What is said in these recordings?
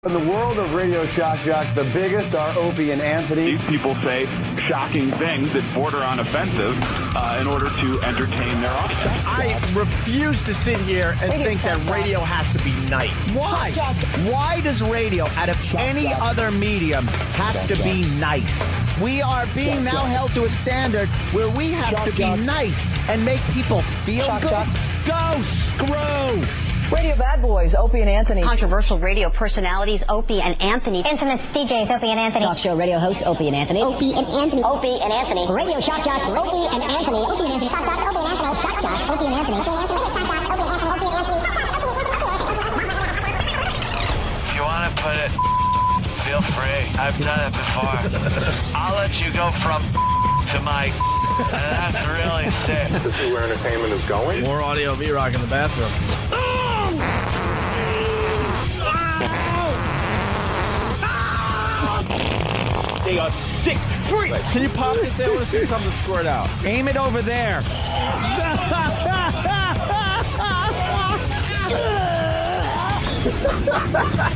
In the world of Radio Shock Jocks, the biggest are Opie and Anthony. These people say shocking things that border on offensive in order to entertain their audience. I refuse to sit here and think that radio has to be nice. Why? Why does radio, out of any other medium, have to be nice? We are being now held to a standard where we have to be nice and make people feel good. Go screw! Radio Bad Boys, Opie and Anthony. Controversial radio personalities, Opie and Anthony. Infamous DJs, Opie and Anthony. Talk show radio hosts, Opie and Anthony. Opie and Anthony. Opie and Anthony. Radio Shock Jocks, Opie and Anthony. Opie and Anthony. Shock Jocks, Opie and Anthony. Shock Jocks, Opie and Anthony. Opie and Anthony. Shock Jocks, Opie and Anthony. Opie and Anthony. If you want to put it, feel free. I've done it before. I'll let you go from to my. That's really sick. This is where entertainment is going. More audio of E-Rock in the bathroom. They are sick. Free. Can you pop this? I want to see something squirt out. Aim it over there.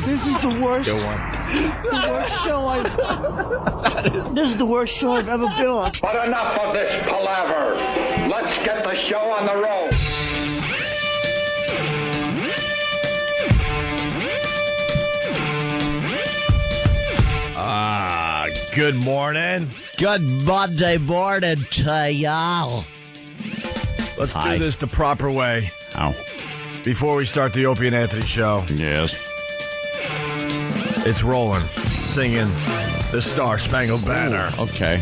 This is the worst. Good one. The worst show This is the worst show I've ever been on. But enough of this palaver. Let's get the show on the road. Good morning. Good Monday morning to y'all. Let's do this the proper way. Ow. Before we start the Opie and Anthony show. Yes. It's Roland singing the Star Spangled Banner. Ooh, okay.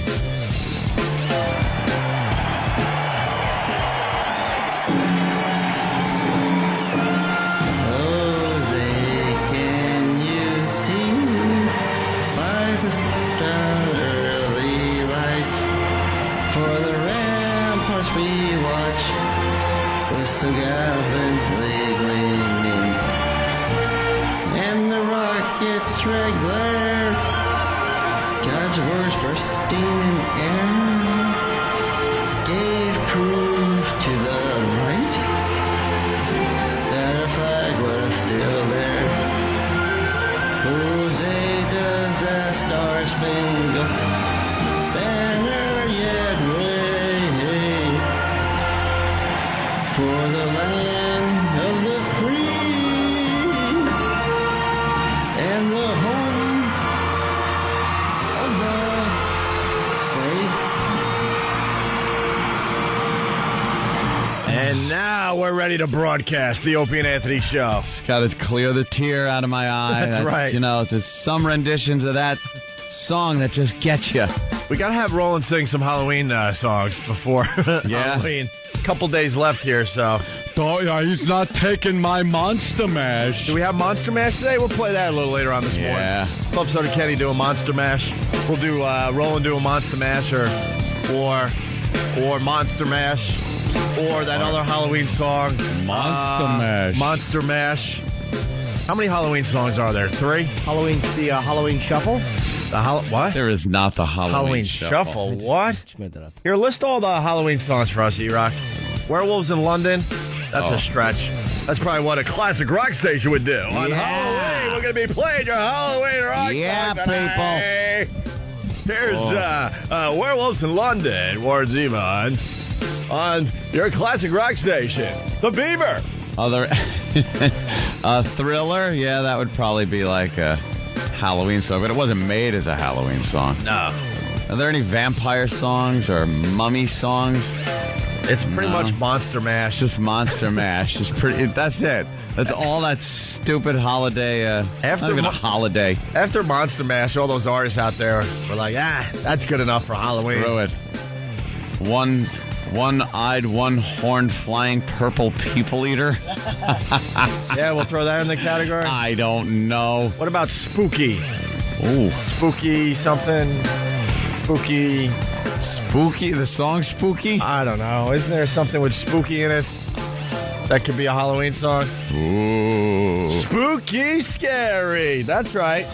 So gallantly gleaming, and the rockets regular, God's words bursting in air, gave proof to the light that our flag was still there. Jose, does that Star Spangled Banner yet wave for the land of the free and the home of the brave. And now we're ready to broadcast the Opie and Anthony show. Got to clear the tear out of my eye. That's right. You know, there's some renditions of that song that just get you. We got to have Roland sing some Halloween songs before Halloween. Couple days left here, so. Oh, yeah, he's not taking my Monster Mash. Do we have Monster Mash today? We'll play that a little later on this morning. Club Soda Kenny do a Monster Mash. We'll do Roland do a Monster Mash or Monster Mash or that other Halloween song. Monster Mash. Monster Mash. How many Halloween songs are there? 3? Halloween Shuffle? What? There is not the Halloween Shuffle. What? Just made that up. Here, list all the Halloween songs for us, E-Rock. Werewolves in London. That's a stretch. That's probably what a classic rock station would do. On Halloween, we're going to be playing your Halloween rock song today. Here's Werewolves in London, Warren Zevon, on your classic rock station, The Beaver. Thriller? Yeah, that would probably be like a Halloween song, but it wasn't made as a Halloween song. No. Are there any vampire songs or mummy songs? It's pretty much Monster Mash. Just Monster Mash. That's it. That's all that stupid holiday. Not even a holiday. After Monster Mash, all those artists out there were like, that's good enough for Halloween. Screw it. One-eyed, one-horned, flying purple people eater. Yeah, we'll throw that in the category. I don't know. What about Spooky? Ooh. Spooky something. Spooky. Spooky? The song Spooky? I don't know. Isn't there something with Spooky in it? That could be a Halloween song. Ooh. Spooky Scary. That's right.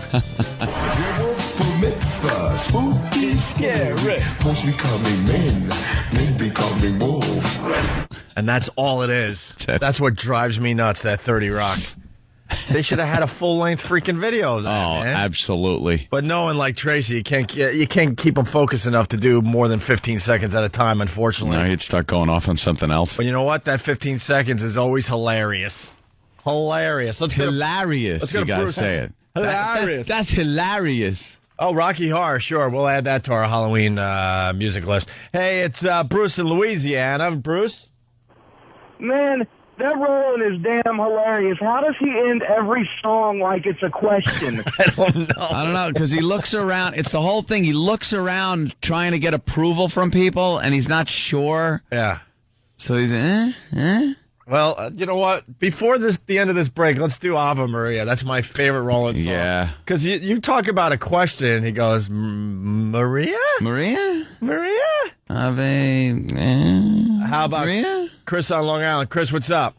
Mitzvah, spooky, scary. Most becoming men becoming wolves. And that's all it is. That's what drives me nuts, that 30 Rock. They should have had a full-length freaking video of that, man. Absolutely. But no one like Tracy, you can't keep him focused enough to do more than 15 seconds at a time, unfortunately. No, he'd start going off on something else. But you know what? That 15 seconds is always hilarious. Hilarious. Hilarious. You got to say it. Hilarious. That's hilarious. Oh, Rocky Horror, sure. We'll add that to our Halloween music list. Hey, it's Bruce in Louisiana. Bruce? Man, that Roland is damn hilarious. How does he end every song like it's a question? I don't know, because he looks around. It's the whole thing. He looks around trying to get approval from people, and he's not sure. Yeah. So he's, Well, you know what? Before the end of this break, let's do Ave Maria. That's my favorite Roland song. Yeah. Because you talk about a question, he goes, Maria? Maria? Maria? Ave. How about Maria? Chris on Long Island? Chris, what's up?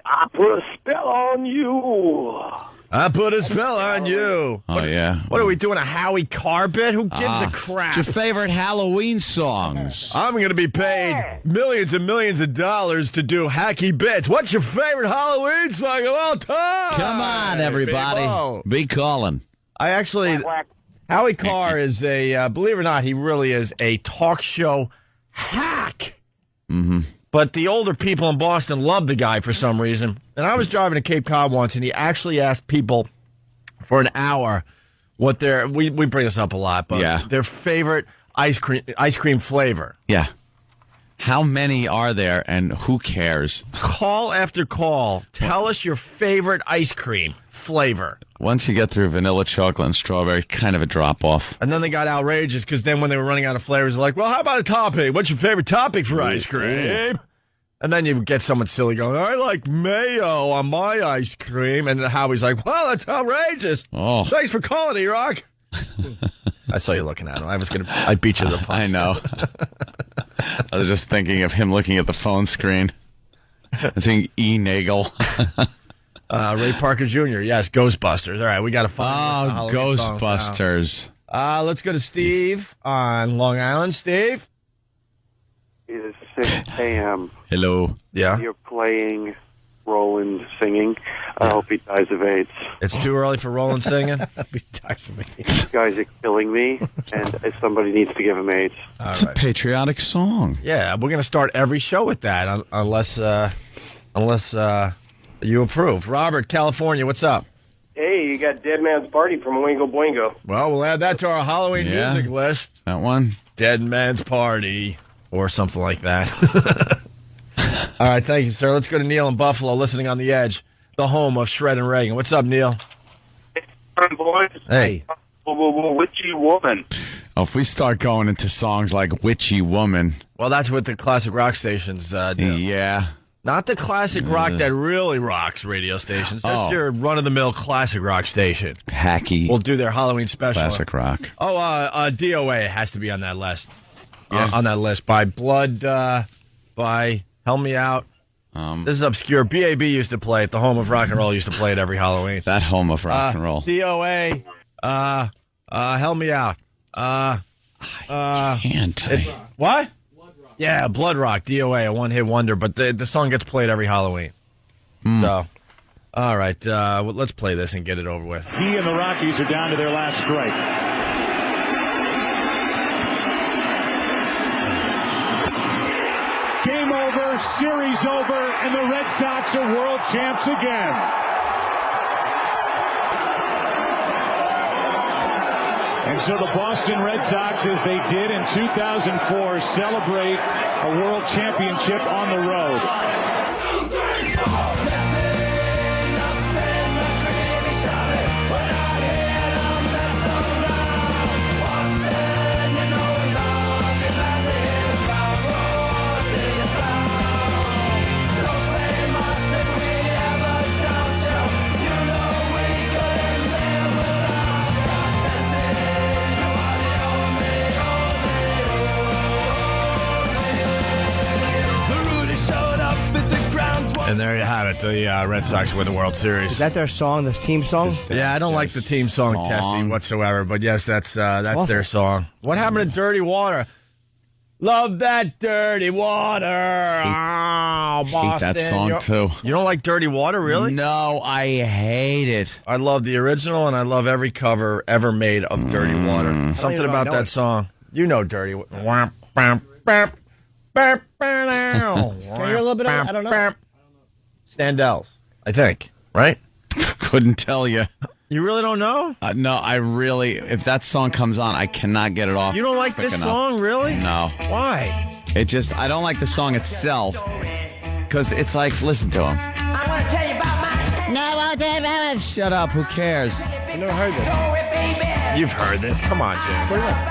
I put a spell on you. I put a spell on you. Oh, yeah. What are we doing, a Howie Carr bit? Who gives a crap? It's your favorite Halloween songs. I'm going to be paid millions and millions of dollars to do hacky bits. What's your favorite Halloween song of all time? Come on, everybody. People. Be calling. Howie Carr is believe it or not, he really is a talk show hack. Mm-hmm. But the older people in Boston love the guy for some reason. And I was driving to Cape Cod once, and he actually asked people for an hour what we bring this up a lot, but their favorite ice cream flavor. Yeah. How many are there, and who cares? Call after call. Tell us your favorite ice cream flavor. Once you get through vanilla, chocolate, and strawberry, kind of a drop-off. And then they got outrageous because then when they were running out of flavors, they're like, well, how about a topping? What's your favorite topping for ice cream? And then you get someone silly going, I like mayo on my ice cream. And Howie's like, well, that's outrageous. Oh. Thanks for calling, E-Rock. I saw you looking at him. I beat you to the punch. I know. I was just thinking of him looking at the phone screen and seeing E. Nagel. Ray Parker Jr., yes, Ghostbusters. All right, we got to find Ghostbusters. Let's go to Steve on Long Island. Steve? It is 6 a.m. Hello. Yeah? You're playing Roland singing. I hope he dies of AIDS. It's too early for Roland singing? He dies of AIDS. You guys are killing me, and somebody needs to give him AIDS. It's a patriotic song. Yeah, we're going to start every show with that, unless you approve. Robert, California, what's up? Hey, you got Dead Man's Party from Oingo Boingo. Well, we'll add that to our Halloween music list. That one? Dead Man's Party, or something like that. All right, thank you, sir. Let's go to Neil in Buffalo, listening on the Edge, the home of Shred and Reagan. What's up, Neil? Hey. Witchy Woman. Oh, if we start going into songs like Witchy Woman. Well, that's what the classic rock stations do. Yeah. Not the classic rock that really rocks radio stations. That's your run-of-the-mill classic rock station. Hacky. We'll do their Halloween special. Classic rock. Oh, DOA has to be on that list. On that list. By Blood, by Help Me Out. This is obscure. BAB used to play it. The home of rock and roll used to play it every Halloween. That home of rock and roll. DOA, Help Me Out. Can't. What? Yeah, Blood Rock, DOA, a one-hit wonder, but the song gets played every Halloween. So, all right, let's play this and get it over with. He and the Rockies are down to their last strike. Game over, series over, and the Red Sox are world champs again. And so the Boston Red Sox, as they did in 2004, celebrate a world championship on the road. And there you have it. The Red Sox win the World Series. Is that their song, this team song? Yeah, I don't like the team song testing whatsoever, but yes, that's their song. What happened to Dirty Water? Love that dirty water. Hate that song, too. You don't like Dirty Water, really? No, I hate it. I love the original, and I love every cover ever made of Dirty Water. Something about that song. You know Dirty Water. Can I hear a little bit of it? I don't know. Standells, I think. Right? Couldn't tell you. You really don't know? No, I really... If that song comes on, I cannot get it off. You don't like this song, really? No. Why? It just... I don't like the song itself. Because it's like, listen to him. I want to tell you about my... No, I won't tell you about it. Shut up, who cares? I never heard this. You've heard this. Come on, Jim.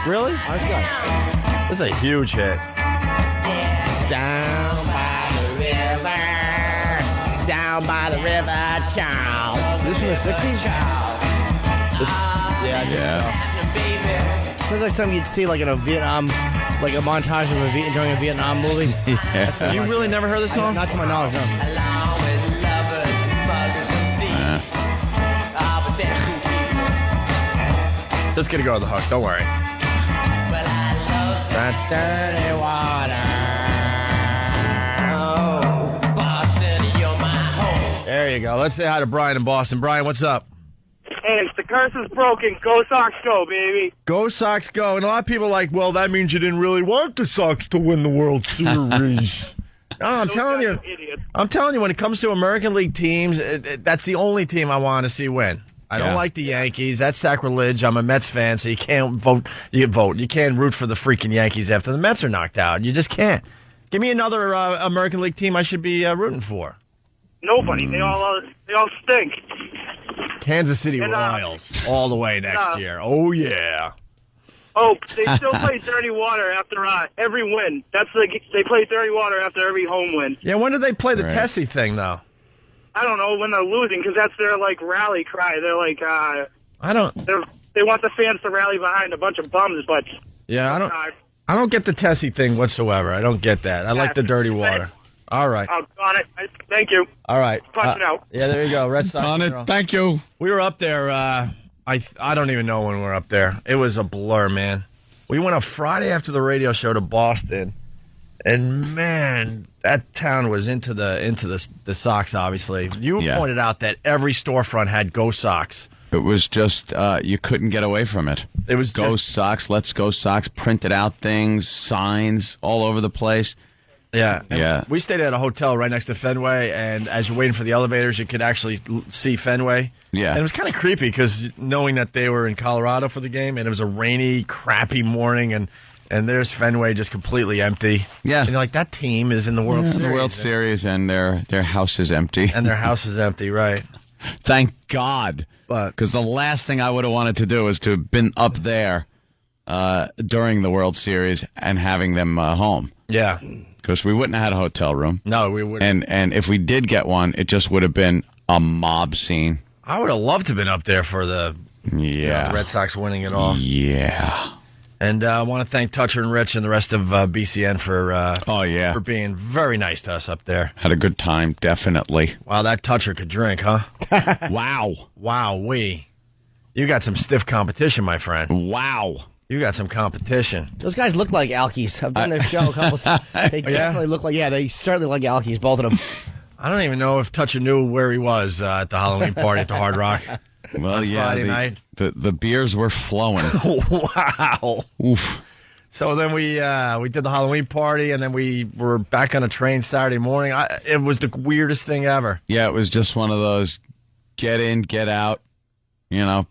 Really? This is a huge hit. Down by the river, child. This from the 60s? Yeah. Sounds like something you'd see like in a Vietnam, like a montage of during a Vietnam movie. Yeah. You really never heard this song? Not to my knowledge, no. Just gonna go to the hook. Don't worry. That dirty water. Oh, Boston, you're my home. There you go. Let's say hi to Brian in Boston. Brian, what's up? Hey, the curse is broken. Go Sox, go, baby. Go Sox, go. And a lot of people are like, well, that means you didn't really want the Sox to win the World Series. No, I'm telling you. I'm telling you, when it comes to American League teams, that's the only team I want to see win. I don't like the Yankees. That's sacrilege. I'm a Mets fan, so you can't vote. You can't root for the freaking Yankees after the Mets are knocked out. You just can't. Give me another American League team I should be rooting for. Nobody. They all stink. Kansas City Royals all the way next year. Oh, yeah. Oh, they still play Dirty Water after every win. They play Dirty Water after every home win. Yeah, when do they play the Tessie thing, though? I don't know, when they're losing, because that's their, rally cry. They're like, they want the fans to rally behind a bunch of bums, but... Yeah, I don't get the Tessie thing whatsoever. I don't get that. I like the Dirty Water. All right. Oh, got it. Thank you. All right. Punching out. Yeah, there you go. Red Sox. On it. Thank you. We were up there. I don't even know when we were up there. It was a blur, man. We went up Friday after the radio show to Boston, and man, that town was into the Sox. Obviously, you pointed out that every storefront had Go Sox. It was just you couldn't get away from it. It was Go Sox, Let's Go Sox, printed out things, signs all over the place. Yeah. Yeah. We stayed at a hotel right next to Fenway, and as you're waiting for the elevators, you could actually see Fenway. Yeah. And it was kind of creepy because knowing that they were in Colorado for the game, and it was a rainy, crappy morning, and there's Fenway just completely empty. Yeah. And you're like, that team is in the World Series. The World Series, and their house is empty. And their house is empty, right. Thank God. Because the last thing I would have wanted to do is to have been up there during the World Series and having them home. Yeah. Because we wouldn't have had a hotel room. No, we wouldn't. And if we did get one, it just would have been a mob scene. I would have loved to have been up there for the Red Sox winning it all. Yeah. And I want to thank Toucher and Rich and the rest of BCN for being very nice to us up there. Had a good time, definitely. Wow, that Toucher could drink, huh? Wow. Wow-wee. You got some stiff competition, my friend. Wow. You got some competition. Those guys look like Alkies. I've done their show a couple times. They definitely look like, they certainly look like Alkies, both of them. I don't even know if Toucher knew where he was at the Halloween party at the Hard Rock. Well, Friday night. The beers were flowing. Wow. Oof. So then we did the Halloween party, and then we were back on a train Saturday morning. It was the weirdest thing ever. Yeah, it was just one of those get in, get out,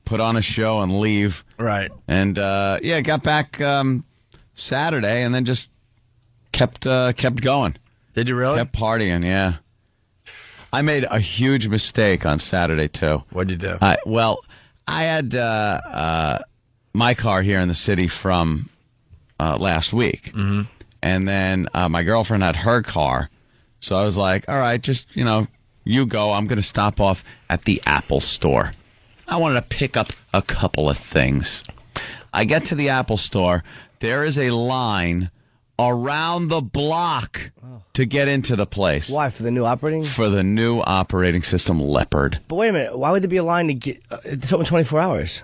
put on a show and leave. Right. And, got back Saturday and then just kept going. Did you really? Kept partying, yeah. I made a huge mistake on Saturday, too. What'd you do? I had my car here in the city from last week. Mm-hmm. And then my girlfriend had her car. So I was like, all right, just, you go. I'm going to stop off at the Apple store. I wanted to pick up a couple of things. I get to the Apple store. There is a line around the block to get into the place. Why? For the new operating? For the new operating system, Leopard. But wait a minute. Why would there be a line to get... it's open 24 hours.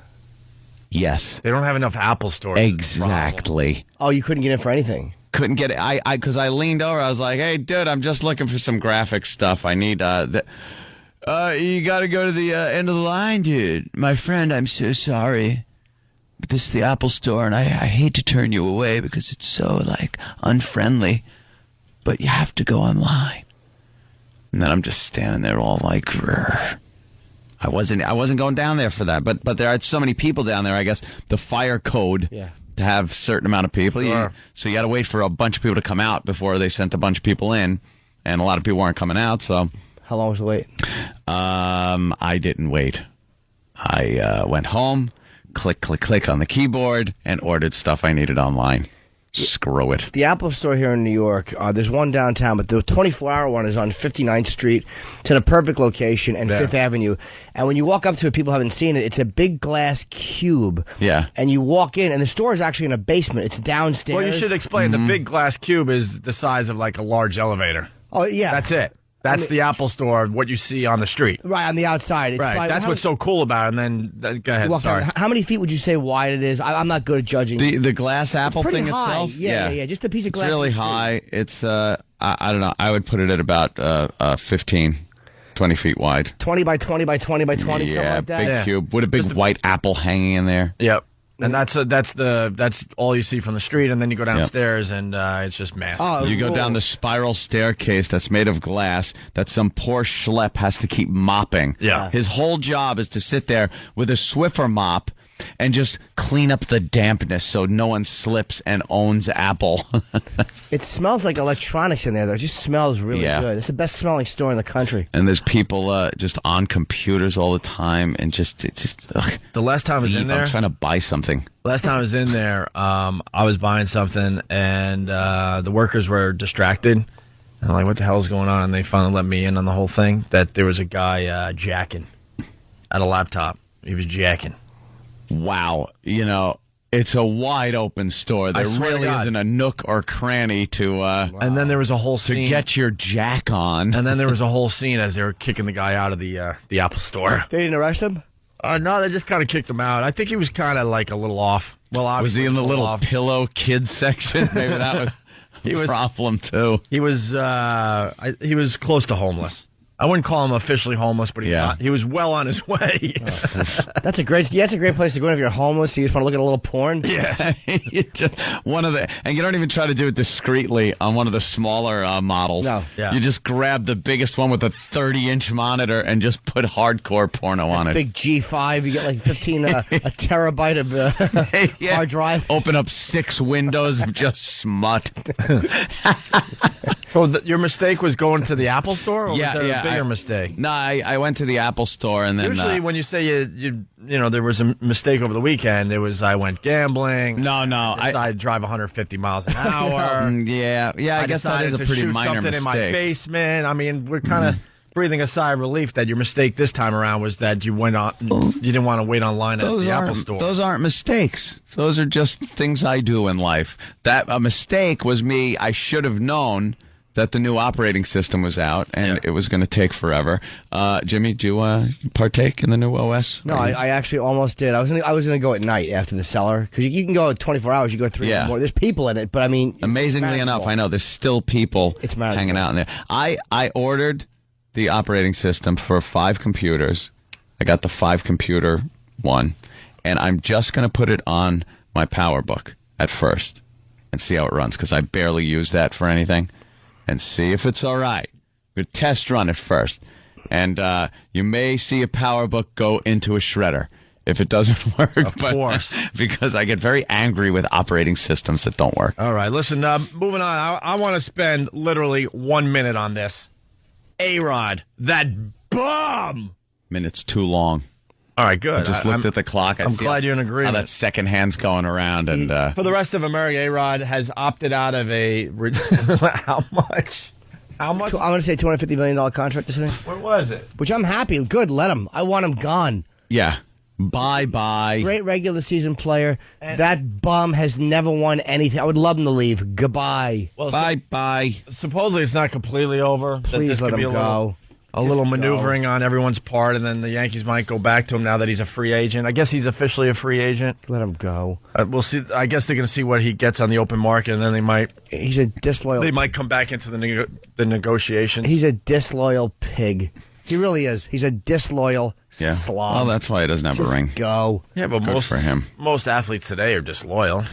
Yes. They don't have enough Apple stores. Exactly. Oh, you couldn't get in for anything? couldn't get it. Because I leaned over. I was like, hey, dude, I'm just looking for some graphic stuff. I need you got to go to the end of the line, dude. My friend, I'm so sorry. But this is the Apple Store, and I hate to turn you away because it's so, unfriendly. But you have to go online. And then I'm just standing there all like, grr. I wasn't going down there for that. But there are so many people down there, I guess. The fire code to have a certain amount of people. Sure. So you got to wait for a bunch of people to come out before they sent a bunch of people in. And a lot of people weren't coming out, so... How long was the wait? I didn't wait. I went home, click, click, click on the keyboard, and ordered stuff I needed online. Screw it. The Apple Store here in New York, there's one downtown, but the 24-hour one is on 59th Street. It's in a perfect location and Fifth Avenue. And when you walk up to it, people haven't seen it, it's a big glass cube. Yeah. And you walk in, and the store is actually in a basement. It's downstairs. Well, you should explain. The big glass cube is the size of like a large elevator. Oh, yeah. That's it. That's the Apple Store, what you see on the street. Right, on the outside. It's right, that's what's so cool about it. And then, go ahead, sorry. How many feet would you say wide it is? I'm not good at judging. The glass Apple thing high. itself? Yeah, just a piece of glass. It's really high. It's, I don't know, I would put it at about 15, 20 feet wide. 20 by 20 by 20 by 20, something like that? Big cube with a big white apple hanging in there. Yep. And that's all you see from the street, and then you go downstairs, and it's just massive. Oh, you go down the spiral staircase that's made of glass that some poor schlep has to keep mopping. Yeah. His whole job is to sit there with a Swiffer mop and just clean up the dampness so no one slips and owns Apple. It smells like electronics in there, though. It just smells really good. It's the best smelling store in the country. And there's people just on computers all the time, and ugh. The last time I was in there, I'm trying to buy something. Last time I was in there, I was buying something, and the workers were distracted. And I'm like, what the hell is going on? And they finally let me in on the whole thing, that there was a guy jacking at a laptop. He was jacking. Wow. It's a wide open store. There really isn't a nook or cranny to and then there was a whole scene to get your jack on. And then there was a whole scene as they were kicking the guy out of the Apple Store. They didn't arrest him? No, they just kind of kicked him out. I think he was kind of like a little off. Well, was he in the little pillow kids section? Maybe that was a problem too. He was close to homeless. I wouldn't call him officially homeless, but he was well on his way. That's a great place to go if you're homeless. You just want to look at a little porn. Yeah, and you don't even try to do it discreetly on one of the smaller models. No, you just grab the biggest one with a 30-inch monitor and just put hardcore porno on it. Big G5, you get like 15 a terabyte of hard drive. Open up 6 windows of just smut. So your mistake was going to the Apple Store, or was there a bigger mistake? No, I went to the Apple Store, and then usually when you say you there was a mistake over the weekend, it was I went gambling. No, I drive 150 miles an hour. yeah. I guess that is a pretty minor mistake. In my basement. I mean, we're kind of breathing a sigh of relief that your mistake this time around was that you went on. You didn't want to wait online at the Apple Store. Those aren't mistakes. Those are just things I do in life. That a mistake was me. I should have known that the new operating system was out, and it was going to take forever. Jimmy, do you partake in the new OS? No, I actually almost did. I was going to go at night after the seller, because you can go at 24 hours. You go 3 or more. There's people in it, but I mean, amazingly enough, I know there's still people hanging out in there. I ordered the operating system for 5 computers. I got the 5-computer one, and I'm just going to put it on my PowerBook at first and see how it runs, because I barely use that for anything. And see if it's all right. We'll test run it first. And you may see a PowerBook go into a shredder if it doesn't work. Of course. Because I get very angry with operating systems that don't work. All right, listen, moving on. I want to spend literally 1 minute on this. A-Rod, that bum! Minute's too long. All right, good. I just looked at the clock. I'm glad you're in agreement. How that second hand's going around. And for the rest of America, A-Rod has opted out of a... How much? I'm going to say $250 million contract this year. What was it? Which I'm happy. Good, let him. I want him gone. Yeah. Bye-bye. Great regular season player. That bum has never won anything. I would love him to leave. Goodbye. Well, bye-bye. Supposedly it's not completely over. Please let him go. a little maneuvering on everyone's part, and then the Yankees might go back to him now that he's a free agent. I guess he's officially a free agent. Let him go. We'll see. I guess they're going to see what he gets on the open market, and then they might. He's a disloyal. They might come back into the negotiations. He's a disloyal pig. He really is. He's a disloyal slob. Well, that's why he doesn't have a ring. Go. Yeah, but Good for him. Most athletes today are disloyal.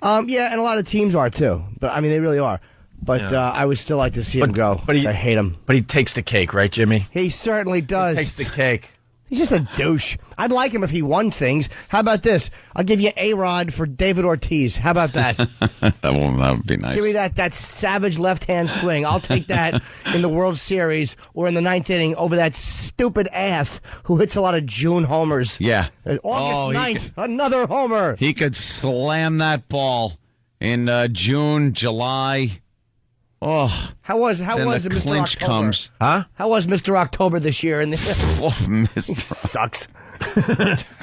Yeah, and a lot of teams are too. But I mean, they really are. But I would still like to see him go. But I hate him. But he takes the cake, right, Jimmy? He certainly does. He takes the cake. He's just a douche. I'd like him if he won things. How about this? I'll give you A-Rod for David Ortiz. How about that? that would be nice. Give me that savage left-hand swing. I'll take that in the World Series or in the ninth inning over that stupid ass who hits a lot of June homers. Yeah. August 9th, another homer. He could slam that ball in June, July. Oh, how was the Mr. clinch October? comes? Huh? How was Mr. October this year? Mr. Sucks.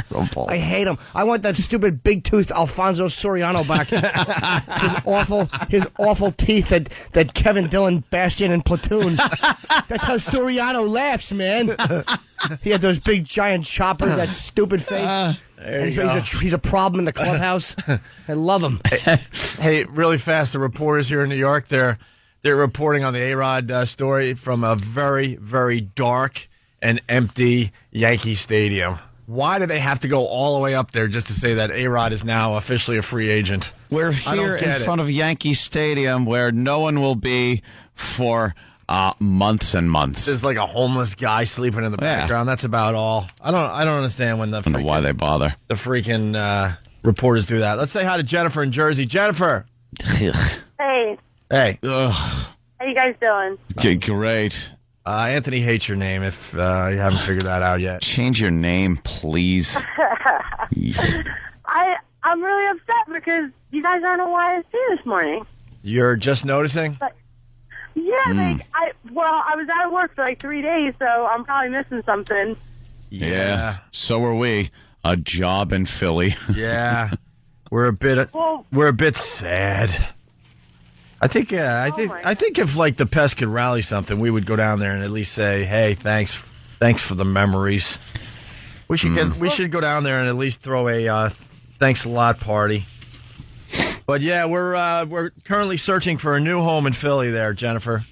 Terrible. I hate him. I want that stupid big tooth Alfonso Soriano back. his awful teeth that Kevin Dillon bashed in Platoon. That's how Soriano laughs, man. He had those big giant choppers, that stupid face. He's a problem in the clubhouse. I love him. Hey, really fast, the reporters here in New York, they're reporting on the A-Rod story from a very, very dark and empty Yankee Stadium. Why do they have to go all the way up there just to say that A-Rod is now officially a free agent? We're here in front of Yankee Stadium where no one will be for months and months. There's like a homeless guy sleeping in the background. That's about all. I don't understand when I don't know why they bother. The freaking reporters do that. Let's say hi to Jennifer in Jersey. Jennifer. Hey. Hey. How you guys doing? Great. Anthony hates your name if you haven't figured that out yet. Change your name, please. I'm really upset because you guys aren't on YSC this morning. You're just noticing? Yeah, I was out of work for like 3 days, so I'm probably missing something. Yeah. So are we. A job in Philly. Yeah. We're a bit sad. I think if like the Pest could rally something, we would go down there and at least say, "Hey, thanks for the memories." We should go down there and at least throw a thanks a lot party. But yeah, we're currently searching for a new home in Philly there, Jennifer.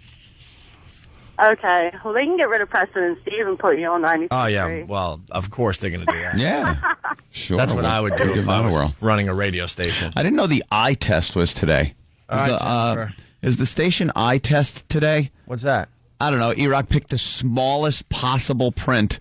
Okay. Well, they can get rid of Preston and Steve and put you on 93. Oh yeah. Well, of course they're going to do that. Yeah. Sure. That's what I would do if I was running a radio station. I didn't know the eye test was today. Is the station eye test today? What's that? I don't know. E-Rock picked the smallest possible print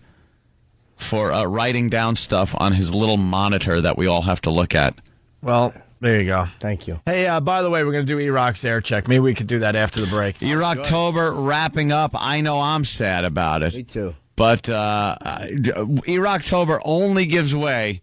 for writing down stuff on his little monitor that we all have to look at. Well, there you go. Thank you. Hey, by the way, we're going to do E-Rock's air check. Maybe we could do that after the break. E-Rocktober wrapping up. I know I'm sad about it. Me too. But E-Rocktober only gives way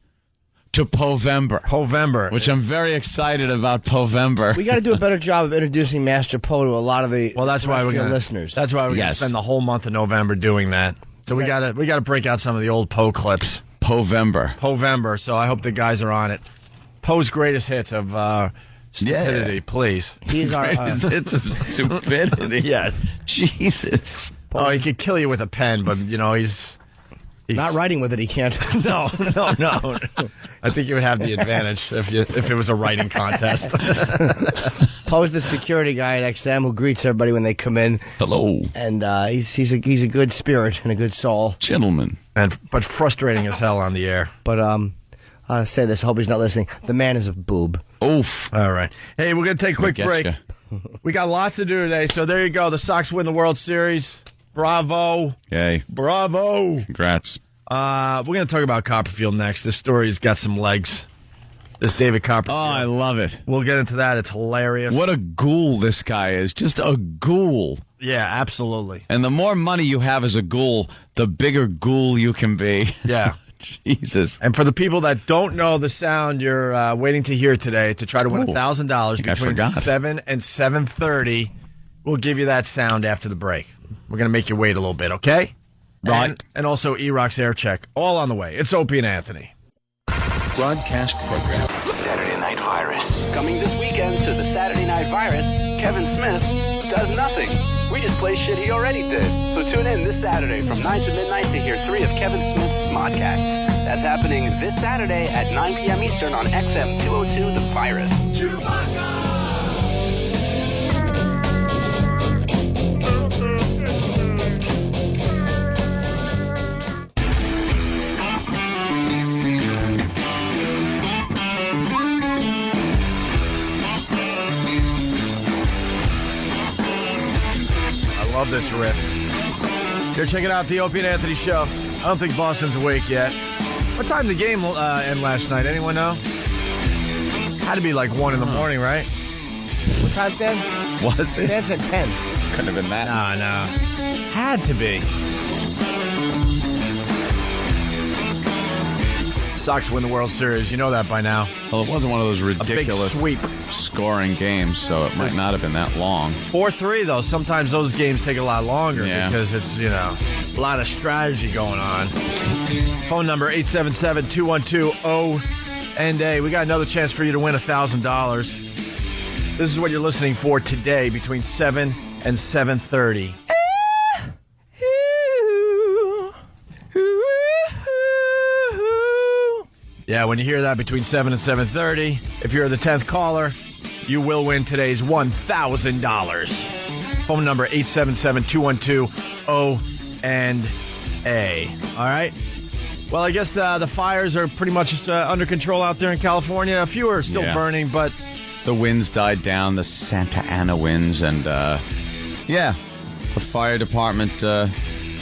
to Povember. Which I'm very excited about Povember. We got to do a better job of introducing Master Po to a lot of the that's why we're gonna, listeners. That's why we're going to spend the whole month of November doing that. So we got to break out some of the old Po clips. Povember. So I hope the guys are on it. Poe's greatest hits of stupidity, please. He's our greatest hits of stupidity. Yes. Jesus. Oh, he could kill you with a pen, but he's not writing with it. He can't. No. I think you would have the advantage if it was a writing contest. Poe's the security guy at XM who greets everybody when they come in. Hello. And he's a good spirit and a good soul, gentleman. But frustrating as hell on the air. But I'll say this. I hope he's not listening. The man is a boob. Oof. All right. Hey, we're going to take a quick break. We got lots to do today, so there you go. The Sox win the World Series. Bravo. Yay. Bravo. Congrats. We're going to talk about Copperfield next. This story's got some legs. This David Copperfield. Oh, I love it. We'll get into that. It's hilarious. What a ghoul this guy is. Just a ghoul. Yeah, absolutely. And the more money you have as a ghoul, the bigger ghoul you can be. Yeah. Jesus. And for the people that don't know the sound you're waiting to hear today to try to win $1,000 between 7 and 7:30, we'll give you that sound after the break. We're going to make you wait a little bit, okay? Right. And also E-Rock's air check. All on the way. It's Opie and Anthony. Broadcast program. Saturday Night Virus. Coming this weekend to the Saturday Night Virus, Kevin Smith does nothing We just play shit he already did. So tune in this Saturday from 9 to midnight to hear 3 of Kevin Smith's Smodcasts. That's happening this Saturday at 9 p.m. Eastern on XM 202 The Virus. Love this riff. You're checking out the Opie and Anthony show. I don't think Boston's awake yet. What time did the game end last night? Anyone know? Had to be like 1 in the morning, right? What time then? Was it? That's at 10. Couldn't have been that. No. Had to be. Sox win the World Series. You know that by now. Well, it wasn't one of those ridiculous sweep scoring games, so it might not have been that long. 4-3, though. Sometimes those games take a lot longer because it's, a lot of strategy going on. Phone number 877-212-ONA. We got another chance for you to win $1,000. This is what you're listening for today between 7 and 7:30. Yeah, when you hear that between 7 and 7:30, if you're the 10th caller, you will win today's $1,000. Phone number 877-212-ONA. All right? Well, I guess the fires are pretty much under control out there in California. A few are still burning, but the winds died down, the Santa Ana winds, and the fire department,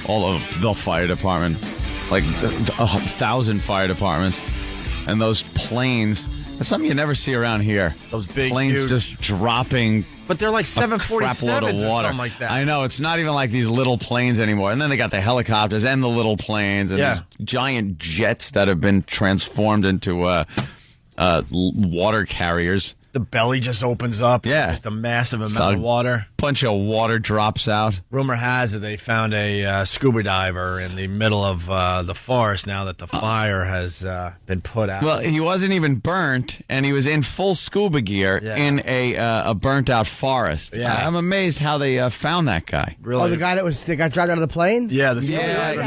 all of the fire department, like 1,000 fire departments. And those planes, that's something you never see around here. Those big, planes huge, just dropping. But they're like 747s of water. Or something like that. I know, it's not even like these little planes anymore. And then they got the helicopters and the little planes and these giant jets that have been transformed into water carriers. The belly just opens up. Yeah. Just a massive amount of water. Bunch of water drops out. Rumor has it they found a scuba diver in the middle of the forest now that the fire has been put out. Well, he wasn't even burnt, and he was in full scuba gear in a burnt-out forest. Yeah. I'm amazed how they found that guy. Really? Oh, the guy that got dropped out of the plane? Yeah, the scuba diver.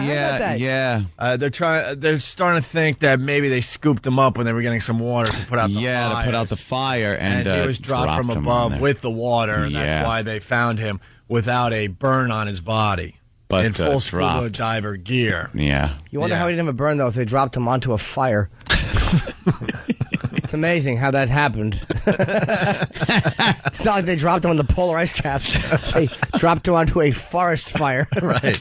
Yeah. They're starting to think that maybe they scooped him up when they were getting some water to put out the fire. to put out the fire. And he was dropped from above with the water, and that's why they found him without a burn on his body. But in full scuba diver gear. Yeah. You wonder how he didn't have a burn, though, if they dropped him onto a fire. It's amazing how that happened. It's not like they dropped him on the polar ice caps. They dropped him onto a forest fire. Right.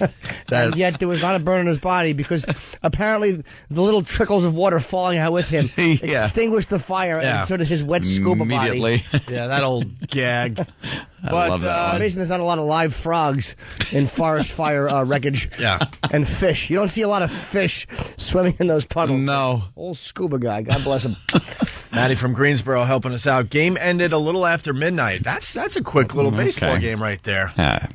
And yet there was not a burn on his body because apparently the little trickles of water falling out with him extinguished the fire and so did his wet scuba body. Yeah, that old gag. I love that one. Amazing there's not a lot of live frogs in forest fire wreckage. Yeah. And fish. You don't see a lot of fish swimming in those puddles. No. Old scuba guy. God bless him. Maddie from Greensboro helping us out. Game ended a little after midnight. That's a quick little baseball game right there. Right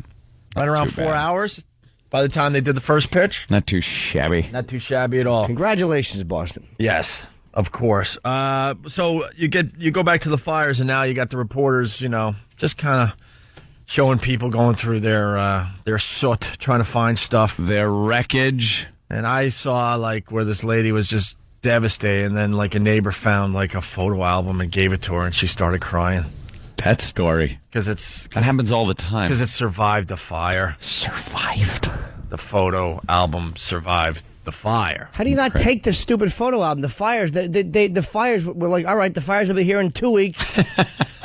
around 4 hours by the time they did the first pitch. Not too shabby. Not too shabby at all. Congratulations, Boston. Yes, of course. So you go back to the fires, and now you got the reporters, just kind of showing people going through their soot, trying to find stuff. Their wreckage. And I saw, where this lady was just devastated, and then, a neighbor found, a photo album and gave it to her, and she started crying. That story. That happens all the time. Because it survived the fire. Survived. The photo album survived the fire. How do you not take the stupid photo album? The fires, the fires were like, all right, the fires will be here in 2 weeks.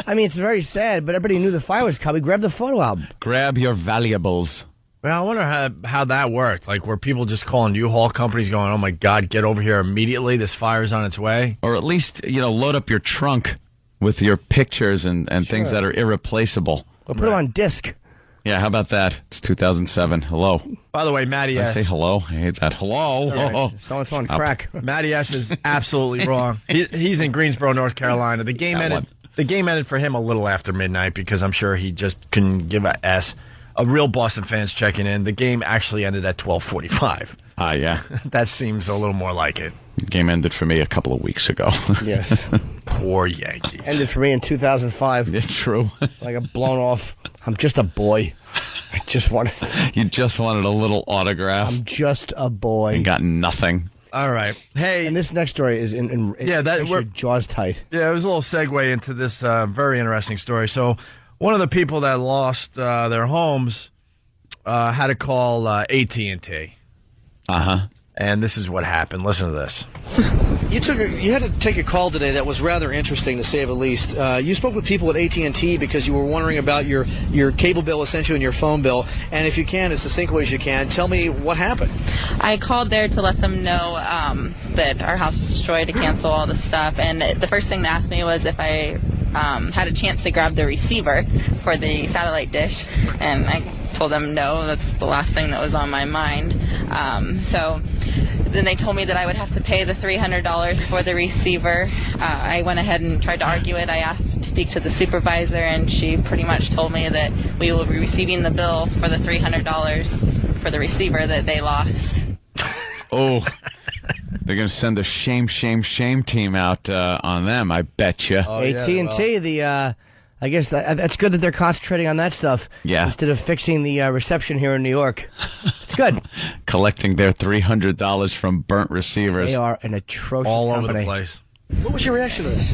I mean, it's very sad, but everybody knew the fire was coming. Grab the photo album. Grab your valuables. Well, I wonder how that worked. Were people just calling U-Haul companies going, oh, my God, get over here immediately. This fire's on its way. Or at least, load up your trunk with your pictures and things that are irreplaceable. Or put them on disc. Yeah, how about that? It's 2007. Hello. By the way, Matty S. I say hello. I hate that. Hello. Right. Someone's on crack. Matty S. is absolutely wrong. He's in Greensboro, North Carolina. The game ended for him a little after midnight because I'm sure he just couldn't give a S. A real Boston fan's checking in. The game actually ended at 12:45. Yeah. That seems a little more like it. The game ended for me a couple of weeks ago. Yes. Poor Yankees. Ended for me in 2005. It's true. I got blown off. I'm just a boy. I just wanted a little autograph. I'm just a boy. And got nothing. All right. Hey. And this next story is in your jaws tight. Yeah, it was a little segue into this very interesting story. So one of the people that lost their homes had to call AT&T. Uh-huh. And this is what happened. Listen to this. You had to take a call today that was rather interesting, to say the least. You spoke with people at AT&T because you were wondering about your cable bill, essentially, and your phone bill. And if you can, as succinctly as you can, tell me what happened. I called there to let them know that our house was destroyed, to cancel all the stuff. And the first thing they asked me was if I had a chance to grab the receiver for the satellite dish. And I told them no, that's the last thing that was on my mind. So then they told me that I would have to pay the $300 for the receiver. I went ahead and tried to argue it. I asked to speak to the supervisor, and she pretty much told me that we will be receiving the bill for the $300 for the receiver that they lost. Oh, they're going to send a shame team out on them, I bet you. Oh, AT&T, I guess that's good that they're concentrating on that stuff instead of fixing the reception here in New York. It's good. Collecting their $300 from burnt receivers. They are an atrocious all company. over the place. What was your reaction to this?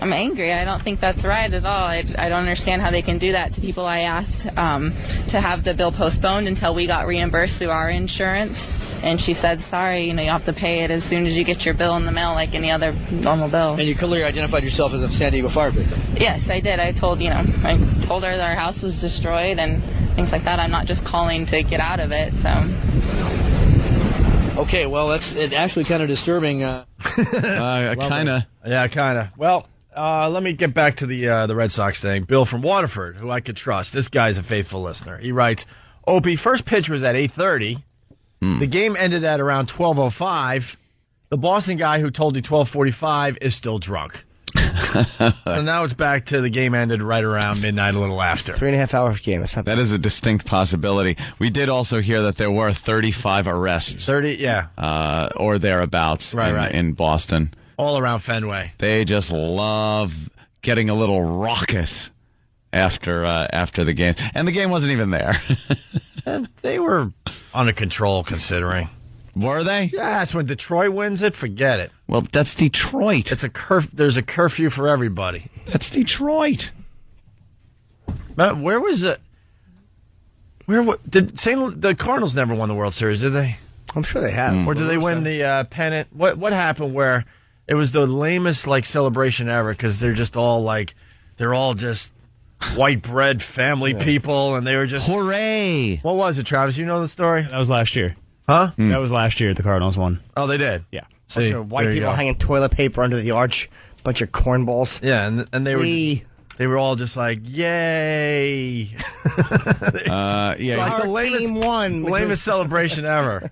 I'm angry. I don't think that's right at all. I don't understand how they can do that to people. I asked to have the bill postponed until we got reimbursed through our insurance. And she said, sorry, you have to pay it as soon as you get your bill in the mail like any other normal bill. And you clearly identified yourself as a San Diego fire victim. Yes, I did. I told her that our house was destroyed and things like that. I'm not just calling to get out of it, so. Okay, well, it actually kind of disturbing. Kind of. Yeah, kind of. Well, let me get back to the Red Sox thing. Bill from Waterford, who I could trust. This guy's a faithful listener. He writes, Opie, first pitch was at 8:30. The game ended at around 12:05. The Boston guy who told you 12:45 is still drunk. So now it's back to the game ended right around midnight, a little after. 3.5 hour game. That is a distinct possibility. We did also hear that there were 35 arrests. 30, yeah. Or thereabouts in Boston. All around Fenway. They just love getting a little raucous after the game. And the game wasn't even there. They were under control, considering. Were they? Yeah, that's when Detroit wins it. Forget it. Well, that's Detroit. It's there's a curfew for everybody. That's Detroit. Where was it? The Cardinals never won the World Series, did they? I'm sure they have. Or did they win the pennant? What happened where it was the lamest celebration ever? Because they're all just white bread family people, and they were just hooray. What was it, Travis? You know the story? That was last year. Huh? That was last year. The Cardinals won. Oh, they did. Yeah. See, white people hanging toilet paper under the arch, bunch of cornballs. Yeah, and they were all just like, yay! Our team won. Lamest celebration ever.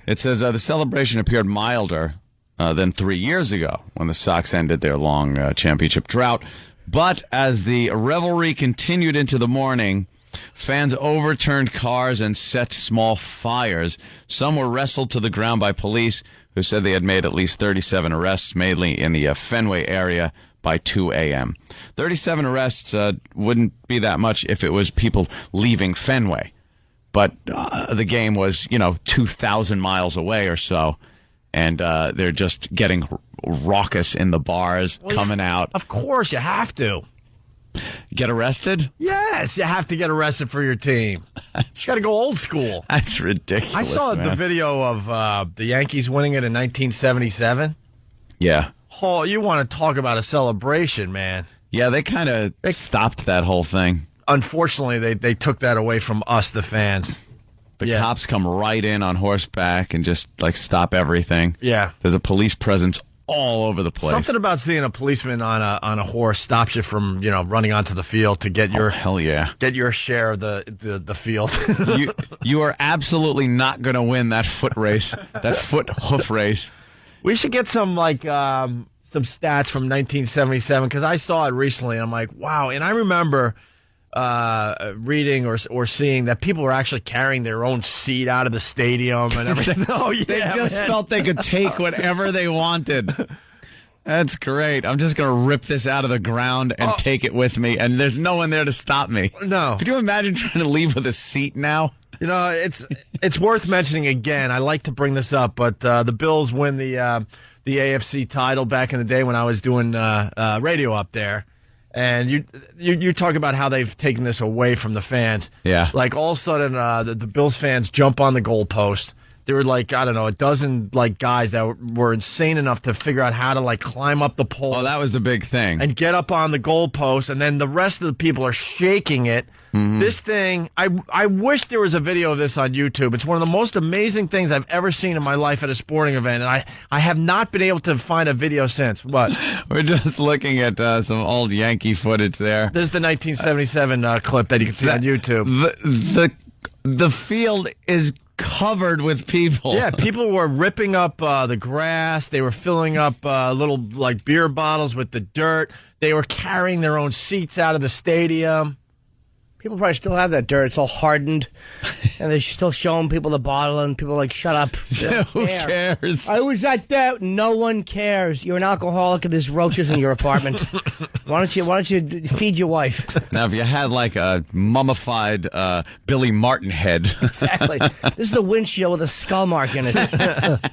It says the celebration appeared milder than 3 years ago when the Sox ended their long championship drought. But as the revelry continued into the morning, fans overturned cars and set small fires. Some were wrestled to the ground by police, who said they had made at least 37 arrests, mainly in the Fenway area, by 2 a.m. 37 arrests wouldn't be that much if it was people leaving Fenway. But the game was, 2,000 miles away or so, and they're just getting raucous in the bars, coming out. Of course, you have to. Get arrested? Yes, you have to get arrested for your team. You got to go old school. That's ridiculous. I saw the video of the Yankees winning it in 1977. Yeah. Oh, you want to talk about a celebration, man. Yeah, they kind of stopped that whole thing. Unfortunately, they took that away from us, the fans. The cops come right in on horseback and just, stop everything. Yeah. There's a police presence all over the place. Something about seeing a policeman on a horse stops you from, running onto the field to get your get your share of the field. you are absolutely not going to win that foot race, that foot hoof race. We should get some some stats from 1977 because I saw it recently. And I'm like, wow! And I remember reading or seeing that people were actually carrying their own seat out of the stadium and everything. They just felt they could take whatever they wanted. That's great. I'm just going to rip this out of the ground and take it with me, and there's no one there to stop me. No. Could you imagine trying to leave with a seat now? You know, it's worth mentioning again. I like to bring this up, but the Bills win the AFC title back in the day when I was doing radio up there. And you talk about how they've taken this away from the fans. Yeah. Like, all of a sudden, the Bills fans jump on the goalpost. There were, like, I don't know, a dozen, like, guys that were insane enough to figure out how to, like, climb up the pole. Oh, that was the big thing. And get up on the goalpost, and then the rest of the people are shaking it. Mm-hmm. This thing, I wish there was a video of this on YouTube. It's one of the most amazing things I've ever seen in my life at a sporting event, and I have not been able to find a video since. What? We're just looking at some old Yankee footage there. This is the 1977 clip that you can see on YouTube. The field is covered with people. Yeah, people were ripping up the grass. They were filling up little, like, beer bottles with the dirt. They were carrying their own seats out of the stadium. People probably still have that dirt. It's all hardened. And they're still showing people the bottle, and people are like, shut up. Who cares? I was at that. No one cares. You're an alcoholic and there's roaches in your apartment. Why don't you feed your wife? Now, if you had like a mummified Billy Martin head. Exactly. This is the windshield with a skull mark in it.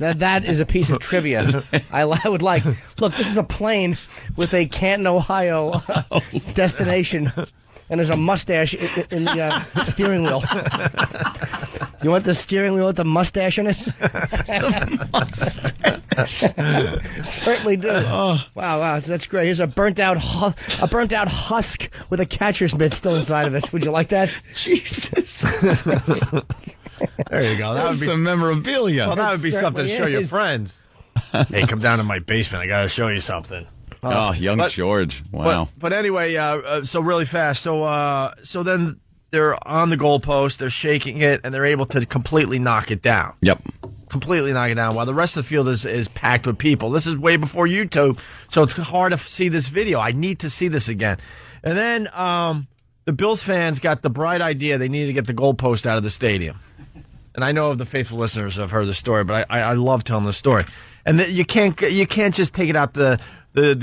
Now, that is a piece of trivia. I would like, look, this is a plane with a Canton, Ohio destination. And there's a mustache in the steering wheel. You want the steering wheel with the mustache in it? Certainly do. Oh. Wow, that's great. Here's a burnt out husk with a catcher's mitt still inside of it. Would you like that? Jesus. There you go. That would be some memorabilia. Well, that would be something to show your friends. Hey, come down to my basement. I got to show you something. Young George. Wow. But anyway, so really fast. So then they're on the goalpost, they're shaking it, and they're able to completely knock it down. Yep. Completely knock it down, while the rest of the field is packed with people. This is way before YouTube, so it's hard to see this video. I need to see this again. And then the Bills fans got the bright idea they needed to get the goalpost out of the stadium. And I know the faithful listeners have heard the story, but I love telling the story. And you can't just take it out the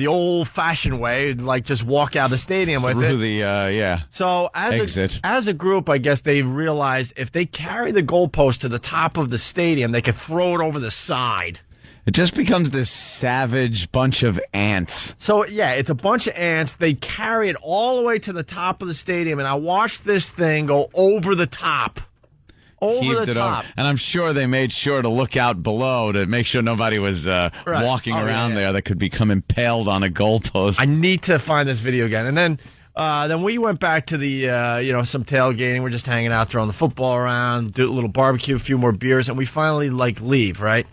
old-fashioned way, like just walk out of the stadium with it. Through the, So as a group, I guess they realized if they carry the goalpost to the top of the stadium, they could throw it over the side. It just becomes this savage bunch of ants. So, yeah, it's a bunch of ants. They carry it all the way to the top of the stadium, and I watched this thing go over the top. Over the top. And I'm sure they made sure to look out below to make sure nobody was walking around there that could become impaled on a goalpost. I need to find this video again. And then we went back to the, some tailgating. We're just hanging out, throwing the football around, do a little barbecue, a few more beers, and we finally, leave, right?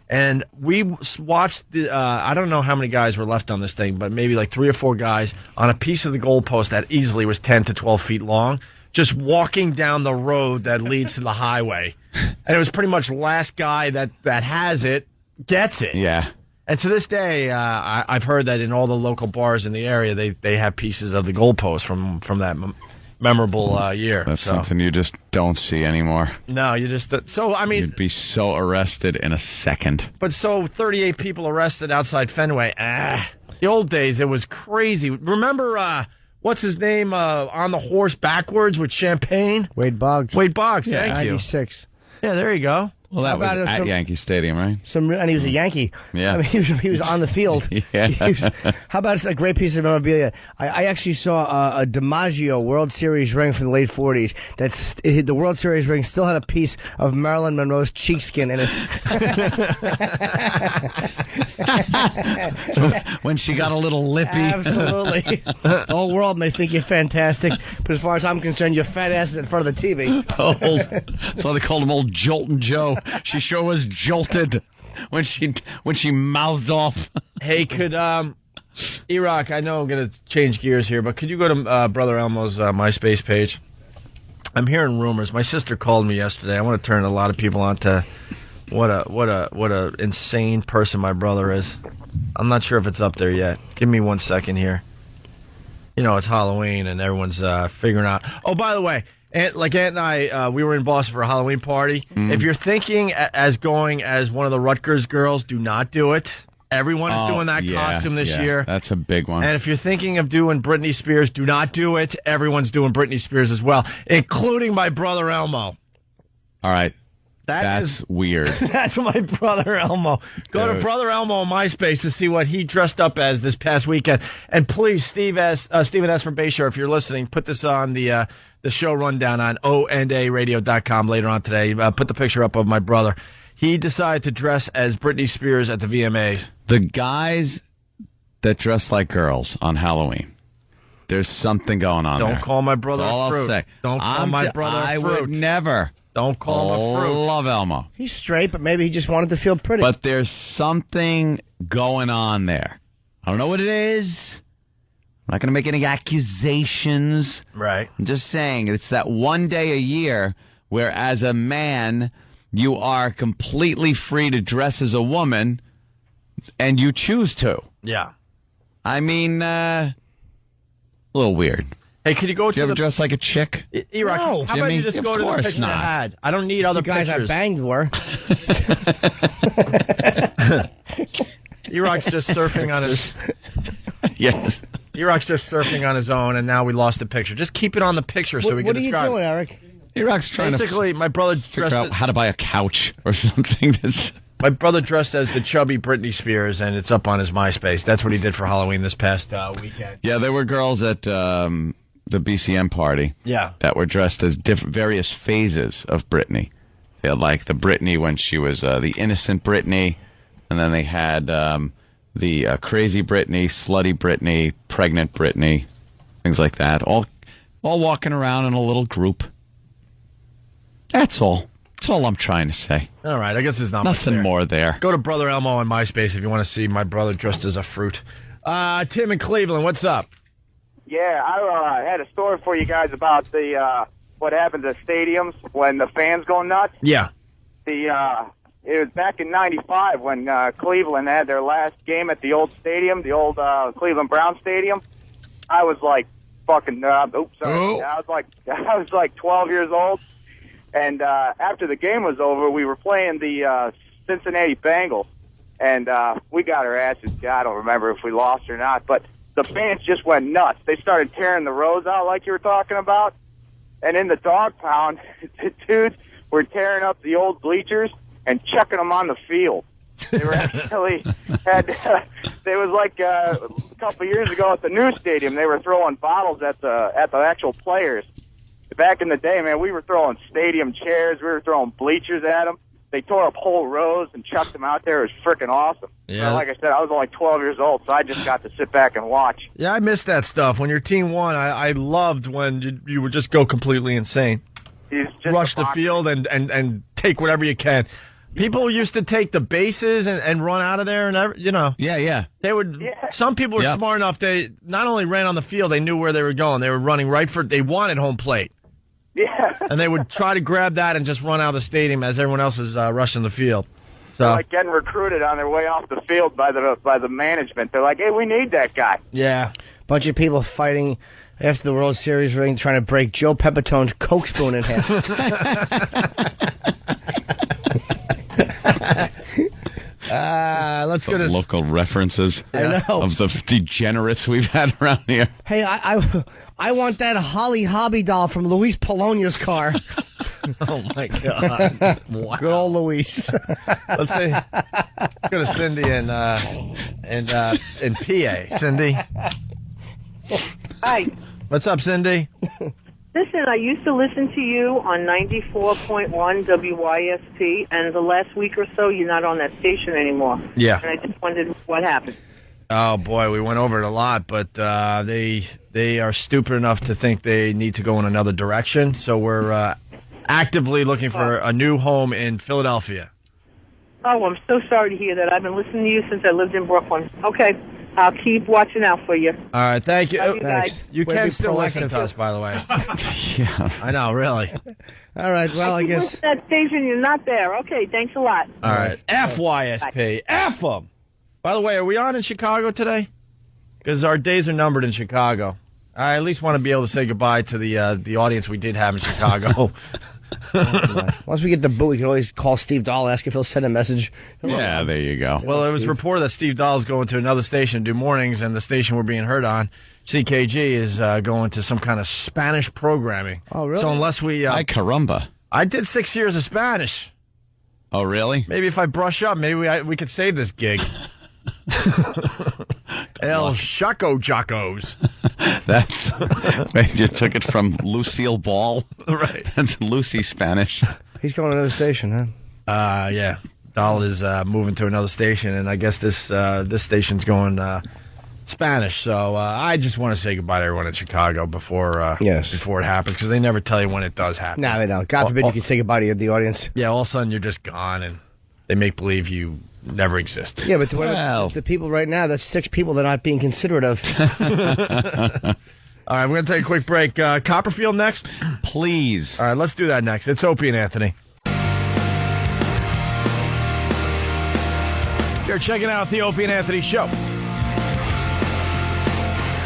And we watched, I don't know how many guys were left on this thing, but maybe 3 or 4 guys on a piece of the goalpost that easily was 10 to 12 feet long, just walking down the road that leads to the highway. And it was pretty much the last guy that has it gets it. Yeah. And to this day, I've heard that in all the local bars in the area, they have pieces of the goalpost from that memorable year. That's something you just don't see anymore. No, you just... So, I mean... You'd be so arrested in a second. But 38 people arrested outside Fenway. The old days, it was crazy. Remember... what's his name on the horse backwards with champagne? Wade Boggs. Thank you. 96. Yeah, there you go. Well, that was at Yankee Stadium, right? And he was a Yankee. Yeah. I mean, he was on the field. Yeah. How about a great piece of memorabilia? I actually saw a DiMaggio World Series ring from the late 40s. The World Series ring still had a piece of Marilyn Monroe's cheekskin in it. When she got a little lippy. Absolutely. The whole world may think you're fantastic, but as far as I'm concerned, your fat ass is in front of the TV. That's why they called him Old Joltin' Joe. She sure was jolted when she mouthed off. Hey, could E-Rock, I know I'm going to change gears here, but could you go to Brother Elmo's MySpace page? I'm hearing rumors. My sister called me yesterday. I want to turn a lot of people on to what a insane person my brother is. I'm not sure if it's up there yet. Give me 1 second here. You know, it's Halloween and everyone's figuring out. Oh, by the way, Aunt and I, we were in Boston for a Halloween party. If you're thinking as going as one of the Rutgers girls, do not do it. Everyone is doing that costume this year. That's a big one. And if you're thinking of doing Britney Spears, do not do it. Everyone's doing Britney Spears as well, including my brother Elmo. All right. That's weird. That's my brother Elmo. Go to Brother Elmo on MySpace to see what he dressed up as this past weekend. And please, Stephen S. from Bayshore, if you're listening, put this on the show rundown on ONARadio.com later on today. Put the picture up of my brother. He decided to dress as Britney Spears at the VMAs. The guys that dress like girls on Halloween, there's something going on there. Don't call my brother That's all fruit. I'll say. Don't call my brother I fruit. would never. Don't call him a fruit. Love Elmo. He's straight, but maybe he just wanted to feel pretty. But there's something going on there. I don't know what it is. I'm not going to make any accusations. Right. I'm just saying it's that one day a year where, as a man, you are completely free to dress as a woman, and you choose to. Yeah. I mean, a little weird. Hey, could you go Do you ever dress like a chick? E-Rock, No, how about you just go to the picture I had? I don't need other guys pictures. I banged were. E-Rock's just surfing on his... Yes. E-Rock's just surfing on his own, and now we lost the picture. Just keep it on the picture so we can describe. What are you doing, Eric? E-Rock's trying Basically, my brother to figure dressed out how to buy a couch or something. My brother dressed as the chubby Britney Spears, and it's up on his MySpace. That's what he did for Halloween this past weekend. Yeah, there were girls at the BCM party. Yeah. That were dressed as various phases of Britney. They had like the Britney when she was the innocent Britney, and then they had the crazy Britney, slutty Britney, pregnant Britney, things like that. All walking around in a little group. That's all. That's all I'm trying to say. All right, I guess there's nothing more there. Go to Brother Elmo on MySpace if you want to see my brother dressed as a fruit. Tim in Cleveland, what's up? Yeah, I had a story for you guys about the what happens at stadiums when the fans go nuts. Yeah. It was back in '95 when Cleveland had their last game at the old stadium, the old Cleveland Brown Stadium. I was like fucking oops, sorry. Oh. I was like 12 years old. And after the game was over, we were playing the Cincinnati Bengals, and we got our asses. I don't remember if we lost or not, but the fans just went nuts. They started tearing the rows out like you were talking about, and in the dog pound, the dudes were tearing up the old bleachers and chucking them on the field. They were actually there was like a couple of years ago at the new stadium, they were throwing bottles at the actual players. Back in the day, man, we were throwing stadium chairs. We were throwing bleachers at them. They tore up whole rows and chucked them out there. It was freaking awesome. Yeah. So, like I said, I was only 12 years old, so I just got to sit back and watch. Yeah, I missed that stuff. When your team won, I loved when you would just go completely insane. Rush the field and take whatever you can. People used to take the bases and run out of there, and Yeah. They would. Yeah. Some people were smart enough. They not only ran on the field, they knew where they were going. They were running right for. They wanted home plate. Yeah. And they would try to grab that and just run out of the stadium as everyone else is rushing the field. So they're like getting recruited on their way off the field by the management. They're like, hey, we need that guy. Yeah. Bunch of people fighting after the World Series ring, trying to break Joe Pepitone's Coke spoon in half. Let's go to local references I know. of the degenerates we've had around here. Hey, I want that Holly Hobby doll from Luis Polonia's car. Oh my God! Wow. Good old Luis. Let's see. Let's go to Cindy in PA. Cindy. Hi. What's up, Cindy? Listen, I used to listen to you on 94.1 WYSP, and the last week or so, you're not on that station anymore. Yeah. And I just wondered what happened. Oh boy, we went over it a lot, but they are stupid enough to think they need to go in another direction. So we're actively looking for a new home in Philadelphia. Oh, I'm so sorry to hear that. I've been listening to you since I lived in Brooklyn. Okay. I'll keep watching out for you. All right, thank you. Love you guys. You Way to can be still listen to proactive. us, by the way. Yeah. I know, really. All right, well, I keep guess. listening to that station, you're not there. Okay, thanks a lot. All right, FYSP, F them. By the way, are we on in Chicago today? Because our days are numbered in Chicago. I at least want to be able to say goodbye to the audience we did have in Chicago. Once we get the boot, we can always call Steve Dahl, ask if he'll send a message. Yeah, there you go. Well, it was reported that Steve Dahl is going to another station to do mornings, and the station we're being heard on, CKG, is going to some kind of Spanish programming. Oh, really? So unless we... Ay, caramba. I did 6 years of Spanish. Oh, really? Maybe if I brush up, maybe we could save this gig. El Chaco Jocos. That's they just took it from Lucille Ball. Right. That's Lucy Spanish. He's going to another station, huh? Yeah. Dahl is moving to another station, and I guess this station's going Spanish. So I just want to say goodbye to everyone in Chicago before it happens, because they never tell you when it does happen. No, they don't. God forbid you can say goodbye to the audience. Yeah, all of a sudden you're just gone, and they make believe you never exist. Yeah, but the people right now, that's 6 people they're not being considerate of. All right, we're going to take a quick break. Copperfield next? Please. All right, let's do that next. It's Opie and Anthony. You're checking out the Opie and Anthony Show.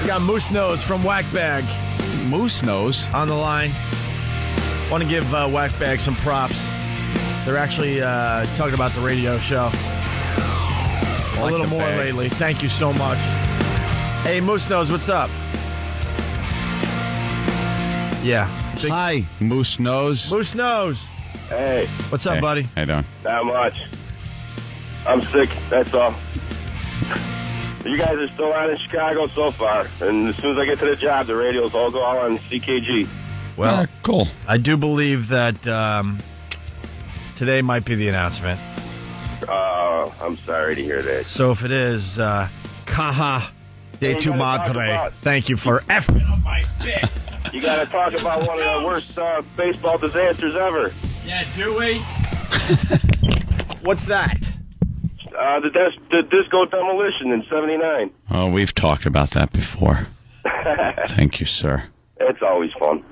We got Moose Nose from Whack Bag. Moose Nose? On the line. Want to give Whack Bag some props. They're actually talking about the radio show. A little more lately. Thank you so much. Hey, Moose Nose, what's up? Yeah. Hi, Moose Nose. Moose Nose. Hey. What's up, buddy? How you doing? Not much. I'm sick, that's all. You guys are still on in Chicago so far, and as soon as I get to the job, the radios all go out on CKG. Well, cool. I do believe that today might be the announcement. I'm sorry to hear that. So if it is, Caja de tu madre. Thank you for effing on my dick. You got to talk about one of the worst baseball disasters ever. Yeah, do we? What's that? The disco demolition in '79. Oh, we've talked about that before. Thank you, sir. It's always fun.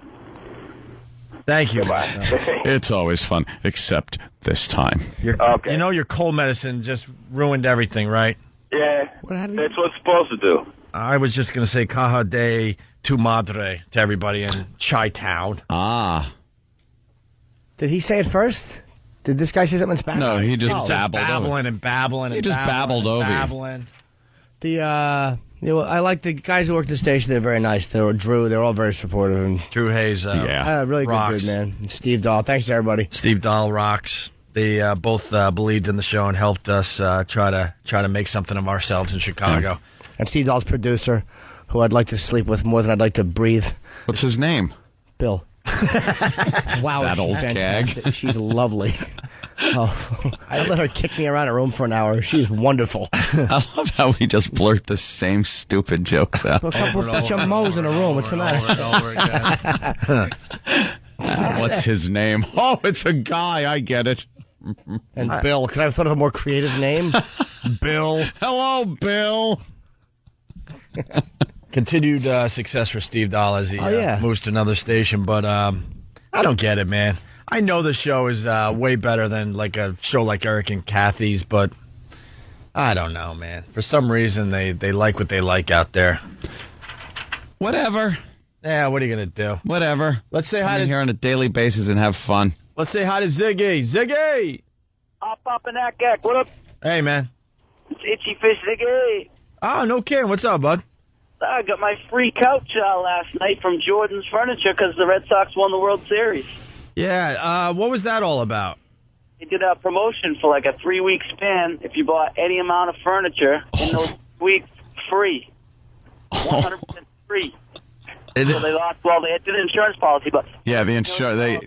Thank you. It's always fun, except this time. Okay. You know your cold medicine just ruined everything, right? Yeah, that's what it's supposed to do. I was just going to say Caja de tu madre to everybody in Chi-Town. Ah. Did he say it first? Did this guy say something in Spanish? No, he just babbled babbling and babbling. He just babbled over you. babbling. I like the guys who work the station. They're very nice. Drew. They're all very supportive. And Drew Hayes, really rocks. good dude, man. And Steve Dahl. Thanks to everybody. Steve Dahl rocks. They both believed in the show and helped us try to make something of ourselves in Chicago. Yeah. And Steve Dahl's producer, who I'd like to sleep with more than I'd like to breathe. What's his name? Bill. Wow, that old fantastic. gag. She's lovely. Oh, I let her kick me around a room for an hour. She's wonderful. I love how we just blurt the same stupid jokes out. Put a bunch of moles in a room. What's the matter? What's his name? Oh, it's a guy. I get it. And Bill. Could I have thought of a more creative name? Bill. Hello, Bill. Continued success for Steve Dahl as he moves to another station, but I don't get it, man. I know the show is way better than like a show like Eric and Kathy's, but I don't know, man. For some reason, they like what they like out there. Whatever. Yeah, what are you going to do? Whatever. Let's say hi to here on a daily basis and have fun. Let's say hi to Ziggy. Ziggy! Pop and Ack. What up? Hey, man. It's Itchy Fish Ziggy. Oh, no kidding. What's up, bud? I got my free couch last night from Jordan's Furniture because the Red Sox won the World Series. Yeah, what was that all about? They did a promotion for like a 3-week span. If you bought any amount of furniture in those weeks, free. 100% free. So they lost, they did an insurance policy, but yeah, the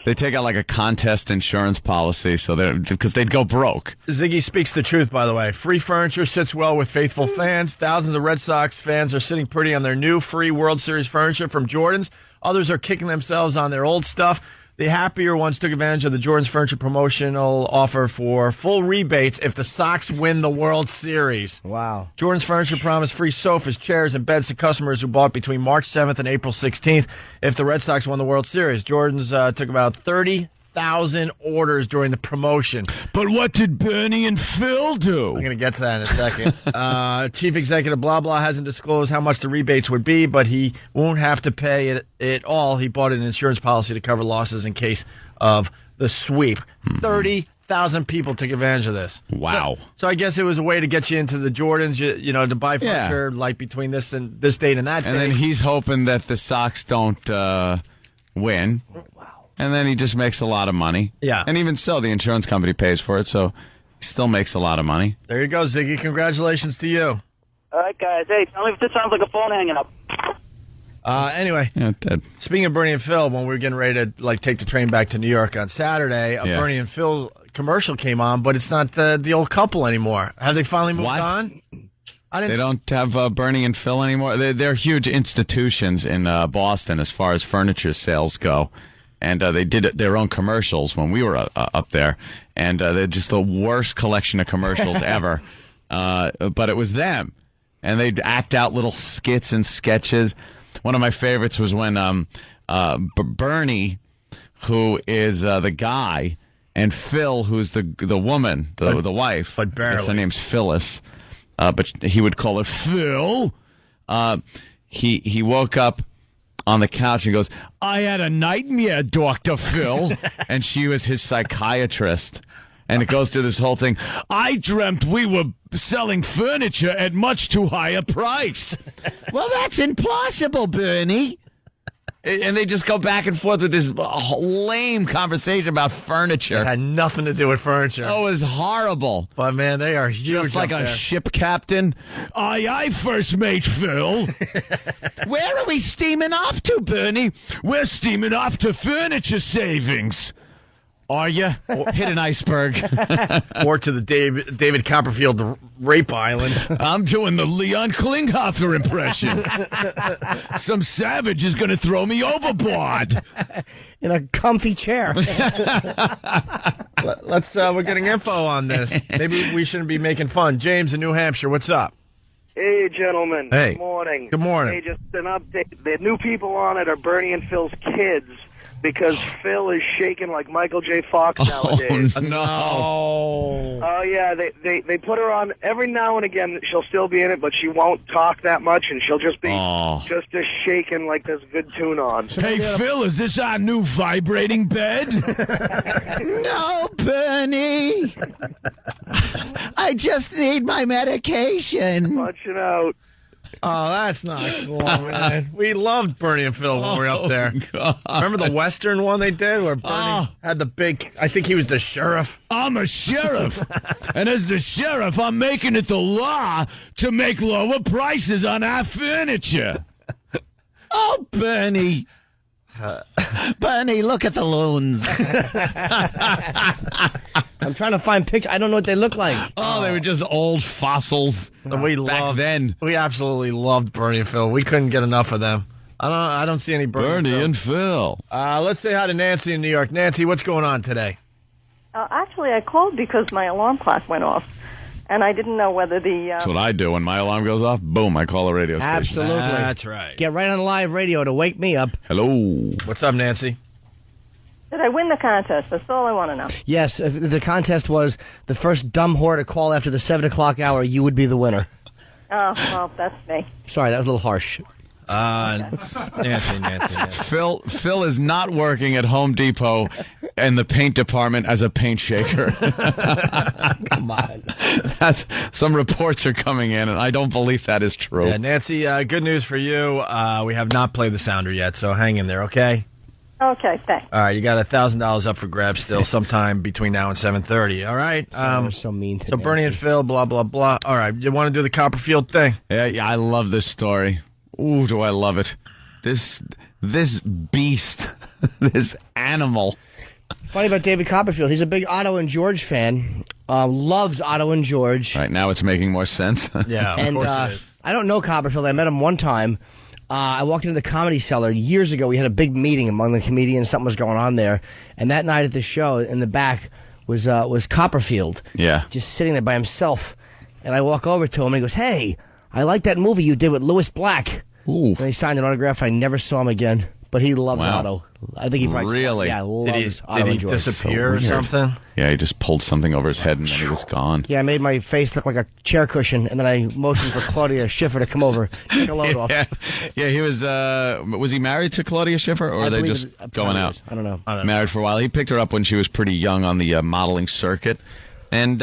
they take out like a contest insurance policy, so because they'd go broke. Ziggy speaks the truth, by the way. Free furniture sits well with faithful fans. Thousands of Red Sox fans are sitting pretty on their new free World Series furniture from Jordan's. Others are kicking themselves on their old stuff. The happier ones took advantage of the Jordan's Furniture promotional offer for full rebates if the Sox win the World Series. Wow. Jordan's Furniture promised free sofas, chairs, and beds to customers who bought between March 7th and April 16th if the Red Sox won the World Series. Jordan's took about 30,000 30,000 orders during the promotion. But what did Bernie and Phil do? I'm going to get to that in a second. Chief Executive blah, blah hasn't disclosed how much the rebates would be, but he won't have to pay it all. He bought an insurance policy to cover losses in case of the sweep. 30,000 people took advantage of this. Wow. So I guess it was a way to get you into the Jordans, you know, to buy furniture like between this date and that date. And then he's hoping that the Sox don't win. Wow. And then he just makes a lot of money. Yeah. And even so, the insurance company pays for it, so he still makes a lot of money. There you go, Ziggy. Congratulations to you. All right, guys. Hey, tell me if this sounds like a phone hanging up. Anyway, speaking of Bernie and Phil, when we were getting ready to take the train back to New York on Saturday, a Bernie and Phil commercial came on, but it's not the old couple anymore. Have they finally moved on? They don't have Bernie and Phil anymore. They're huge institutions in Boston as far as furniture sales go. And they did their own commercials when we were up there. And they're just the worst collection of commercials ever. But it was them. And they'd act out little skits and sketches. One of my favorites was when Bernie, who is the guy, and Phil, who's the woman, the wife. But barely. Her name's Phyllis. But he would call her Phil. He woke up on the couch and goes, "I had a nightmare, Dr. Phil." And she was his psychiatrist. And it goes through this whole thing. "I dreamt we were selling furniture at much too high a price." Well, that's impossible, Bernie. And they just go back and forth with this lame conversation about furniture. It had nothing to do with furniture. Oh, it was horrible. But, man, they are huge. Just like a ship captain. Aye, first mate Phil. Where are we steaming off to, Bernie? We're steaming off to furniture savings. Are you? Hit an iceberg. Or to the David Copperfield rape island. I'm doing the Leon Klinghoffer impression. Some savage is going to throw me overboard. In a comfy chair. We're getting info on this. Maybe we shouldn't be making fun. James in New Hampshire, what's up? Hey, gentlemen. Hey. Good morning. Good morning. Hey, just an update. The new people on it are Bernie and Phil's kids. Because Phil is shaking like Michael J. Fox nowadays. Oh, no. Oh, yeah. They put her on every now and again. She'll still be in it, but she won't talk that much, and she'll just be just shaking like there's good tune on. Hey, Phil, is this our new vibrating bed? No, Bernie. I just need my medication. Watching out. Oh, that's not cool, man. We loved Bernie and Phil when we were up there. God. Remember the Western one they did where Bernie had the big, I think he was the sheriff. I'm a sheriff. And as the sheriff, I'm making it the law to make lower prices on our furniture. Oh, Bernie. Bernie, look at the loons. I'm trying to find pictures. I don't know what they look like. Oh, they were just old fossils. We absolutely loved Bernie and Phil. We couldn't get enough of them. I don't see any Bernie and Phil. Let's say hi to Nancy in New York. Nancy, what's going on today? Actually, I called because my alarm clock went off, and I didn't know whether the... That's what I do. When my alarm goes off, boom, I call a radio station. Absolutely. That's right. Get right on live radio to wake me up. Hello. What's up, Nancy? Did I win the contest? That's all I want to know. Yes, if the contest was the first dumb whore to call after the 7 o'clock hour, you would be the winner. Oh, well, that's me. Sorry, that was a little harsh. Nancy. Phil is not working at Home Depot in the paint department as a paint shaker. Come on. Some reports are coming in, and I don't believe that is true. Yeah, Nancy, good news for you. We have not played the sounder yet, so hang in there, okay? Okay, thanks. All right, you got $1,000 up for grabs still sometime between now and 7:30, all right? So mean to So Bernie and Phil, blah, blah, blah. All right, you want to do the Copperfield thing? Yeah, I love this story. Ooh, do I love it. This beast, this animal. Funny about David Copperfield, he's a big Otto and George fan. Loves Otto and George. Right, now it's making more sense. Yeah, of course it is. I don't know Copperfield. I met him one time. I walked into the Comedy Cellar years ago. We had a big meeting among the comedians. Something was going on there. And that night at the show, in the back, was Copperfield. Yeah. Just sitting there by himself. And I walk over to him, and he goes, "Hey, I like that movie you did with Louis Black." Ooh. And he signed an autograph. I never saw him again. But he loves Wow. auto. I think he probably Really? Yeah, loves auto. Did he enjoys. disappear or weird. something? Yeah, he just pulled something over his head and then he was gone. Yeah, I made my face look like a chair cushion, and then I motioned for Claudia Schiffer to come over, take a load off. Yeah, he was he married to Claudia Schiffer, or I are they believe just it- going apparently out? it is. I don't know. Married for a while. He picked her up when she was pretty young on the modeling circuit. And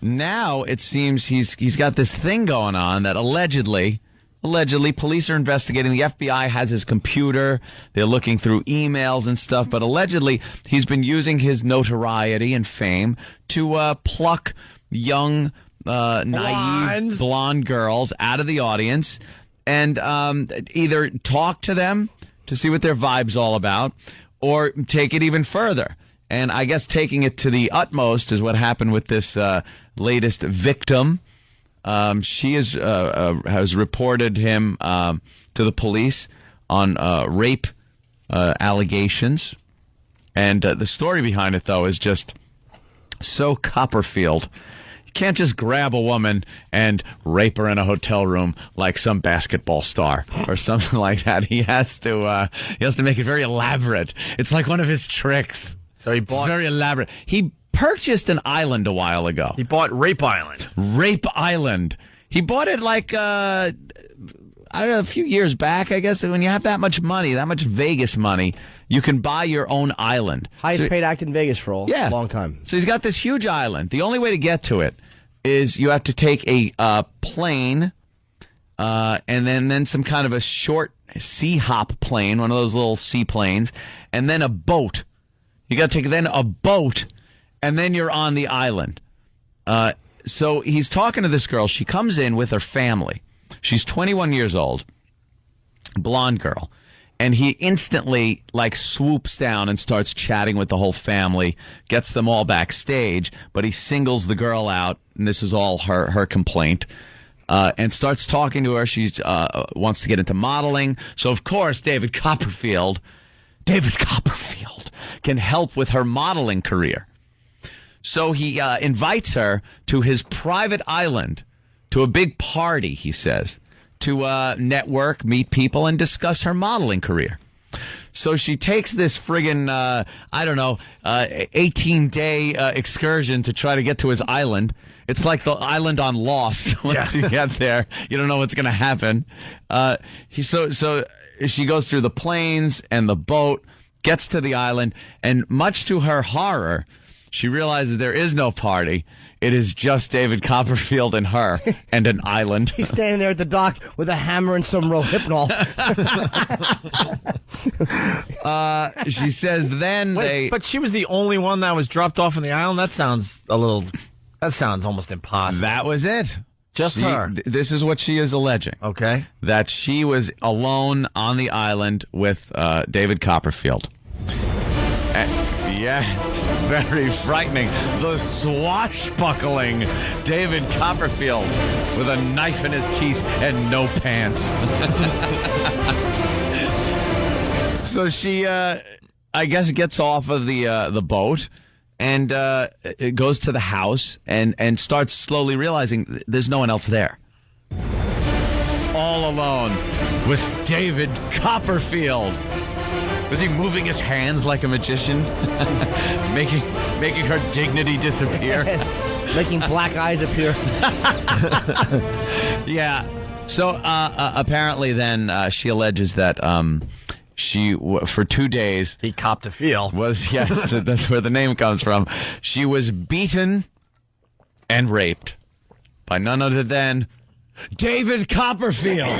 now it seems he's got this thing going on that allegedly police are investigating. The FBI has his computer. They're looking through emails and stuff, but allegedly he's been using his notoriety and fame to pluck young naive blonde girls out of the audience and either talk to them to see what their vibe's all about or take it even further. And I guess taking it to the utmost is what happened with this latest victim. She has reported him to the police on rape allegations. And the story behind it, though, is just so Copperfield. You can't just grab a woman and rape her in a hotel room like some basketball star or something like that. He has to make it very elaborate. It's like one of his tricks. So he bought... It's very elaborate. He purchased an island a while ago. He bought Rape Island. Rape Island. He bought it like, I don't know, a few years back, I guess. When you have that much money, that much Vegas money, you can buy your own island. Highest paid act in Vegas for a long time. So he's got this huge island. The only way to get to it is you have to take a plane and then some kind of a short sea hop plane, one of those little seaplanes, and then a boat. You got to take then a boat, and then you're on the island. So he's talking to this girl. She comes in with her family. She's 21 years old, blonde girl. And he instantly, swoops down and starts chatting with the whole family, gets them all backstage, but he singles the girl out, and this is all her complaint, and starts talking to her. She wants to get into modeling. So, of course, David Copperfield can help with her modeling career. So he invites her to his private island, to a big party, he says, to network, meet people, and discuss her modeling career. So she takes this friggin', 18-day excursion to try to get to his island. It's like the island on Lost. Once you get there, you don't know what's going to happen. So she goes through the planes and the boat, gets to the island, and much to her horror, she realizes there is no party. It is just David Copperfield and her and an island. He's standing there at the dock with a hammer and some Rohypnol. She says then But she was the only one that was dropped off on the island? That sounds almost impossible. That was it. Just her. This is what she is alleging. Okay. That she was alone on the island with David Copperfield. Yes, very frightening. The swashbuckling David Copperfield with a knife in his teeth and no pants. So she, I guess, gets off of the boat and it goes to the house and starts slowly realizing there's no one else there. All alone with David Copperfield. Was he moving his hands like a magician? making her dignity disappear? Making black eyes appear. Yeah. So apparently then she alleges that she, for 2 days... He copped a feel. Yes, that's where the name comes from. She was beaten and raped by none other than David Copperfield.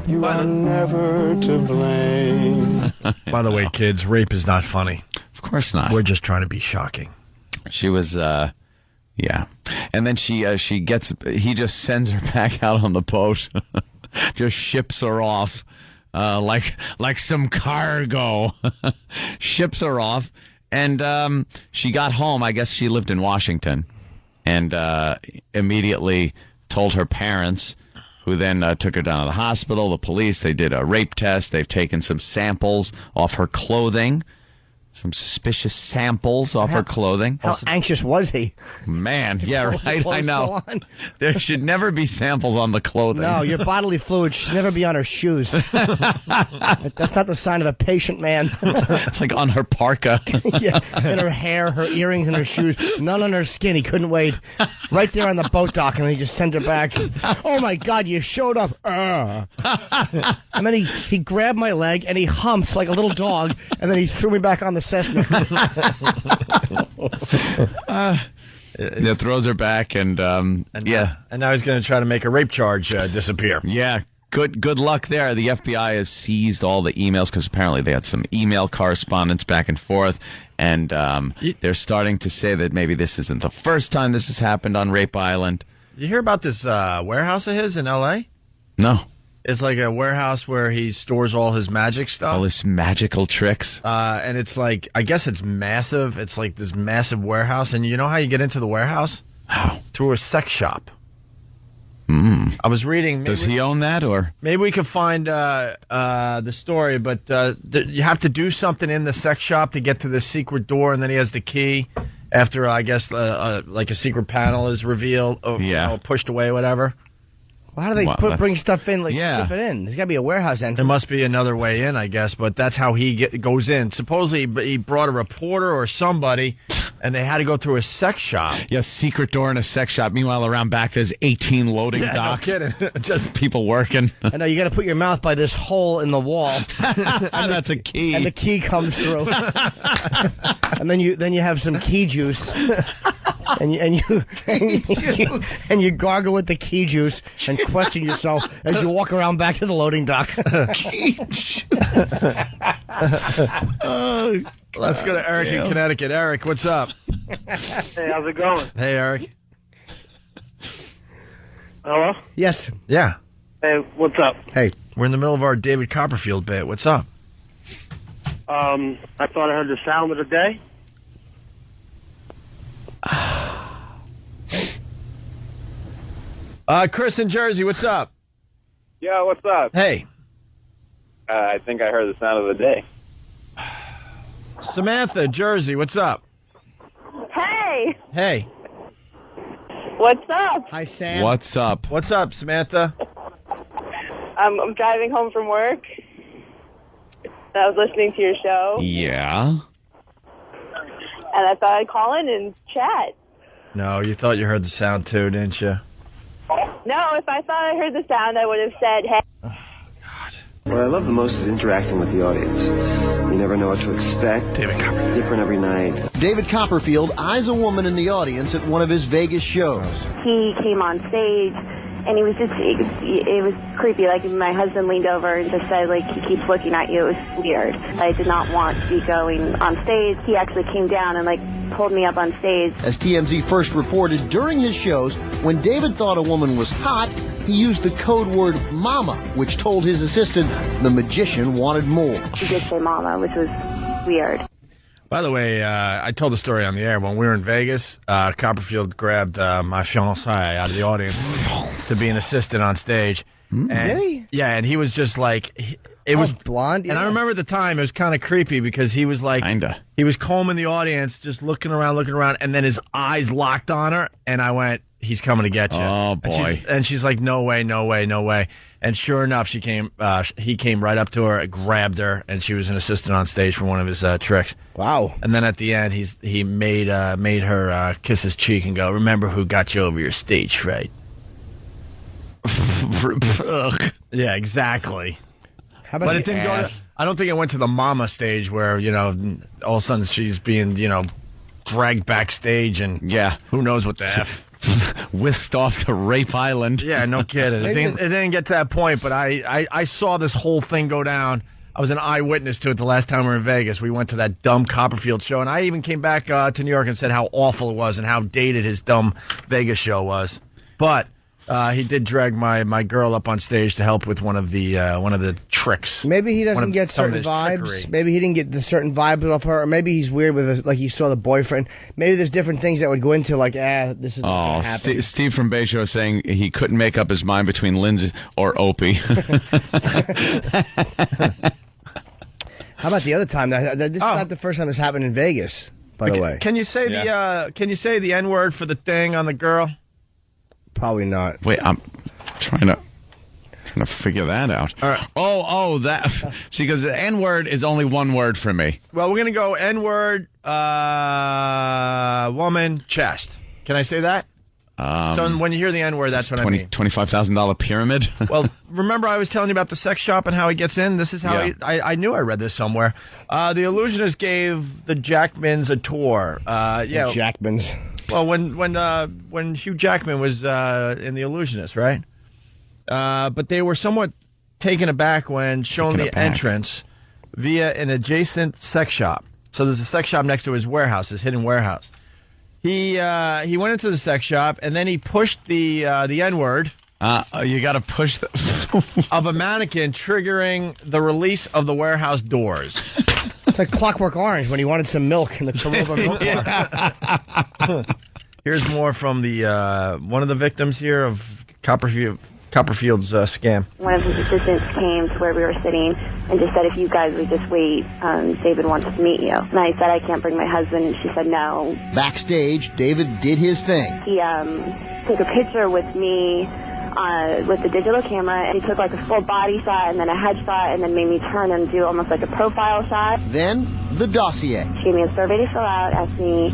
You are never to blame. By the way, kids, rape is not funny. Of course not. We're just trying to be shocking. She was, yeah. And then he just sends her back out on the boat. Just ships her off, like some cargo. Ships her off. And, she got home. I guess she lived in Washington. and immediately told her parents, who then took her down to the hospital, the police. They did a rape test. They've taken some samples off her clothing, some suspicious samples off her clothing. How anxious was he? Man, yeah, right, I know. There should never be samples on the clothing. No, your bodily fluid should never be on her shoes. That's not the sign of a patient man. It's like on her parka. Yeah, and her hair, her earrings, and her shoes. None on her skin. He couldn't wait. Right there on the boat dock, and he just sent her back. Oh, my God, you showed up. And then he grabbed my leg, and he humped like a little dog, and then he threw me back on the Cessna. That throws her back, and yeah. And now he's going to try to make a rape charge disappear. Yeah. Good luck there. The FBI has seized all the emails because apparently they had some email correspondence back and forth, and they're starting to say that maybe this isn't the first time this has happened on Rape Island. You hear about this warehouse of his in L.A.? No. It's like a warehouse where he stores all his magic stuff. All his magical tricks. And it's like, I guess it's massive. It's like this massive warehouse. And you know how you get into the warehouse? How? Through a sex shop. I was reading. Does he own that, or? Maybe we could find the story, but you have to do something in the sex shop to get to the secret door, and then he has the key after, I guess, like a secret panel is revealed or pushed away, whatever. Well, how do they bring stuff in, ship it in? There's got to be a warehouse entrance. There must be another way in, I guess, but that's how he goes in. Supposedly, he brought a reporter or somebody, and they had to go through a sex shop. Yeah, secret door in a sex shop. Meanwhile, around back, there's 18 loading docks. No kidding. Just people working. I know, you got to put your mouth by this hole in the wall. And that's a key. And the key comes through. And then you have some key juice. And you gargle with the key juice and question yourself as you walk around back to the loading dock. Key juice. Let's go to Eric in Connecticut. Eric, what's up? Hey, how's it going? Hey, Eric. Hello? Yes. Yeah. Hey, what's up? Hey, we're in the middle of our David Copperfield bit. What's up? I thought I heard the sound of the day. Chris in Jersey, what's up? Yeah, what's up? Hey. I think I heard the sound of the day. Samantha, Jersey, what's up? Hey. Hey. What's up? Hi, Sam. What's up? What's up, Samantha? I'm driving home from work. I was listening to your show. Yeah. And I thought I'd call in and chat. No, you thought you heard the sound too, didn't you? No, if I thought I heard the sound, I would have said, hey. What I love the most is interacting with the audience. You never know what to expect. David Copperfield. Different every night. David Copperfield eyes a woman in the audience at one of his Vegas shows. He came on stage, and he was just, it was creepy. Like, my husband leaned over and just said, like, he keeps looking at you. It was weird. I did not want to be going on stage. He actually came down and, like, pulled me up on stage. As TMZ first reported, during his shows, when David thought a woman was hot, he used the code word mama, which told his assistant the magician wanted more. He did say mama, which was weird. By the way, I told the story on the air. When we were in Vegas, Copperfield grabbed my fiancée out of the audience to be an assistant on stage. And, did he? Yeah, and he was just like... It was blonde, yeah. And I remember at the time, it was kind of creepy because he was like... Kinda. He was combing the audience, just looking around, and then his eyes locked on her, and I went, he's coming to get you. Oh, boy. And she's like, no way. And sure enough, he came right up to her, grabbed her, and she was an assistant on stage for one of his tricks. Wow. And then at the end, he made her kiss his cheek and go, remember who got you over your stage fright. Yeah, exactly. How about but it didn't go. I don't think it went to the mama stage where all of a sudden she's being dragged backstage and who knows what the F. Whisked off to Rape Island. Yeah, no kidding. It didn't get to that point, but I saw this whole thing go down. I was an eyewitness to it the last time we were in Vegas. We went to that dumb Copperfield show, and I even came back to New York and said how awful it was and how dated his dumb Vegas show was. But He did drag my girl up on stage to help with one of the tricks. Maybe he doesn't get some of certain his vibes. trickery. Maybe he didn't get the certain vibes off her. Or maybe he's weird with like he saw the boyfriend. Maybe there's different things that would go into like, this is not Oh, gonna happen. Steve from Bay Show saying he couldn't make up his mind between Lindsay or Opie. How about the other time? This is not the first time this happened in Vegas, by the way. Can you say the N-word for the thing on the girl? Probably not. Wait, I'm trying to figure that out. All right. Oh, that. See, because the N-word is only one word for me. Well, we're going to go N-word, woman, chest. Can I say that? So when you hear the N-word, that's what I mean. $25,000 pyramid? Well, remember I was telling you about the sex shop and how he gets in? This is how I knew I read this somewhere. The Illusionist gave the Jackmans a tour. Yeah, Jackmans. Well, when Hugh Jackman was in The Illusionist, right? But they were somewhat taken aback when shown the entrance via an adjacent sex shop. So there's a sex shop next to his warehouse, his hidden warehouse. He went into the sex shop and then he pushed the N-word. You got to push of a mannequin, triggering the release of the warehouse doors. It's like Clockwork Orange when he wanted some milk in the Corona milk bar. Here's more from the one of the victims here of Copperfield's scam. One of his assistants came to where we were sitting and just said, if you guys would just wait, David wants to meet you. And I said, I can't bring my husband. And she said, no. Backstage, David did his thing. He took a picture with me with the digital camera, and he took like a full body shot and then a headshot and then made me turn and do almost like a profile shot. Then, the dossier. She gave me a survey to fill out, asked me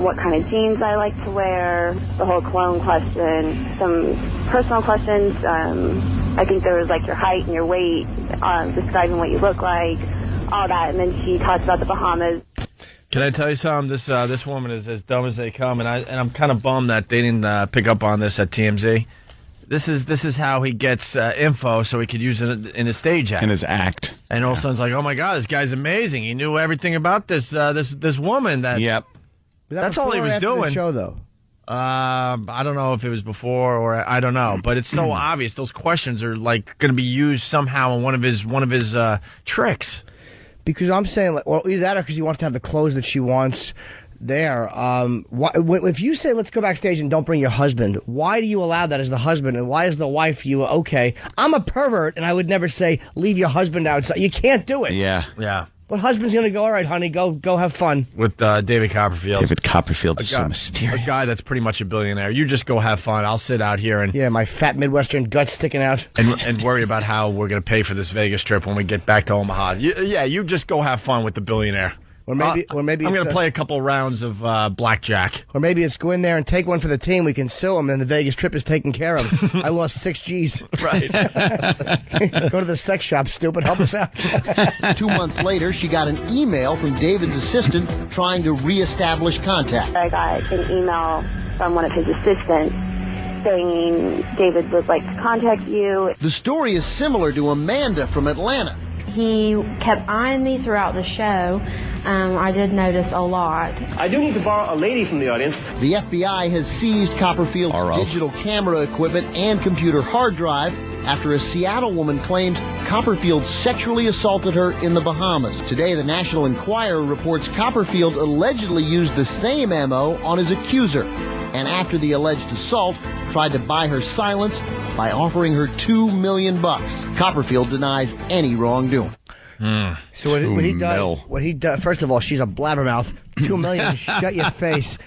what kind of jeans I like to wear, the whole cologne question, some personal questions. I think there was like your height and your weight, describing what you look like, all that. And then she talked about the Bahamas. Can I tell you something? This woman is as dumb as they come, and I'm kind of bummed that they didn't pick up on this at TMZ. This is how he gets info so he could use it in his stage act. In his act. And all of a sudden it's like, oh my God, this guy's amazing. He knew everything about this woman. Yep. That's all he was doing. The show, though. I don't know if it was before or I don't know, but it's so obvious. Those questions are like going to be used somehow in one of his tricks. Because I'm saying, like, well, either that or because he wants to have the clothes that she wants there. If you say let's go backstage and don't bring your husband, why do you allow that as the husband, and why is the wife okay? I'm a pervert, and I would never say leave your husband outside. You can't do it. Yeah. But husband's gonna go, all right, honey, go have fun with David Copperfield. David Copperfield is so mysterious. A guy that's pretty much a billionaire. You just go have fun. I'll sit out here and my fat Midwestern guts sticking out and worry about how we're gonna pay for this Vegas trip when we get back to Omaha. You just go have fun with the billionaire. Or maybe I'm going to play a couple rounds of blackjack. Or maybe it's go in there and take one for the team. We can sue him, and the Vegas trip is taken care of. I lost 6 G's. Right. Go to the sex shop, stupid. Help us out. 2 months later, she got an email from David's assistant trying to reestablish contact. I got an email from one of his assistants saying David would like to contact you. The story is similar to Amanda from Atlanta. He kept eyeing me throughout the show. I did notice a lot. I do need to borrow a lady from the audience. The FBI has seized Copperfield's digital camera equipment and computer hard drive after a Seattle woman claims Copperfield sexually assaulted her in the Bahamas. Today, the National Enquirer reports Copperfield allegedly used the same MO on his accuser, and after the alleged assault, tried to buy her silence by offering her $2 million. Copperfield denies any wrongdoing. So what he does, first of all, she's a blabbermouth. $2 million, shut your face.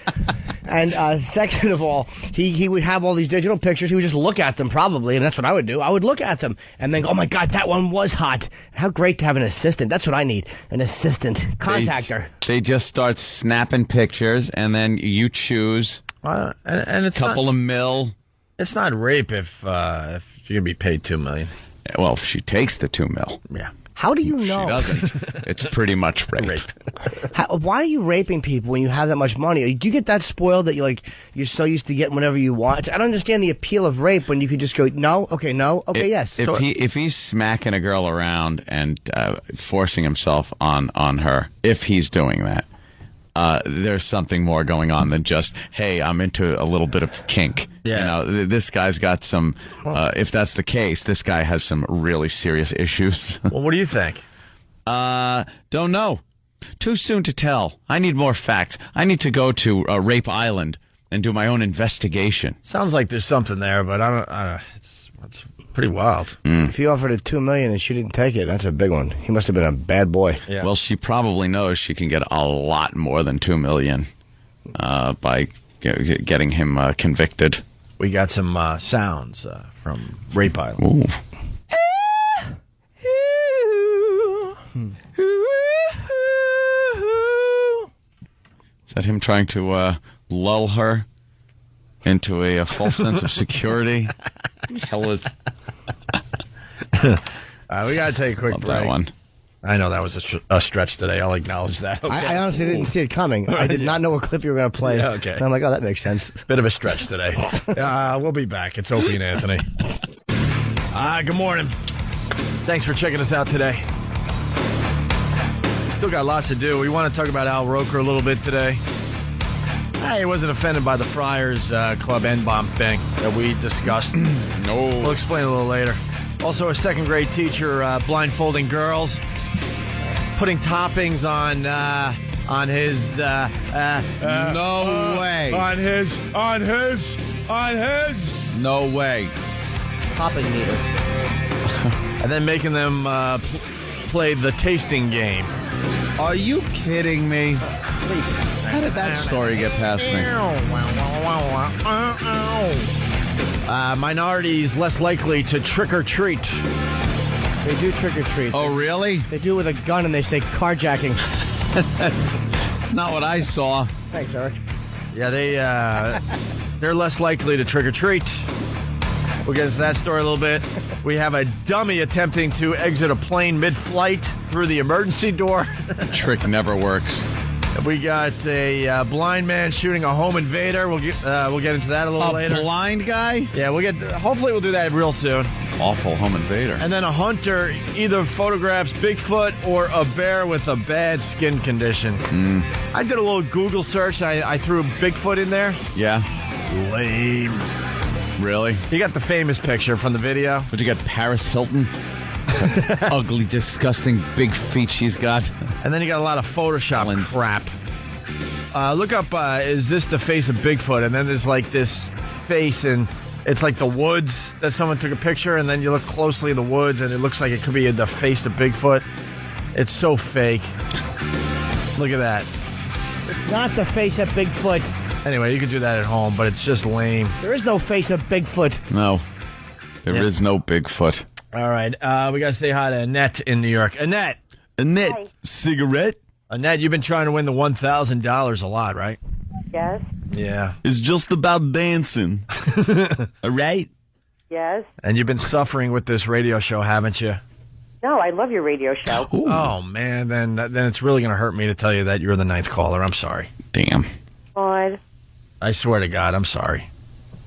And second of all, he would have all these digital pictures. He would just look at them probably, and that's what I would do. I would look at them and think, oh my God, that one was hot. How great to have an assistant. That's what I need, an assistant. Contact her. They just start snapping pictures, and then you choose and it's a couple of mil. It's not rape if you're going to be paid $2 million. Well, if she takes the $2 million. Yeah. How do you know? She doesn't. It's pretty much rape. Why are you raping people when you have that much money? Do you get that spoiled that you're so used to getting whatever you want? I don't understand the appeal of rape when you could just go, no, okay, no, okay, yes. If he's smacking a girl around and forcing himself on her, if he's doing that, there's something more going on than just, hey, I'm into a little bit of kink. Yeah. You know, this guy's got some, if that's the case, this guy has some really serious issues. Well, what do you think? Don't know. Too soon to tell. I need more facts. I need to go to Rape Island and do my own investigation. Sounds like there's something there, but I don't it's pretty wild. If he offered her $2 million and she didn't take it, that's a big one. He must have been a bad boy. Yeah. Well, she probably knows she can get a lot more than $2 million by getting him convicted. We got some sounds from Rape Island. Is that him trying to lull her into a false sense of security? Hell is... We got to take a quick break. That one. I know that was a stretch today. I'll acknowledge that. Okay. I honestly didn't see it coming. I did not know what clip you were going to play. Yeah, okay. And I'm like, oh, that makes sense. Bit of a stretch today. We'll be back. It's Opie and Anthony. Good morning. Thanks for checking us out today. Still got lots to do. We want to talk about Al Roker a little bit today. He wasn't offended by the Friars Club N-bomb thing that we discussed. No. We'll explain a little later. Also, a second-grade teacher blindfolding girls, putting toppings on his... no way. On his... No way. Popping meter. And then making them play the tasting game. Are you kidding me? How did that story get past me? Minorities less likely to trick or treat. They do trick or treat. Oh, really? They do with a gun and they say carjacking. That's not what I saw. Thanks, Eric. Yeah, they're less likely to trick or treat. We'll get into that story a little bit. We have a dummy attempting to exit a plane mid-flight through the emergency door. Trick never works. We got a blind man shooting a home invader. We'll get into that a little later. A blind guy? Yeah, hopefully we'll do that real soon. Awful home invader. And then a hunter either photographs Bigfoot or a bear with a bad skin condition. I did a little Google search. I threw Bigfoot in there. Yeah. Lame. Really? You got the famous picture from the video. But you got Paris Hilton. Ugly, disgusting, big feet she's got. And then you got a lot of Photoshop crap. Look up, is this the face of Bigfoot? And then there's like this face, and it's like the woods that someone took a picture, and then you look closely in the woods, and it looks like it could be the face of Bigfoot. It's so fake. Look at that. It's not the face of Bigfoot. Anyway, you can do that at home, but it's just lame. There is no face of Bigfoot. No. There is no Bigfoot. All right. We got to say hi to Annette in New York. Annette. Hi. Cigarette? Annette, you've been trying to win the $1,000 a lot, right? Yes. Yeah. It's just about dancing. All right? Yes. And you've been suffering with this radio show, haven't you? No, I love your radio show. Ooh. Oh, man. Then it's really going to hurt me to tell you that you're the 9th caller. I'm sorry. Damn. God. I swear to God, I'm sorry.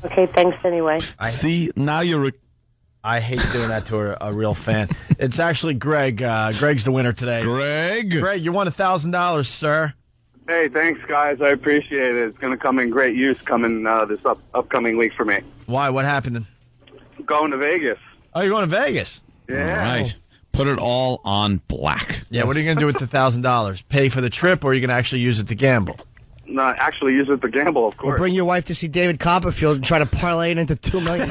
Okay, thanks anyway. See, now you're... I hate doing that to a real fan. It's actually Greg. Greg's the winner today. Greg, you won $1,000, sir. Hey, thanks, guys. I appreciate it. It's going to come in great use coming this upcoming week for me. Why? What happened? I'm going to Vegas. Oh, you're going to Vegas? Yeah. All right. Put it all on black. Yeah, what are you going to do with the $1,000? Pay for the trip, or are you going to actually use it to gamble? No, actually use it to gamble, of course. Or bring your wife to see David Copperfield and try to parlay it into $2 million.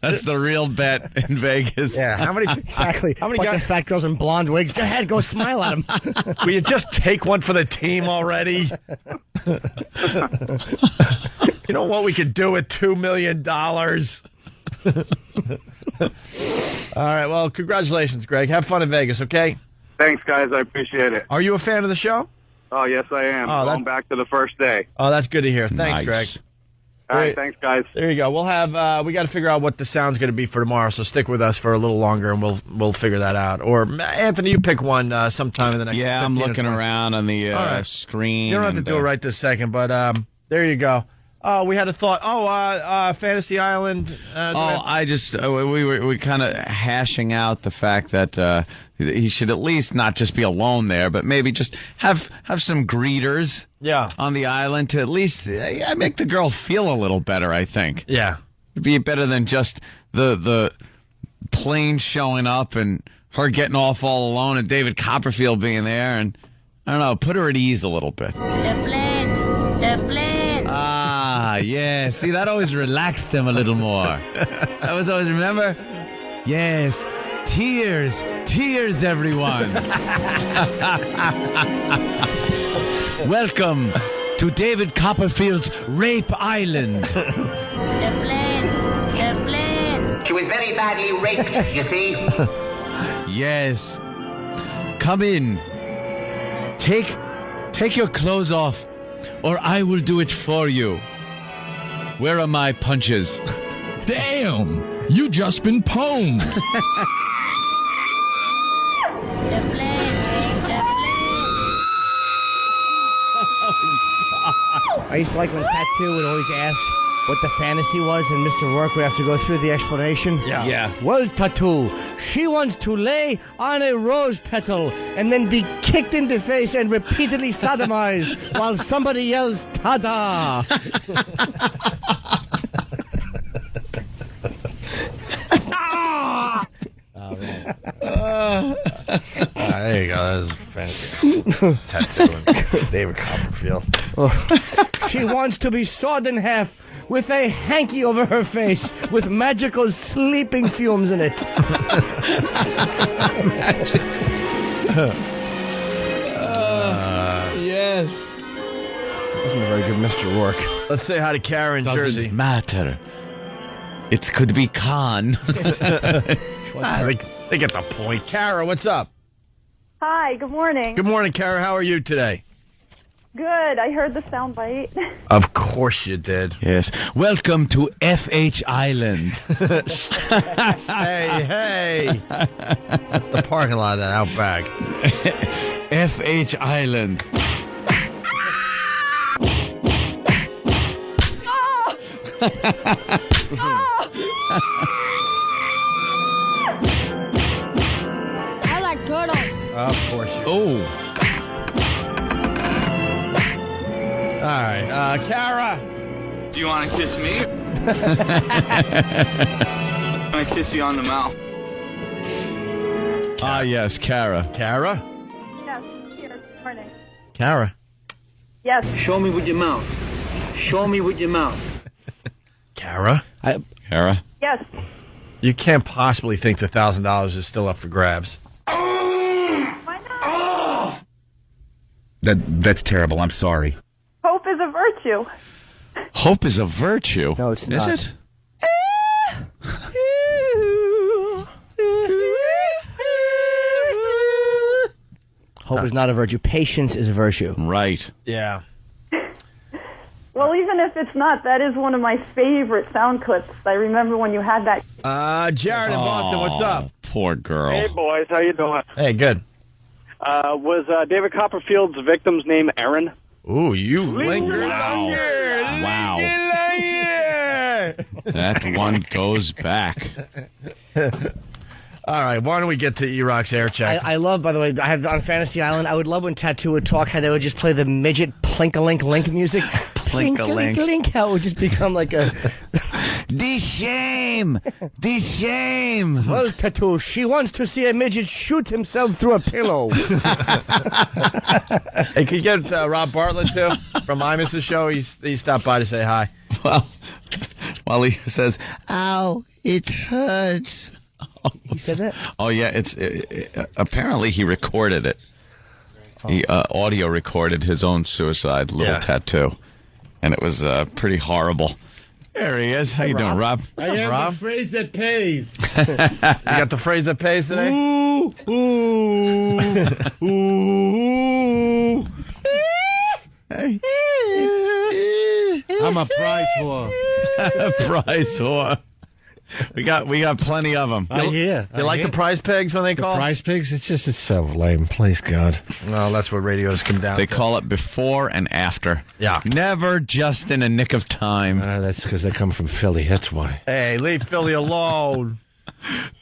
That's the real bet in Vegas. Yeah, how many exactly? How many fat girls in blonde wigs? Go ahead, go smile at them. Will you just take one for the team already? You know what we could do with $2 million? All right, well, congratulations, Greg. Have fun in Vegas, okay? Thanks, guys. I appreciate it. Are you a fan of the show? Oh, yes, I am. Going back to the first day. Oh, that's good to hear. Thanks, Nice. Greg. All right, thanks, guys. There you go. We'll have we got to figure out what the sound's going to be for tomorrow. So stick with us for a little longer, and we'll figure that out. Or Anthony, you pick one sometime in the next. Yeah, I'm 15 looking or 20. around on the All right. screen. You don't have to do it right this second, but there you go. we had a thought. Fantasy Island. We were kind of hashing out the fact that he should at least not just be alone there, but maybe just have some greeters. On the island to at least make the girl feel a little better. I think. Yeah, it'd be better than just the plane showing up and her getting off all alone and David Copperfield being there, and I don't know, put her at ease a little bit. The plane. Ah, yeah. See, that always relaxed them a little more. That was always, remember? Yes. Tears, everyone. Welcome to David Copperfield's Rape Island. The plane. She was very badly raped, you see. Yes. Come in. Take your clothes off, or I will do it for you. Where are my punches? Damn! You just been pwned. I used to like when Tattoo would always ask what the fantasy was, and Mr. Rourke would have to go through the explanation. Yeah. Well, Tattoo, she wants to lay on a rose petal and then be kicked in the face and repeatedly sodomized while somebody yells, "Ta-da!" Oh, man. There you go. That was fantastic. Tattoo and David Copperfield. She wants to be sawed in half with a hanky over her face with magical sleeping fumes in it. Yes. Wasn't a very good Mr. Rourke. Let's say hi to Kara in Doesn't Jersey. matter. It could be Khan. They get the point. Kara, what's up? Hi, good morning. Good morning, Kara. How are you today? Good. I heard the sound bite. Of course you did. Yes. Welcome to FH Island. Hey. That's the parking lot of that Outback. FH Island. I like turtles. Of course you do. Oh. All right. Kara. Do you want to kiss me? I want to kiss you on the mouth. Ah, yes, Kara. Kara? Yes, here. Good morning. Kara. Yes. Show me with your mouth. Show me with your mouth. Kara? Kara? Yes. You can't possibly think the $1,000 is still up for grabs. Why not? That's terrible. I'm sorry. Hope is a virtue. Hope is a virtue. No, it's not. Is it? Hope is not a virtue. Patience is a virtue. Right. Yeah. Well, even if it's not, that is one of my favorite sound clips. I remember when you had that. Jared in Boston, what's up? Poor girl. Hey, boys. How you doing? Hey, good. Was David Copperfield's victim's name Aaron? Ooh, you lingered. Wow. That one goes back. All right, why don't we get to E-Rock's air check? I love, by the way, I have on Fantasy Island, I would love when Tattoo would talk, how they would just play the midget plink-a-link-link music. Plink-a-link. Plink-a-link, how it would just become like a... The shame! The shame! Well, Tattoo, she wants to see a midget shoot himself through a pillow. Hey, can you get Rob Bartlett, too, from Imus's show? He stopped by to say hi. Well, while he says, ow, it hurts. He said that? Oh, yeah, it's apparently he recorded it. He audio recorded his own suicide little tattoo. And it was pretty horrible. There he is. How you doing, Rob? I have Rob? the phrase that pays. You got the phrase that pays today? Ooh, ooh, ooh. Hey. I'm a prize whore. Prize whore. We got plenty of them. You like the prize pigs when they call? Prize pigs? It's so lame. Please, God. Well, that's what radios come down They to. call it before and after. Yeah. Never just in a nick of time. That's because they come from Philly. That's why. Hey, leave Philly alone.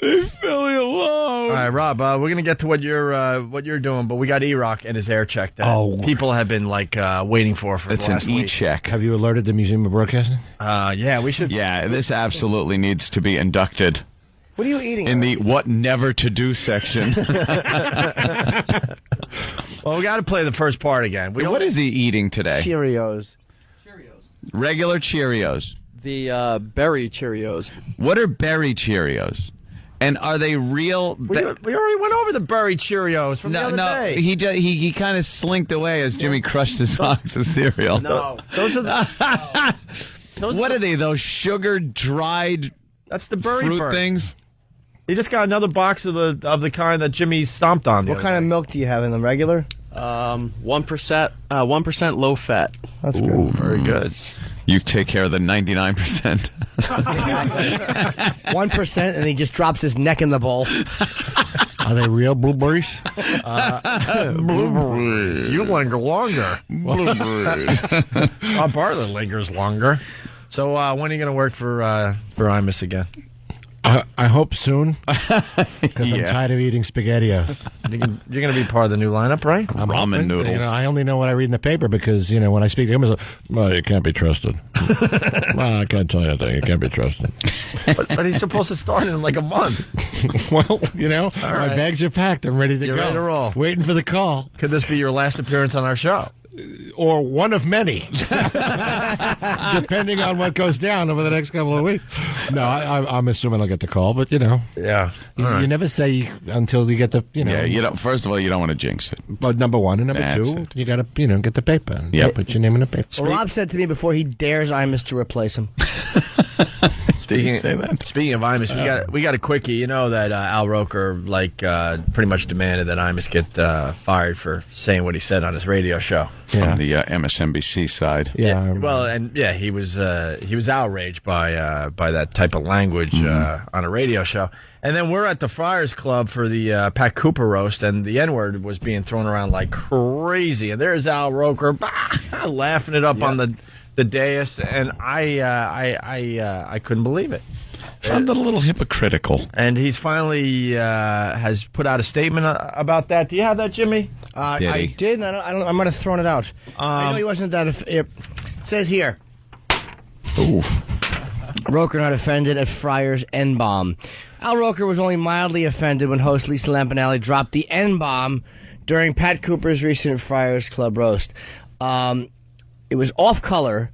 Leave Philly alone. All right, Rob, we're going to get to what you're doing, but we got E-Rock and his air check that people have been waiting for It's the last an week. E-check. Have you alerted the Museum of Broadcasting? Yeah, we should. Yeah, this absolutely needs to be inducted What are you eating? in the what never to do section. Well, we got to play the first part again. What is he eating today? Cheerios. Regular Cheerios. The berry Cheerios. What are berry Cheerios? And are they real? We already went over the berry Cheerios from the other day. He kind of slinked away as Jimmy crushed his box of cereal. No, those are the. What are they? Those sugar dried? That's the berry fruit burst. things. He just got another box of the kind that Jimmy stomped on. What kind of milk do you have in them? Regular? 1% low fat. That's Ooh, good. very good. You take care of the 99%. 1%, and he just drops his neck in the bowl. Are they real blueberries? Blueberries. You linger longer. Blueberries. Bob Bartlett lingers longer. So when are you going to work for Imus again? I hope soon, because I'm tired of eating SpaghettiOs. You're going to be part of the new lineup, right? Ramen noodles. I only know what I read in the paper because, when I speak to him, it's like, well, you can't be trusted. Well, I can't tell you anything. You can't be trusted. But he's supposed to start in like a month. Well, my bags are packed. I'm ready to You're go. ready to roll. Waiting for the call. Could this be your last appearance on our show? Or one of many, depending on what goes down over the next couple of weeks. No, I'm assuming I'll get the call, but Yeah. You never say until you get the, Yeah, you don't. First of all, you don't want to jinx it. But number one and number That's two, it. you got to, get the paper. And Yep. put your name in the paper. Well, Rob said to me before he dares Imus to replace him. Speaking of Imus, we got a quickie. You know that Al Roker pretty much demanded that Imus get fired for saying what he said on his radio show. From the MSNBC side. Yeah. Well, and he was outraged by that type of language on a radio show. And then we're at the Friars Club for the Pat Cooper roast, and the N-word was being thrown around like crazy. And there's Al Roker laughing it up on the dais, and I couldn't believe it. Found it a little hypocritical. And he's finally has put out a statement about that. Do you have that, Jimmy? I did. And I might have thrown it out. I know he wasn't that. It says here. Ooh. Roker not offended at Friars N-bomb. Al Roker was only mildly offended when host Lisa Lampanelli dropped the N-bomb during Pat Cooper's recent Friars Club roast. It was off-color,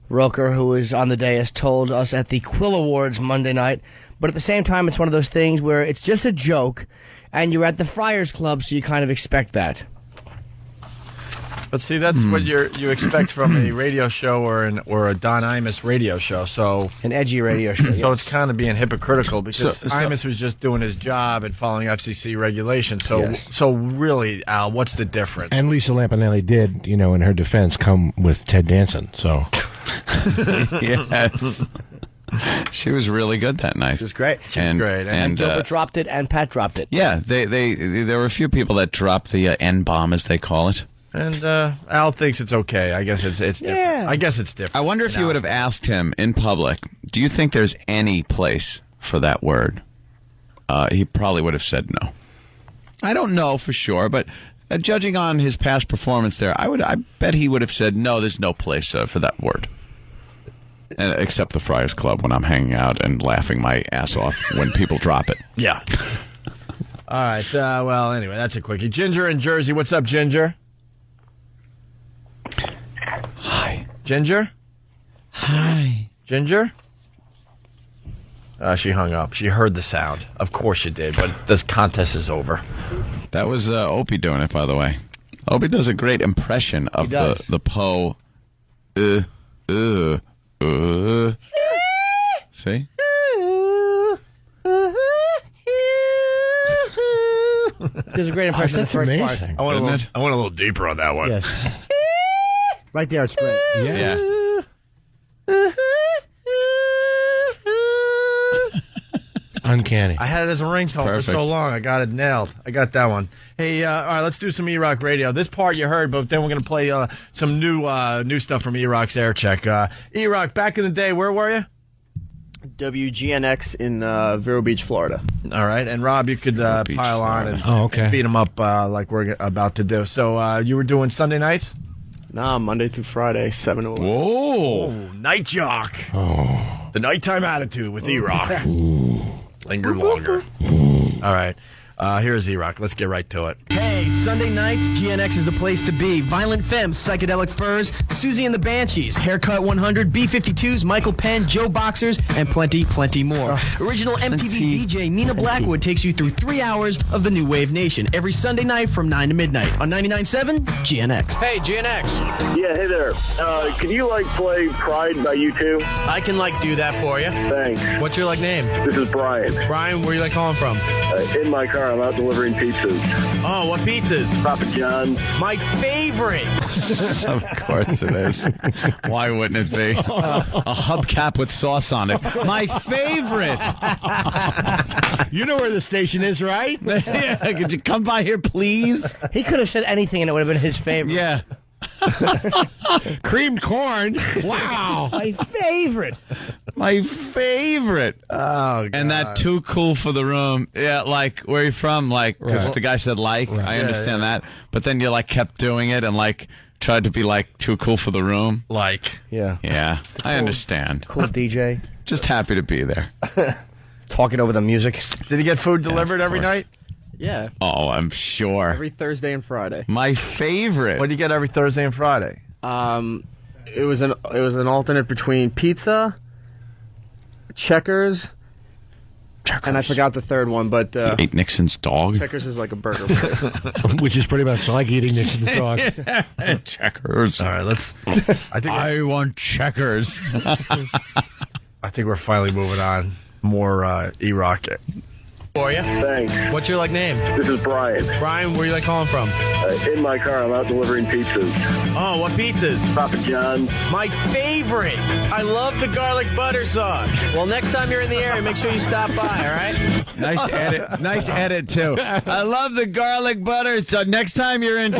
Roker, who was on the dais, told us at the Quill Awards Monday night. But at the same time, it's one of those things where it's just a joke, and you're at the Friars Club, so you kind of expect that. But see, that's what you expect from a radio show or a Don Imus radio show. So an edgy radio show. So it's kind of being hypocritical because Imus was just doing his job and following FCC regulations. So so really, Al, what's the difference? And Lisa Lampanelli did, in her defense, come with Ted Danson. So yes. She was really good that night. She was great. She was great. And Gilbert dropped it, and Pat dropped it. Yeah, there were a few people that dropped the N-bomb, as they call it. And Al thinks it's okay. I guess it's different. Yeah. I guess it's different. I wonder if you would have asked him in public, do you think there's any place for that word? He probably would have said no. I don't know for sure, but judging on his past performance there, I bet he would have said no, there's no place for that word. Except the Friars Club when I'm hanging out and laughing my ass off when people drop it. Yeah. All right. Well, anyway, that's a quickie. Ginger in Jersey. What's up, Ginger? Hi. Ginger? Hi. Ginger? She hung up. She heard the sound. Of course she did, but this contest is over. That was Opie doing it, by the way. Opie does a great impression of the Poe. See? There's a great impression of the first part. I want a little deeper on that one. Yes. Right there, it's great. Yeah. Uncanny. I had it as a ringtone for so long. I got it nailed. I got that one. Hey, all right, let's do some E-Rock radio. This part you heard, but then we're going to play some new stuff from E-Rock's Air Check. E-Rock, back in the day, where were you? WGNX in Vero Beach, Florida. All right, and Rob, you could pile on and beat him up like we're about to do. So you were doing Sunday nights? Nah, Monday through Friday, 7 to 11. Whoa, Night Jock. Oh. The nighttime attitude with E-Rock. Linger longer. All right. Here's E-Rock. Let's get right to it. Hey, Sunday nights, GNX is the place to be. Violent Femmes, Psychedelic Furs, Susie and the Banshees, Haircut 100, B-52s, Michael Penn, Joe Boxers, and plenty, plenty more. Original MTV DJ Nina Blackwood takes you through 3 hours of the New Wave Nation every Sunday night from 9 to midnight on 99.7 GNX. Hey, GNX. Yeah, hey there. Can you, play Pride by U2? I can, do that for you. Thanks. What's your, name? This is Brian. Brian, where you, calling from? In my car. I'm out delivering pizzas. Oh, what pizzas? Papa John's. My favorite. Of course it is. Why wouldn't it be? A hubcap with sauce on it. My favorite. You know where the station is, right? Yeah, could you come by here, please? He could have said anything and it would have been his favorite. Yeah. Creamed corn. Wow. My favorite. My favorite. Oh, God. And that too cool for the room. Yeah, where are you from? Because the guy said Right. I understand that. But then you, kept doing it and, tried to be, too cool for the room. Yeah. Yeah, I understand. Cool DJ. Just happy to be there. Talking over the music. Did he get food delivered every night? Yeah. Oh, I'm sure. Every Thursday and Friday. My favorite. What do you get every Thursday and Friday? It was an alternate between pizza, Checkers, and I forgot the third one, but you ate Nixon's dog. Checkers is like a burger place. Which is pretty much like eating Nixon's dog. Checkers. All right, I want Checkers. I think we're finally moving on. More E-Rock. For you. Thanks. What's your name? This is Brian. Brian, where you calling from? In my car. I'm out delivering pizzas. Oh, what pizzas? Papa John's. My favorite. I love the garlic butter sauce. Well, next time you're in the area, make sure you stop by, all right? Nice edit. Nice edit, too. I love the garlic butter, so next time you're in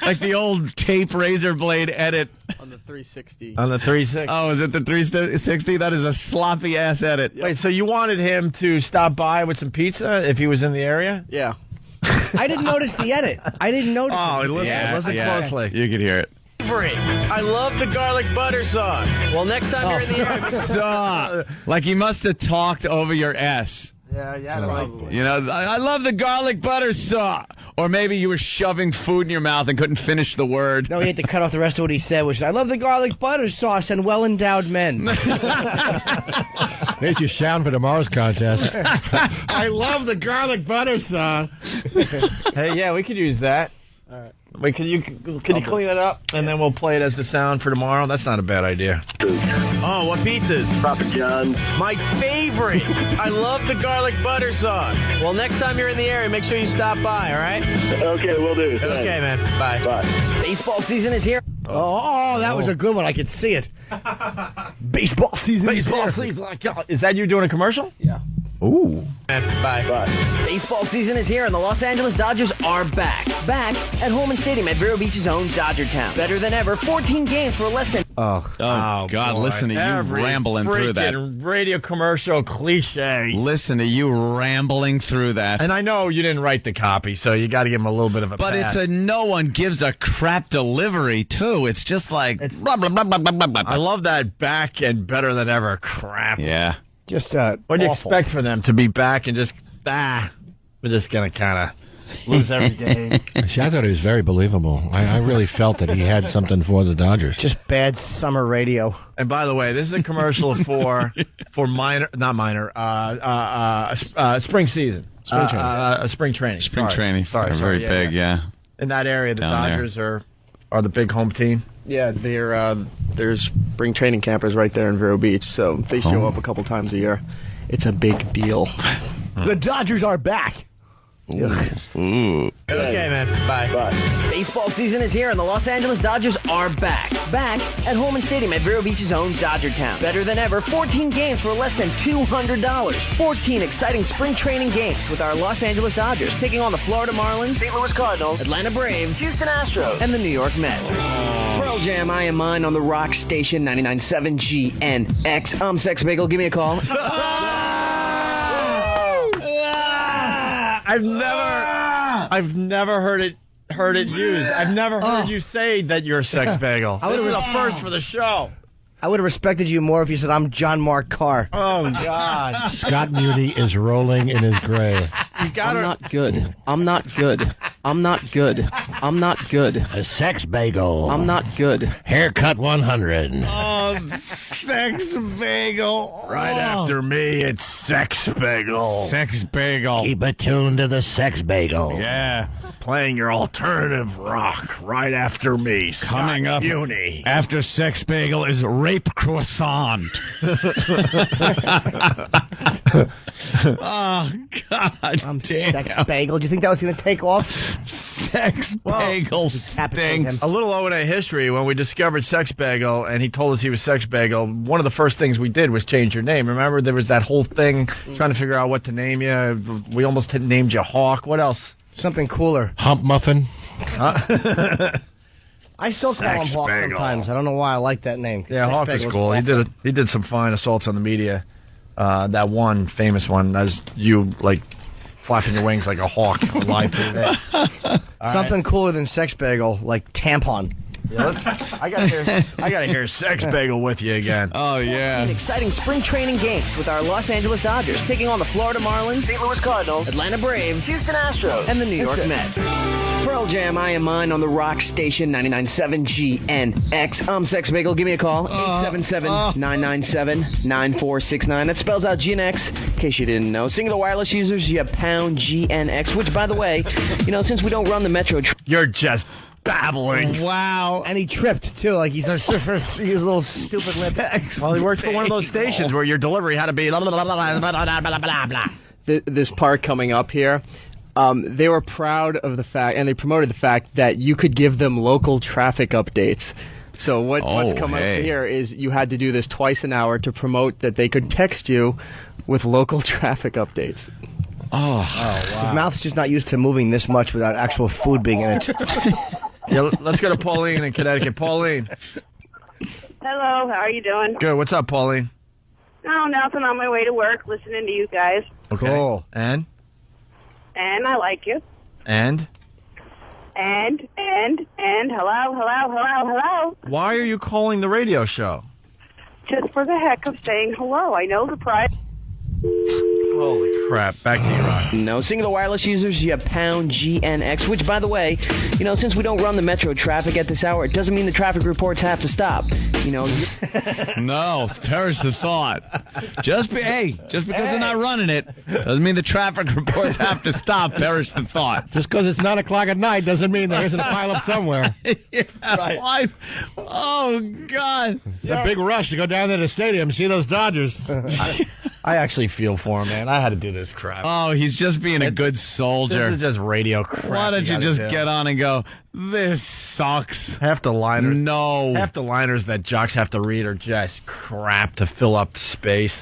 like the old tape razor blade edit. On the 360. On the 360. Oh, is it the 360? That is a sloppy-ass edit. Wait, so you wanted him to stop by with some pizza if he was in the area? Yeah. I didn't notice the edit. I didn't notice it. Listen closely. You could hear it. I love the garlic butter sauce. Well, next time you're in the area. Like he must have talked over your S. Yeah, probably. You know, I love the garlic butter sauce. Or maybe you were shoving food in your mouth and couldn't finish the word. No, he had to cut off the rest of what he said, which is, I love the garlic butter sauce and well-endowed men. There's your sound for tomorrow's contest. I love the garlic butter sauce. Hey, yeah, we could use that. All right. Wait, can you clean that up, and then we'll play it as the sound for tomorrow? That's not a bad idea. Oh, what pizzas? Papa John's. My favorite. I love the garlic butter sauce. Well, next time you're in the area, make sure you stop by, all right? Okay, we'll do. Thanks. Okay, man. Bye. Bye. Baseball season is here. Oh, that was a good one. I could see it. Baseball season is here. Is that you doing a commercial? Yeah. Ooh. Bye. Baseball season is here, and the Los Angeles Dodgers are back. Back at Holman Stadium at Vero Beach's own Dodger Town. Better than ever, 14 games for less than... Oh God, boy. Listen to you rambling through that. Radio commercial cliche. Listen to you rambling through that. And I know you didn't write the copy, so you got to give him a little bit of a But pass. it's a no one gives a crap delivery, too. It's just like... blah, blah, blah, blah, blah, blah. I love that back and better than ever crap. Yeah. Just what do you expect for them to be back and just we're just gonna kind of lose every game? See, I thought he was very believable. I really felt that he had something for the Dodgers. Just bad summer radio. And by the way, this is a commercial for spring season, spring training. Spring training. Sorry, very big. Yeah. In that area, the Down Dodgers are the big home team. Yeah, there's spring training campers right there in Vero Beach, so they show up a couple times a year. It's a big deal. The Dodgers are back. Ooh. Okay, man. Bye. Baseball season is here, and the Los Angeles Dodgers are back. Back at Holman Stadium at Vero Beach's own Dodger Town. Better than ever, 14 games for less than $200. 14 exciting spring training games with our Los Angeles Dodgers, taking on the Florida Marlins, St. Louis Cardinals, Atlanta Braves, Houston Astros, and the New York Mets. Pearl Jam, I Am Mine on the Rock Station 99.7 GNX. I'm Sex Bagel. Give me a call. I've never heard it used. I've never heard you say that you're a sex bagel. This is a first for the show. I would have respected you more if you said, I'm John Mark Carr. Oh, God. Scott Muni is rolling in his grave. I'm not good. I'm not good. I'm not good. I'm not good. A sex bagel. I'm not good. Haircut 100. Oh, sex bagel. Right after me, it's sex bagel. Sex bagel. Keep it tuned to the sex bagel. Yeah. Playing your alternative rock right after me. Coming up Muni. after sex bagel is rape croissant. Oh, God. I'm Sex Bagel. Do you think that was going to take off? Sex bagel stinks. A little O&A history. When we discovered Sex Bagel and he told us he was Sex Bagel, one of the first things we did was change your name. Remember, there was that whole thing trying to figure out what to name you. We almost named you Hawk. What else? Something cooler. Hump Muffin. I still call him Hawk Bagel. sometimes. I don't know why I like that name. Yeah, Sex Hawk was Bagel's cool. awful. He did some fine assaults on the media. That one famous one, as you like flapping your wings like a hawk on live TV. Something cooler than Sex Bagel, like tampon. Yeah, I gotta hear Sex Bagel with you again. Oh, yeah. Exciting spring training games with our Los Angeles Dodgers, taking on the Florida Marlins, St. Louis Cardinals, Atlanta Braves, Houston Astros, and the New York Mets. Pearl Jam, I Am Mine on the Rock Station 99.7 GNX. I'm Sex Bagel. Give me a call. 877-997-9469. That spells out GNX, in case you didn't know. Singular wireless users, you have pound GNX, which, by the way, since we don't run the Metro... You're just babbling. Wow. And he tripped, too. Like, he's a little stupid lip. Well, he worked for one of those stations where your delivery had to be blah, blah, blah, blah, blah, blah, blah, blah, blah. This part coming up here, they were proud of the fact, and they promoted the fact that you could give them local traffic updates. So what's come up here is you had to do this twice an hour to promote that they could text you with local traffic updates. Oh, wow. His mouth's just not used to moving this much without actual food being in it. Yeah, let's go to Pauline in Connecticut. Pauline. Hello, how are you doing? Good. What's up, Pauline? Oh, nothing. On my way to work, listening to you guys. Okay. Cool. And I like you. And hello. why are you calling the radio show? Just for the heck of saying hello. I know the price. Holy crap. Back to you, Rock. No, singular wireless users, you have pound GNX, which, by the way, since we don't run the Metro traffic at this hour, it doesn't mean the traffic reports have to stop. No, perish the thought. Just because they're not running it doesn't mean the traffic reports have to stop. Perish the thought. Just because it's 9 o'clock at night doesn't mean there isn't a pile up somewhere. Right. Oh, God. It's a big rush to go down to the stadium and see those Dodgers. I actually feel for him, man. I had to do this crap. Oh, he's just being a good soldier. This is just radio crap. Why don't you just get on and go, this sucks? Half the liners. No. Half the liners that jocks have to read are just crap to fill up space.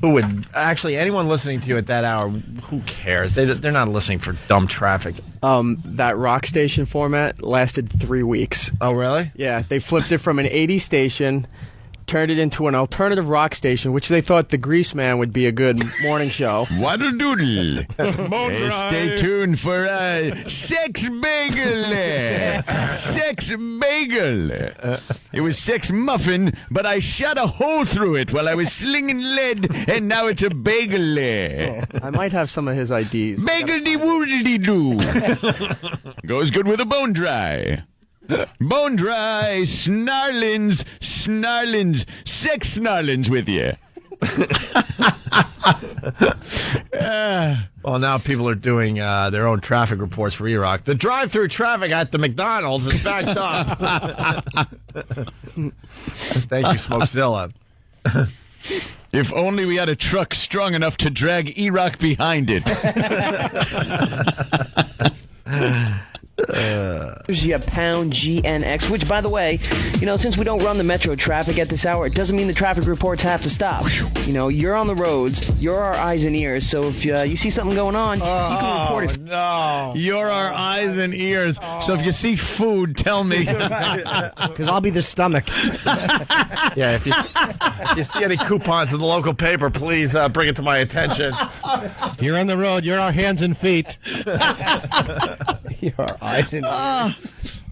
Who would actually anyone listening to you at that hour? Who cares? They're not listening for dumb traffic. That rock station format lasted 3 weeks. Oh, really? Yeah, they flipped it from an 80 station, turned it into an alternative rock station, which they thought the Grease Man would be a good morning show. Waddle-doodle. Stay tuned for Sex Bagel. Sex Bagel. It was Sex Muffin, but I shot a hole through it while I was slinging lead, and now it's a bagel. I might have some of his IDs. Bagel-de-woodle-de-doo. Goes good with a bone dry. Bone dry, snarlins, sex snarlins with you. Well, now people are doing their own traffic reports for E-Rock. The drive-through traffic at the McDonald's is backed up. Thank you, Smokezilla. If only we had a truck strong enough to drag E-Rock behind it. You have pound GNX, which, by the way, since we don't run the metro traffic at this hour, it doesn't mean the traffic reports have to stop. You're on the roads. You're our eyes and ears. So if you see something going on, you can report it. No. You're our eyes and ears. So if you see food, tell me. Because I'll be the stomach. Yeah, if you see any coupons in the local paper, please bring it to my attention. You're on the road. You're our hands and feet. Your eyes and ears.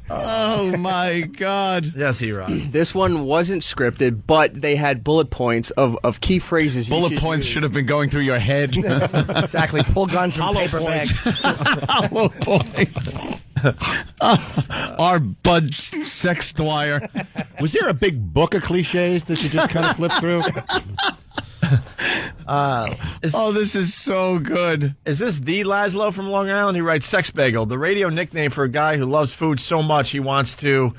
Oh, my God. Yes, E-Rock. This one wasn't scripted, but they had bullet points of key phrases. Bullet points should have been going through your head. Exactly. Pull guns from paper bags. Hollow points. Our Bud Sex Dwyer. Was there a big book of cliches that you just kind of flipped through? This is so good. Is this the Laszlo from Long Island? He writes, Sex Bagel, the radio nickname for a guy who loves food so much he wants to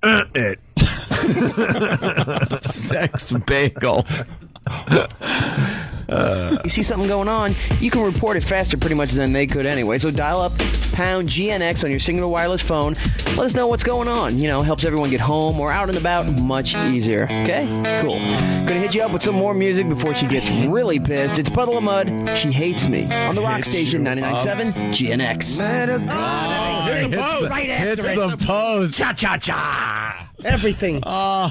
it. Sex Bagel. You see something going on, you can report it faster pretty much than they could anyway. So dial up pound GNX on your Signal wireless phone. Let us know what's going on. Helps everyone get home or out and about much easier. Okay? Cool. Gonna hit you up with some more music before she gets really pissed. It's Puddle of Mud, She Hates Me, on the Rock Station 99.7 GNX. Let her go. Here's the pose. Right after the pose. Cha-cha-cha. Everything. Why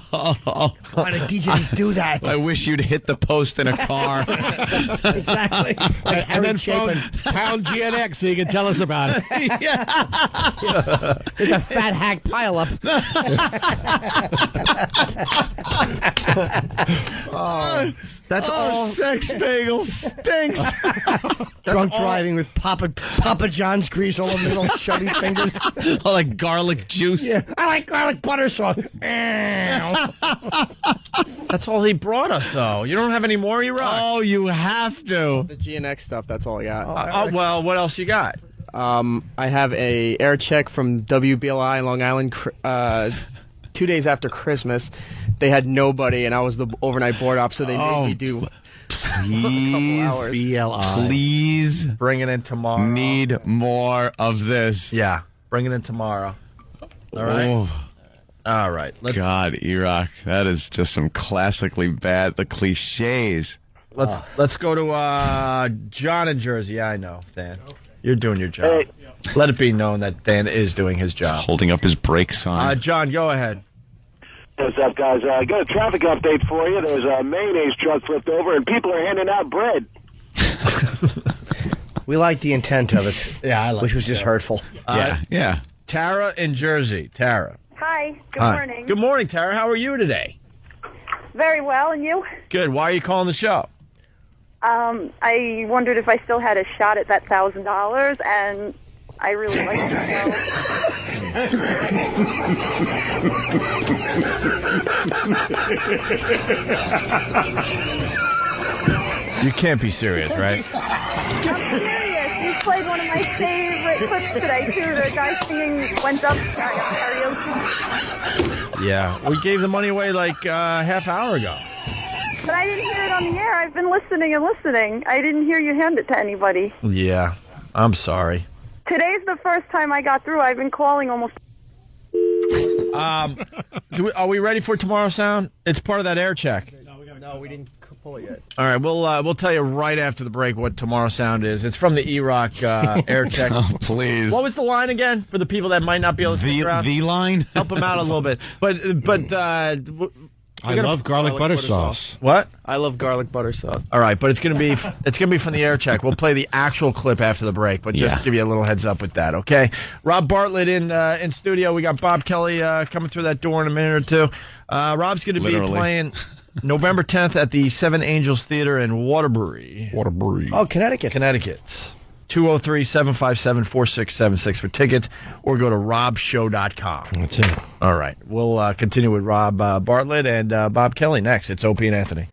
did DJs do that? I wish you'd hit the post in a car. Exactly. And then phone pound GNX so you can tell us about it. Yes. There's a fat hack pileup. That's all. Sex Bagel stinks. Drunk driving with Papa John's grease all over the little chubby fingers. Oh, like garlic juice. Yeah, I like garlic butter sauce. That's all he brought us, though. You don't have any more, E-Rock? Oh, you have to. The GNX stuff, that's all I got. Well, what else you got? I have a air check from WBLI in Long Island 2 days after Christmas. They had nobody, and I was the overnight board op, so they made me do Please, please bring it in tomorrow. Need more of this. Yeah, bring it in tomorrow. All right. Oh. All right. God, E-Rock, that is just some classically bad. The cliches. Let's go to John in Jersey. Yeah, I know, Dan. You're doing your job. Hey. Let it be known that Dan is doing his job. He's holding up his brake sign. John, go ahead. What's up, guys? I got a traffic update for you. There's a mayonnaise truck flipped over, and people are handing out bread. We like the intent of it. Yeah, I like which was just hurtful. Yeah. Tara in Jersey. Tara. Hi. Good Hi. morning. Good morning, Tara. How are you today? Very well, and you? Good. Why are you calling the show? I wondered if I still had a shot at that $1,000, and I really like the You can't be serious, right? I'm serious. You played one of my favorite clips today, too. The guy singing Went Up karaoke. Yeah. We gave the money away like half hour ago. But I didn't hear it on the air. I've been listening and listening. I didn't hear you hand it to anybody. Yeah. I'm sorry. Today's the first time I got through. I've been calling almost... Are we ready for tomorrow's sound? It's part of that air check. No, we didn't pull it yet. All right, we'll tell you right after the break what tomorrow's sound is. It's from the E-Rock air check. Oh, please. What was the line again for the people that might not be able to figure out? The line? Help them out a little bit. But I love garlic butter sauce. What? I love garlic butter sauce. All right, but it's gonna be from the air check. We'll play the actual clip after the break, but just give you a little heads up with that, okay? Rob Bartlett in studio. We got Bob Kelly coming through that door in a minute or two. Rob's gonna be playing November 10th at the Seven Angels Theater in Waterbury. Oh, Connecticut. 203-757-4676 for tickets, or go to robshow.com. That's it. All right. We'll continue with Rob Bartlett and Bob Kelly next. It's Opie and Anthony.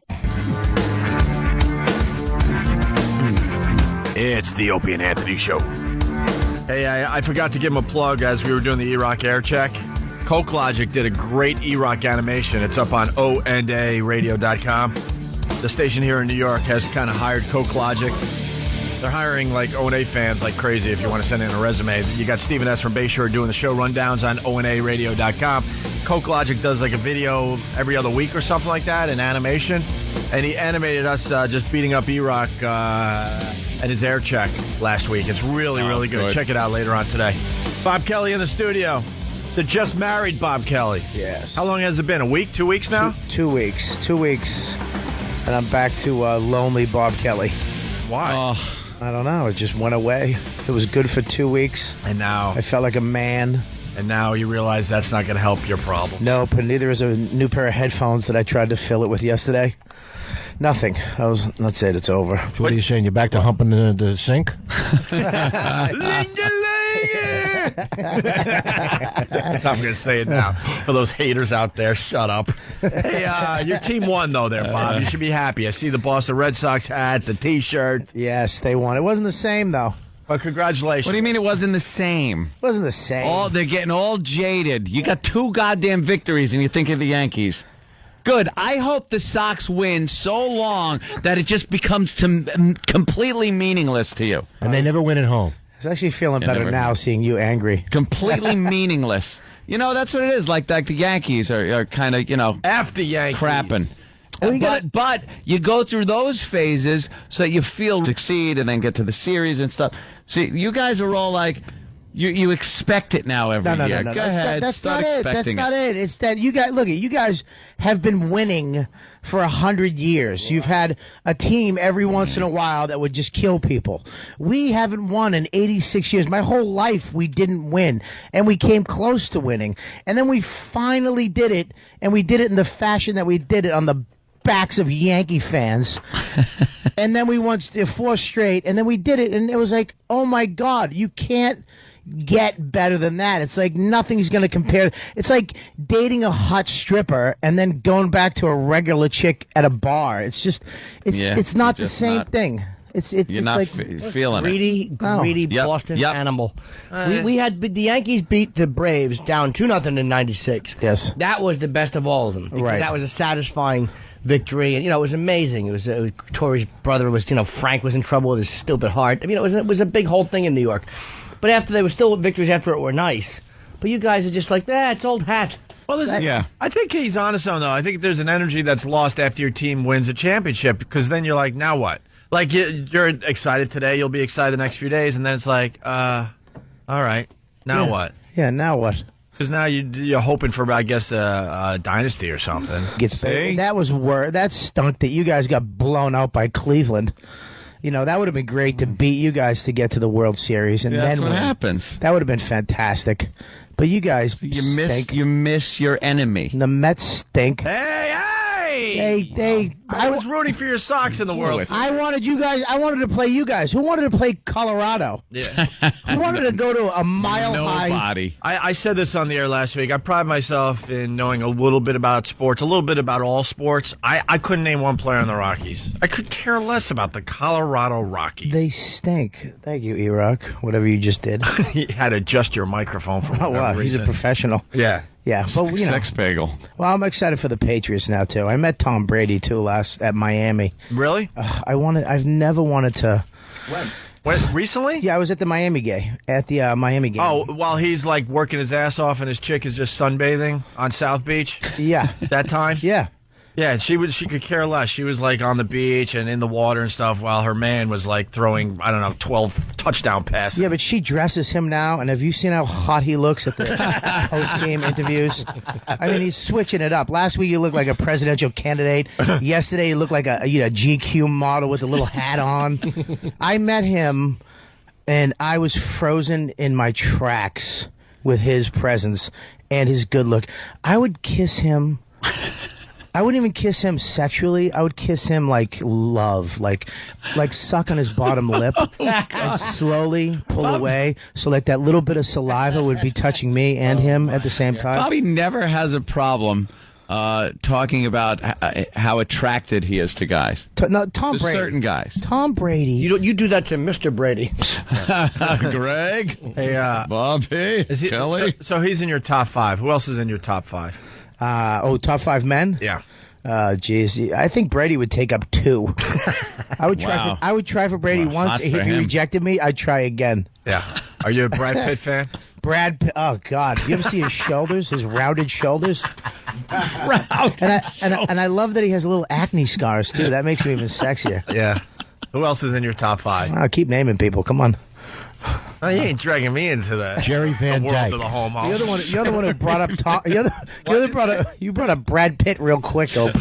It's the Opie and Anthony Show. Hey, I forgot to give him a plug as we were doing the E-Rock air check. Coke Logic did a great E-Rock animation. It's up on ONARadio.com. The station here in New York has kind of hired Coke Logic They're hiring like O&A fans like crazy if you want to send in a resume. You got Stephen S. from Bayshore doing the show rundowns on onaradio.com. Coke Logic does like a video every other week or something like that in animation. And he animated us just beating up E-Rock and his air check last week. It's really, really good. Check it out later on today. Bob Kelly in the studio. The just married Bob Kelly. Yes. How long has it been? A week? 2 weeks now? 2 weeks. 2 weeks. And I'm back to lonely Bob Kelly. Why? I don't know. It just went away. It was good for 2 weeks. And now? I felt like a man. And now you realize that's not going to help your problems. Nope, and neither is a new pair of headphones that I tried to fill it with yesterday. Nothing. That's it. It's over. What are you saying? You're back to humping the sink? I'm going to say it now. For those haters out there, shut up. Hey, your team won, though, there, Bob. You should be happy. I see the Boston Red Sox hat, the T-shirt. Yes, they won. It wasn't the same, though. Well, congratulations. What do you mean it wasn't the same? It wasn't the same. They're getting all jaded. You got 2 goddamn victories, and you think of the Yankees. Good. I hope the Sox win so long that it just becomes completely meaningless to you. And they never win at home. I was actually feeling better now seeing you angry. Completely meaningless. You know, that's what it is. Like the Yankees are kind of, after Yankees. Crapping. But you go through those phases so that you feel succeed and then get to the series and stuff. See, you guys are all like, you expect it now every year. No. Go ahead, start expecting it. That's not it. It's that you guys have been winning for 100 years. You've had a team every once in a while that would just kill people. We haven't won in 86 years. My whole life we didn't win, and we came close to winning. And then we finally did it, and we did it in the fashion that we did it, on the backs of Yankee fans. And then we won 4 straight, and then we did it, and it was like, oh my God, you can't get better than that. It's like nothing's going to compare. It's like dating a hot stripper and then going back to a regular chick at a bar. It's just, it's not the same thing. You're not like feeling greedy Boston animal. We had the Yankees beat the Braves down 2-0 in '96. Yes, that was the best of all of them. Right, that was a satisfying victory, and it was amazing. It was Torrey's brother was, Frank was in trouble with his stupid heart. I mean, it was a big whole thing in New York. But after they were still victories after it were nice. But you guys are just like, it's old hat. Well, I think he's honest on, though. I think there's an energy that's lost after your team wins a championship, because then you're like, now what? Like, you're excited today, you'll be excited the next few days, and then it's like, all right, now what? Yeah, now what? Because now you're hoping for, I guess, a dynasty or something. That stunk that you guys got blown out by Cleveland. That would have been great to beat you guys to get to the World Series, and that's then what happens. That would have been fantastic. But you guys, you miss your enemy. The Mets stink. I was rooting for your Sox in the World. I wanted to play you guys. Who wanted to play Colorado? Yeah. Who wanted to go to a mile high? Nobody. I said this on the air last week. I pride myself in knowing a little bit about sports, a little bit about all sports. I couldn't name one player on the Rockies. I could care less about the Colorado Rockies. They stink. Thank you, E-Rock. Whatever you just did. You had to adjust your microphone for whatever reason. He's a professional. Yeah. Yeah, but Sex bagel. Well, I'm excited for the Patriots now too. I met Tom Brady too at Miami. Really? I've never wanted to. When? Recently? Yeah, I was at the Miami game. Oh, while he's like working his ass off and his chick is just sunbathing on South Beach. Yeah. That time. Yeah. Yeah, she could care less. She was like on the beach and in the water and stuff, while her man was like throwing 12 touchdown passes. Yeah, but she dresses him now, and have you seen how hot he looks at the post-game interviews? I mean, he's switching it up. Last week he looked like a presidential candidate. Yesterday he looked like a GQ model with a little hat on. I met him, and I was frozen in my tracks with his presence and his good look. I would kiss him. I wouldn't even kiss him sexually. I would kiss him like love, like suck on his bottom lip and slowly pull away, so like that little bit of saliva would be touching me and him at the same time. Bobby never has a problem talking about how attracted he is to guys. Tom Brady. Certain guys. Tom Brady. You do that to Mr. Brady. Greg. Hey, Bobby. Kelly. So he's in your top 5. Who else is in your top 5? Top 5 men? Yeah. Geez, I think Brady would take up 2. I would try. Wow. I would try for Brady once. hot If for he him. rejected me, I'd try again. Yeah. Are you a Brad Pitt fan? Brad Pitt. Oh God, you ever see his shoulders? His rounded shoulders. And I love that he has little acne scars too. That makes him even sexier. Yeah. Who else is in your top 5? I'll keep naming people. Come on. Oh, you ain't dragging me into that. Jerry Van the world Dyke. of the home. You're the one who brought up Tom. You brought up Brad Pitt real quick, Ope.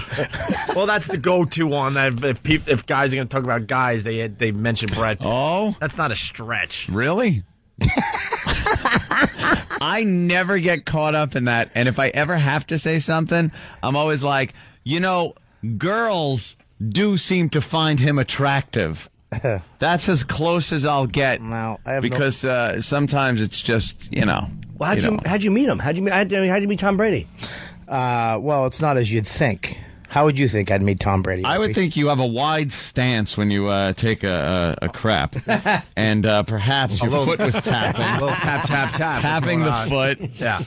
Well, that's the go-to one. That if guys are going to talk about guys, they mention Brad Pitt. Oh, that's not a stretch. really? I never get caught up in that. And if I ever have to say something, I'm always like, girls do seem to find him attractive. That's as close as I'll get. No, I have because sometimes it's just, Well, how'd you meet him? How'd you meet Tom Brady? Well, it's not as you'd think. How would you think I'd meet Tom Brady? I would think you have a wide stance when you take a crap, and perhaps your foot was tapping. A little tap, tap, tap. Tapping the foot. Yeah.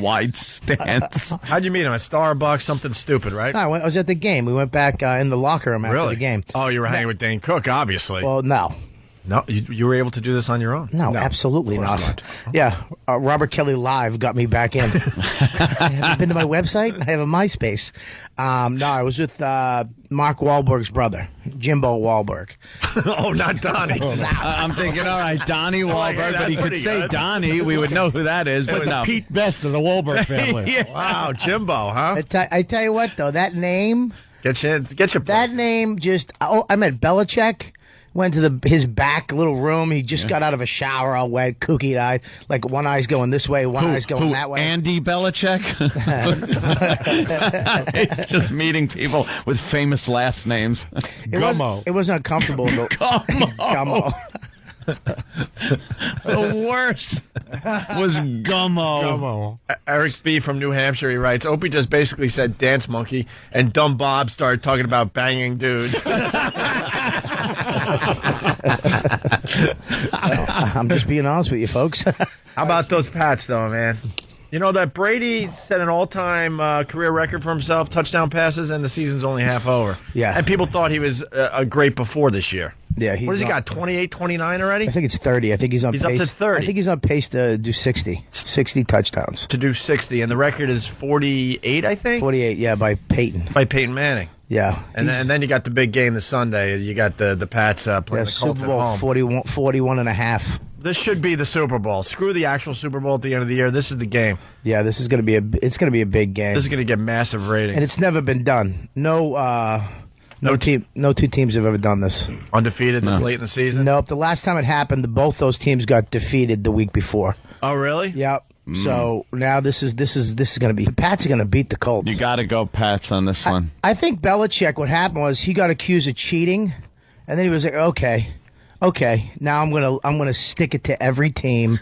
Wide stance. How'd you meet him? At Starbucks? Something stupid, right? No, I was at the game. We went back in the locker room after the game. Oh, you were hanging with Dane Cook, obviously. Well, no. No, you were able to do this on your own? No, absolutely not. Yeah, Robert Kelly Live got me back in. Have you been to my website? I have a MySpace. No, I was with Mark Wahlberg's brother, Jimbo Wahlberg. Oh, not Donnie. I'm thinking, all right, Donnie Wahlberg, that's but he could pretty say good. Donnie. We would know who that is, but no. Pete Best of the Wahlberg family. Yeah. Wow, Jimbo, huh? I tell you what, though, that name. Get your That name just. Oh, I met Belichick. Went to his back little room. He just got out of a shower, all wet, kooky-eyed. Like one eye's going this way, one eye's going that way. Andy Belichick? It's just meeting people with famous last names. It wasn't uncomfortable. Gummo. The worst was Gummo. Eric B. from New Hampshire, he writes, Opie just basically said dance monkey, and Dumb Bob started talking about banging dudes. I'm just being honest with you, folks. How about those Pats, though, man? You know that Brady set an all-time career record for himself, touchdown passes, and the season's only half over. Yeah. And people thought he was great before this year. Yeah, what has he got, 28, 29 already? I think it's 30. I think he's on pace. Up to 30. I think he's on pace to do 60 touchdowns. To do 60, and the record is 48, I think? 48, yeah, by Peyton. By Peyton Manning. Yeah. And then you got the big game this Sunday. You got the Pats playing the Colts Super Bowl at home. 41 and a half. This should be the Super Bowl. Screw the actual Super Bowl at the end of the year. This is the game. Yeah, this is going to be a big game. This is going to get massive ratings. And it's never been done. No two teams have ever done this. Undefeated this late in the season? Nope. The last time it happened, both those teams got defeated the week before. Oh, really? Yep. So now this is going to be. The Pats are going to beat the Colts. You got to go Pats on this one. I think Belichick. What happened was he got accused of cheating, and then he was like, okay, now I'm gonna stick it to every team.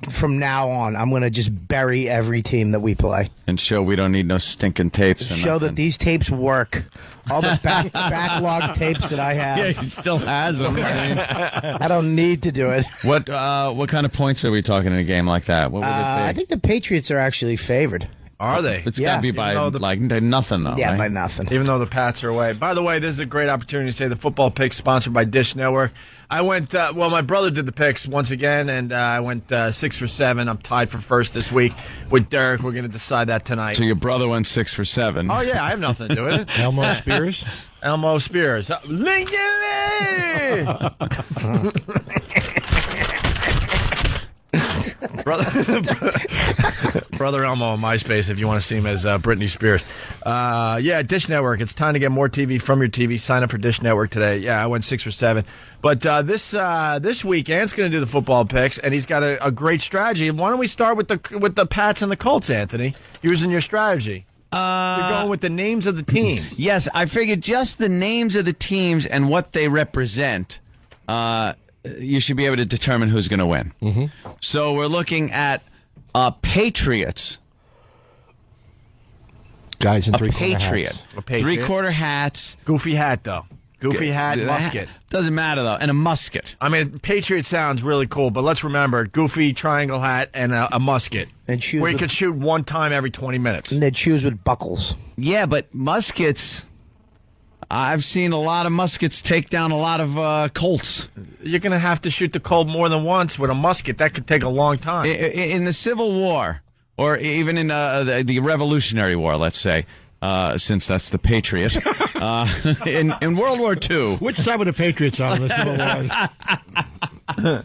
From now on, I'm going to just bury every team that we play. And show we don't need no stinking tapes. Show that these tapes work. All the backlog tapes that I have. Yeah, he still has them. I don't need to do it. What kind of points are we talking in a game like that? What would it be? I think the Patriots are actually favored. Are they? It's got to be by nothing, though. Yeah, right? by nothing. Even though the Pats are away. By the way, this is a great opportunity to say the football picks sponsored by Dish Network. I went, my brother did the picks once again, and I went 6 for 7. I'm tied for first this week with Derek. We're going to decide that tonight. So your brother went 6 for 7. Oh, yeah, I have nothing to do with it. Elmo Spears? Elmo Spears. Lincoln Brother Elmo on MySpace if you want to see him as Britney Spears. Yeah, Dish Network. It's time to get more TV from your TV. Sign up for Dish Network today. Yeah, I went 6 for 7. But this week, Ant's going to do the football picks, and he's got a great strategy. Why don't we start with the Pats and the Colts, Anthony? Using your strategy. You're going with the names of the teams. Yes, I figured just the names of the teams and what they represent. You should be able to determine who's going to win. Mm-hmm. So we're looking at Patriots. Guys in a three-quarter Patriot. hats. A Patriot. Three-quarter hats. Goofy hat, though. Goofy hat, musket. Doesn't matter, though. And a musket. I mean, Patriot sounds really cool, but let's remember, goofy triangle hat and a musket. And shoes where you could shoot one time every 20 minutes. And they'd shoes with buckles. Yeah, but muskets... I've seen a lot of muskets take down a lot of Colts. You're going to have to shoot the Colt more than once with a musket. That could take a long time. In the Civil War, or even in the Revolutionary War, let's say, since that's the Patriot, in World War II. Which side were the Patriots on in the Civil War?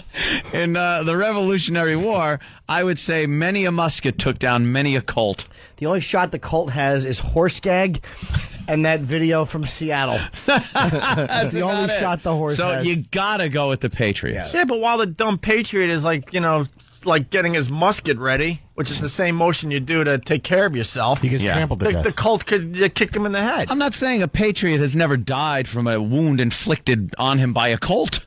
In the Revolutionary War, I would say many a musket took down many a Colt. The only shot the Colt has is horse gag and that video from Seattle. That's the only shot the horse has. So you gotta go with the Patriots. Yeah, but while the dumb Patriot is like getting his musket ready, which is the same motion you do to take care of yourself. He gets trampled to death. The Colt could kick him in the head. I'm not saying a Patriot has never died from a wound inflicted on him by a Colt,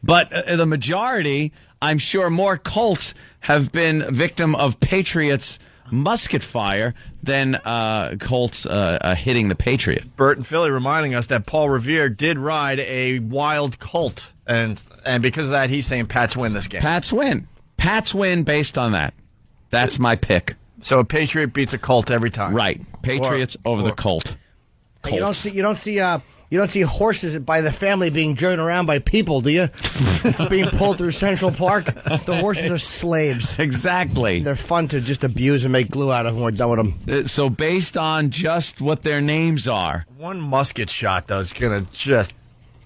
but the majority, I'm sure more Colts have been victim of Patriots' musket fire than Colts hitting the Patriot. Bert and Philly reminding us that Paul Revere did ride a wild Colt, and because of that, he's saying Pats win this game. Pats win. Pats win based on that. That's my pick. So a Patriot beats a Colt every time. Right. Patriots over the Colt. Colts. You don't see horses by the family being driven around by people, do you? Being pulled through Central Park. The horses are slaves. Exactly. They're fun to just abuse and make glue out of when we're done with them. So based on just what their names are. One musket shot, though, is going to just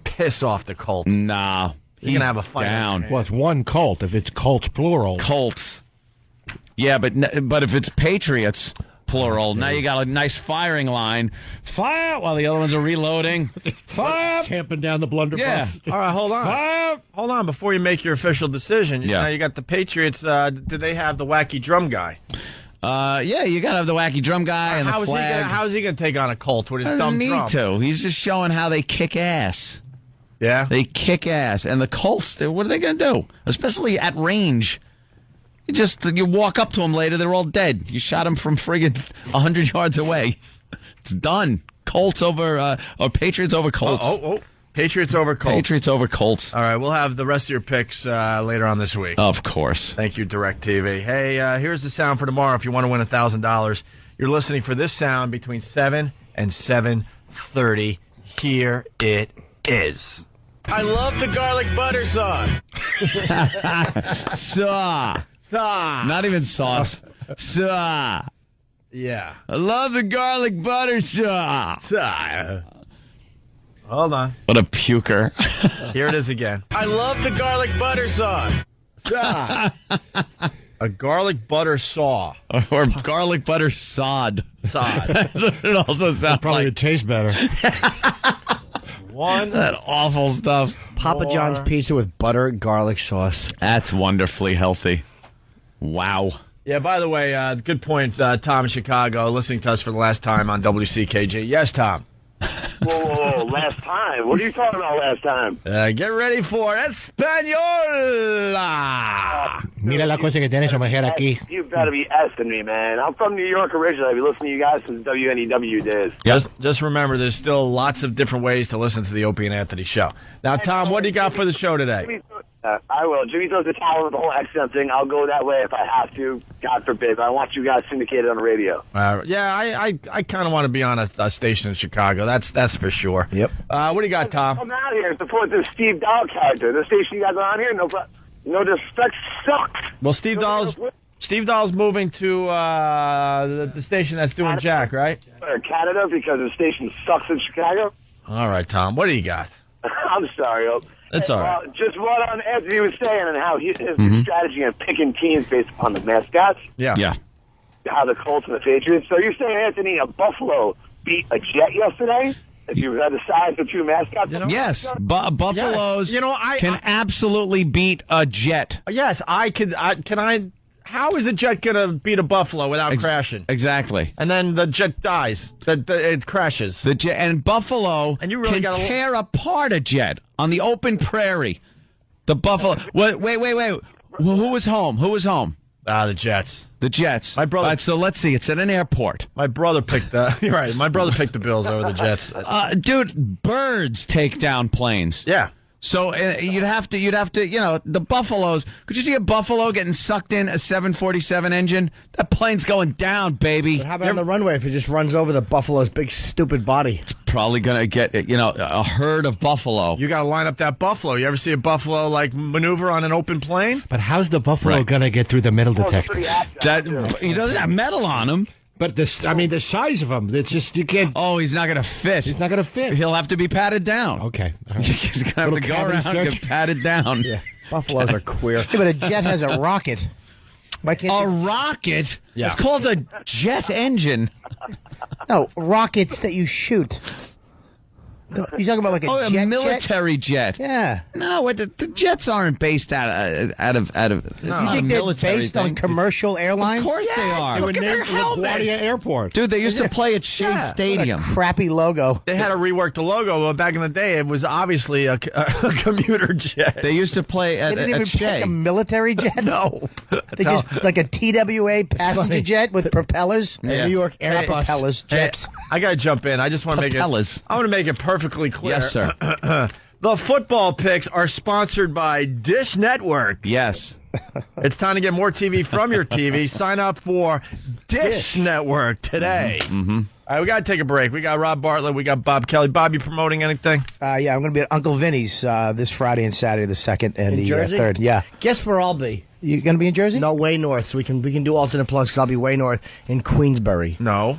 piss off the Colt. Nah. He's going to have a fight. Down. Well, it's one Colt. If it's Colts, plural. Colts. Yeah, but if it's Patriots... plural. Now you got a nice firing line. Fire while the other ones are reloading. Fire. Tamping down the blunderbuss. Yeah. All right, hold on. Fire. Hold on before you make your official decision. Yeah. Now you got the Patriots. Do they have the wacky drum guy? Yeah, you got to have the wacky drum guy and the flag. How is he going to take on a Colt with his Doesn't dumb drum? need to. He's just showing how they kick ass. Yeah? They kick ass. And the Colts, what are they going to do? Especially at range. You walk up to them later, they're all dead. You shot them from friggin' 100 yards away. It's done. Colts over, or Patriots over Colts. Patriots over Colts. Patriots over Colts. All right, we'll have the rest of your picks later on this week. Of course. Thank you, DirecTV. Hey, here's the sound for tomorrow if you want to win $1,000. You're listening for this sound between 7 and 7:30. Here it is. I love the garlic butter sauce. Not even sauce. Yeah. I love the garlic butter sauce. Hold on. What a puker. Here it is again. I love the garlic butter sauce. A garlic butter saw. Or garlic butter sod. Sod. That's what it also sounds probably like. would taste better. That awful stuff. Papa John's pizza with butter and garlic sauce. That's wonderfully healthy. Wow. Yeah, by the way, good point, Tom in Chicago, listening to us for the last time on WCKG. Yes, Tom. Whoa, last time? What are you talking about last time? Get ready for Española. Mira la cosa que tienes su mujer aquí. You've got to be S-ing me, man. I'm from New York originally. I've been listening to you guys since WNEW days. Just remember, there's still lots of different ways to listen to the Opie and Anthony show. Now, Tom, what do you got for the show today? I will. Jimmy throws the towel with the whole accent thing. I'll go that way if I have to. God forbid. But I want you guys syndicated on the radio. Yeah, I kind of want to be on a station in Chicago. That's for sure. Yep. What do you got, Tom? I'm out here to support this Steve Dahl character. The station you guys are on here, no disrespect, sucks. Well, Steve Dahl's moving to the station that's doing Jack, right? Canada, because the station sucks in Chicago. All right, Tom. What do you got? I'm sorry, Ope. It's all right. Just what Anthony was saying and how his strategy on picking teams based upon the mascots. Yeah. How the Colts and the Patriots. So you're saying, Anthony, a Buffalo beat a Jet yesterday? If you had to size the two mascots? Yes. Buffaloes can absolutely beat a Jet. Yes, I could. How is a Jet going to beat a Buffalo without crashing? Exactly. And then the Jet dies. It crashes. The Jet and Buffalo really can tear apart a Jet on the open prairie. The Buffalo. Wait. Who was home? The Jets. The Jets. My brother. All right, so let's see. It's at an airport. My brother picked the. You're right. My brother picked the Bills over the Jets. Dude, birds take down planes. Yeah. So you'd have to, the Buffaloes. Could you see a Buffalo getting sucked in a 747 engine? That plane's going down, baby. But how about on the runway if it just runs over the Buffalo's big stupid body? It's probably going to get, a herd of buffalo. You got to line up that buffalo. You ever see a buffalo maneuver on an open plane? But how's the buffalo going to get through the metal detector? He doesn't have metal on him. But the size of him, it's just, you can't. Oh, he's not going to fit. He's not going to fit. He'll have to be patted down. Okay. Right. He's going to have to go around and get patted down. Yeah. Buffaloes are queer. Yeah, but a jet has a rocket. Why can't a rocket? Yeah. It's called a jet engine. No, rockets that you shoot. You're talking about like a jet? A military jet. Yeah. No, the jets aren't based out of. No. You think they're based on commercial airlines? Of course they are. They were named LaGuardia Airport. Dude, they used to play at Shea Stadium. What a crappy logo. They had to rework the logo. Back in the day, it was obviously a commuter jet. They used to play at They didn't even Shea. pick a military jet? No. They just, like a TWA passenger jet with propellers? Yeah. New York Airbus. Propellers, jets. I got to jump in. I just want to make it. I want to make it perfectly clear. Yes, sir. The football picks are sponsored by Dish Network. Yes. It's time to get more TV from your TV. Sign up for Dish Network today. Mm-hmm. All right, we got to take a break. We got Rob Bartlett. We got Bob Kelly. Bob, you promoting anything? Yeah, I'm going to be at Uncle Vinny's this Friday and Saturday, the 2nd and the 3rd. Yeah. Guess where I'll be? You going to be in Jersey? No, way north. So we can do alternate plugs because I'll be way north in Queensbury. No.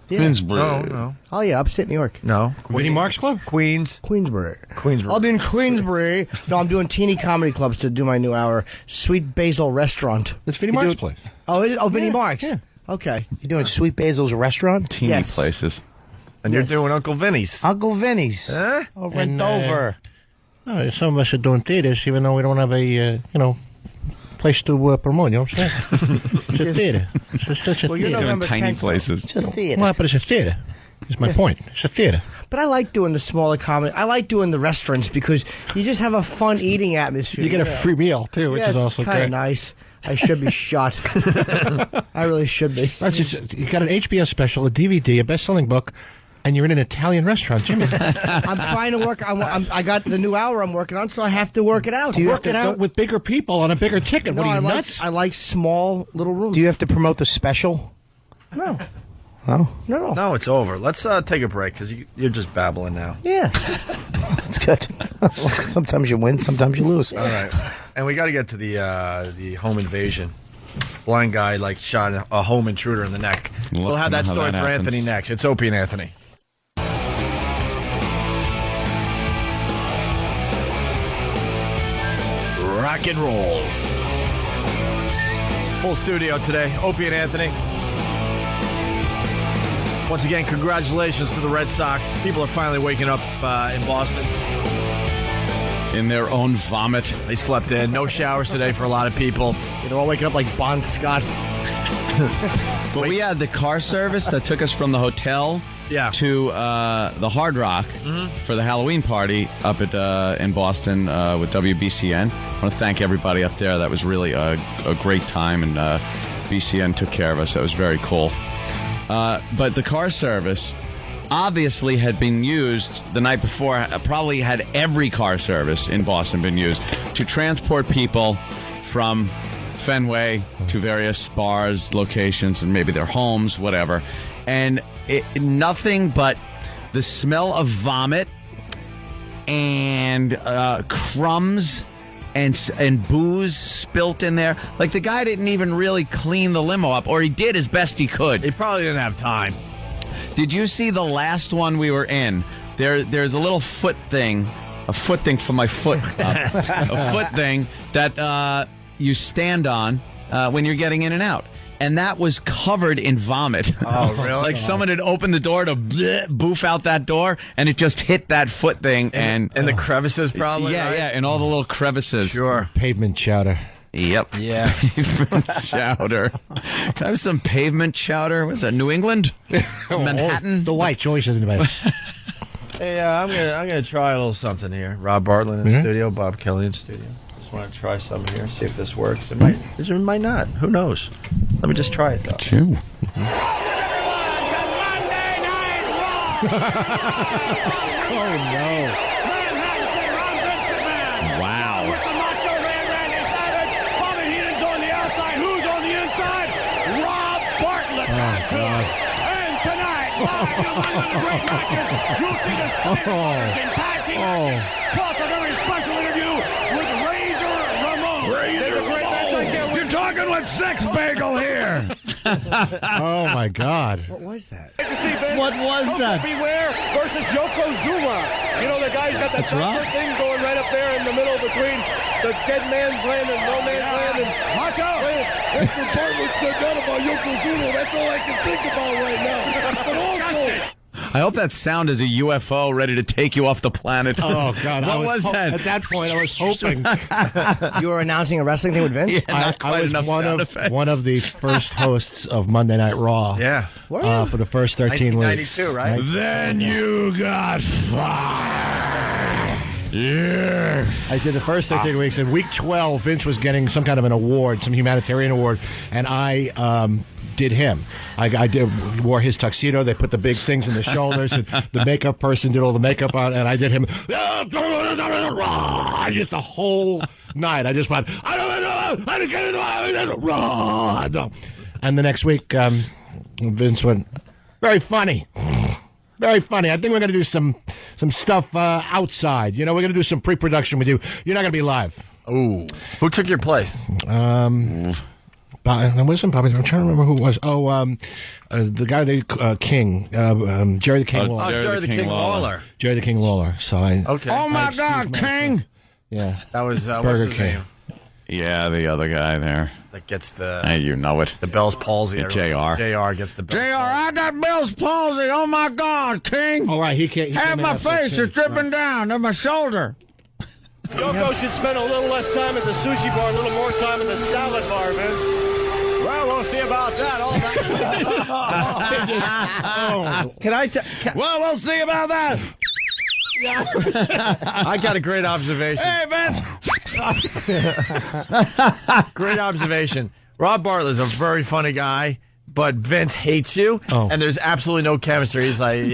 Yeah. Queensbury. No. Oh, yeah, upstate New York. No. Vinnie Marks Club? Queensbury. Queensbury. I'll be in Queensbury. No, I'm doing teeny comedy clubs to do my new hour. Sweet Basil Restaurant. That's Vinnie Marks' place. Oh, is it? Oh, Vinnie Marks. Yeah. Okay. You're doing Sweet Basil's Restaurant? Teeny places. And you're doing Uncle Vinny's. Uncle Vinny's. Huh? Over in Dover. Some of us are doing theaters, even though we don't have a, place to promote, you know what I'm saying? It's a theater. It's a Well, you're theater. Doing tiny places. It's a theater. Well, but it's a theater. That's my point. It's a theater. But I like doing the smaller comedy. I like doing the restaurants because you just have a fun eating atmosphere. You get a free meal, too, which is also kind of great. nice. I should be shot. I really should be. You got an HBO special, a DVD, a best-selling book, and you're in an Italian restaurant, Jimmy. I'm trying to work. I got the new hour I'm working on, so I have to work it out. Do you work it out with bigger people on a bigger ticket? No, what are you, I nuts? I like small little rooms. Do you have to promote the special? No. Oh? No. No, it's over. Let's take a break because you're just babbling now. Yeah. That's good. Sometimes you win, sometimes you lose. All right. And we got to get to the home invasion. Blind guy shot a home intruder in the neck. We'll have that story for Anthony next. It's Opie and Anthony. Rock and roll. Full studio today. Opie and Anthony. Once again, congratulations to the Red Sox. People are finally waking up in Boston. In their own vomit. They slept in. No showers today for a lot of people. They're all waking up like Bon Scott. But we had the car service that took us from the hotel to the Hard Rock for the Halloween party up at in Boston with WBCN. I want to thank everybody up there. That was really a great time, and BCN took care of us. That was very cool. But the car service obviously had been used the night before, probably had every car service in Boston been used to transport people from Fenway to various bars, locations, and maybe their homes, whatever. And nothing but the smell of vomit and crumbs and booze spilt in there. Like, the guy didn't even really clean the limo up, or he did as best he could. He probably didn't have time. Did you see the last one we were in? There's a little foot thing for my foot, a foot thing that you stand on when you're getting in and out. And that was covered in vomit. Oh, really? Like someone had opened the door to boof out that door, and it just hit that foot thing. And the crevices, probably? Yeah, right? yeah, and all the little crevices. Sure. Pavement chowder. Yep. Yeah. Pavement chowder. Can I have some pavement chowder? What's that, New England? Manhattan? The white choice in the best. Hey, I'm gonna try a little something here. Rob Bartlett in studio, Bob Kelly in studio. Just want to try some here, see if this works. It might not. Who knows? Let me just try it, though. Chew. Oh, no. Wow. With the Macho Man, Randy Savage. Bobby Heenan's on the outside. Who's on the inside? Rob Bartlett. Oh, God. And tonight, live, you'll see one of the great matches. You'll see the Spinning in tag team action. Plus a very special interview with Razor Ramon. There's a great match I can't wait. You're talking with Sex Bagel here. Oh, my God. What was that? What was that? Beware versus Yokozuna. You know, the guy's got that soccer thing going right up there in the middle between the dead man's land and no man's land. And watch out! Mr. Bartlett said that about Yokozuna. That's all I can think about right now. But also... I hope that sound is a UFO ready to take you off the planet. Oh, God. What was that? At that point, I was hoping. You were announcing a wrestling thing with Vince? Yeah, I was one of the first hosts of Monday Night Raw. Yeah. For the first 13 weeks. 1992, right? Then you got fired. Yeah. I did the first 13 weeks. In week 12, Vince was getting some kind of an award, some humanitarian award, and I did him. I wore his tuxedo. They put the big things in the shoulders, and the makeup person did all the makeup on, and I did him. Just the whole night. I just went, and the next week, Vince went, very funny. Very funny. I think we're going to do some stuff outside. You know, we're going to do some pre-production with you. You're not going to be live. Ooh. Who took your place? It wasn't Bobby. I'm trying to remember who it was. The guy, King, Jerry the King Lawler. Jerry the King Lawler. Jerry the King Lawler. So okay. Oh my God, King! Yeah, that was Burger King. Yeah, the other guy there. That gets the. Hey, you know it. The Bell's palsy. Yeah, JR. JR gets the. JR, I got Bell's palsy. Oh my God, King! All right, he can't. Have my face is dripping down to my shoulder. Yoko should spend a little less time at the sushi bar, a little more time at the salad bar, Vince. Well, we'll see about that. All that. Well, we'll see about that. I got a great observation. Hey, Vince. Great observation. Rob Bartlett's a very funny guy, but Vince hates you, and there's absolutely no chemistry. He's like,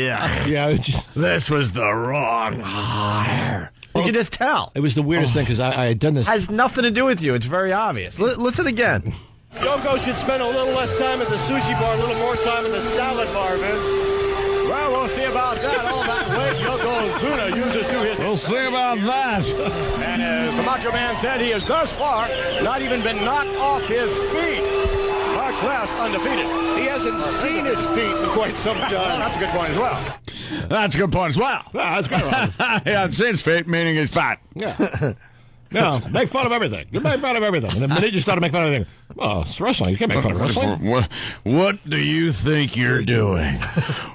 this was the wrong hire. You can just tell. It was the weirdest thing because I had done this. It has nothing to do with you. It's very obvious. Listen again. Yoko should spend a little less time at the sushi bar, a little more time at the salad bar, Vince. Well, we'll see about that. All that weight Yokozuna uses to his... We'll see about that. And as the Macho Man said, he has thus far not even been knocked off his feet. Much less undefeated. He hasn't seen his feet in quite some time. That's a good point as well. That's a good point as well. That's right. He hasn't seen his feet, meaning his fat. Yeah. No, make fun of everything. You make fun of everything. And the minute you start to make fun of everything, well, it's wrestling. You can't make fun of wrestling. What do you think you're doing?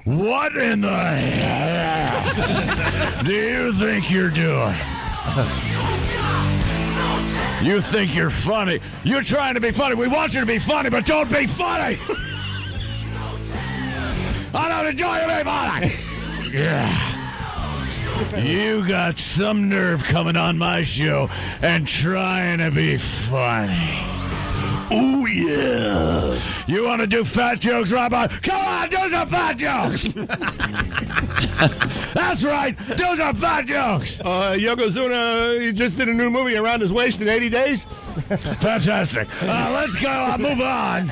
What in the hell do you think you're doing? You think you're funny. You're trying to be funny. We want you to be funny, but don't be funny. I don't enjoy you being funny. Yeah. You got some nerve coming on my show and trying to be funny. Ooh, yeah. You want to do fat jokes, Rob? Come on, do some fat jokes. That's right. Do some fat jokes. Yokozuna, he just did a new movie around his waist in 80 days. Fantastic. Let's go. I'll move on.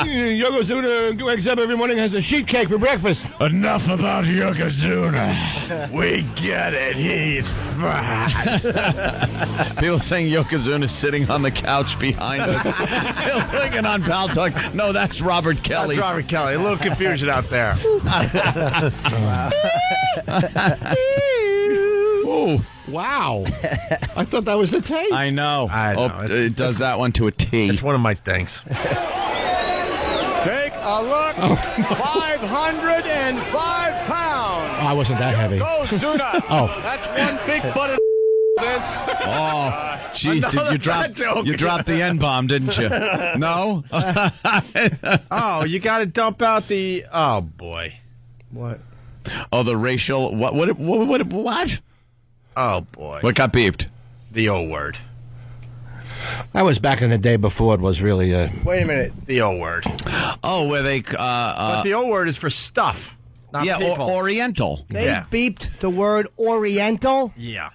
Yokozuna wakes up every morning and has a sheet cake for breakfast. Enough about Yokozuna. We get it. He's fat. People saying Yokozuna's sitting on the couch behind us. Looking on Pal Talk. No, that's Robert Kelly. That's Robert Kelly. A little confusion out there. Oh, wow. I thought that was the tape. I know. It does that one to a T. It's one of my things. Take a look. 505 pounds. I wasn't that heavy. Yokozuna. That's one big butted Vince. Oh, jeez. You dropped the N-bomb, didn't you? No? Oh, you got to dump out the... Oh, boy. What? Oh, the racial... What? Oh, boy. What got beeped? The O word. That was back in the day before it was really Wait a minute. The O word. Oh, where they... but the O word is for stuff, not people. Oriental. They beeped the word Oriental? Yeah.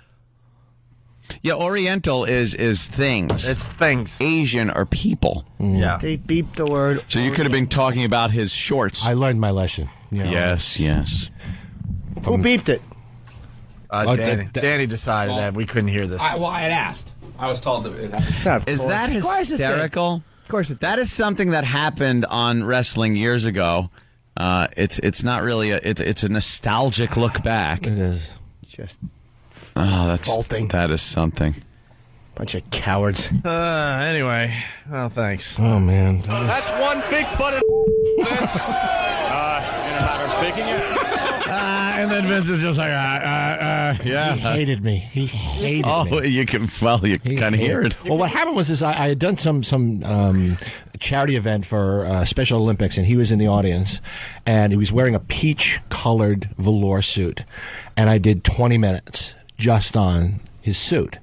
Yeah, Oriental is things. It's things. Asian or people. Yeah. They beeped the word So you could have been talking about his shorts. I learned my lesson. You know. Yes. Who beeped it? Danny decided that we couldn't hear this. I had asked. I was told that it happened. Is that hysterical? Of course it did. That is something that happened on wrestling years ago. It's not really it's a nostalgic look back. It is. Just faulting. That is something. Bunch of cowards. Anyway, well, thanks. Oh, man. That's one big butted Vince. In a matter of speaking, And then Vince is just like, yeah. He hated me. He hated me. Oh, you can kind of hear it. Well, what happened was I had done some charity event for Special Olympics, and he was in the audience, and he was wearing a peach-colored velour suit, and I did 20 minutes just on his suit.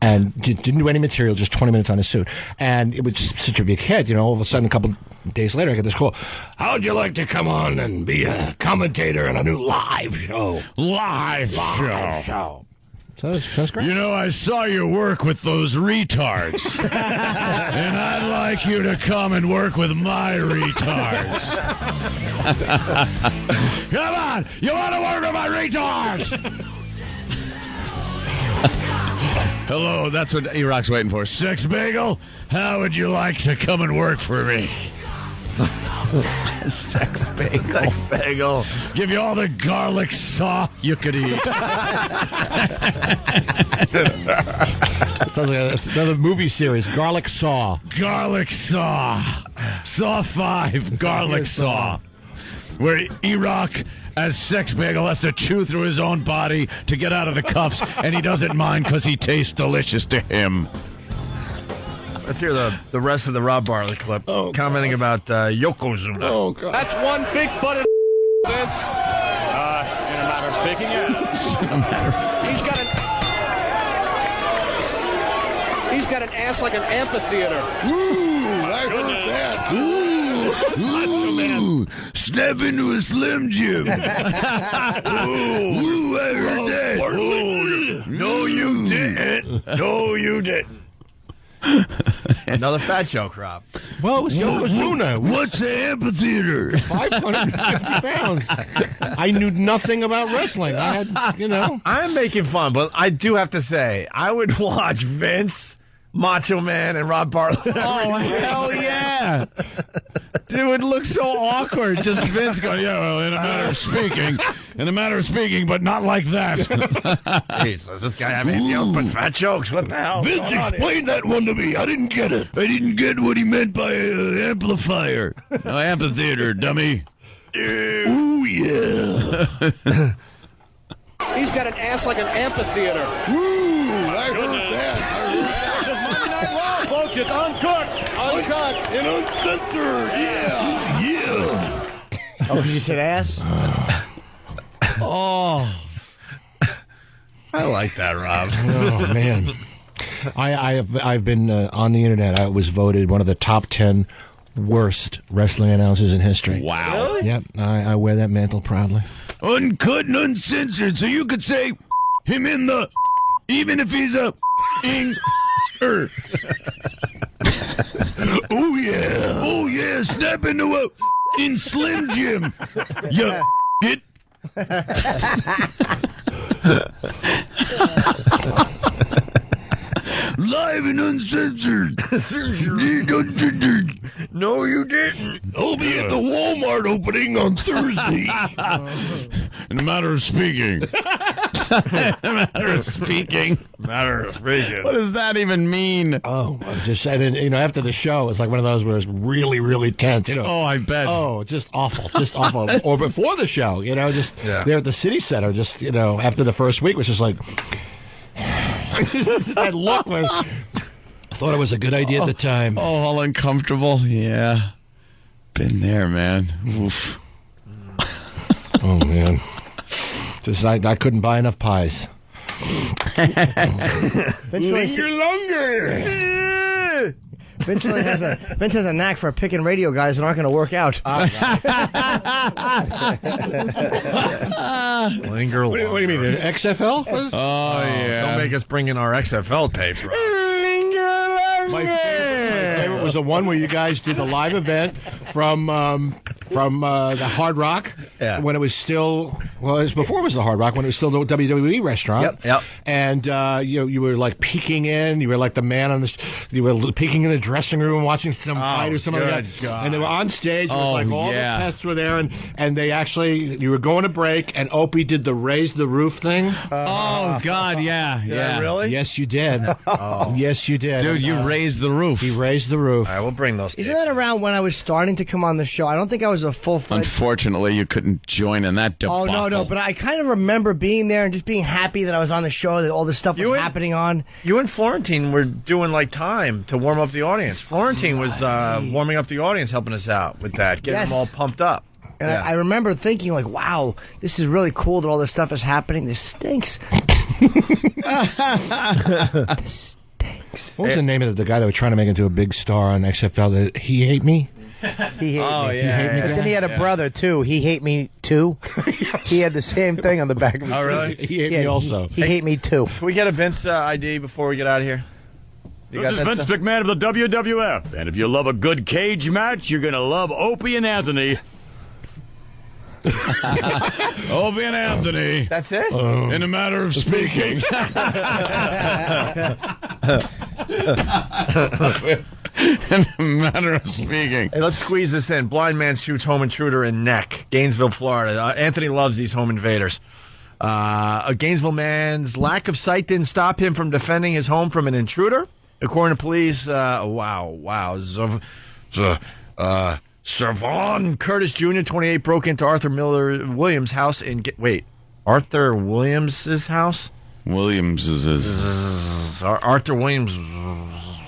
And didn't do any material, just 20 minutes on his suit. And it was such a big hit, you know. All of a sudden, a couple days later, I get this call. How'd you like to come on and be a commentator on a new live show? Live show. So that's great. You know, I saw you work with those retards. And I'd like you to come and work with my retards. Come on! You want to work with my retards? Hello, that's what E-Rock's waiting for. Sex Bagel, how would you like to come and work for me? Sex bagel. Give you all the garlic saw you could eat. Sounds like it's another movie series, Garlic Saw. Garlic Saw. Saw 5, Garlic Saw. Where E-Rock, as Sex Bagel, has to chew through his own body to get out of the cuffs, and he doesn't mind because he tastes delicious to him. Let's hear the rest of the Rob Bartley clip commenting about Yokozuna. Oh, God. That's one big butted Vince. In a matter of speaking, He's got an ass like an amphitheater. Ooh, I heard that. Ooh, snap into a Slim Jim. Ooh, I heard that. Ooh, no, you didn't. No, you didn't. Another fat joke, Rob. Well, it was Yokozuna. What's an amphitheater? 550 pounds. I knew nothing about wrestling. I had, you know. I'm making fun, but I do have to say, I would watch Vince, Macho Man, and Rob Bartlett. Oh, hell yeah. Dude, it looks so awkward. Just Vince going, yeah, well, in a matter of speaking, but not like that. Jesus, this guy having the open fat jokes. What the hell? Vince, explain that one to me. I didn't get it. I didn't get what he meant by amplifier. No, amphitheater, dummy. Ooh, yeah. He's got an ass like an amphitheater. Ooh, I heard that. Folks, it's uncut, and uncensored. Yeah. Oh, you said ass? Oh. I like that, Rob. Oh, man. I've been on the internet. I was voted one of the top 10 worst wrestling announcers in history. Wow. Really? Yep, I wear that mantle proudly. Uncut and uncensored, so you could say him in the, even if he's a Oh yeah, snap into a in Slim Jim. Yeah, it. Live and uncensored. No, you didn't. I'll be at the Walmart opening on Thursday. In a matter of speaking. Matter of speaking. What does that even mean? Oh, I just said, you know, after the show, it's like one of those where it's really, really tense. You know. Oh, I bet. Oh, just awful, Or before the show, you know, just there at the City Center, just, you know, after the first week was just like. That look was. I thought it was a good idea at the time. Oh, all uncomfortable. Yeah. Been there, man. Oof. Oh, man. Just I couldn't buy enough pies. Linger longer. Vince has a knack for picking radio guys that aren't going to work out. Linger What do you mean, an XFL? Don't make us bring in our XFL tapes, Rob. My favorite was the one where you guys did the live event from the Hard Rock when it was still it was before it was the Hard Rock when it was still the WWE restaurant. Yep. And you were like peeking in. You were like the man on the. You were peeking in the dressing room watching some fight or something like that. God. And they were on stage. It was like all the pests were there, and they actually you were going to break, and Opie did the raise the roof thing. Oh God, yeah. Really? Yes, you did. Yes, you did, Dude. You raised the roof. He raised the roof. All right, we'll bring those. Isn't that around when I was starting to come on the show? I don't think I was a full-fledged... Unfortunately, you couldn't join in that debacle. Oh, no, but I kind of remember being there and just being happy that I was on the show, that all this stuff was happening on. You and Florentine were doing, like, time to warm up the audience. Florentine was warming up the audience, helping us out with that, getting them all pumped up. And I remember thinking, like, wow, this is really cool that all this stuff is happening. This stinks. What was the name of the guy that was trying to make into a big star on XFL? He Hate Me? He hate me. But then he had a brother, too. He hate me, too. He had the same thing on the back of his Oh, really? He hate me also. He hate me, too. Can we get a Vince ID before we get out of here? This is Vince McMahon of the WWF. And if you love a good cage match, you're going to love Opie and Anthony. Opie and Anthony. That's it? In a matter of speaking. In a matter of speaking. Hey, let's squeeze this in. Blind man shoots home intruder in neck. Gainesville, Florida. Anthony loves these home invaders. A Gainesville man's lack of sight didn't stop him from defending his home from an intruder. According to police, Servon Curtis Jr., 28, broke into Arthur Miller Williams' house in... Arthur Williams' house? Arthur Williams'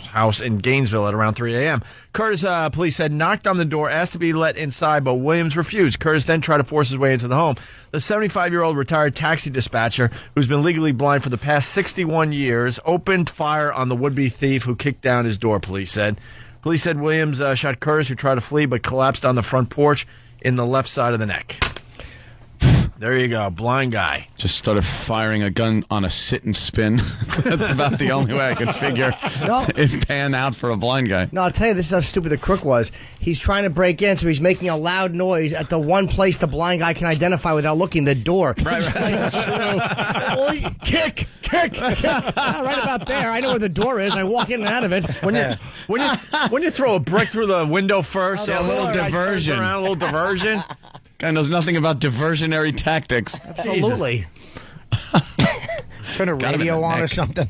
house in Gainesville at around 3 a.m. Curtis, police said, knocked on the door, asked to be let inside, but Williams refused. Curtis then tried to force his way into the home. The 75-year-old retired taxi dispatcher, who's been legally blind for the past 61 years, opened fire on the would-be thief who kicked down his door, police said. Police said Williams shot Curtis, who tried to flee but collapsed on the front porch in the left side of the neck. There you go, blind guy. Just started firing a gun on a sit and spin. That's about the only way I could figure it pan out for a blind guy. No, I'll tell you, this is how stupid the crook was. He's trying to break in, so he's making a loud noise at the one place the blind guy can identify without looking, the door. Right. Kick. Right about there. I know where the door is. I walk in and out of it. When you throw a brick through the window first, a little diversion. A little diversion. Guy knows nothing about diversionary tactics. Absolutely. Turn a radio on or something.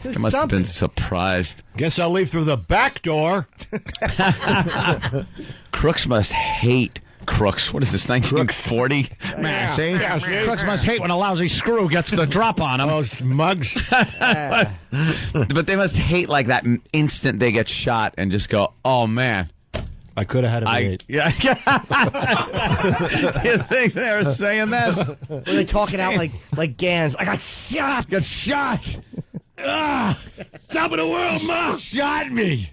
I must have been surprised. Guess I'll leave through the back door. Crooks must hate crooks. What is this, 1940? Man, see? Crooks must hate when a lousy screw gets the drop on them. Those mugs. But they must hate like that instant they get shot and just go, oh, man. I could have had a date. Yeah. You think they were saying that? Were they talking out like Gans? I got shot. Top of the world, Ma! Shot me!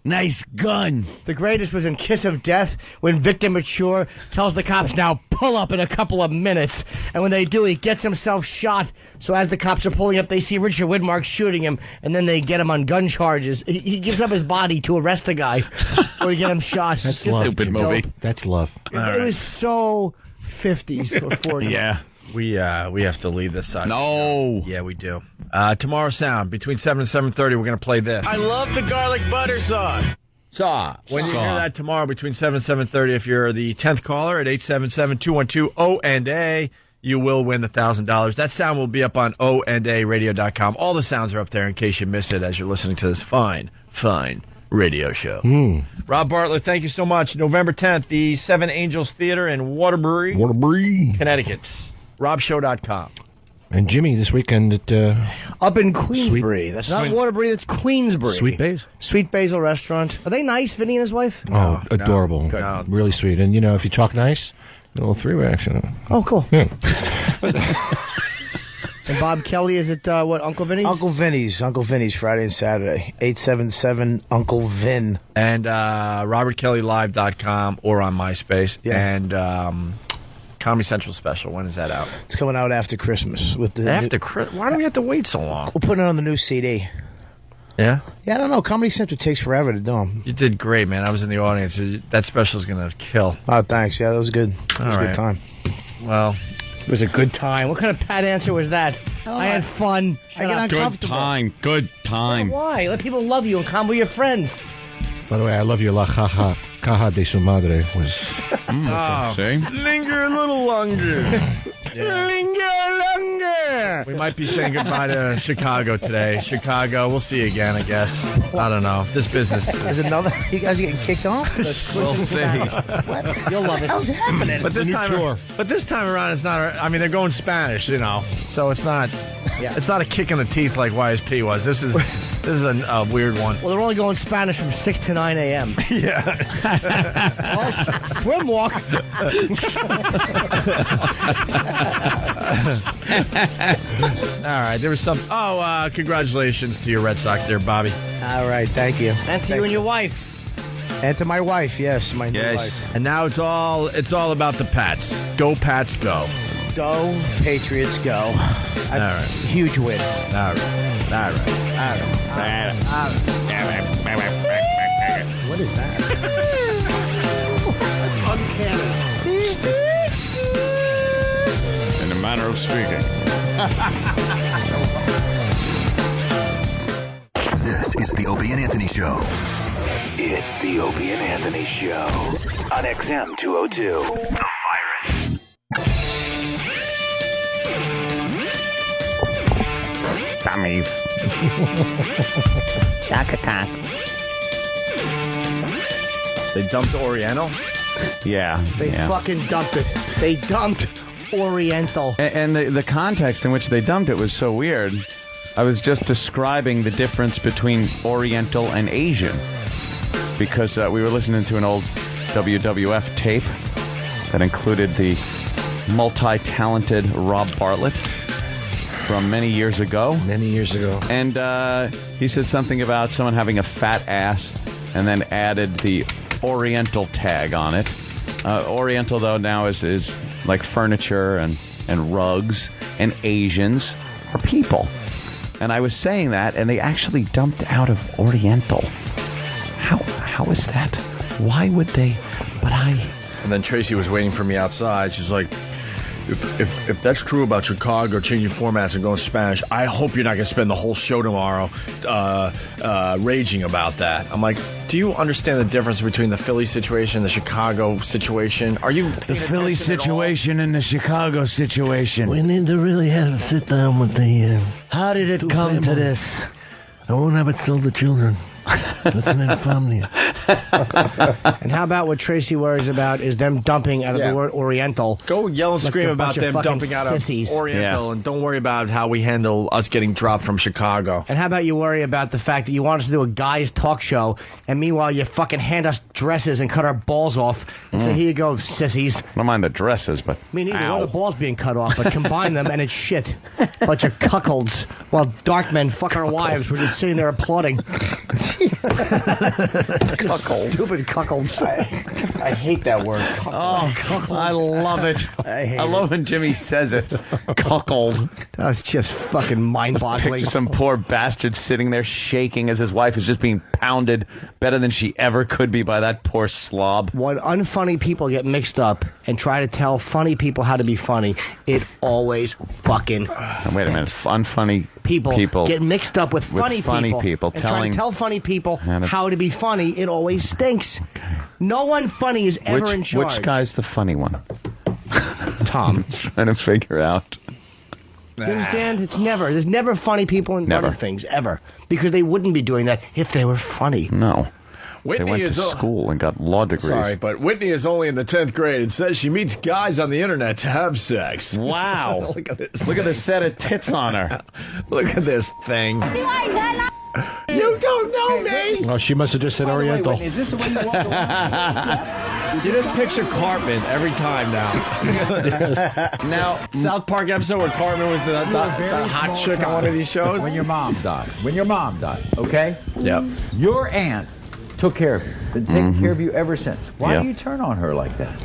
Nice gun. The greatest was in Kiss of Death when Victor Mature tells the cops, now pull up in a couple of minutes. And when they do, he gets himself shot. So as the cops are pulling up, they see Richard Widmark shooting him, and then they get him on gun charges. He gives up his body to arrest the guy or get him shot. That's love. Stupid movie. That's love. It was so 50s or 40s. Yeah. We have to leave this side. No. Yeah, we do. Tomorrow Sound, between 7 and 7:30, we're going to play this. I love the garlic butter sauce. When you hear that tomorrow between 7 and 7:30, if you're the 10th caller at 877-212-O&A, you will win the $1,000. That sound will be up on OandARadio.com. All the sounds are up there in case you miss it as you're listening to this fine radio show. Rob Bartlett, thank you so much. November 10th, the Seven Angels Theater in Waterbury, Connecticut. RobShow.com. And Jimmy this weekend at up in Queensbury. That's not Waterbury. That's Queensbury. Sweet Basil. Sweet Basil Restaurant. Are they nice, Vinny and his wife? Oh, adorable. No. Really sweet. And, if you talk nice, a little three-way action. Oh, cool. Yeah. And Bob Kelly is at what? Uncle Vinny's. Uncle Vinny's Friday and Saturday. 877 Uncle Vin. And RobertKellyLive.com or on MySpace. Yeah. And Comedy Central special. When is that out? It's coming out after Christmas. Why do we have to wait so long? We're putting it on the new CD. Yeah? Yeah, I don't know. Comedy Central takes forever to do them. You did great, man. I was in the audience. That special's going to kill. Oh, thanks. Yeah, that was good. It was a good time. Well, it was a good time. What kind of pat answer was that? I had fun. I get uncomfortable. Good time. Why? Let people love you and come with your friends. By the way, I love you. La caja de su madre was. Linger a little longer. Linger longer. We might be saying goodbye to Chicago today. Chicago, we'll see you again, I guess. I don't know. This business is another. You guys are getting kicked off? We'll see. What? You'll love it. What's happening? But this time around, it's not. I mean, they're going Spanish, so it's not. Yeah. It's not a kick in the teeth like YSP was. This is a weird one. Well, they're only going Spanish from 6 to 9 a.m. Yeah. Swim walk. All right, there was some. Congratulations to your Red Sox there, Bobby. All right, thank you. And to you and your wife. And to my wife, yes, my new wife. And now it's all about the Pats. Go Pats, go. Go Patriots, go. All right. Huge win. All right. What is that? Uncanny. In a manner of speaking. This is the Opie and Anthony Show. It's the Opie and Anthony Show on XM 202. The Virus. Dummies. Shock attack. They dumped Oriental? Yeah. They fucking dumped it. They dumped Oriental. And the context in which they dumped it was so weird. I was just describing the difference between Oriental and Asian. Because we were listening to an old WWF tape that included the multi-talented Rob Bartlett from many years ago. And he said something about someone having a fat ass and then added the Oriental tag on it. Oriental, though, now is like furniture and rugs, and Asians are people. And I was saying that, and they actually dumped out of Oriental. How is that? Why would they? And then Tracy was waiting for me outside. She's like, if that's true about Chicago changing formats and going Spanish, I hope you're not going to spend the whole show tomorrow raging about that. I'm like, do you understand the difference between the Philly situation and the Chicago situation? Are you the Philly situation and the Chicago situation? We need to really have to sit down with the. How did it come to this? I won't have it sold to children. That's an insomnia. And how about what Tracy worries about is them dumping out of the word Oriental. Go yell and scream about them dumping out of Oriental, and don't worry about how we handle us getting dropped from Chicago. And how about you worry about the fact that you want us to do a guy's talk show, and meanwhile you fucking hand us dresses and cut our balls off and say, here you go, sissies. I don't mind the dresses, but me neither. All the balls being cut off, but combine them and it's shit. Bunch of cuckolds, while dark men fuck our wives. We're just sitting there applauding. Cuckolds. Stupid cuckolds. I hate that word. Cuckold. I love it. I love when Jimmy says it. Cuckold. That's just fucking mind-boggling. Some poor bastard sitting there shaking as his wife is just being pounded better than she ever could be by that poor slob. When unfunny people get mixed up and try to tell funny people how to be funny, it always fucking Wait a minute. Unfunny people get mixed up with funny people and try to tell funny people how to be funny. It always stinks. No one funny is ever in charge. Which guy's the funny one? Tom. Trying to figure out. You understand? There's never funny people in running things, ever. Because they wouldn't be doing that if they were funny. No. Whitney they went to school and got law degrees. Sorry, but Whitney is only in the 10th grade and says she meets guys on the internet to have sex. Wow. Look at this. Look at the set of tits on her. Look at this thing. You don't know me! Oh, she must have just said Oriental. Wait, is this the way you walk around? You just picture Cartman every time now. Now, South Park episode where Cartman was the hot chick on one of these shows. When your mom died. Okay? Yep. Your aunt took care of you. Been taking care of you ever since. Why do you turn on her like that?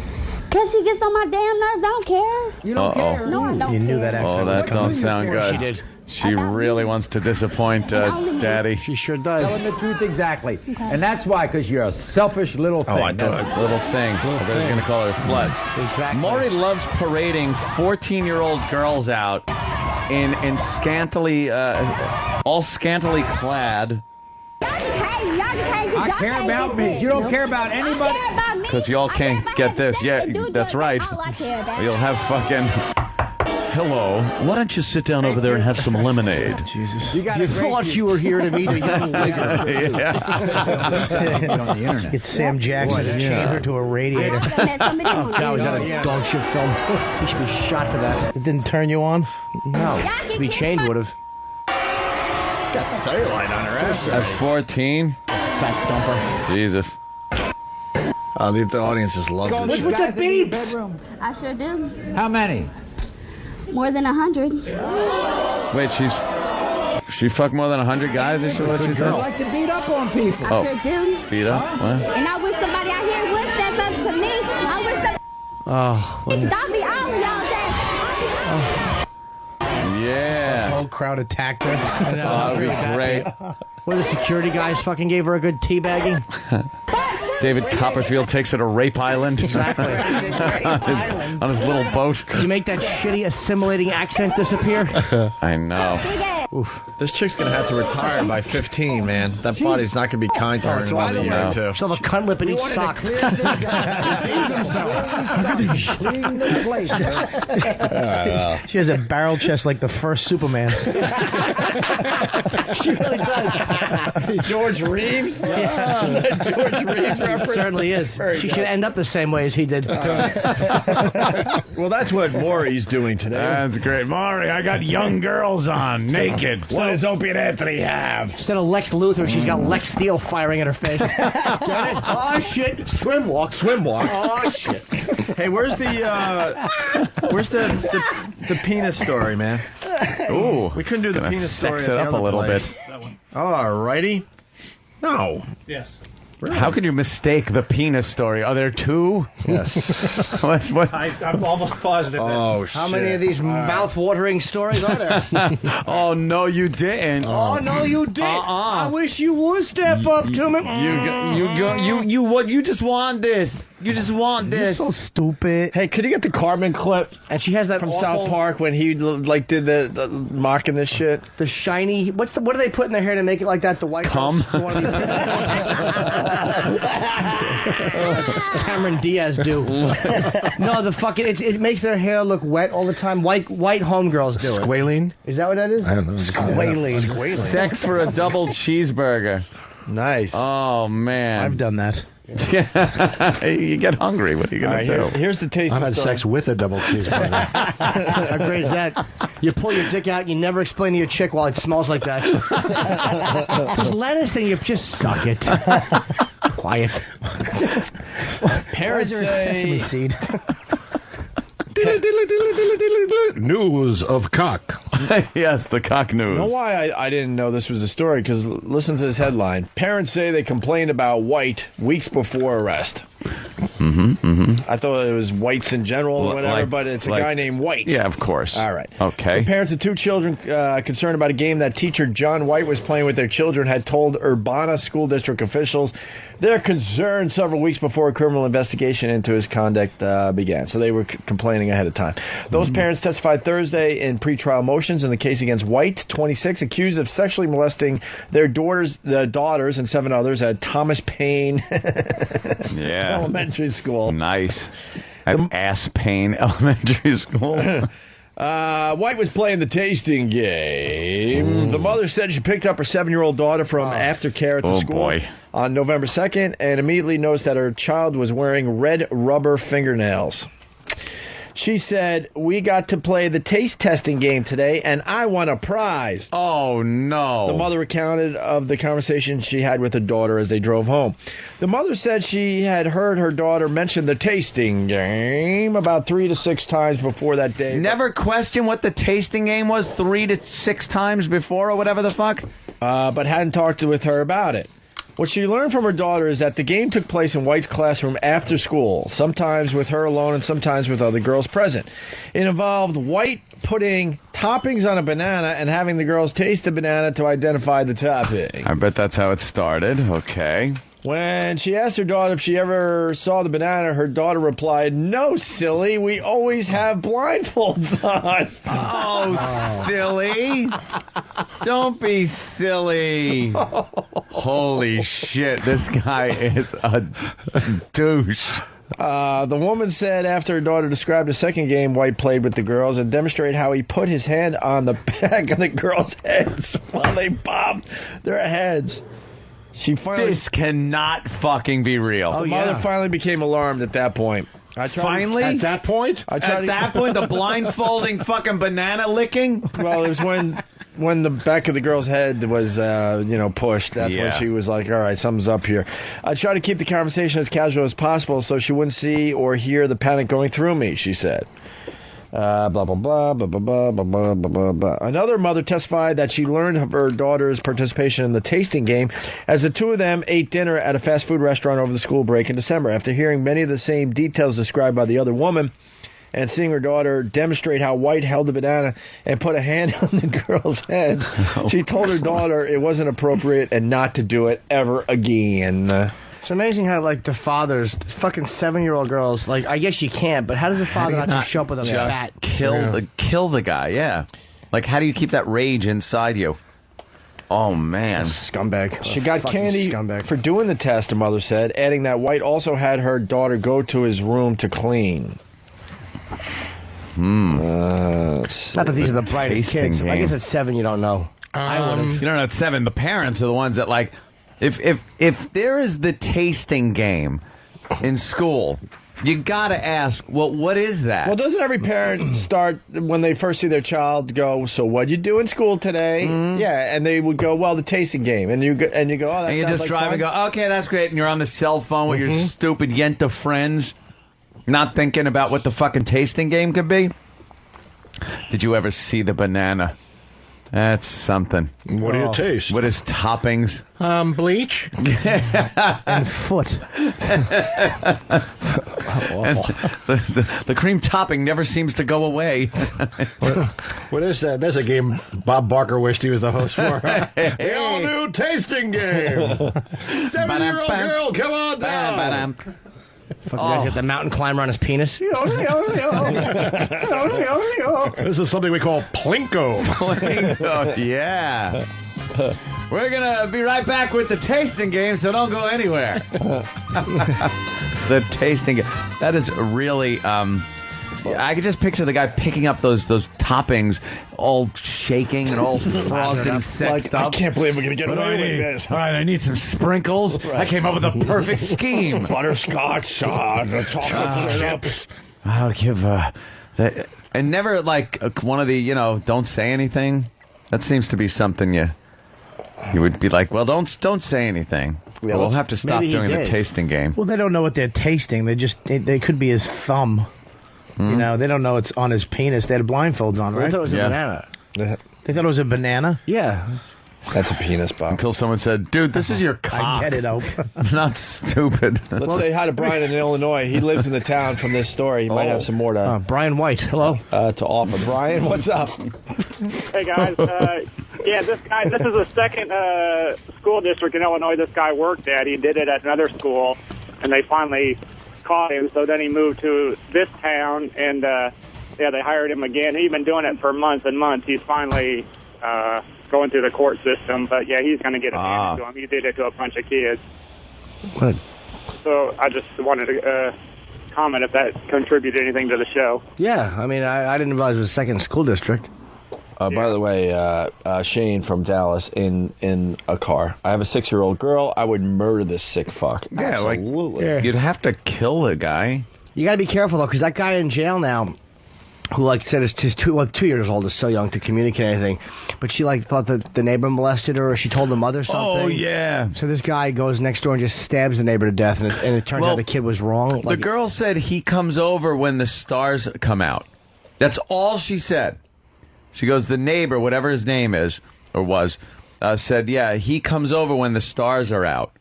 Because she gets on my damn nerves. I don't care. You don't care? No, I don't You knew care. that accent. Oh, that don't sound good. She did. She really wants to disappoint Daddy. She sure does. Tell him the truth exactly. And that's why, because you're a selfish little thing. Oh, I thought little thing. I was going to call her a slut. Exactly. Maury loves parading 14-year-old girls out in scantily, all scantily clad. I care about me. You don't care about anybody. Because y'all can't get this. Yeah, that's right. You'll have fucking... Hello. Why don't you sit down over there and have some lemonade? Jesus. You thought you were here to meet a young lady. On the internet. Get Sam Jackson to change her to a radiator. Oh, God, was that a dog shit film? He should be shot for that. It didn't turn you on? No. To be chained would have. She's got cellulite on her ass. At 14? Fat dumper. Jesus. Oh, the audience just loves What's it. with the beeps? I sure do. How many? More than 100. Wait, she fucked more than 100 guys? Is what she I said? like to beat up on people. I sure do. Beat up? What? And I wish somebody out here would step up to me. I wish somebody stop me, all of y'all that. Yeah. The whole crowd attacked her. Oh, that would be great. Well, the security guys fucking gave her a good teabagging. David Copperfield takes her to Rape Island. Exactly. on his little boat. You make that shitty assimilating accent disappear? I know. Oof. This chick's going to have to retire by 15, man. That body's not going to be kind to her in another year or two. She'll have a cunt lip in each sock. She has a barrel chest like the first Superman. She really does. George Reeves? George Reeves reference? Certainly is. She should end up the same way as he did. Well, that's what Maury's doing today. That's great. Maury, I got young girls on, naked. What does Opie and Anthony have? Instead of Lex Luthor, she's got Lex Steele firing at her face. Get it? Oh, shit. Swim walk. Oh, shit. Hey, where's the penis story, man? Ooh. We couldn't do the Gonna penis story. sex at it the up a other little place. bit. All righty. No. Yes. Really? How could you mistake the penis story? Are there two? Yes. what? I'm almost positive. Oh, How many of these mouth-watering stories are there? Oh, no, you didn't. Oh, no, you did. I wish you would step up to me. You just want this. You just want this. You're so stupid. Hey, could you get the Cartman clip? And she has that from awful, South Park when he like did the mocking this shit. The shiny. What do they put in their hair to make it like that? The white cum. Cameron Diaz do. No, the fucking it makes their hair look wet all the time. White homegirls do it. Squalene? Is that what that is? I don't know. Squalene. Sex for a double cheeseburger. Nice. Oh man, I've done that. You get hungry. What are you gonna do? Here's the taste. I've had sex with a double cheeseburger. How great is that? You pull your dick out and you never explain to your chick while it smells like that. This lettuce thing, you just suck it. Quiet. Parents Why is there a sesame seed? News of cock. Yes, the cock You news. know why I didn't know this was a story? Because listen to this headline. Parents say they complained about White weeks before arrest. I thought it was whites in general or whatever, but it's a guy named White. Yeah, of course. All right. Okay. The parents of two children concerned about a game that teacher John White was playing with their children had told Urbana School District officials their concern several weeks before a criminal investigation into his conduct began. So they were complaining ahead of time. Those parents testified Thursday in pretrial motions in the case against White, 26, accused of sexually molesting their daughters and 7 others at Thomas Paine Elementary School. Nice. At Ass Pain Elementary School. White was playing the tasting game. The mother said she picked up her 7-year-old daughter from aftercare at the school on November 2nd and immediately noticed that her child was wearing red rubber fingernails. She said, we got to play the taste testing game today, and I won a prize. Oh, no. The mother recounted of the conversation she had with her daughter as they drove home. The mother said she had heard her daughter mention the tasting game about 3 to 6 times before that day. Never questioned what the tasting game was 3 to 6 times before or whatever the fuck? But hadn't talked with her about it. What she learned from her daughter is that the game took place in White's classroom after school, sometimes with her alone and sometimes with other girls present. It involved White putting toppings on a banana and having the girls taste the banana to identify the topping. I bet that's how it started. Okay. When she asked her daughter if she ever saw the banana, her daughter replied, "No, silly, we always have blindfolds on." Oh, silly. Don't be silly. Holy shit, this guy is a douche. The woman said after her daughter described a second game White played with the girls and demonstrated how he put his hand on the back of the girls' heads while they bobbed their heads. This cannot fucking be real. The mother finally became alarmed at that point. Finally? At that point? At that point, the blindfolding fucking banana licking? Well, it was when the back of the girl's head was, pushed. That's when she was like, all right, something's up here. I tried to keep the conversation as casual as possible so she wouldn't see or hear the panic going through me, she said. Blah, blah, blah, blah, blah, blah, blah, blah, blah, blah, blah. Another mother testified that she learned of her daughter's participation in the tasting game as the two of them ate dinner at a fast food restaurant over the school break in December. After hearing many of the same details described by the other woman and seeing her daughter demonstrate how White held the banana and put a hand on the girls' heads, she told her daughter it wasn't appropriate and not to do it ever again. It's amazing how, the fathers, fucking 7-year-old girls, I guess you can't, but how does the father not show up with a bat? Kill the guy, yeah. How do you keep that rage inside you? Oh, man. Scumbag. She got candy for doing the test, her mother said, adding that White also had her daughter go to his room to clean. Not that these are the brightest kids. I guess at 7 you don't know. I would have. You don't know at 7. The parents are the ones that, if there is the tasting game in school, you gotta ask, well, what is that? Well, doesn't every parent start when they first see their child go, so what'd you do in school today? Yeah, and they would go, well, the tasting game, and you go, oh, that and you sounds just like drive fun. and go, okay, that's great, and you're on the cell phone with your stupid Yenta friends, not thinking about what the fucking tasting game could be. Did you ever see the banana? That's something. What do you taste? What is toppings? Bleach and foot. And the cream topping never seems to go away. What is that? That's a game Bob Barker wished he was the host for. The all-new tasting game. 7-year-old girl, come on down. Fuck, you guys got the mountain climber on his penis. This is something we call Plinko. Plinko, yeah. We're going to be right back with the tasting game, so don't go anywhere. The tasting game. That is really... I could just picture the guy picking up those toppings, all shaking and all frothed and sexed up. I can't believe we're going to get away with this. All right, I need some sprinkles. Right. I came up with a perfect scheme. Butterscotch, the chocolate chips. I'll give that. And never one of the, don't say anything. That seems to be something you would be like, well, don't say anything. Yeah, we'll have to stop doing the tasting game. Well, they don't know what they're tasting. They could be his thumb. They don't know it's on his penis. They had blindfolds on, right? They thought it was a banana. They thought it was a banana? Yeah. That's a penis, Bob. Until someone said, dude, this is your cock. I get it, Ope. I'm not stupid. Let's say hi to Brian in Illinois. He lives in the town from this story. He might have some more to... Brian White, hello. To offer. Brian, what's up? Hey, guys. This is the second school district in Illinois this guy worked at. He did it at another school, and they finally caught him. So then he moved to this town, and they hired him again. He'd been doing it for months and months. He's finally going through the court system, but he's going to get it handed to him. He did it to a bunch of kids. What? So I just wanted to comment if that contributed anything to the show. Yeah, I mean, I didn't realize it was a second school district. By the way, Shane from Dallas in a car. I have a 6-year-old girl. I would murder this sick fuck. Yeah, absolutely. You'd have to kill the guy. You got to be careful though, because that guy in jail now. who like said she's 2 years old, is so young to communicate anything, but she like thought that the neighbor molested her, or she told the mother something. Oh, yeah. So this guy goes next door and just stabs the neighbor to death, and it turns out the kid was wrong. The girl said he comes over when the stars come out. That's all she said. She goes, the neighbor, whatever his name is or was, said, yeah, he comes over when the stars are out.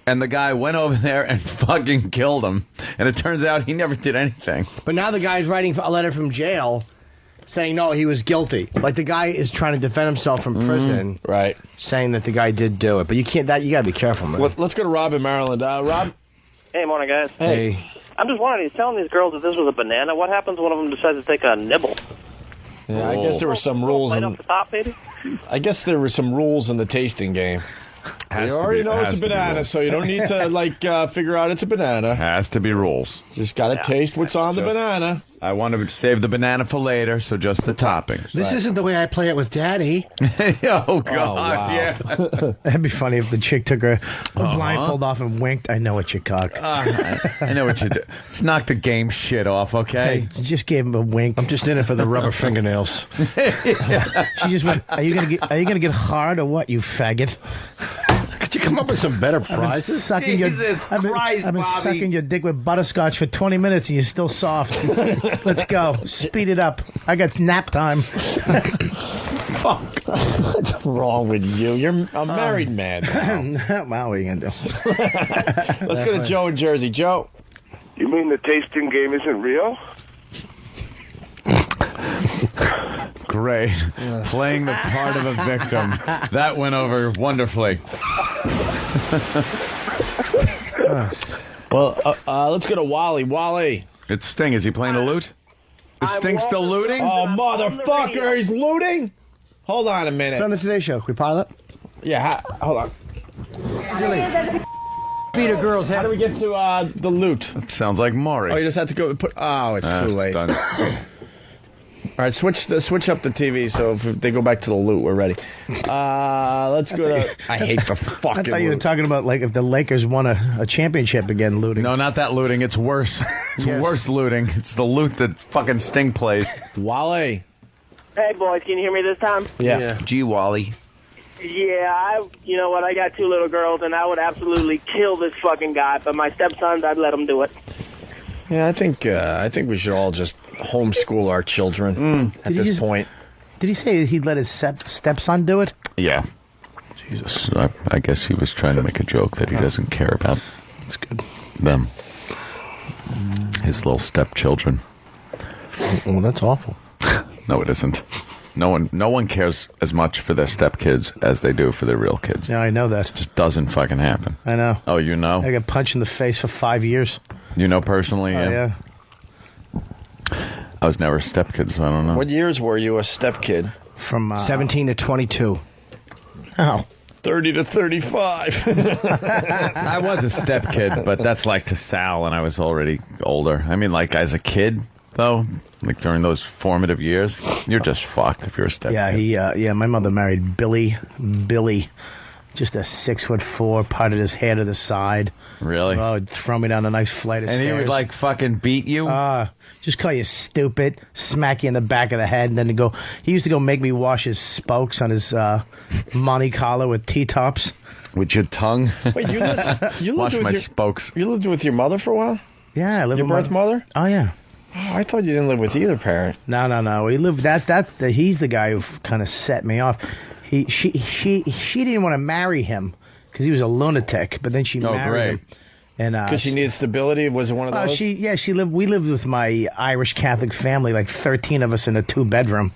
And the guy went over there and fucking killed him. And it turns out he never did anything. But now the guy's writing a letter from jail saying, no, he was guilty. Like, the guy is trying to defend himself from prison. Right. Saying that the guy did do it. But you can't, you got to be careful, man. Well, let's go to Rob in Maryland. Rob? Hey, morning, guys. Hey. I'm just wondering, he's telling these girls that this was a banana. What happens when one of them decides to take a nibble? Yeah, I guess there were some rules. Right off the top, maybe? I guess there were some rules in the tasting game. You already know it's a banana, so you don't need to figure out it's a banana. Has to be rules. Just got to taste what's on the banana. I want to save the banana for later, so just the toppings. This isn't the way I play it with Daddy. Oh, God, wow. yeah. That'd be funny if the chick took her blindfold off and winked. I know what you cock. I know what you do. Let's knock the game shit off, okay? Hey, just gave him a wink. I'm just in it for the rubber fingernails. She just went, are you gonna get hard or what, you faggot? Could you come up with some better prizes? I've been sucking your dick with butterscotch for 20 minutes and you're still soft. Let's go. Speed it up. I got nap time. Fuck. What's wrong with you? You're a married man. Well, what are you going to do? Let's go to Joe in Jersey. Joe. You mean the tasting game isn't real? Great. Playing the part of a victim. That went over wonderfully. Well, let's go to Wally. Wally. It's Sting. Is he playing a loot? Is Sting still looting? Oh, motherfucker. He's looting? Hold on a minute. It's on the Today Show. Can we pilot? Yeah, hold on. Beat a girl's head. How do we get to the loot? It sounds like Maury. Oh, you just have to go put... Oh, it's too late. Done. All right, switch up the TV so if they go back to the loot, we're ready. Let's go to... I hate the fucking I thought you were talking about like if the Lakers won a championship again, looting. No, not that looting. It's worse. It's worse looting. It's the loot that fucking Sting plays. Wally. Hey, boys, can you hear me this time? Yeah. Gee, Wally. Yeah, you know what? I got 2 little girls, and I would absolutely kill this fucking guy, but my stepsons, I'd let them do it. Yeah, I think we should all just homeschool our children at this point. Did he say he'd let his stepson do it? Yeah. Jesus. I guess he was trying to make a joke that he doesn't care about them. His little stepchildren. Well, that's awful. No, it isn't. No one cares as much for their stepkids as they do for their real kids. Yeah, I know that. It just doesn't fucking happen. I know. Oh, you know? I got punched in the face for 5 years. You know personally? Oh, yeah. I was never a stepkid, so I don't know. What years were you a stepkid? From 17 to 22. Oh. 30 to 35. I was a stepkid, but that's like to Sal, and I was already older. I mean, like, as a kid, though, like during those formative years, you're just fucked if you're a stepkid. Yeah, my mother married Billy. Just a 6'4", parted his hair to the side. Really? Oh, he'd throw me down a nice flight of stairs. And he would, like, fucking beat you? Just call you stupid, smack you in the back of the head, and then he used to go make me wash his spokes on his Monte Carlo with T-tops. With your tongue? Wait, you lived wash with my spokes. You lived with your mother for a while? Yeah, I lived with your birth mother? Oh, yeah. Oh, I thought you didn't live with either parent. No. We lived he's the guy who kind of set me off. She didn't want to marry him because he was a lunatic, but then she married him. And because she needed stability. Was it one of those? We lived with my Irish Catholic family, like 13 of us in a 2-bedroom.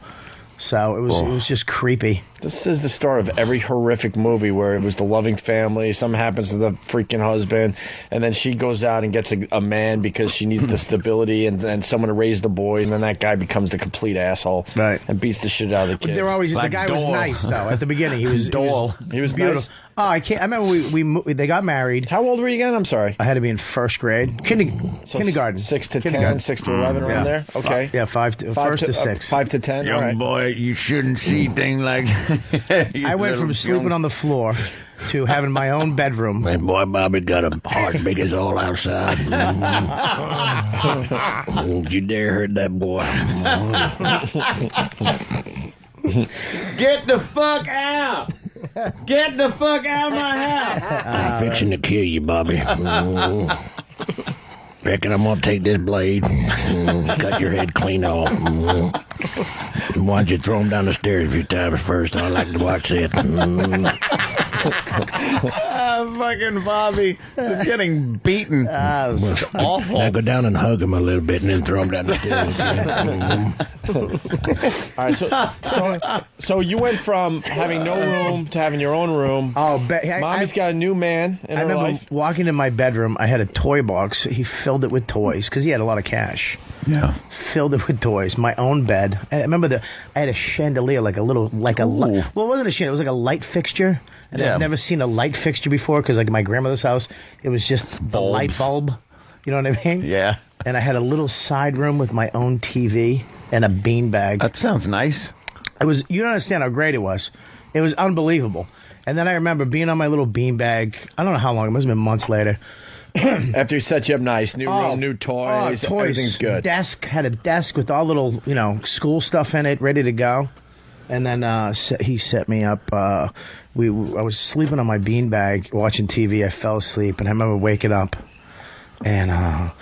So it was just creepy. This is the start of every horrific movie where it was the loving family, something happens to the freaking husband, and then she goes out and gets a man because she needs the stability and someone to raise the boy, and then that guy becomes the complete asshole. Right. And beats the shit out of the kids. They're always, the guy was nice, though, at the beginning. He was Dole. He was beautiful. Nice. Oh, I can't. I remember they got married. How old were you again? I'm sorry. I had to be in first grade. Kindergarten. 6 to 10, 6 to 11 around there? Okay. 5 to 6. 5 to 10. Young boy, you shouldn't see things like I went from sleeping on the floor to having my own bedroom. That boy Bobby got a heart big as all outside. Don't you dare hurt that boy. Get the fuck out! Get the fuck out of my house! I'm fixing to kill you, Bobby. Reckon I'm gonna take this blade, cut your head clean off. And why'd you throw him down the stairs a few times first? I like to watch it. Fucking Bobby is getting beaten. It's awful. Now go down and hug him a little bit and then throw him down the stairs. All right, so you went from having no room to having your own room. Oh, Mommy's got a new man in I her remember life. walking in my bedroom. I had a toy box. He filled it with toys because he had a lot of cash. Yeah, filled it with toys. My own bed. I remember I had a chandelier, well, it wasn't a chandelier. It was like a light fixture. And I've never seen a light fixture before because, like, my grandmother's house, it was just the light bulb. You know what I mean? Yeah. And I had a little side room with my own TV and a beanbag. That sounds nice. It was. You don't understand how great it was. It was unbelievable. And then I remember being on my little beanbag. I don't know how long. It must have been months later. After he set you up nice, new room, new toys, everything's good. Had a desk with all little, school stuff in it, ready to go. And then he set me up. I was sleeping on my beanbag, watching TV. I fell asleep, and I remember waking up, and I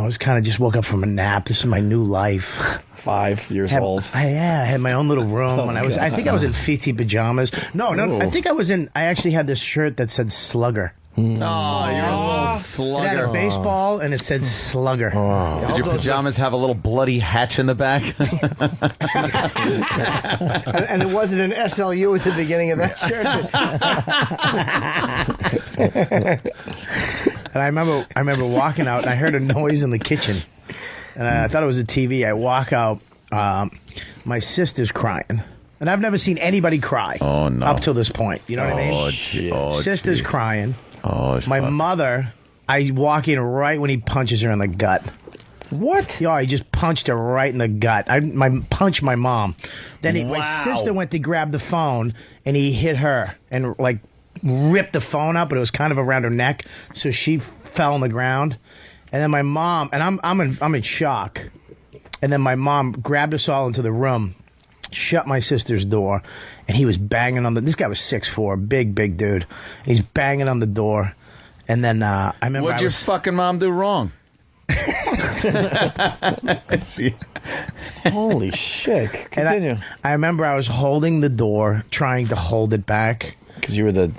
was kind of just woke up from a nap. This is my new life. 5 years old. I had my own little room, and I think I was in feety pajamas. No, I think I actually had this shirt that said Slugger. Oh, you're a little slugger. It had a baseball, and it said Slugger. Did your pajamas have a little bloody hatch in the back? and it wasn't an SLU at the beginning of that shirt. And I remember walking out, and I heard a noise in the kitchen, and I thought it was a TV. I walk out, my sister's crying. And I've never seen anybody cry up till this point. You know what I mean? Sister's crying. My mother, I walk in right when he punches her in the gut. What? Yeah, he just punched her right in the gut. I punched my mom. Then my sister went to grab the phone, and he hit her and, like, ripped the phone up, but it was kind of around her neck, so she fell on the ground. And then my mom, and I'm in shock. And then my mom grabbed us all into the room, shut my sister's door, and he was banging on this guy was 6'4", big dude. And he's banging on the door, and then I remember What'd your fucking mom do wrong? Holy shit! Continue. I remember I was holding the door, trying to hold it back because you were the.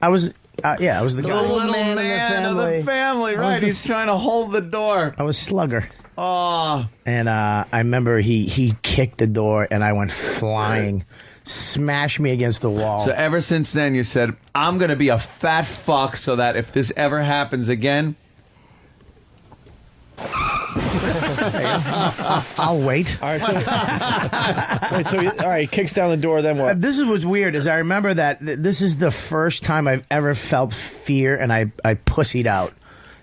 I was. I was the guy. Little man of the family, right? He's trying to hold the door. I was Slugger. Oh. And I remember he kicked the door, and I went flying, smashed me against the wall. So ever since then, you said, I'm going to be a fat fuck so that if this ever happens again... I'll wait. All right, he kicks down the door, then what? This is what's weird, is I remember that this is the first time I've ever felt fear, and I pussied out.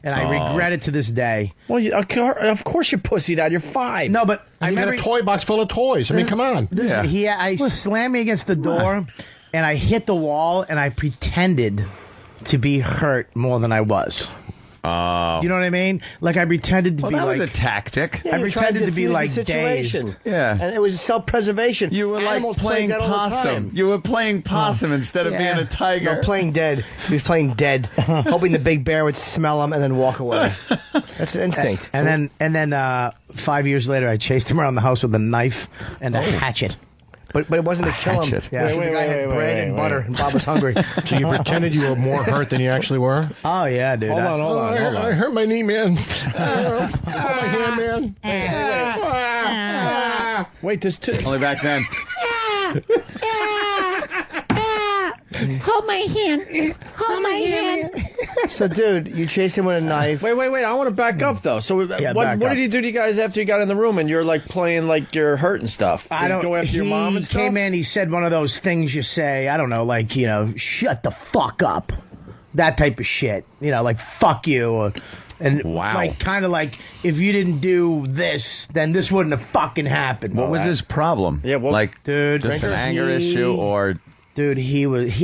And I regret it to this day. Well, of course you pussied out. You're 5. No, but I remember a toy box full of toys. I mean, come on. I slammed me against the door, and I hit the wall, and I pretended to be hurt more than I was. You know what I mean? Like I pretended to be that like... was a tactic. I pretended to be like dazed. Yeah. And it was self-preservation. You were like playing possum. You were playing possum instead of being a tiger. No, playing dead. He was playing dead, hoping the big bear would smell him and then walk away. That's an instinct. And then 5 years later, I chased him around the house with a knife and a hatchet. But it wasn't to kill him. Yeah. The guy had bread and butter, and Bob was hungry. So you pretended you were more hurt than you actually were? Oh, yeah, dude. Hold on. I hurt my knee, man. I hurt my hand, man. Wait, there's two. Only back then. Hold my hand. Hold my hand. So, dude, you chased him with a knife. Wait. I want to back up, though. So, what did he do to you guys after you got in the room and you're, like, playing like you're hurt and stuff? Did he go after your mom and stuff? He came in, he said one of those things you say, I don't know, like, shut the fuck up. That type of shit. Like, fuck you. Or, And like, kind of like, if you didn't do this, then this wouldn't have fucking happened. What was his problem? Yeah, well, like, dude, just an anger issue, or dude,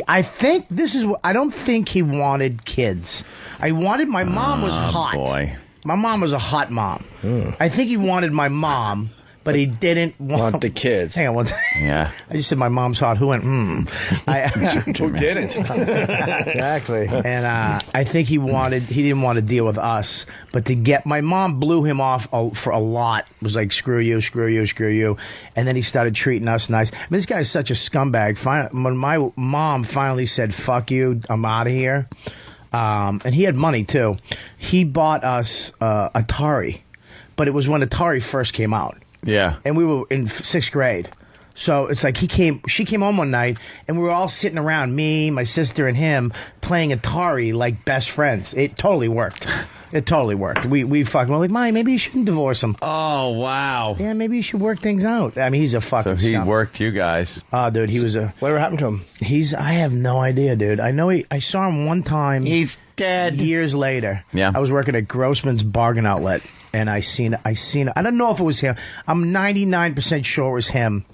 I think this is. I don't think he wanted kids. My mom was hot. Boy. My mom was a hot mom. I think he wanted my mom, but he didn't want the kids. Hang on one second. Yeah. I just said my mom's hot. Who went, Who didn't? Exactly. And I think he didn't want to deal with us. But my mom blew him off for a lot. It was like, screw you, screw you, screw you. And then he started treating us nice. I mean, this guy's such a scumbag. When my mom finally said, fuck you, I'm out of here. And he had money too. He bought us Atari, but it was when Atari first came out. Yeah. And we were in 6th grade. So it's like she came home one night and we were all sitting around, me, my sister, and him, playing Atari like best friends. It totally worked. It totally worked. We fucking were like, Mommy, maybe you shouldn't divorce him. Oh, wow. Yeah, maybe you should work things out. I mean, he's a fucking So he scum. worked you guys. Oh, dude, he was a... Whatever happened to him? I have no idea, dude. I know I saw him one time. He's dead. Years later. Yeah. I was working at Grossman's Bargain Outlet, and I seen I don't know if it was him. I'm 99% sure it was him.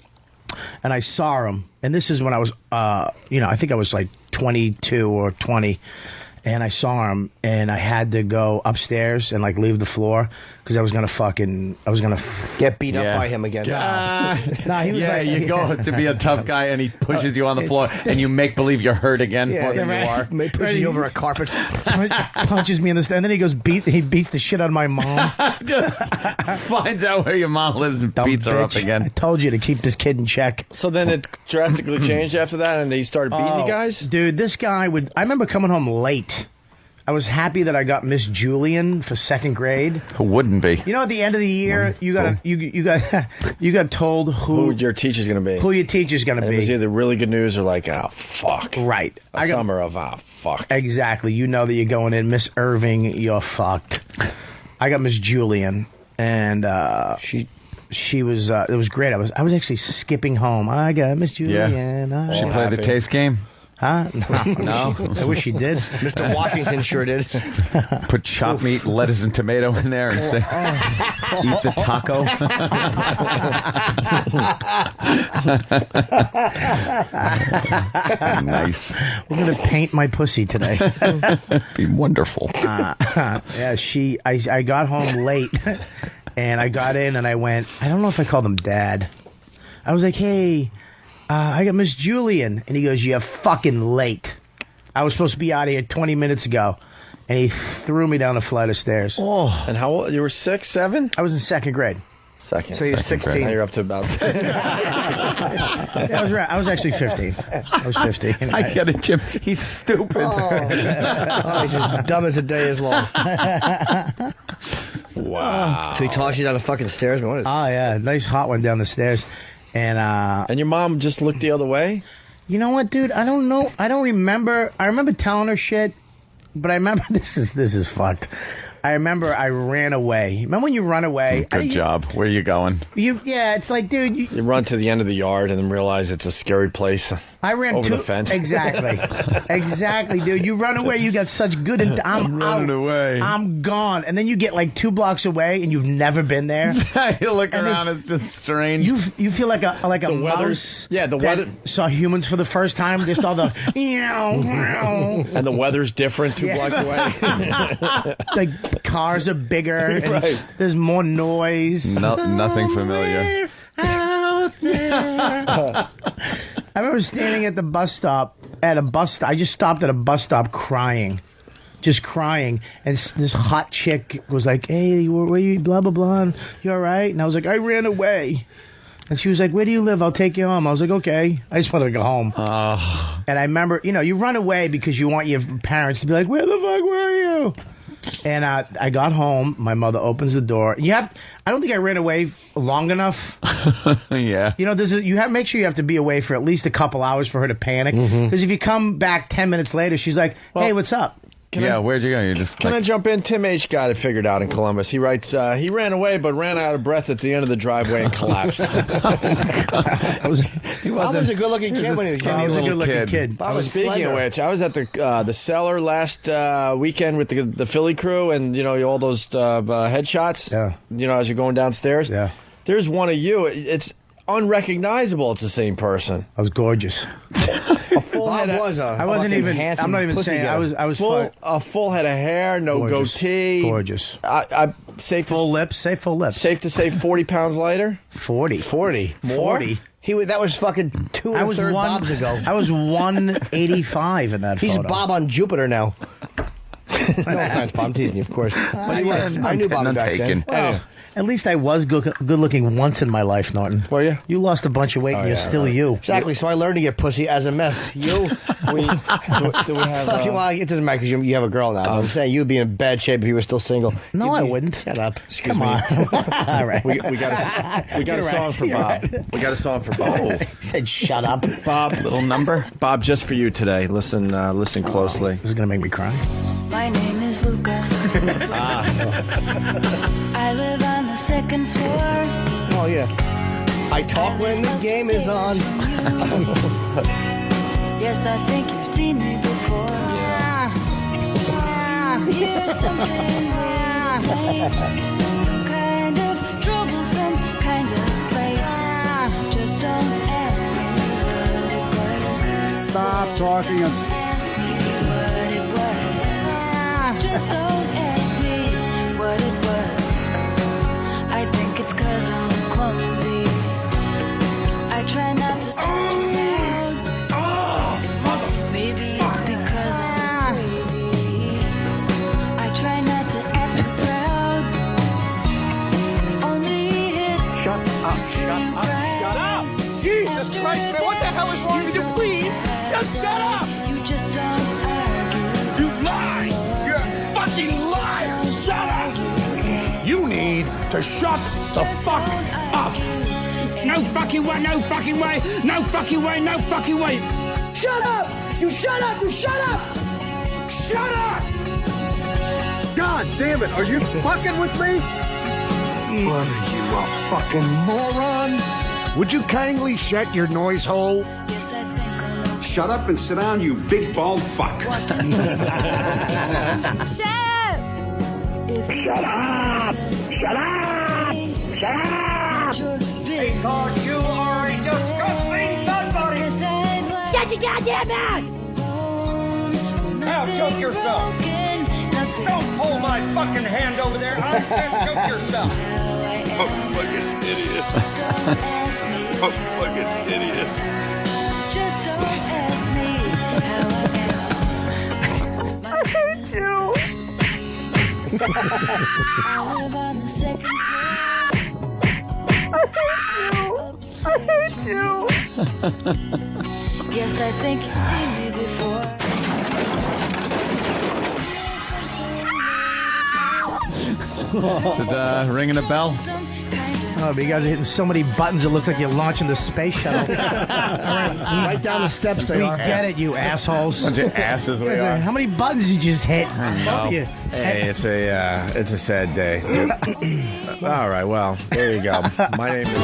And I saw him. And this is when I was, I think I was like 22 or 20. And I saw him, and I had to go upstairs and like leave the floor because I was gonna get beat up by him again. Nah, he was you go to be a tough guy, and he pushes you on the floor, and you make believe you're hurt again more than you are. He pushes you over a carpet. Punches me in the stomach, and then he goes he beats the shit out of my mom. Just finds out where your mom lives and beats her up again. I told you to keep this kid in check. So then it drastically changed after that, and they started beating you guys? Dude, this guy would... I remember coming home late. I was happy that I got Miss Julian for 2nd grade. Who wouldn't be? You know, at the end of the year, you got told who your teacher's going to be. Who your teacher's going to be. It was either really good news or like, oh, fuck. Right. Summer of, oh, fuck. Exactly. You know that you're going in. Miss Irving, you're fucked. I got Miss Julian, and she was, it was great. I was actually skipping home. I got Miss Julian. Yeah. She played the taste game? Huh? No. I wish she did. Mr. Washington sure did. Put chopped meat, lettuce, and tomato in there and say, eat the taco. Nice. We're going to paint my pussy today. Be wonderful. Yeah, I got home late, and I got in, and I went, I don't know if I called him Dad. I was like, hey... I got Miss Julian. And he goes, you're fucking late. I was supposed to be out of here 20 minutes ago. And he threw me down a flight of stairs. Oh. And how old? You were 6, 7? I was in 2nd grade. Second. So you're 16. Now you're up to about... Yeah, I was right. I was actually 15. I was 15. I get it, Jim. He's stupid. He's as dumb as the day is long. Wow. So he tossed you down the fucking stairs? Oh, yeah. Nice hot one down the stairs. And your mom just looked the other way? You know what, dude? I don't know. I don't remember. I remember telling her shit, but I remember this is fucked. I remember I ran away. Remember when you run away? Good job. Where are you going? Yeah, it's like, dude. You run to the end of the yard and then realize it's a scary place. I ran over the fence. Exactly. Exactly, dude. You run away, you got such good... I'm running away. I'm gone. And then you get like 2 blocks away and you've never been there. You look around, it's just strange. You feel like a mouse. Yeah, the weather... saw humans for the first time. Just all the... And the weather's different 2 blocks away. Like cars are bigger. And right. There's more noise. Nothing familiar. Out there. I remember standing at the bus stop, I just stopped at a bus stop crying. Just crying. And this hot chick was like, hey, where you, blah, blah, blah. And, you all right? And I was like, I ran away. And she was like, where do you live? I'll take you home. I was like, okay. I just wanted to go home. And I remember, you run away because you want your parents to be like, where the fuck were you? And I got home. My mother opens the door. I don't think I ran away long enough. Yeah. Make sure you have to be away for at least a couple hours for her to panic. Because if you come back 10 minutes later, she's like, hey, what's up? where'd you go? You just Can I jump in? Tim H. got it figured out in Columbus. He writes, he ran away but ran out of breath at the end of the driveway and collapsed. He Bob was a good-looking kid when he was young. He was a good-looking kid. Bob was Speaking of which, I was at the Cellar last weekend with the Philly crew, and all those headshots. Yeah. As you're going downstairs. Yeah. There's one of you. It's unrecognizable. It's the same person. I was gorgeous. I wasn't even. I'm not even saying. I was full. A full head of hair, no goatee. Gorgeous. I safe full lips. Say full lips. Safe to say 40 pounds lighter. 40. More. 40. That was fucking 2 and a third Bobs ago. I was 185 in that He's photo. Bob on Jupiter now. No offense, Bob. I'm teasing you, of course. But he was. I knew Bob back then. Well, at least I was good-looking once in my life, Norton. Were you? You lost a bunch of weight, and you're still you. Exactly. So I learned to get pussy as a mess. You. Do we have? Well, it doesn't matter because you have a girl now. I'm saying you'd be in bad shape if you were still single. No, I wouldn't. Shut up. Come on. All right. We got a song for Bob. We got a song for Bob. Said shut up, Bob. Little number. Bob, just for you today. Listen closely. This is gonna make me cry. My name is Luca. I live on the second floor. Oh, yeah. I talk when the game is on. Yes, I think you've seen me before. Here's something weird, some kind of trouble, some kind of place. Just don't ask me what it was. Stop talking. Ask me what it was. Just don't ask me what it was. I think it's 'cause I'm clumsy. I try not to talk loud. Maybe it's because I'm crazy. I try not to act proud. Only hit. Shut up. Jesus Christ, man, what the hell is wrong with you? Please, just shut up. You just don't argue. You lie. You're a fucking liar. Shut up. You need to shut the fuck up. No fucking way, no fucking way, no fucking way, no fucking way. Shut up. You shut up. You shut up. Shut up. God damn it. Are you fucking with me? What are you, a fucking moron? Would you kindly shut your noise hole? Shut up and sit down, you big bald fuck. Shut up! Shut up! Shut up! Shut up! Because you are a disgusting nobody! Shut your goddamn mouth! Now choke yourself! Don't pull my fucking hand over there! I said choke yourself! Oh, fucking idiot. Oh, fucking idiot. Just don't ask me how I hate you. I live on the second floor. I hate you. Yes, I think you've seen me before. Is it ringing a bell? Oh, but you guys are hitting so many buttons, it looks like you're launching the space shuttle. Right down the steps they We are. get it, you assholes. Bunch of asses we are. How many buttons did you just hit? Both of you. Hey, it's a sad day. All right, well, there you go. My name is.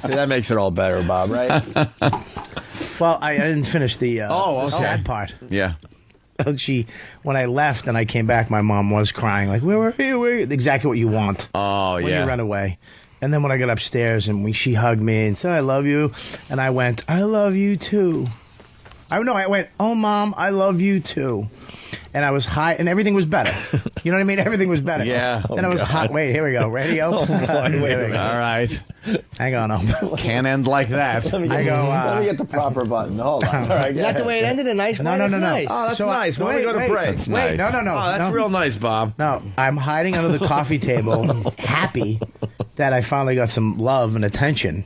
See, that makes it all better, Bob, right? Well, I didn't finish the sad part. Yeah. When I left and I came back, my mom was crying, like, where were you? Exactly what you want. Oh, when you run away. And then when I got upstairs and she hugged me and said, I love you. And I went, I love you too. I went, oh, Mom, I love you too. And I was high, and everything was better. You know what I mean? Everything was better. Yeah. And I was hot. Wait, here we go. Radio. All right. Hang on. Can't end like that. Let me get the proper button. Hold on. All right, Is that the way it ended? A nice way? No. Nice. Oh, that's nice. Why don't we go to break? That's nice. No. Oh, that's real nice, Bob. No, I'm hiding under the coffee table, happy that I finally got some love and attention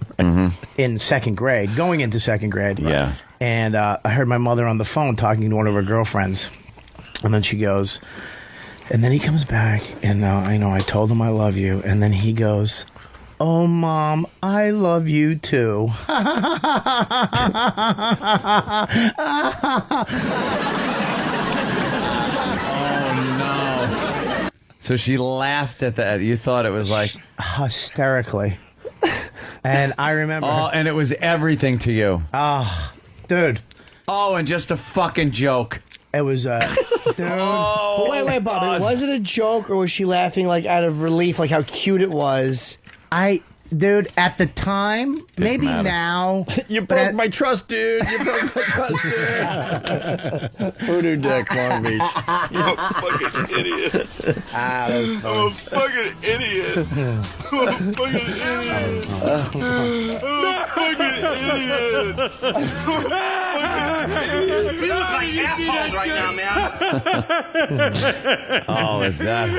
in second grade, going into second grade. Yeah. And I heard my mother on the phone talking to one of her girlfriends. And then she goes, and then he comes back, and I told him I love you. And then he goes, oh, Mom, I love you too. So she laughed at that. You thought it was like hysterically. And I remember. Oh, and it was everything to you. Oh, dude. Oh, and just a fucking joke. It was, dude. But wait, Bob. Was it a joke or was she laughing like out of relief, like how cute it was? Dude, at the time, maybe now. You broke my trust, dude. You broke my trust, dude. Voodoo Dick, Long Beach. You fucking idiot. That was I'm a fucking idiot. I'm a fucking idiot. I'm a fucking idiot. You look like assholes right now, man. Oh, is that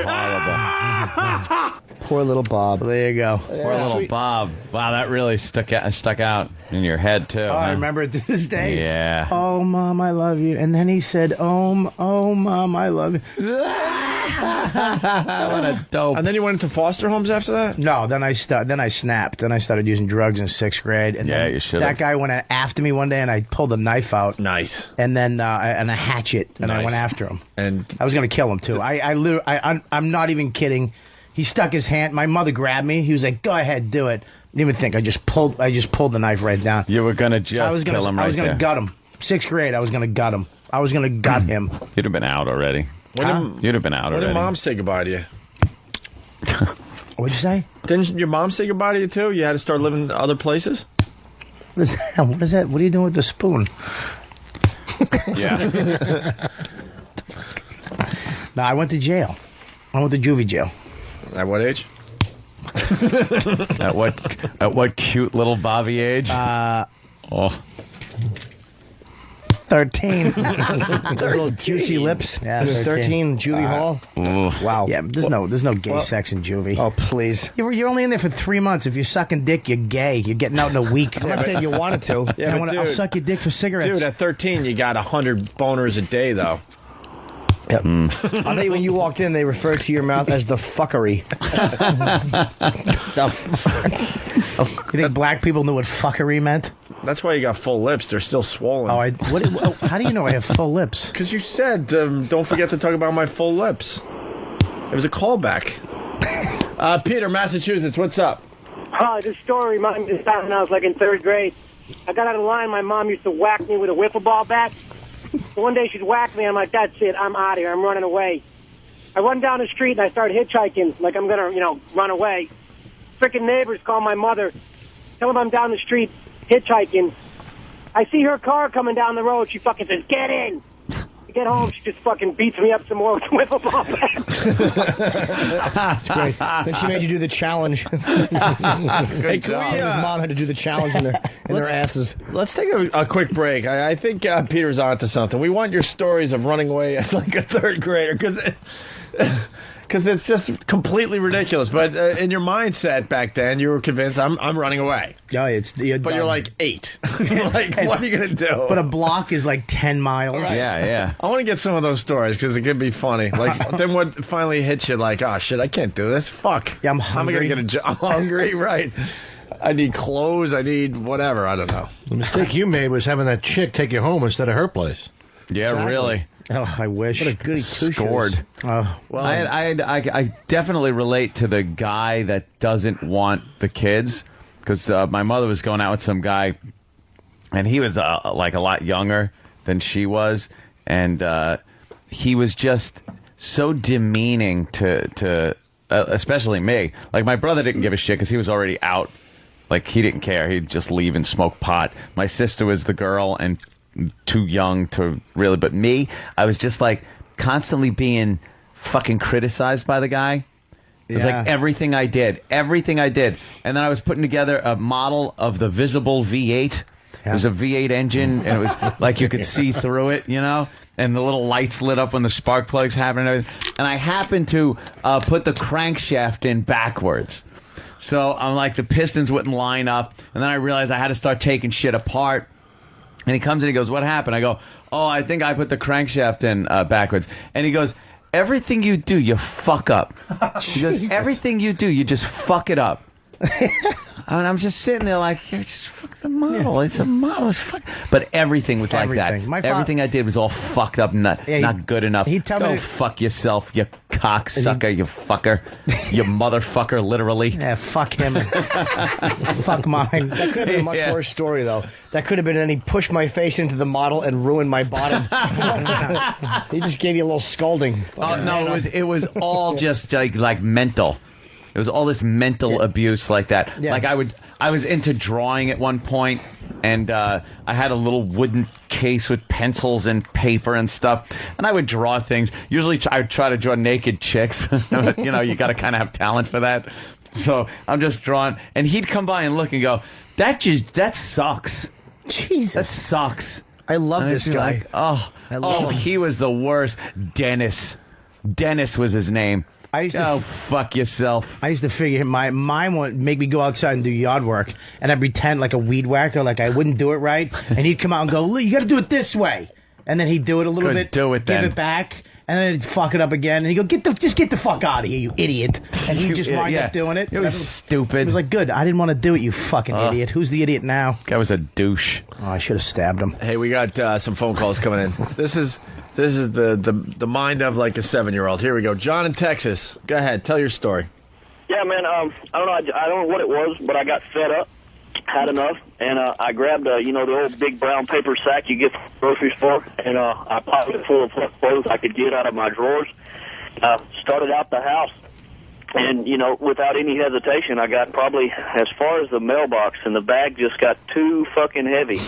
horrible? Poor little Bob. There you go. Poor little Bob. Wow, that really stuck out in your head, too. Oh, I remember it to this day. Yeah. Oh, Mom, I love you. And then he said, oh, Mom, I love you. What a dope. And then you went into foster homes after that? No, then I snapped. Then I started using drugs in 6th grade. And Yeah, then you should've. That guy went after me one day, and I pulled a knife out. Nice. And then and a hatchet, and I Nice. went after him. And I was going to kill him, too. I'm not even kidding. He stuck his hand. My mother grabbed me. He was like, "Go ahead, do it." Didn't even think. I just pulled the knife right down. You were gonna kill him right there. I was gonna gut him. 6th grade. I was gonna gut him. I was gonna gut him. You'd have been out already. You'd have been out When already. did Mom say goodbye to you? What'd you say? Didn't your mom say goodbye to you too? You had to start living in other places? What is that? What is that? What are you doing with the spoon? Yeah. No, I went to jail. I went to juvie jail. At what age? At what cute little Bobby age? 13. Little juicy lips. Yeah, 13 juvie hall. Wow. Yeah, there's no gay sex in juvie. Oh, please. You're only in there for 3 months. If you're sucking dick, you're gay. You're getting out in a week. I'm not saying you wanted to. Yeah, but I'll dude- suck your dick for cigarettes. Dude, at 13, you got 100 boners a day, though. Yep. I bet when you walked in, they referred to your mouth as the fuckery. You think black people knew what fuckery meant? That's why you got full lips. They're still swollen. How do you know I have full lips? Because you said, don't forget to talk about my full lips. It was a callback. Peter, Massachusetts, what's up? This story reminded me of time when I was like in 3rd grade. I got out of line. My mom used to whack me with a wiffle ball bat. So one day she'd whack me. I'm like, that's it. I'm out of here. I'm running away. I run down the street and I start hitchhiking like I'm going to, run away. Frickin' neighbors call my mother. Tell them I'm down the street hitchhiking. I see her car coming down the road. She fucking says, get in. I get home, she just fucking beats me up some more with a wiffle ball bat. That's great. Then she made you do the challenge. Hey, can we, His mom had to do the challenge in their asses. Let's take a quick break. I think Peter's onto something. We want your stories of running away as like a 3rd grader because it's just completely ridiculous. But in your mindset back then, you were convinced I'm running away. Yeah, but you're like 8. Like, what are you gonna do? But a block is like 10 miles. Right. Yeah. I want to get some of those stories because it could be funny. Like, then what finally hits you? Like, oh shit, I can't do this. Fuck. Yeah, I'm How am I hungry. gonna get a job? I'm hungry, right? I need clothes. I need whatever. I don't know. The mistake you made was having that chick take you home instead of her place. Yeah, Exactly. really. Oh, I wish. What a goody two Scored. Well, I definitely relate to the guy that doesn't want the kids because my mother was going out with some guy, and he was like a lot younger than she was, and he was just so demeaning to especially me. Like my brother didn't give a shit because he was already out. Like he didn't care. He'd just leave and smoke pot. My sister was the girl and too young to really, but me, I was just like constantly being fucking criticized by the guy. It was like everything I did. And then I was putting together a model of the Visible V8. It was a V8 engine, and it was like you could see through it, and the little lights lit up when the spark plugs happened and everything. And I happened to put the crankshaft in backwards. So I'm like, the pistons wouldn't line up, and then I realized I had to start taking shit apart. And he comes in and he goes, what happened? I go, oh, I think I put the crankshaft in backwards. And he goes, everything you do, you fuck up. He goes, everything you do, you just fuck it up. And I'm just sitting there like, yeah, just fuck the model. It's a model. It's fuck. But everything was like that. Everything I did was all fucked up, not good enough. He'd tell Go me fuck yourself, you cocksucker, you fucker, you motherfucker, literally. Yeah, fuck him. Fuck mine. That could have been a much worse story, though. That could have been, and he pushed my face into the model and ruined my bottom. He just gave you a little scolding. Oh no, it was all just like mental. It was all this mental abuse like that. Yeah. Like I was into drawing at one point, and I had a little wooden case with pencils and paper and stuff, and I would draw things. Usually I would try to draw naked chicks. You know, you got to kind of have talent for that. So I'm just drawing, and he'd come by and look and go, that sucks. Jesus. That sucks. I love And this I'd be guy. like, oh, him. he was the worst. Dennis was his name. Fuck yourself. I used to figure mine would make me go outside and do yard work, and I'd pretend like a weed whacker, like I wouldn't do it right, and he'd come out and go, "Look, you got to do it this way," and then he'd do it a little bit, do it then. give it back, and then he'd fuck it up again, and he'd go, just get the fuck out of here, you idiot, and he'd just wind up doing it. It was stupid. It was like, good, I didn't want to do it, you fucking idiot. Who's the idiot now? Guy was a douche. Oh, I should have stabbed him. Hey, we got some phone calls coming in. This is the mind of like a 7-year-old. Here we go. John in Texas. Go ahead. Tell your story. Yeah, man. I don't know. I don't know what it was, but I got fed up, had enough, and I grabbed the old big brown paper sack you get from the grocery store, and I popped it full of clothes I could get out of my drawers. Started out the house, and without any hesitation, I got probably as far as the mailbox, and the bag just got too fucking heavy.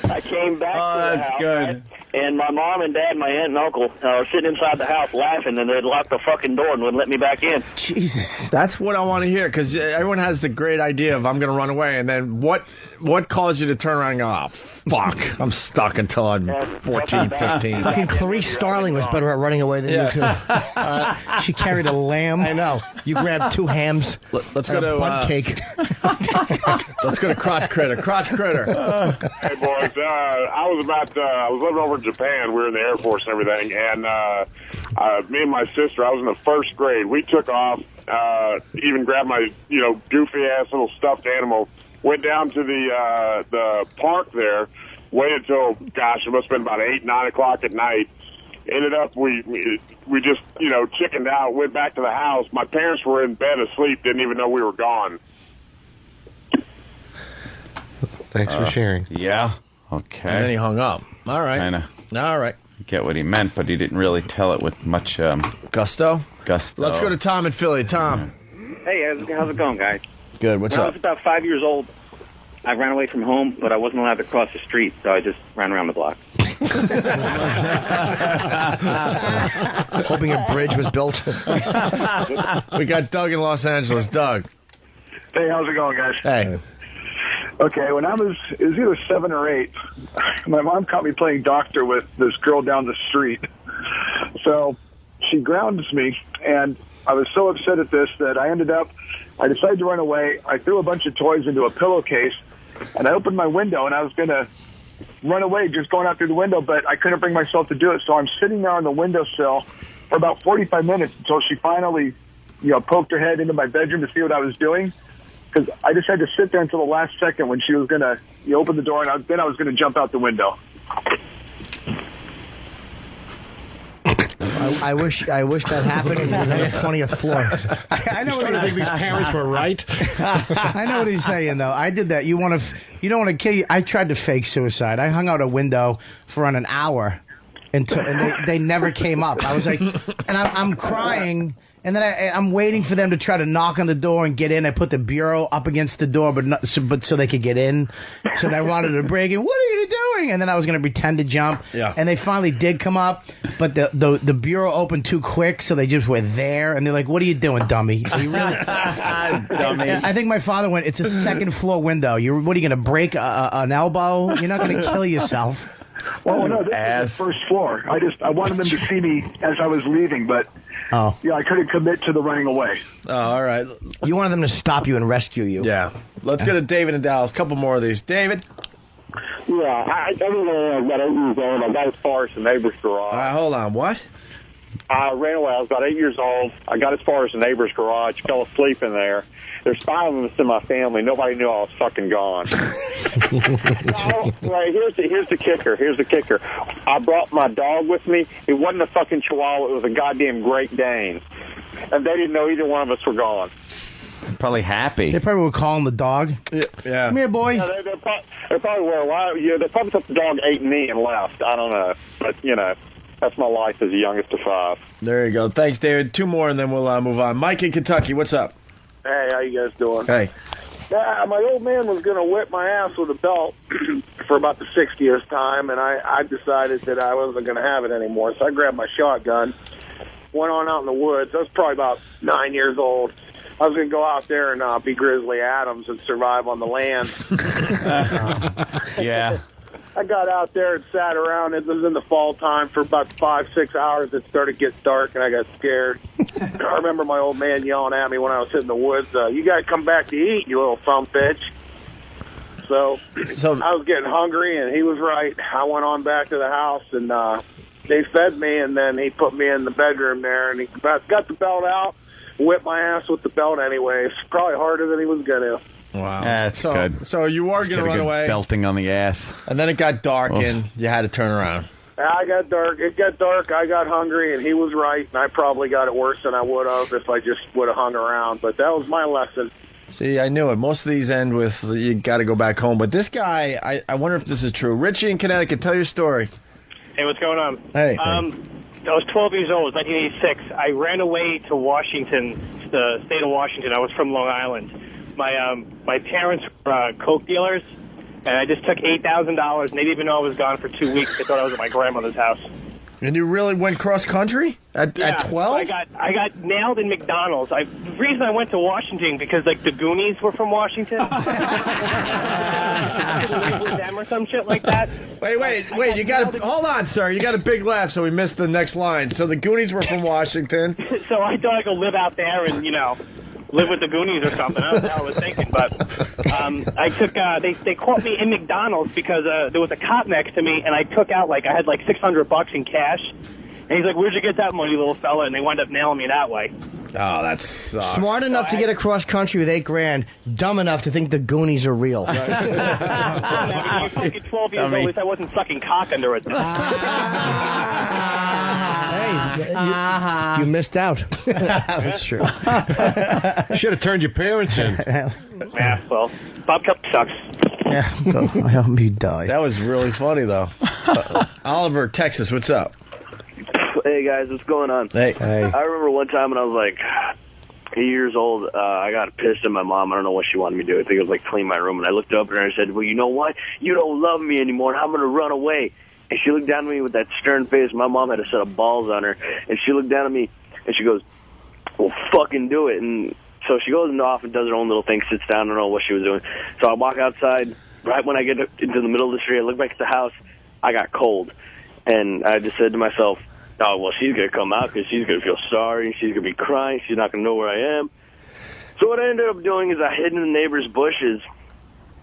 I came back to the house, good. right? And my mom and dad, my aunt and uncle, were sitting inside the house laughing, and they'd locked the fucking door and wouldn't let me back in. Jesus. That's what I want to hear, because everyone has the great idea of I'm going to run away, and then what caused you to turn around and go, oh, fuck, I'm stuck until I'm 14, 15. Fucking Clarice Starling was better at running away than you could. She carried a lamb. I know. You grabbed 2 hams. Let's and go a to butt cake. Let's go to Crotch Critter. Crotch Critter. Hey, boys. I was living over in Japan. We were in the Air Force and everything. And me and my sister, I was in the 1st grade. We took off, even grabbed my, goofy-ass little stuffed animal, went down to the park there, waited till, gosh, it must have been about 8, 9 o'clock at night. Ended up, we just, chickened out, went back to the house. My parents were in bed asleep, didn't even know we were gone. Thanks for sharing. Yeah. Okay. And then he hung up. All right. Kinda All right. Get what he meant, but he didn't really tell it with much gusto. Gusto. Let's go to Tom in Philly. Tom. Hey, how's it going, guys? Good. What's when up? I was about 5 years old, I ran away from home, but I wasn't allowed to cross the street, so I just ran around the block. Hoping a bridge was built. We got Doug in Los Angeles. Doug. Hey, how's it going, guys? Hey. Okay, when it was either 7 or 8, my mom caught me playing doctor with this girl down the street. So she grounds me, and I was so upset at this that I decided to run away. I threw a bunch of toys into a pillowcase, and I opened my window, and I was going to run away, just going out through the window, but I couldn't bring myself to do it. So I'm sitting there on the windowsill for about 45 minutes until she finally, poked her head into my bedroom to see what I was doing. Because I just had to sit there until the last second when she was going to open the door, and then I was going to jump out the window. I wish that happened on the 20th floor. I know what I think these parents were right. I know what he's saying, though. I did that. You don't want to kill you. I tried to fake suicide. I hung out a window for around an hour, and they never came up. I was like, and I'm crying. And then I'm waiting for them to try to knock on the door and get in. I put the bureau up against the door, but so they could get in. So they wanted to break in. What are you doing? And then I was going to pretend to jump. Yeah. And they finally did come up, but the bureau opened too quick, so they just were there. And they're like, "What are you doing, dummy?" So you really, dummy. I think my father went, "It's a 2nd floor window. What are you going to break an elbow? You're not going to kill yourself." Well, no, this was the 1st floor. I wanted them to see me as I was leaving, but I couldn't commit to the running away. Oh, all right. You wanted them to stop you and rescue you. Yeah. Let's go to David in Dallas. A couple more of these. David? Yeah, I was about 8 years old. I got as far as the neighbor's garage. All right, hold on. What? I ran away. I was about 8 years old. I got as far as the neighbor's garage, fell asleep in there. There's 5 of us in my family. Nobody knew I was fucking gone. Right, here's the kicker. Here's the kicker. I brought my dog with me. It wasn't a fucking Chihuahua. It was a goddamn Great Dane. And they didn't know either one of us were gone. Probably happy. They probably would call him the dog. Yeah. Come here, boy. Yeah, they probably were. Well, yeah, they probably thought the dog ate me and left. I don't know. But, you know, that's my life as the youngest of 5. There you go. Thanks, David. 2 more, and then we'll move on. Mike in Kentucky, what's up? Hey, how you guys doing? Hey. My old man was going to whip my ass with a belt for about the 60th time, and I decided that I wasn't going to have it anymore. So I grabbed my shotgun, went on out in the woods. I was probably about 9 years old. I was going to go out there and be Grizzly Adams and survive on the land. Yeah. I got out there and sat around. It was in the fall time for about 5-6 hours. It started to get dark, and I got scared. I remember my old man yelling at me when I was in the woods, you got to come back to eat, you little thumb bitch. So I was getting hungry, and he was right. I went on back to the house, and they fed me, and then he put me in the bedroom there, and he got the belt out, whipped my ass with the belt anyway. It's probably harder than he was going to. Wow. That's good. So you are going to run away. Belting on the ass. And then it got dark, and you had to turn around. I got dark. It got dark. I got hungry, and he was right, and I probably got it worse than I would have if I just would have hung around. But that was my lesson. See, I knew it. Most of these end with you got to go back home. But this guy, I wonder if this is true. Richie in Connecticut, tell your story. Hey, what's going on? Hey. I was 12 years old. It was 1986. I ran away to Washington, the state of Washington. I was from Long Island. My parents were coke dealers, and I just took $8,000, and they didn't even know I was gone for 2 weeks. They thought I was at my grandmother's house. And you really went cross country at 12? I got nailed in McDonald's. The reason I went to Washington because like the Goonies were from Washington. With them or some shit like that. Wait! You got to hold on, sir. You got a big laugh, so we missed the next line. So the Goonies were from Washington. So I thought I could live out there and live with the Goonies or something. I don't know what I was thinking, but I took. They caught me in McDonald's because there was a cop next to me, and I took out I had like $600 in cash. And he's like, "Where'd you get that money, little fella?" And they wound up nailing me that way. Oh, that's smart enough to get across country with $8,000. Dumb enough to think the Goonies are real. You're fucking 12 years old. At least I wasn't sucking cock under it. You missed out. That's true. You should have turned your parents in. Yeah, well, Bob Cup sucks. Yeah, I hope you die. That was really funny, though. Oliver, Texas, what's up? Hey, guys, what's going on? Hey. I remember one time when I was like 8 years old, I got pissed at my mom. I don't know what she wanted me to do. I think it was clean my room. And I looked up at her and I said, well, you know what? You don't love me anymore, and I'm going to run away. And she looked down at me with that stern face. My mom had a set of balls on her. And she looked down at me and she goes, well, fucking do it. And so she goes off and does her own little thing, sits down. I don't know what she was doing. So I walk outside. Right when I get into the middle of the street, I look back at the house. I got cold. And I just said to myself, oh, well, she's going to come out because she's going to feel sorry. She's going to be crying. She's not going to know where I am. So what I ended up doing is I hid in the neighbor's bushes.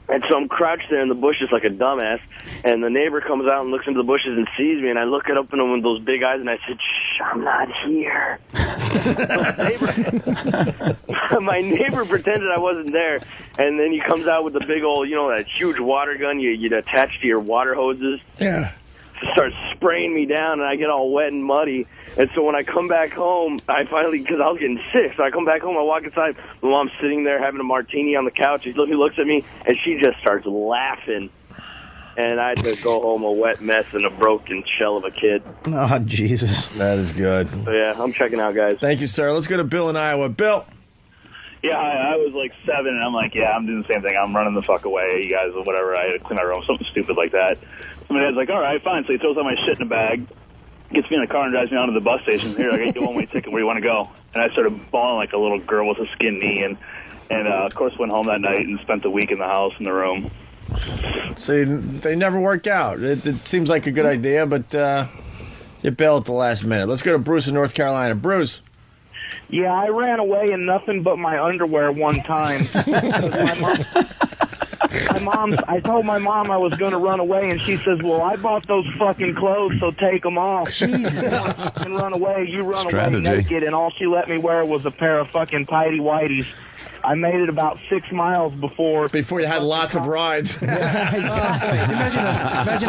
And so I'm crouched there in the bushes like a dumbass. And the neighbor comes out and looks into the bushes and sees me. And I look up at him with those big eyes and I said, shh, I'm not here. My neighbor pretended I wasn't there. And then he comes out with the big old, that huge water gun you'd attach to your water hoses. Yeah. Starts spraying me down, and I get all wet and muddy. And so when I come back home, I finally, because I was getting sick, so I come back home, I walk inside, my mom's sitting there having a martini on the couch. She looks at me, and she just starts laughing. And I had to go home a wet mess and a broken shell of a kid. Oh, Jesus. That is good. So, yeah, I'm checking out, guys. Thank you, sir. Let's go to Bill in Iowa. Bill. Yeah, I was like 7, and I'm like, yeah, I'm doing the same thing. I'm running the fuck away, you guys, or whatever. I had to clean my room, something stupid like that. So my dad's like, all right, fine. So he throws all my shit in a bag, gets me in a car and drives me down to the bus station. Here, I got you a one-way ticket. Where do you want to go? And I started bawling like a little girl with a skinned knee, and of course went home that night and spent the week in the house in the room. See, they never work out. It seems like a good idea, but you bail at the last minute. Let's go to Bruce in North Carolina. Bruce. Yeah, I ran away in nothing but my underwear one time. My I told my mom I was going to run away, and she says, "Well, I bought those fucking clothes, so take them off." Jesus. And run away. You run Strategy. away naked, and all she let me wear was a pair of fucking tighty whities. I made it about 6 miles before you had lots of rides. Imagine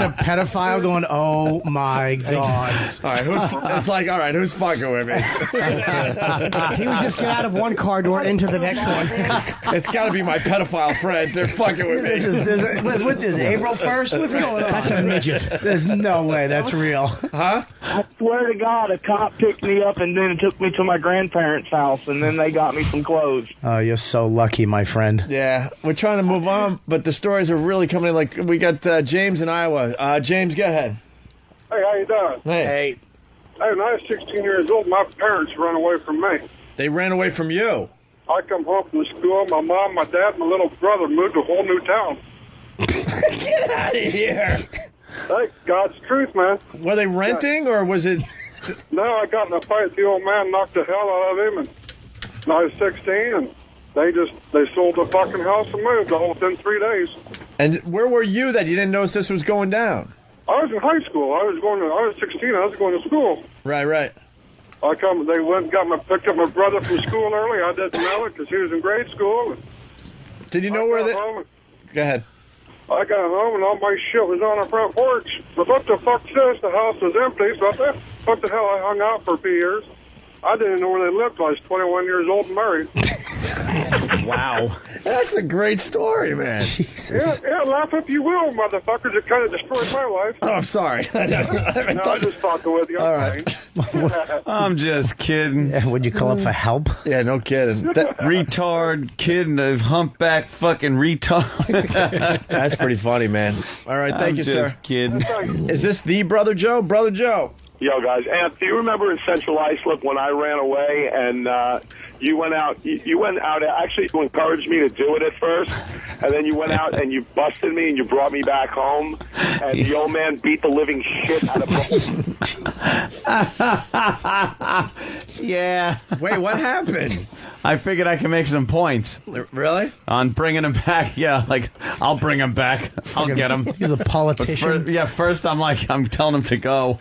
a pedophile going, "Oh my god!" All right, it's like, all right, who's fucking with me? He was just get out of one car door into the next one. It's got to be my pedophile friend. They're fucking with me. What is April 1st? What's going on? That's a midget. There's no way that's real. Huh? I swear to God, a cop picked me up and then took me to my grandparents' house, and then they got me some clothes. Oh, you're so lucky, my friend. Yeah, we're trying to move on, but the stories are really coming in. Like, we got James in Iowa. James, go ahead. Hey, how you doing? Hey. Hey, when I was 16 years old, my parents ran away from me. They ran away from you? I come home from school, my mom, my dad, and my little brother moved to a whole new town. Get out of here. Hey, God's truth, man. Were they renting, or was it... No, I got in a fight with the old man, knocked the hell out of him, and I was 16, and they sold the fucking house and moved all within 3 days. And where were you that you didn't notice this was going down? I was in high school. I was 16. I was going to school. Right. They went and picked up my brother from school early. I didn't know it because he was in grade school. Did you know where they... Go ahead. I got home and all my shit was on the front porch. But what the fuck says the house was empty, so I thought, what the hell, I hung out for a few years. I didn't know where they lived till I was 21 years old and married. Wow. That's a great story, man. Yeah, laugh if you will, motherfuckers. It kind of destroyed my life. Oh, I'm sorry. No, I'm just talking with you. All right. I'm just kidding. Yeah, would you call up for help? Yeah, no kidding. That retard kid and a humpback fucking retard. That's pretty funny, man. All right, thank you, sir. Just kidding. Is this the Brother Joe? Brother Joe. Yo, guys, and do you remember in Central Islip when I ran away and you went out? You went out actually to encourage me to do it at first, and then you went out and you busted me and you brought me back home, and the old man beat the living shit out of me. Yeah. Wait, what happened? I figured I can make some points. Really? On bringing him back. Yeah, like, I'll bring him back. I'll get him. He's a politician. First I'm telling him to go.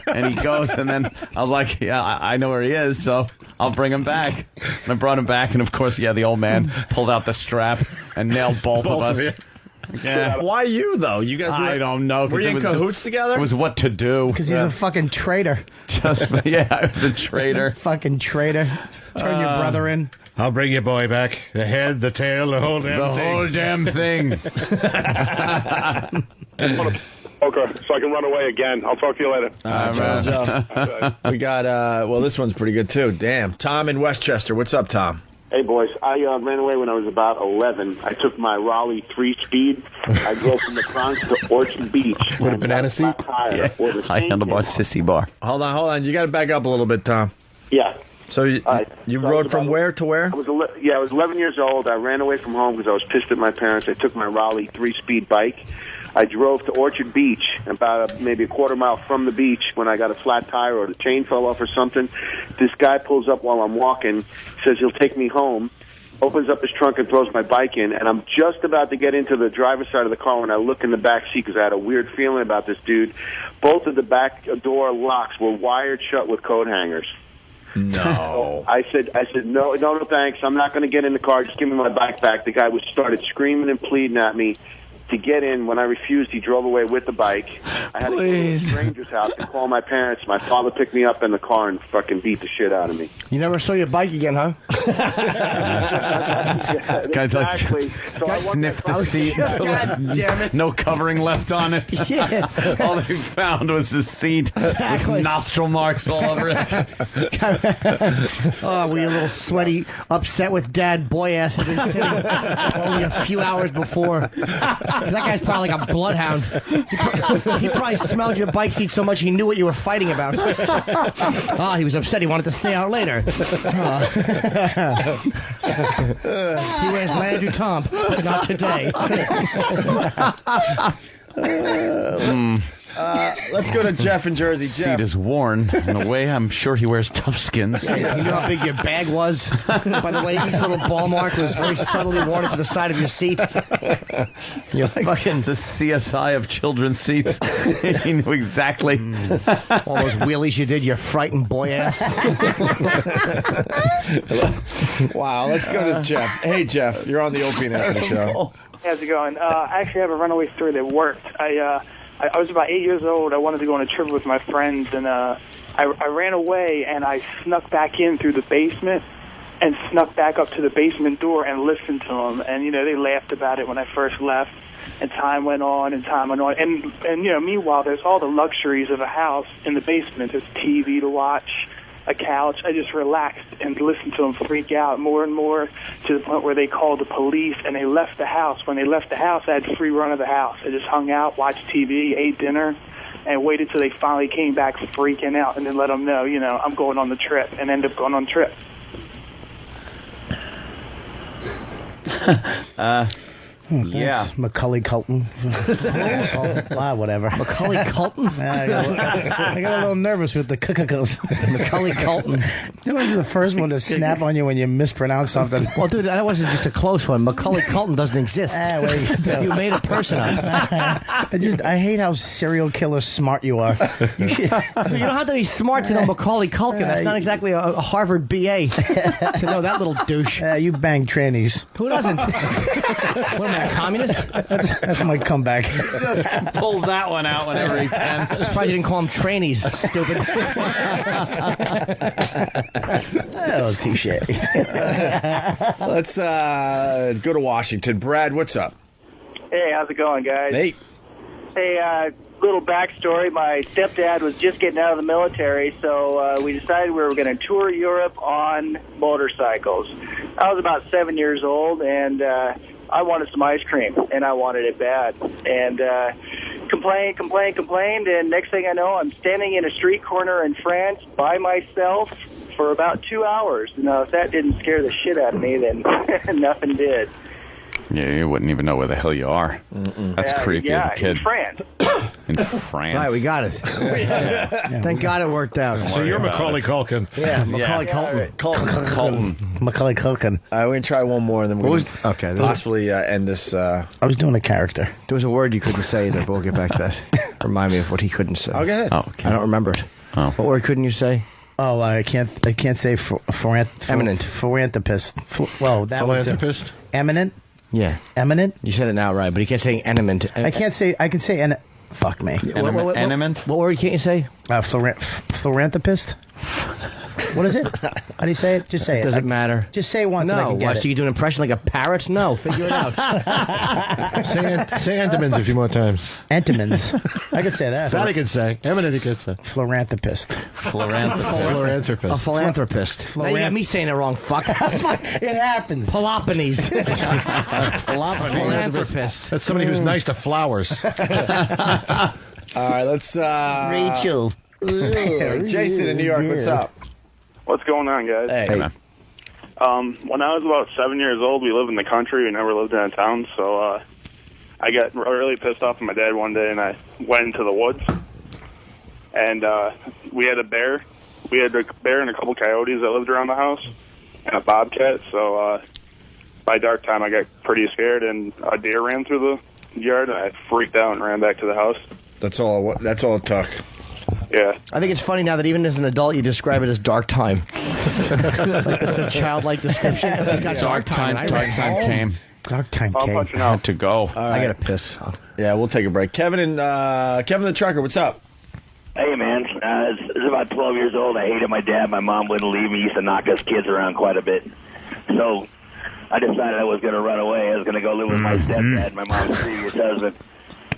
And he goes, and then I was like, yeah, I know where he is, so I'll bring him back. And I brought him back, and of course, yeah, the old man pulled out the strap and nailed both of us. Yeah. Why you, though? You guys I don't know. Were you in cahoots together? It was what to do. Because he's a fucking traitor. Yeah, I was a traitor. Fucking traitor. Turn your brother in. I'll bring your boy back. The head, the tail, the whole damn thing. The whole damn thing. Okay, so I can run away again. I'll talk to you later. All right, Joe. We got, well, this one's pretty good, too. Damn. Tom in Westchester. What's up, Tom? Hey, boys. I ran away when I was about 11. I took my Raleigh 3-speed. I drove from the Bronx to Orchard Beach. With a banana seat? Yeah, high handlebar sissy bar. Hold on. You got to back up a little bit, Tom. Yeah. So you rode from where to where? I was 11 years old. I ran away from home because I was pissed at my parents. I took my Raleigh 3-speed bike. I drove to Orchard Beach, about maybe a quarter mile from the beach, when I got a flat tire or the chain fell off or something. This guy pulls up while I'm walking, says he'll take me home, opens up his trunk and throws my bike in, and I'm just about to get into the driver's side of the car when I look in the back seat because I had a weird feeling about this dude. Both of the back door locks were wired shut with coat hangers. No. I said, no, thanks. I'm not going to get in the car. Just give me my bike back. The guy started screaming and pleading at me to get in. When I refused, he drove away with the bike. I had to go to a stranger's house and call my parents. My father picked me up in the car and fucking beat the shit out of me. You never saw your bike again, huh? Exactly. So I Sniff the seat. God damn it. No covering left on it. Yeah. All they found was the seat with nostril marks all over it. Oh, were you a little sweaty, upset with Dad? Boy ass had been sitting only a few hours before. That guy's probably like a bloodhound. He probably smelled your bike seat so much he knew what you were fighting about. He was upset. He wanted to stay out later. He wears Landry Tomp, but not today. Let's go to Jeff in Jersey. Jeff. Seat is worn. In a way, I'm sure he wears tough skins. Yeah, you know how big your bag was? By the way, each little ball mark was very subtly worn to the side of your seat. You're fucking the CSI of children's seats. He knew exactly. All those wheelies you did, you frightened boy ass. Wow, let's go to Jeff. Hey, Jeff, you're on the Opie and Anthony show. How's it going? I actually have a runaway story that worked. I was about 8 years old. I wanted to go on a trip with my friends, and I ran away, and I snuck back in through the basement and snuck back up to the basement door and listened to them. And, you know, they laughed about it when I first left, and time went on and time went on. And you know, meanwhile, there's all the luxuries of a house in the basement. There's TV to watch, a couch. I just relaxed and listened to them freak out more and more to the point where they called the police and they left the house. When they left the house, I had free run of the house. I just hung out, watched TV, ate dinner, and waited till they finally came back freaking out and then let them know, you know, I'm going on the trip, and ended up going on the trip. Yeah. Macaulay Culkin. Whatever. Macaulay Culkin? I got a little nervous with the cuckoo-cuckles. Macaulay Culkin. You know, the first one to snap on you when you mispronounce something. Well, dude, that wasn't just a close one. Macaulay Culkin doesn't exist. You made a person up. I hate how serial killer smart you are. You don't have to be smart to know Macaulay Culkin. That's not exactly a Harvard BA to know that little douche. You bang trannies. Who doesn't? What am I, a communist? That's my comeback. Just pulls that one out whenever he can. I'm surprised you didn't call them trainees, stupid. Oh, touche. Let's go to Washington. Brad, what's up? Hey, how's it going, guys? Hey. Hey, little backstory. My stepdad was just getting out of the military, so we decided we were going to tour Europe on motorcycles. I was about 7 years old, and I wanted some ice cream, and I wanted it bad. And complained, and next thing I know, I'm standing in a street corner in France by myself for about 2 hours. Now, if that didn't scare the shit out of me, then nothing did. Yeah, you wouldn't even know where the hell you are. That's creepy as a kid. In France. In France. Right, we got it. Thank God it worked out. So you're Macaulay Culkin. Yeah, Macaulay Culkin. Culkin. Macaulay Culkin. We're going to try one more, and then we're going to okay, possibly end this. I was doing a character. There was a word you couldn't say, but we'll get back to that. Remind me of what he couldn't say. Oh, go ahead. Oh, okay. I don't remember it. Oh. What word couldn't you say? Oh, I can't say Eminent. Philanthropist. Well, that was Philanthropist? Eminent. Yeah. Eminent? You said it now right, but you can't say eminent. I can't say, I can say, fuck me. Eminent? What word can't you say? Philanthropist? What is it? How do you say it? Just say it. Doesn't matter. Just say it once and I No. can get Why, it. so you do an impression like a parrot? No. Figure it out. Say Entenmann's a few more times. Entenmann's. I could say that. That he could say. Eminent he could say. Philanthropist. Philanthropist. A philanthropist. Now you got me saying it wrong, fuck. It happens. Peloponnese. Philanthropist. That's somebody who's nice to flowers. All right, let's. Rachel. Jason in New York, what's up? What's going on, guys? Hey, man. When I was about 7 years old, we lived in the country. We never lived in a town, so I got really pissed off at my dad one day, and I went into the woods. And we had a bear. We had a bear and a couple coyotes that lived around the house, and a bobcat. So by dark time, I got pretty scared, and a deer ran through the yard, and I freaked out and ran back to the house. That's all it took. Yeah. I think it's funny now that even as an adult, you describe it as dark time. Like it's a childlike description. It's got dark time. Dark time came. Dark time I'm came. punching I out. had to go. I gotta piss. Yeah, we'll take a break. Kevin the trucker, what's up? Hey, man. I was about 12 years old. I hated my dad. My mom wouldn't leave me. He used to knock us kids around quite a bit. So I decided I was going to run away. I was going to go live with my stepdad, my mom's previous husband,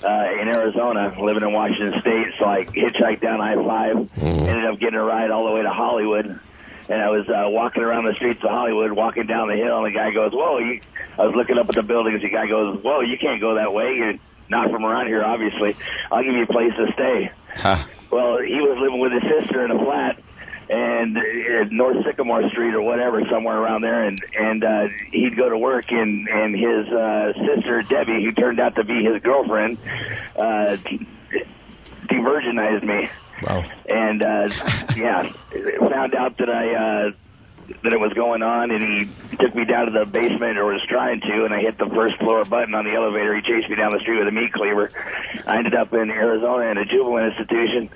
in Arizona, living in Washington State. So I hitchhiked down I-5, ended up getting a ride all the way to Hollywood. And I was walking around the streets of Hollywood, walking down the hill, and the guy goes, whoa. I was looking up at the buildings. The guy goes, whoa, you can't go that way. You're not from around here, obviously. I'll give you a place to stay. Huh. Well, he was living with his sister in a flat and North Sycamore Street or whatever, somewhere around there, and he'd go to work, and his sister Debbie, who turned out to be his girlfriend, de-virginized me. Wow. And found out that that it was going on, and he took me down to the basement, or was trying to, and I hit the first floor button on the elevator. He chased me down the street with a meat cleaver. I ended up in Arizona in a juvenile institution,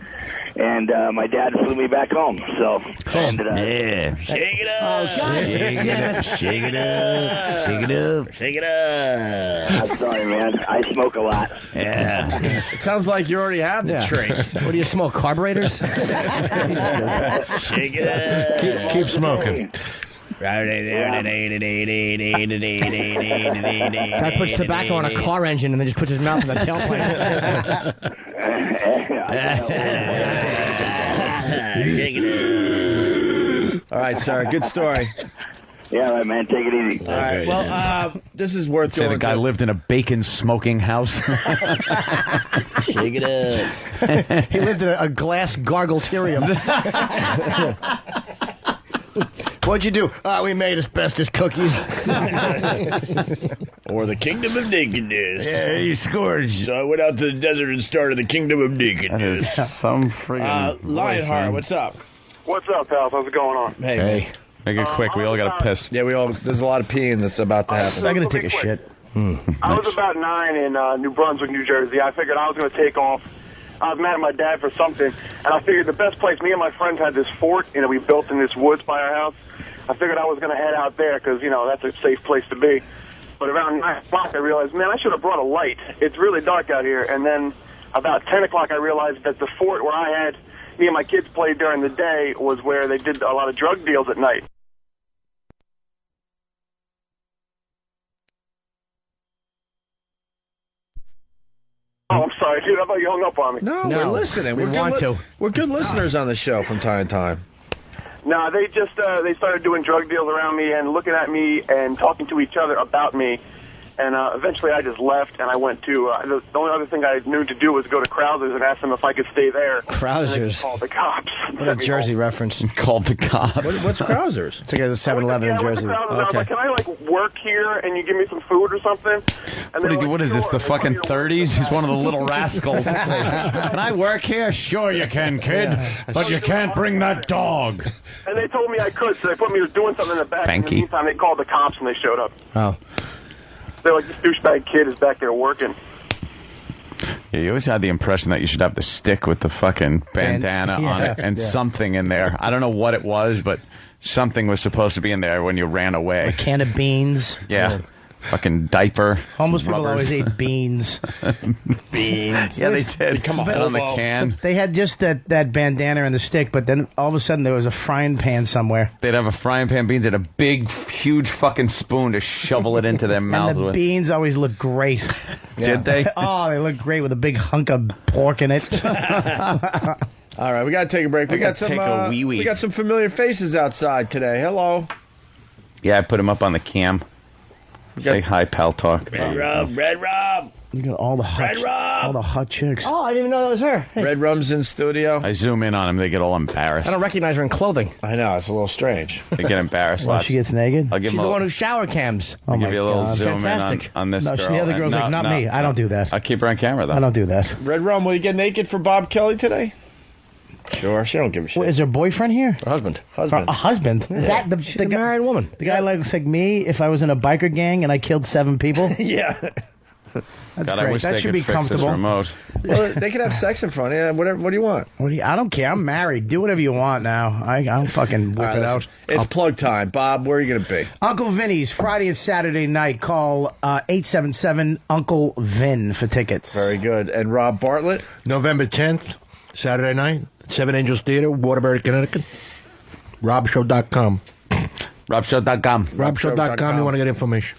and my dad flew me back home. So I ended up. Yeah. Shake it up. Shake it up. Shake it up. Shake it up. Shake it up. I'm sorry, man. I smoke a lot. Yeah. It sounds like you already have the trait. What do you smoke, carburetors? Shake it up. Keep smoking. Guy puts tobacco on a car engine and then just puts his mouth in the tailpipe. All right, sir. Good story. Yeah, all right, man. Take it easy. All right. Well, this is worth Say the going guy to. lived in a bacon smoking house. Shake it up. He lived in a glass gargletarium. What'd you do? We made asbestos cookies. Or the Kingdom of Nakedness. Yeah, he scored. So I went out to the desert and started the Kingdom of That Nakedness. is some friggin' Lionheart, what's up? What's up, pal? How's it going on? Hey. Make it quick. We all got to piss. Yeah, there's a lot of peeing that's about to happen. I'm going to take a shit. I was about 9 in New Brunswick, New Jersey. I figured I was going to take off. I was mad at my dad for something, and I figured the best place, me and my friends had this fort, we built in this woods by our house. I figured I was going to head out there because, that's a safe place to be. But around 9 o'clock, I realized, man, I should have brought a light. It's really dark out here. And then about 10 o'clock, I realized that the fort where me and my kids played during the day was where they did a lot of drug deals at night. Oh, I'm sorry, dude. I thought you hung up on me. No, we're listening. we want to. We're good listeners on the show from time to time. No, they just they started doing drug deals around me and looking at me and talking to each other about me. And eventually I just left, and I went to, the only other thing I knew to do was go to Krauser's and ask them if I could stay there. Krauser's? And they called the cops. What a Jersey reference. Called the cops. What's Krauser's? It's like a 7-Eleven in Jersey. I was like, can I, work here and you give me some food or something? And What is this, the fucking 30s? He's one of the little rascals. Can I work here? Sure you can, kid. But you can't bring that dog. And they told me I could, so they put me doing something in the back. In the meantime, they called the cops when they showed up. Oh. They're like, this douchebag kid is back there working. Yeah, you always had the impression that you should have the stick with the fucking bandana on it and something in there. I don't know what it was, but something was supposed to be in there when you ran away. A can of beans. Yeah. Fucking diaper. Homeless people rubbers. always ate beans. Beans. Yeah, they did. Come on the can. They had just that bandana and the stick, but then all of a sudden there was a frying pan somewhere. They'd have a frying pan, beans, and a big, huge fucking spoon to shovel it into their mouth And the with. beans always looked great. Did they? Oh, they looked great with a big hunk of pork in it. All right, we got to take a break. We got some familiar faces outside today. Hello. Yeah, I put him up on the cam. Say hi, pal talk. Red Rob. You got all the hot chicks. Oh, I didn't even know that was her. Hey. Red Rum's in studio. I zoom in on them, they get all embarrassed. I don't recognize her in clothing. I know, it's a little strange. They get embarrassed. Well, Watch. she gets naked? I'll give She's them the a- one who shower cams. I'll Oh give my you a little God. zoom Fantastic. in on this No, girl. the other And girl's like, not me. I don't do that. I'll keep her on camera, though. I don't do that. Red Rum, will you get naked for Bob Kelly today? Sure, she don't give a shit. What, is her boyfriend here? Her husband. A husband? Is that the married woman? The guy looks like me if I was in a biker gang and I killed 7 people? Yeah. That's God, I great. wish That they should could be fix this comfortable. remote. Well, they can have sex in front. Yeah, whatever. What do you want? I don't care. I'm married. Do whatever you want now. I don't fucking whip All right, it out. It's plug time. Bob, where are you going to be? Uncle Vinny's Friday and Saturday night. Call 877 Uncle Vin for tickets. Very good. And Rob Bartlett? November 10th, Saturday night, Seven Angels Theater, Waterbury, Connecticut. RobShow.com. RobShow.com. RobShow.com. You want to get information.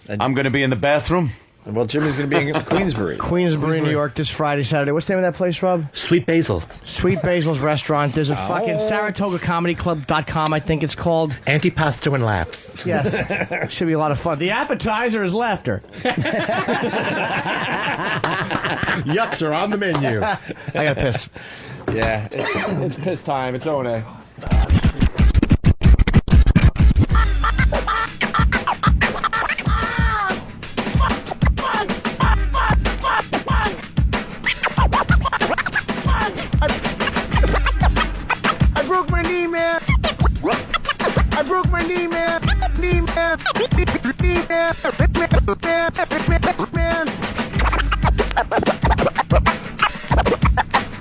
I'm going to be in the bathroom. Well, Jimmy's going to be in Queensbury. Queensbury, New York, this Friday, Saturday. What's the name of that place, Rob? Sweet Basil. Sweet Basil's Restaurant. There's a fucking SaratogaComedyClub.com, I think it's called. Antipasto and laughs. Yes. Should be a lot of fun. The appetizer is laughter. Yucks are on the menu. I got to piss. Yeah, it's piss time. It's O&A. broke my knee, man. Knee, man. Knee, man. Man.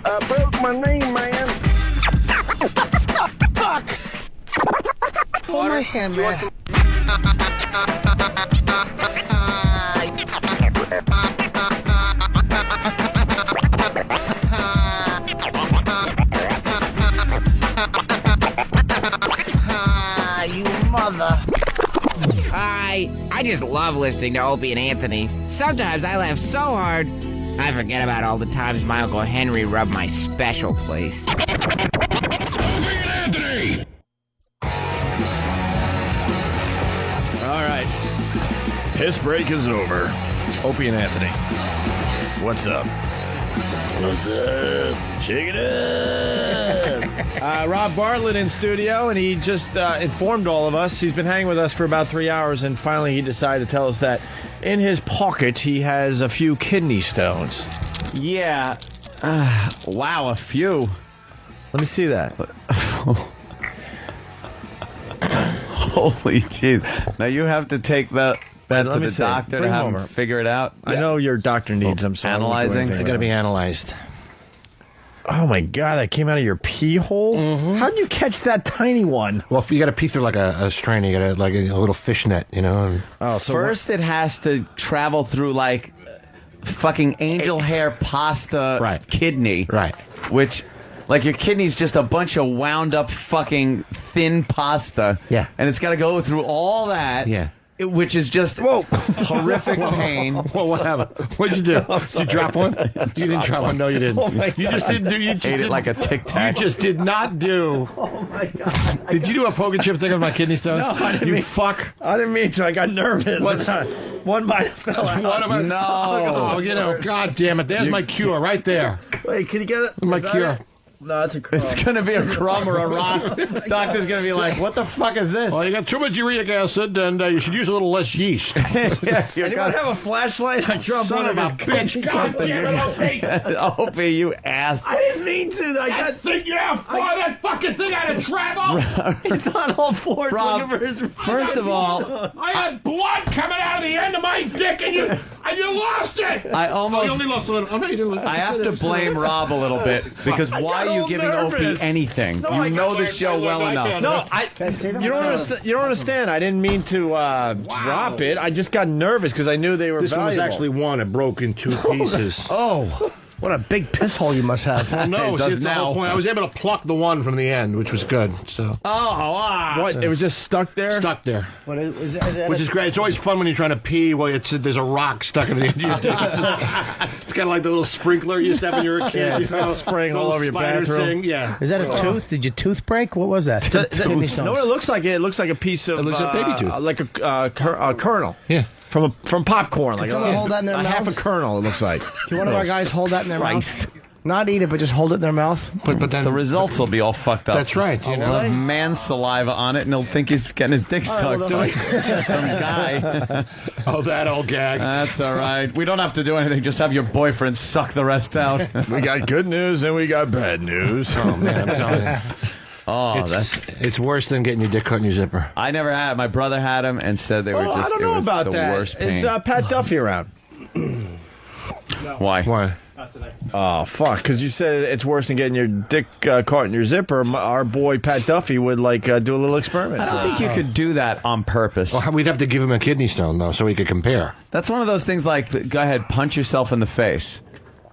I broke my knee, man. Fuck. Hold my hand, man. You mother. I just love listening to Opie and Anthony. Sometimes I laugh so hard, I forget about all the times my Uncle Henry rubbed my special place. Opie and Anthony! All right. Piss break is over. Opie and Anthony. What's up? What's up? Check it up. Rob Bartlett in studio, and he just informed all of us. He's been hanging with us for about 3 hours, and finally he decided to tell us that in his pocket he has a few kidney stones. Yeah. Wow, a few. Let me see that. Holy jeez. Now you have to take that to the doctor to have him figure it out. I know your doctor needs them. So analyzing? They got to be analyzed. Oh my God, that came out of your pee hole? Mm-hmm. How'd you catch that tiny one? Well, if you got to pee through like a strain, you got to like a little fishnet, you know. Oh, so first it has to travel through like fucking angel hair pasta kidney. Right. Which, like, your kidney's just a bunch of wound up fucking thin pasta. Yeah. And it's got to go through all that. Yeah. Which is just horrific pain. Well, what happened? What'd you do? Did you drop one? You didn't drop one. No, you didn't. Oh my you God. just didn't do. You just Ate it didn't- like a Tic Tac. You just did not do. Oh my God. Did you do a poker chip thing of my kidney stones? No, I didn't You mean- fuck. I didn't mean to. I got nervous. One might have fell out. What am I? No. Oh, you know, God damn it. There's my cure right there. Wait, can you get it? My Is that cure. it? No, it's a crumb. It's going to be a crumb or a rock. Doctor's going to be like, what the fuck is this? Well, you got too much uric acid, and you should use a little less yeast. Yes, Anyone have a flashlight? I dropped Son one of of a his bitch. God damn it, Opie. Opie, you ass. I didn't mean to. I got. that fucking thing had to travel. It's on all fours. Rob, looking for his. first of all, I had blood coming out of the end of my dick, and you lost it. I almost. You only lost a little. You didn't lose. I have to blame Rob a little bit because why are you giving Opie anything? No, you I know got- the show well enough. No, you don't understand. You don't understand. I didn't mean to drop it. I just got nervous because I knew they were This one was valuable. actually one. It broke in two pieces. Oh, what a big piss hole you must have. Well, no, It see, does it's the whole now. point. I was able to pluck the one from the end, which was good. So What? It was just stuck there. stuck there, What is that? which is great. It's always fun when you're trying to pee. Well, there's a rock stuck in the end of your dick. It's kind of like the little sprinkler you used to have when you were a kid. Yeah, you it's know, spraying all little over your spider bathroom. Thing. Yeah. Is that a tooth? Did your tooth break? What was that? Kidney stones. No, it looks like it. It looks like a piece of. It looks like baby tooth. Like a kernel. Yeah. From popcorn. Like someone hold that in their half a mouth? kernel. It looks like. Can one of our guys hold that in their Christ. mouth? Not eat it, but just hold it in their mouth. But then The results will be all fucked up. That's right. You know. He'll have man's saliva on it, and he'll think he's getting his dick sucked. well, Some guy. Oh, that old gag. That's all right. We don't have to do anything. Just have your boyfriend suck the rest out. We got good news and we got bad news. Oh man, I'm telling you. Oh, It's worse than getting your dick cut in your zipper. I never had. My brother had them and said they were Well, just. I don't it know was about the that. worst pain. Is Pat Duffy around? Why? Why? Oh, fuck. Because you said it's worse than getting your dick caught in your zipper. Our boy Pat Duffy would, like, do a little experiment. I don't think you could do that on purpose. Well, we'd have to give him a kidney stone though, so we could compare. That's one of those things like, go ahead, punch yourself in the face.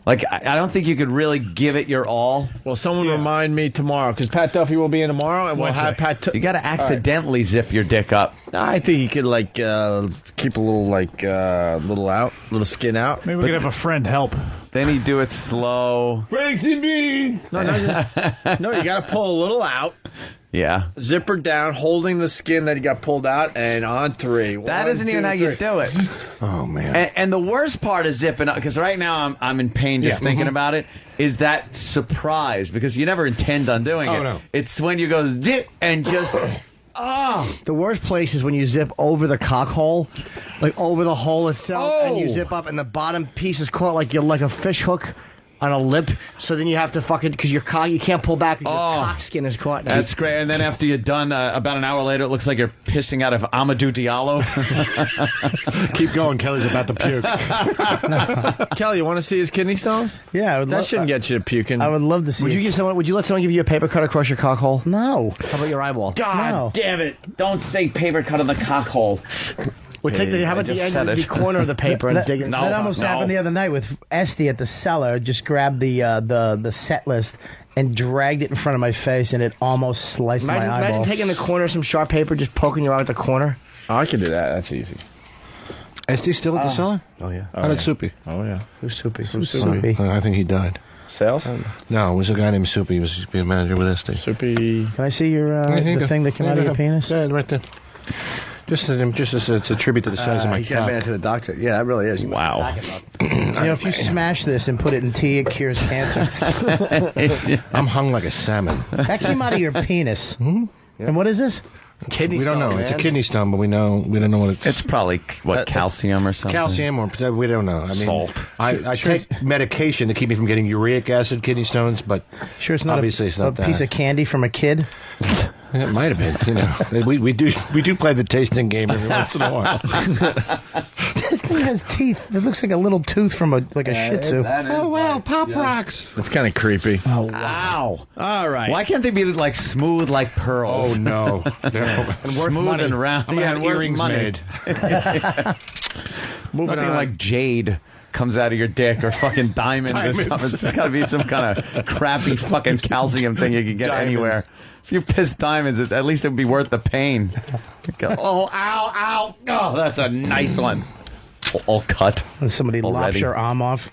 Like, I don't think you could really give it your all. Well, someone remind me tomorrow, because Pat Duffy will be in tomorrow, and we'll have Pat. You got to accidentally zip your dick up. I think he could, like, keep a little, like, little skin out. Maybe we could have a friend help. Then you do it slow. Breaking me. No, you got to pull a little out. Yeah. Zipper down, holding the skin that he got pulled out, and on three. That isn't even how you do it. Oh man! And the worst part of zipping up, because right now I'm in pain just thinking about it, is that surprise, because you never intend on doing it. No. It's when you go zip and just. The worst place is when you zip over the cock hole, like over the hole itself, and you zip up, and the bottom piece is caught like you're like a fish hook on a lip. So then you have to fucking because you can't pull back because your cock skin is caught. That's great. And then after you're done, about an hour later, it looks like you're pissing out of Amadou Diallo. Keep going. Kelly's about to puke. Kelly, you want to see his kidney stones? Yeah, that shouldn't get you puking. I would love to see. Would you let someone give you a paper cut across your cock hole? No. How about your eyeball? God damn it! Don't say paper cut on the cock hole. Well, how about the end of the corner of the paper and dig it? That almost happened the other night with Esty at the cellar. Just grabbed the set list and dragged it in front of my face, and it almost sliced my eyeball. Imagine taking the corner of some sharp paper, just poking your eye at the corner. Oh, I can do that. That's easy. Esty still at the cellar? Oh, yeah. How about Soupy? Oh, yeah. Who's Soupy? I think he died. Sales? No, it was a guy named Soupy. He was being manager with Esty. Soupy. Can I see your the thing that came out of your penis? Yeah, right there. Just as a tribute to the size of my He's got cock. to the doctor. Yeah, that really is. Wow. If you smash this and put it in tea, it cures cancer. I'm hung like a salmon. That came out of your penis. Mm-hmm. Yeah. And what is this? We don't know. It's a kidney stone, but we don't know what it's. It's probably calcium or something. Calcium, or we don't know. I mean, salt. I take medication to keep me from getting uric acid kidney stones, but sure, it's not obviously it's not a piece of candy from a kid. It might have been. We do play the tasting game every once in a while. This thing has teeth. It looks like a little tooth from a Shih Tzu. Oh wow, Pop Rocks. That's kind of creepy. Oh wow. All right. Why can't they be like smooth like pearls? Oh no, and worth smooth money. And round. I'm gonna have earrings made. Moving on. Like jade comes out of your dick or fucking diamonds. Or something. It's got to be some kind of crappy fucking calcium thing you can get anywhere. If you piss diamonds, at least it would be worth the pain. Oh, ow. Oh, that's a nice one. All cut. And somebody lops your arm off.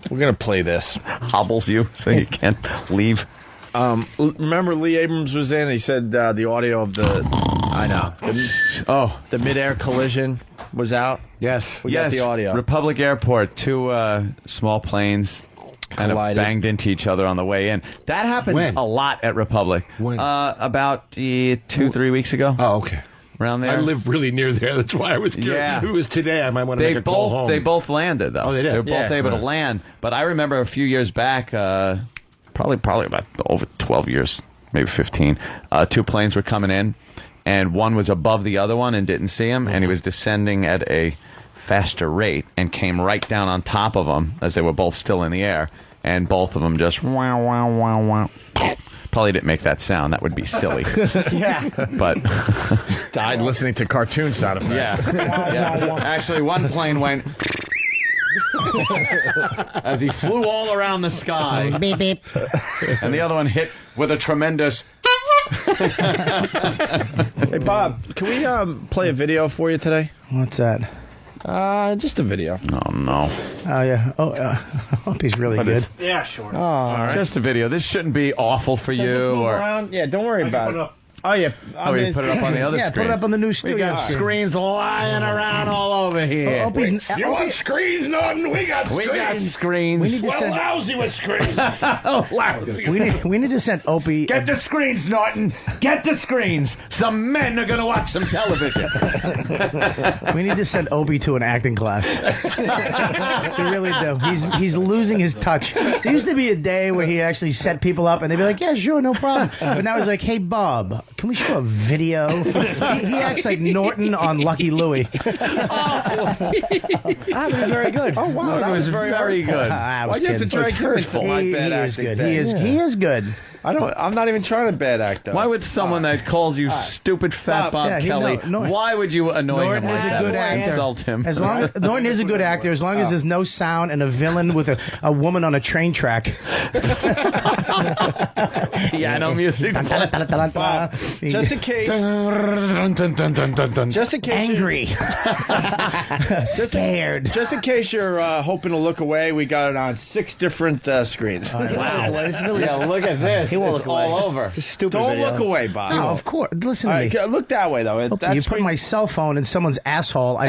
We're going to play this. Hobbles you so you can't leave. Remember Lee Abrams was in? He said the audio of the... I know. The midair collision was out. Yes. We got the audio. Republic Airport, two small planes kind of banged into each other on the way in. That happens a lot at Republic. When? About 2-3 weeks ago. Oh, okay. Around there. I live really near there. That's why I was curious. Yeah. If it was today, I might want to make a call home. They both landed, though. Oh, they did? They were both able to land. But I remember a few years back, probably about over 12 years, maybe 15, two planes were coming in, and one was above the other one and didn't see him, and he was descending at a faster rate and came right down on top of them as they were both still in the air, and both of them just wow, wow, wow, wow. Probably didn't make that sound. That would be silly. Yeah. But died listening to cartoon sound effects. Yeah. Actually, one plane went as he flew all around the sky. Beep, beep. And the other one hit with a tremendous... Hey, Bob, can we play a video for you today? What's that? Just a video. Oh, no. Oh, yeah. Oh, I hope he's really good. Yeah, sure. Oh, right. Just a video. This shouldn't be awful for you. Or yeah, don't worry about it. Oh, yeah. You put it up on the other screen. Yeah, put it up on the new studio. We got screens lying around all over here. You want screens, Norton? We got screens. We got screens. We need to send... lousy with screens. Lousy. We need to send Opie... Get the screens, Norton. Get the screens. Some men are going to watch some television. We need to send Opie to an acting class. We really do. He's losing his touch. There used to be a day where he actually set people up and they'd be like, yeah, sure, no problem. But now he's like, hey, Bob, can we show a video? He acts like Norton on Lucky Louie. That was very good. Oh, wow. That was very good. Why'd you have to drag him into my bad acting? He is good. I'm not even trying to bad act, though. Why would someone that calls you stupid fat Bob Kelly, why would you annoy him like that? Norton is a good actor. Insult him. Norton is a good actor as long as there's no sound and a villain with a woman on a train track. Yeah, no music. Bob, just in case. Just in case. Angry. Scared. Just in case you're hoping to look away, we got it on 6 different screens. Wow. Look at this. He won't look away. All over. It's a stupid Don't video. look away, Bob. No, of course. Listen to me. Look that way, though. You put my cell phone in someone's asshole.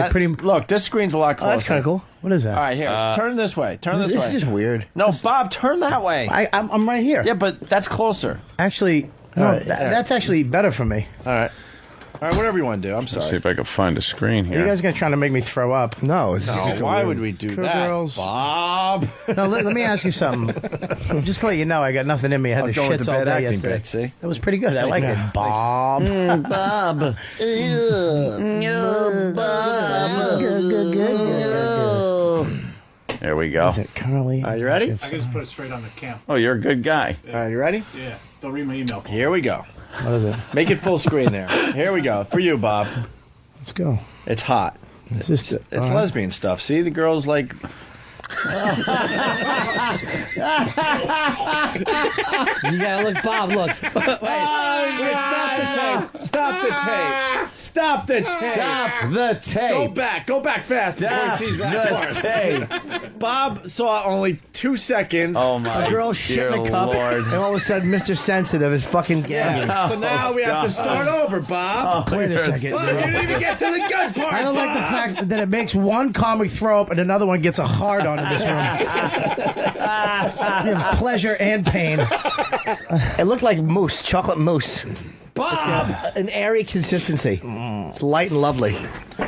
Look, this screen's a lot closer. Oh, that's kind of cool. What is that? All right, here. Turn this way. Turn this way. This is just weird. No, Bob, turn that way. I'm right here. Yeah, but that's closer. Actually, no, that's actually better for me. All right. right, whatever you want to do. I'm Let's sorry. see if I can find a screen Are here. you guys gonna trying to make me throw up? No. Why would we do that, Girls. Bob? No, let me ask you something. Just to let you know, I got nothing in me. I I had was the going with shits the all bad day acting yesterday. bit, see? It was pretty good. I liked it. Bob. Bob. There we go. Currently. Are you ready? I can just put it straight on the cam. Oh, you're a good guy. All right, you ready? Yeah. Don't read my email. Here we go. What is it? Make it full screen there. Here we go. For you, Bob. Let's go. It's hot. It's just It's lesbian stuff. See, the girls like. You gotta look, Bob. Look. Stop the tape. Stop the tape. Stop the tape. Go back fast. Stop before he sees that the part. Bob saw only 2 seconds. Oh my A girl shit in a cup, Lord. and all of a sudden, Mr. Sensitive is fucking gagging. Yeah. So now we have to start over, Bob. Wait a second. Bob, you didn't even get to the good part. I don't like the fact that it makes one comic throw up and another one gets a hard on in this room. You have pleasure and pain. It looked like mousse, chocolate mousse. Bob! An airy consistency. It's light and lovely.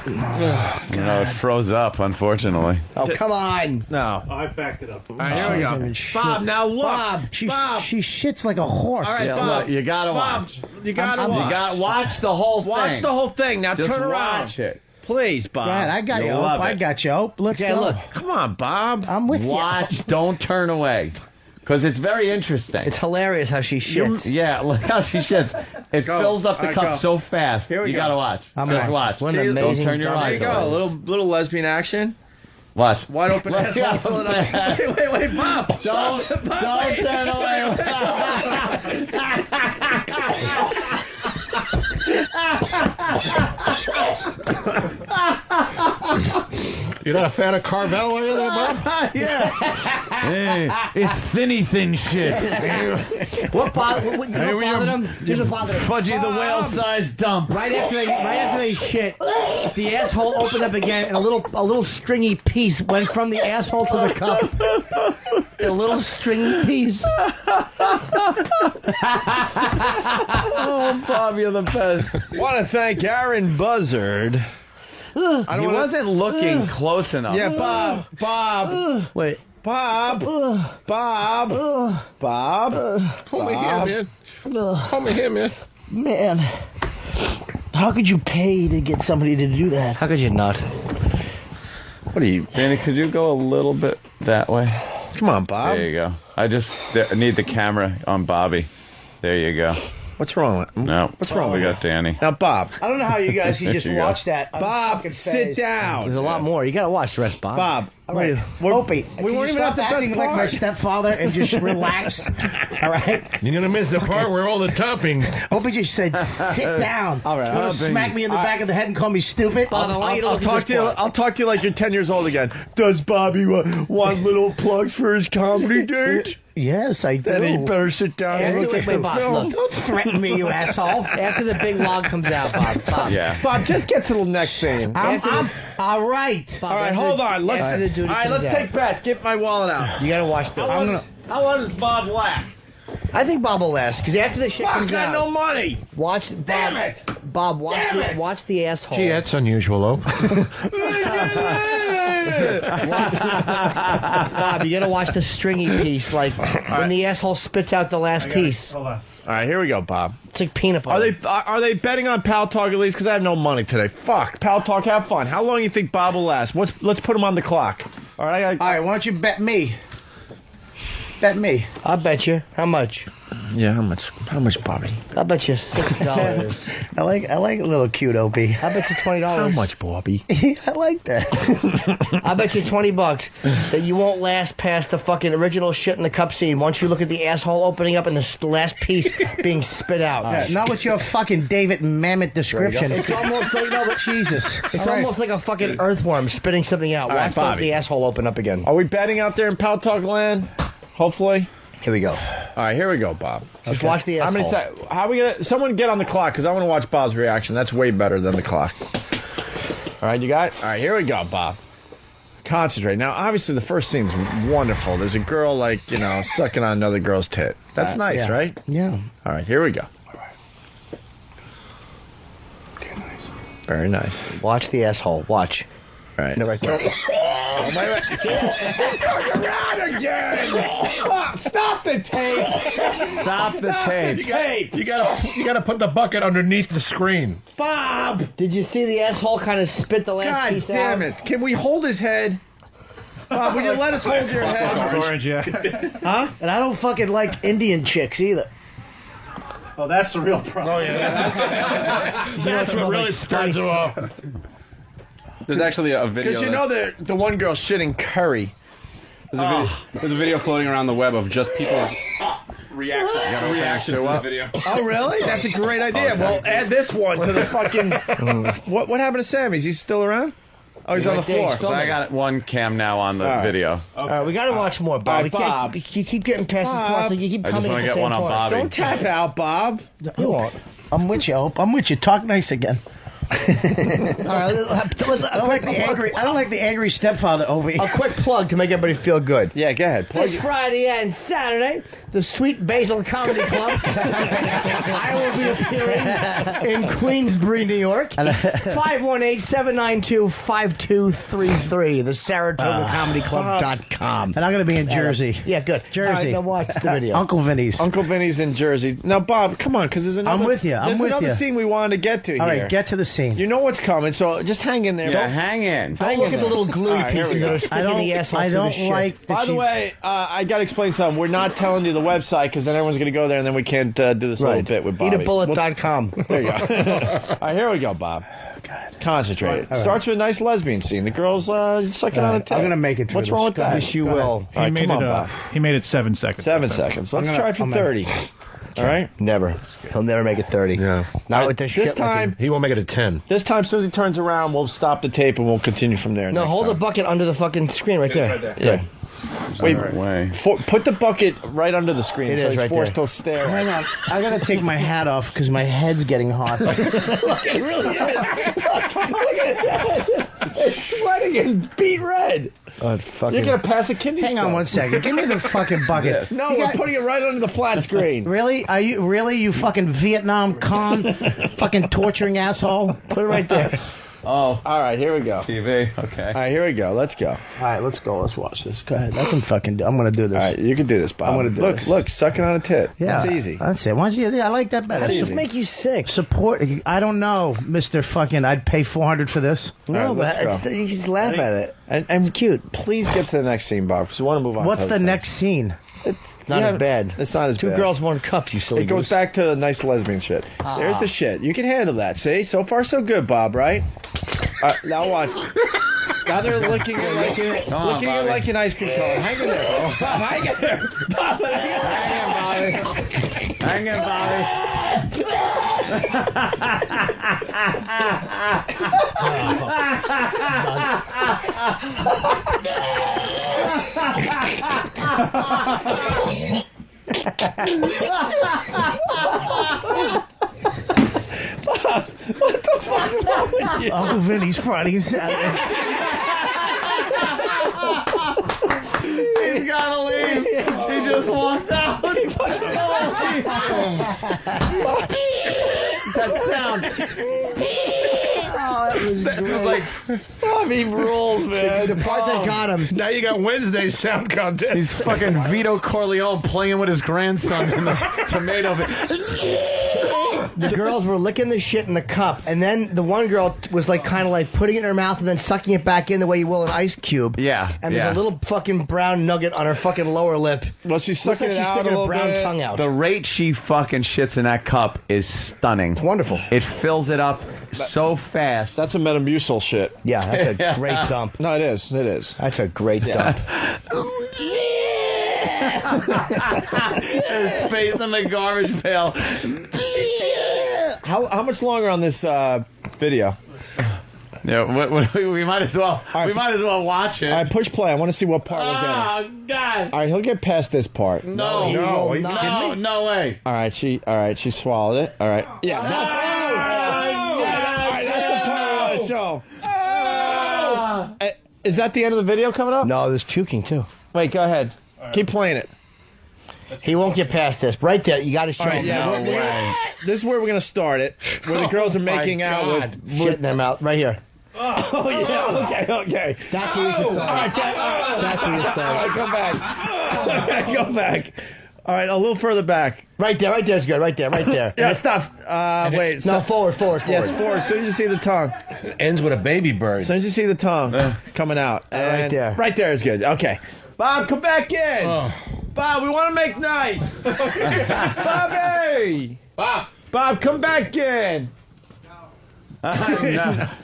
No, it froze up, unfortunately. Oh, come on. No. Oh, I backed it up. All right, here we go. Bob, now look. Bob. She shits like a horse. All right, Yeah, Bob. look, you gotta Bob, watch. you gotta watch. You got watch the whole thing. Watch the whole thing. Now Just turn around. watch it. Please, Bob. Go ahead, I got you. love I it. got you. Let's Okay, go. look. Come on, Bob. I'm with Watch, don't turn away. Because it's very interesting. It's hilarious how she shits. Yeah, look how she shits. It Go. fills up the All right, cup go. so fast. Here we You go. gotta watch. I'm Just watching. watch. What an Don't amazing turn your job. eyes There you go. off. A little lesbian action. Watch. Wide open Look, asshole. yeah, Pulling look. up. Wait, Bob. Don't turn away. You're not a fan of Carvel, are you, there, Bob? Hey, it's thinny thin shit. What bothered him? Here's what bothered him. Fudgy the whale-sized dump. Right after they shit, the asshole opened up again, and a little stringy piece went from the asshole to the cup. A little stringy piece. Oh, Bob, you're the best. Want to thank Aaron Buzzard. He wasn't looking close enough. Yeah, Bob. Wait. Bob. Bob. Hold me here, man. Hold me here, man. Man, how could you pay to get somebody to do that? How could you not? What are you? Danny, could you go a little bit that way? Come on, Bob. There you go. I just need the camera on Bobby. There you go. What's wrong with No. What's wrong We with got Danny. Now, Bob. I don't know how you guys can There just you go. watch that. on Bob, fucking sit face. down. There's a lot more. You gotta watch the rest, Bob. Bob. All right, Opie, we weren't even at the best acting like my part. stepfather and just relax. All right, You're gonna miss the part where all the toppings. Opie just said, "Sit down." All right, You want to I'll- smack me in the back of the head and call me stupid? I'll talk to you. I'll talk to you like you're 10 years old again. Does Bobby want little plugs for his comedy date? Yes, I do. Then he better sit down and look at the film. Don't threaten me, you asshole. After the big log comes out, Bob. Yeah. Bob, just get to the next thing. I'm all right. All right, hold on. Let's take bets. Get my wallet out. You gotta watch this. How long does Bob last? I think Bob will last because after the shit Bob comes got out, no money. watch Bob. Damn it. Bob, watch the asshole. Gee, that's unusual, Ope. Bob, you gotta watch the stringy piece, like when the asshole spits out the last piece. Hold on. All right, here we go, Bob. It's like peanut butter. Are they betting on Pal Talk at least? Because I have no money today. Fuck, Pal Talk, have fun. How long do you think Bob will last? Let's put him on the clock. All right, All right, why don't you bet me? Bet me. I'll bet you. How much? Yeah, how much? How much, Bobby? I'll bet you $6. I like a little cute Opie. I bet you $20. How much, Bobby? I like that. I bet you $20 that you won't last past the fucking original shit in the cup scene once you look at the asshole opening up and the last piece being spit out. Yeah, not with your fucking David Mamet description. It's almost like Jesus. It's almost like a fucking earthworm spitting something out. All right, Watch Bobby. the asshole open up again. Are we betting out there in Pal Talk land? Hopefully. Here we go. All right, here we go, Bob. Just watch the How asshole. many how we gonna? Someone get on the clock because I want to watch Bob's reaction. That's way better than the clock. All right, you got it? All right, here we go, Bob. Concentrate. Now, obviously, the first scene's wonderful. There's a girl, sucking on another girl's tit. That's nice, yeah. right? Yeah. All right, here we go. Okay. Very nice. Watch the asshole. Watch. Right. No, right there. Oh, my God. around again. Stop the tape. Stop the tape. You gotta put the bucket underneath the screen. Bob. Did you see the asshole kind of spit the last God piece damn out? it. Can we hold his head? Bob, would you let us hold your head? Orange, yeah. Huh? And I don't fucking like Indian chicks either. Oh, that's the real problem. Oh, yeah. That's what really turns him off. There's actually a video. Because you know the one girl shitting curry. There's a video floating around the web of just people's reactions to the video. Oh, really? That's a great idea. Okay. Well, add this one to the fucking... What happened to Sam? Is he still around? Oh, he's on the floor. So I got one cam now on the video. All right, we got to watch more, Bob. All right, We can't- Bob. You keep getting past the part, so you keep I just coming wanna at the get same one on part. Bobby. Don't tap out, Bob. You won't. I'm with you, Hope. I'm with you. Talk nice again. All right, I don't like the angry stepfather over here. A quick plug to make everybody feel good. Yeah, go ahead. This Friday and Saturday, the Sweet Basil Comedy Club. I will be appearing in Queensbury, New York. 518-792-5233. The SaratogaComedyClub.com. And I'm going to be in Jersey. Yeah, good. Jersey. All right, now watch the video. Uncle Vinny's. Uncle Vinny's in Jersey. Now, Bob, come on, because there's another... I'm with you. There's another scene we wanted to get to All here. right, get to the scene. You know what's coming, so just hang in there. Yeah, hang in. Don't look at the little gluey pieces that are sticking in the asshole. I through the don't shit. like. By the way, I got to explain something. We're not telling you the website because then everyone's going to go there and then we can't do this little bit with Bobby. Eatabullet.com. There you go. All right, here we go, Bob. Concentrate. Right. Starts with a nice lesbian scene. The girl's sucking on a tit. I'm going to make it through What's this. wrong with that? Yes, you will. All right, come on, Bob. He made it 7 seconds. 7 seconds. Let's try for 30. All right? Never. He'll never make it 30. Yeah. Not with this shit. This time, He won't make it a 10. this time, as soon as he turns around, we'll stop the tape and we'll continue from there. No, next hold time. the bucket under the fucking screen right there. right there. Yeah. Wait, Way. put the bucket right under the screen It so is he's right forced there. to stare. Hang on. I got to take my hat off because my head's getting hot. Look, it really is. Look at his head. It's sweating and beet red. Oh, fucking. You're going to pass a kidney Hang on stone. 1 second. Give me the fucking bucket. No, You we're got- putting it right under the flat screen. Really? Are you really, you fucking Vietnam con fucking torturing asshole? Put it right there. Oh, All right, here we go. TV. Okay. All right, here we go. Let's go. All right, let's go. Let's watch this. Go ahead. I can fucking do. I'm going to do this. All right, you can do this, Bob. I'm gonna do look, this. look, sucking on a tit. Yeah, That's easy. That's it. Why don't you? Yeah, I like that better. How does easy. this make you sick? Support. I don't know, Mr. Fucking. I'd pay $400 for this. No, right, let's but go. you just laugh at it. And it's cute. Please get to the next scene, Bob, because we want to move on. What's to the other next scene? things. Not Yeah, as bad. It's not as Two bad. girls, one cup, you silly It goes goose. back to the nice lesbian shit. There's the shit. You can handle that. See? So far, so good, Bob, right? Now watch. Now they're licking it like Come on, licking it Bobby. like an ice cream cone. Hang in there. Bob, hang in there. Bob, Hang in, Bobby. What the fuck's wrong with you? Uncle Vinny's Friday and Saturday. He's gotta leave. He just walked out. That sound. That was like Bobby rules, man. The part that got him. now you got Wednesday's sound contest. He's fucking Vito Corleone playing with his grandson in the tomato. The girls were licking the shit in the cup, and then the one girl was like kind of like putting it in her mouth and then sucking it back in the way you will an ice cube. Yeah, And yeah. there's a little fucking brown nugget on her fucking lower lip. Well, she's Looks sucking like it she's out a sticking her little brown bit. tongue out. The rate she fucking shits in that cup is stunning. It's wonderful. It fills it up so fast. That's a Metamucil shit. Yeah, that's a great dump. No, it is. It is. That's a great dump. His face in the garbage pail. How much longer on this video? Yeah, we might as well. We might as well watch it. All right, push play. I want to see what part we're getting. Oh God! All right, he'll get past this part. No, No, are you no, kidding me? no way. All right, she swallowed it. All right. Yeah. All right, that's the part I want to show. Is that the end of the video coming up? No, there's puking too. Wait, go ahead. Keep playing it. He won't get past this. Right there, you got to show All right, him. yeah, this is where we're going to start it, where the girls are making out with shitting them out right here. Oh, yeah, okay. That's where you should start. That's where you start. All right, come back. Go back. All right, a little further back. Right there's good. Right there. Yeah, And it stops. Wait. No, forward. Yes, forward. As soon as you see the tongue. It ends with a baby bird. As soon as you see the tongue coming out. Right And there. Right there is good. Okay. Bob, come back in. Oh. Bob, we want to make nice. Bobby. Bob, come back in.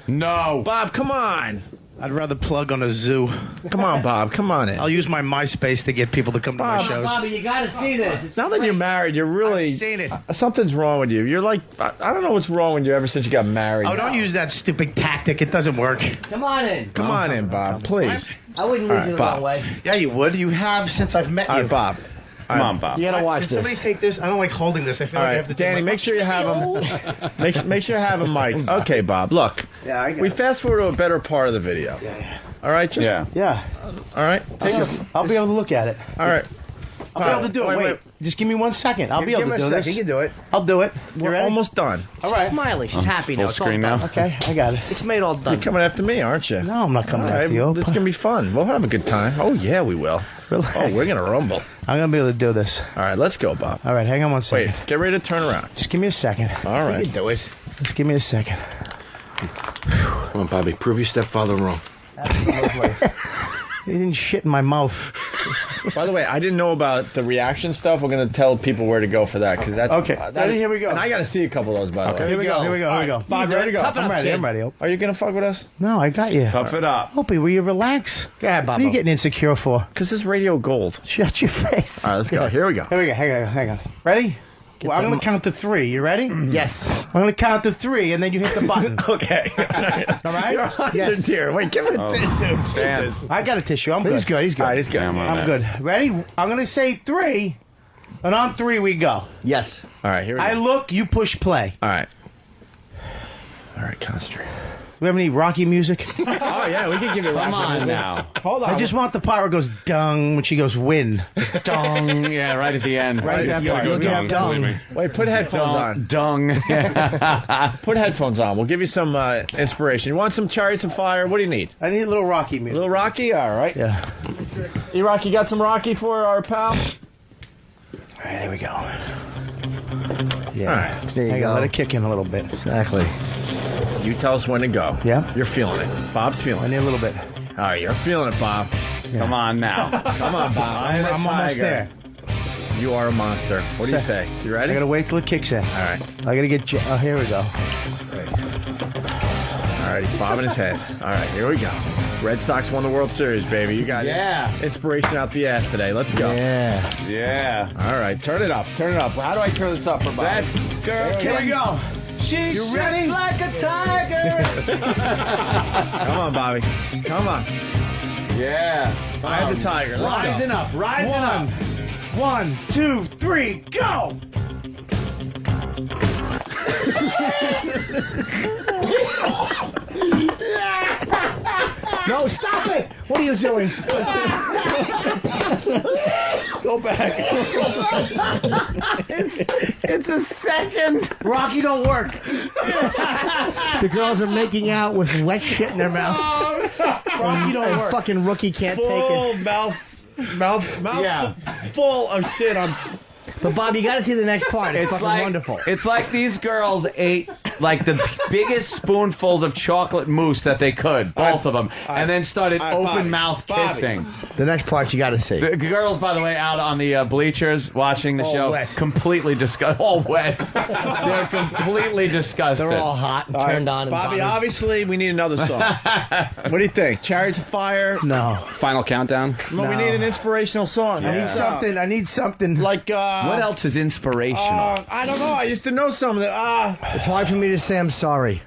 No. Bob, come on. I'd rather plug on a zoo. Come on, Bob. Come on in. I'll use my MySpace to get people to come to my shows. Bobby, you got to see this. Now that you're married, you're really... I've seen it. Something's wrong with you. You're like... I don't know what's wrong with you ever since you got married. Oh, don't use that stupid tactic. It doesn't work. Come on in. Come on in, Bob, please. I wouldn't All lead right, you the Bob. wrong way. Yeah, you would. You have since I've met All you. right, Bob. Come on, Bob. You got to watch Can somebody this. take this? I don't like holding this. I feel All like I right, have to Danny, take my- make sure you have him. Make sure you have him, Mike. Okay, Bob. Look, Yeah, I got we it. fast forward to a better part of the video. All right, just Yeah. all right. Take us. I'll be able to look at it. All right. I'll be able to do it. Wait. Just give me 1 second. I'll be able to do this. You can do it. I'll do it. You We're ready? almost done. All right. Smiley. She's happy now. Full It's all screen done. now. Okay, I got it. It's made all done. You're coming after me, aren't you? No, I'm not coming All right, after you. It's gonna be fun. We'll have a good time. Oh yeah, we will. Relax. Oh, we're gonna rumble. I'm gonna be able to do this. All right, let's go, Bob. All right, hang on 1 second. Wait, get ready to turn around. Just give me a second. All right. You can do it. Just give me a second. Come on, Bobby. Prove your stepfather wrong. You didn't shit in my mouth. By the way, I didn't know about the reaction stuff. We're gonna tell people where to go for that because that's Okay. Ready? Here we go. And I got to see a couple of those, by the way. Here we go. Here we go. Here we go. Bob, you ready to go? I'm ready. I'm ready. Are you gonna fuck with us? No, I got you. Tough it up. Opie, will you relax? Go ahead, What Bob. are you getting insecure for? Because this radio gold. Shut your face. All right, let's go. Here we go. Here we go. Hang on. Ready? Well, I'm going to count to 3. You ready? Yes. I'm going to count to 3, and then you hit the button. Okay. All right? Your eyes are tear. Wait, give me a tissue. Jesus. I got a tissue. I'm good. He's good. He's good. All right, he's good. Damn, I'm good. Ready? I'm going to say 3, and on 3 we go. Yes. All right, here we go. I look, you push play. All right. All right, concentrate. Do we have any Rocky music? Oh, yeah, we can give you Come on now. Hold on. I just want the part where it goes dung when she goes win. Dung. Yeah, right at the end. Right at that part. Look Look at dung. Wait, put headphones on. Dung. Put headphones on. We'll give you some inspiration. You want some Chariots of Fire? What do you need? I need a little Rocky music. A little Rocky? All right. Yeah. You Rocky got some Rocky for our pal? All right, here we go. Yeah. All right. There you Hang on, go. let it kick in a little bit. Exactly. You tell us when to go. Yeah? You're feeling it. Bob's I feeling need it. a little bit. All right, you're feeling it, Bob. Come on now. Come on, Bob. I'm almost there. You are a monster. What do you say? You I ready? gotta wait till it kicks in. All right. I gotta get. Oh, here we go. All right, he's bobbing his head. All right, here we go. Red Sox won the World Series, baby. You got inspiration out the ass today. Let's go. Yeah. Yeah. All right, turn it up. Turn it up. How do I turn this up for Bob? That girl. Here we go. She's You ready? like a tiger. Come on, Bobby. Come on. Yeah. I have the tiger. Let's Rising go. up. Rising up. 1, 2, 3, go! No, stop it! What are you doing? Go back. It's a second. Rocky don't work. The girls are making out with wet shit in their mouth. Rocky don't work. Fucking rookie can't take Full it. mouth full of shit on. But Bob, you got to see the next part. It's fucking wonderful. It's like these girls ate like the biggest spoonfuls of chocolate mousse that they could, both of them, and then started open mouth kissing. The next part you got to see. The girls, by the way, out on the bleachers watching the All show, wet. completely disgusted. All wet. They're completely disgusted. They're all hot and turned on. And Bobby, bothered. obviously, we need another song. What do you think? Chariots of Fire? No. Final countdown. No, we need an inspirational song. I need something. I need something. Like, What else is inspirational? I don't know. I used to know some of the. It's hard for me to say I'm sorry.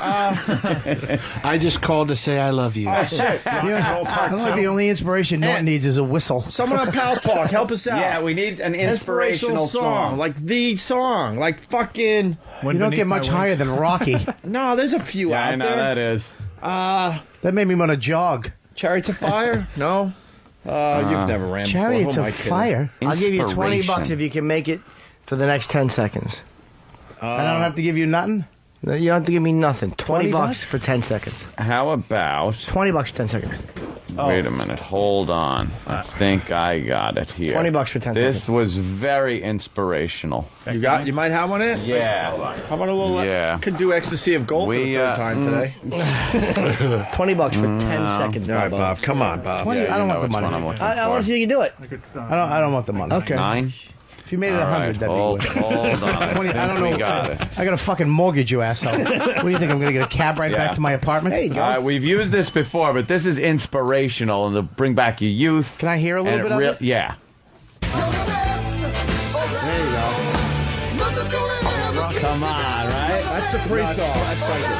I just called to say I love you. Oh, shit. I don't like the only inspiration Norton needs is a whistle. Someone on Pal Talk, help us out. Yeah, we need an inspirational song. Like the song. Like fucking. You don't get much higher than Rocky. No, there's a few out I know there. that is. That made me want to jog. Chariots of Fire? No. You've never ran before. Chariots Who am I of kidding? Fire. I'll give you $20 Inspiration. if you can make it for the next 10 seconds. I don't have to give you nothing? No, you don't have to give me nothing. $20 bucks? for 10 seconds. How about... $20 for 10 seconds. Wait a minute. Hold on. I think I got it here. $20 for 10 This seconds. was very inspirational. You might have one in? Yeah. How about a little? Yeah. Could do ecstasy of gold for the third time today. $20 for 10 seconds. All right, Bob. Come on, Bob. 20, I don't want the money. I want to see if you can do it. I don't want the money. Okay. 9? If you made it All 100, right, that'd hold be good. on. 20, I don't know. We got it. I got a fucking mortgage, you asshole. What do you think? I'm going to get a cab right back to my apartment? There you go. We've used this before, but this is inspirational and to bring back your youth. Can I hear a little bit of it? Yeah. Come on, right? That's the pre-song. That's quite good.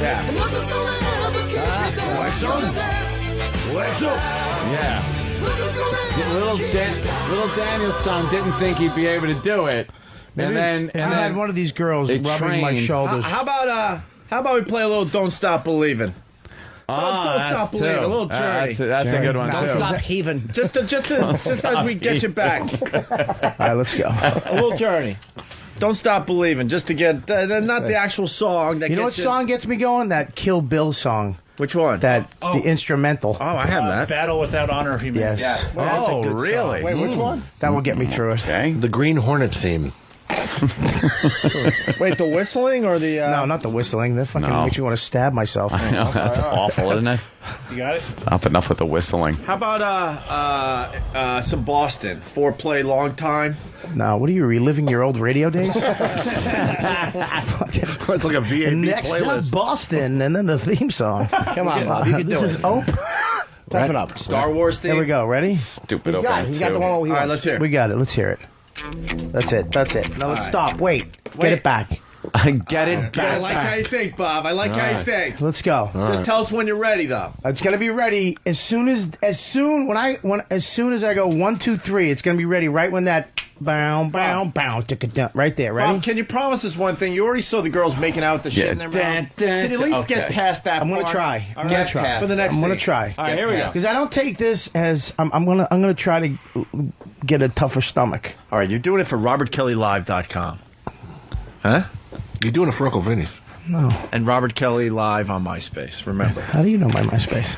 Yeah. Yeah. Little Daniel's son didn't think he'd be able to do it. Maybe and if I had one of these girls they rubbing my trained. shoulders. How about we play a little "Don't Stop Believing"? Don't that's stop believing. two. A little journey. That's a good one, Don't too. stop heaving. Just as we get you back. All right, let's go. A little journey. Don't stop believing. Just to get not the actual song. That You know what gets song gets me going? That Kill Bill song. Which one? That the instrumental. Oh, I have that. Battle Without Honor. He Yes. Yes. Well, that's a Oh, good song. really? Wait, which one? That will get me through it. Okay. The Green Hornet theme. Wait, the whistling or the? No, not the whistling. That fucking No. makes me want to stab myself. I know, that's awful, isn't it? You got it? Stop, enough with the whistling. How about some Boston? Foreplay, long time. No, what are you reliving your old radio days? It's like a VAB Next playlist. up, Boston, and then the theme song. Come on, Bob. You can do this it. is Ope. Toughen up. Star Wars theme. There we go. Ready? Stupid He's got opening, it. He's got too. the one he All right, wants. let's hear it. We got it. Let's hear it. That's it. That's it. No, let's stop. Wait. Get it back. I get it I back. like how you think, Bob. I like how you think. Let's go. Just tell us when you're ready, though. It's gonna be ready as soon as I go 1, 2, 3. It's gonna be ready right when that bow right there. Ready? Bob, can you promise us one thing? You already saw the girls making out with the shit in their mouth. Can you at least get past that? I'm gonna part? try. All I'm right. gonna try. For the next I'm gonna scene. try. All right, here we go. Because I don't take this as I'm gonna try to get a tougher stomach. All right, you're doing it for RobertKellyLive.com. Huh? You're doing it for Uncle Vinny. No. And Robert Kelly Live on MySpace. Remember. How do you know my MySpace?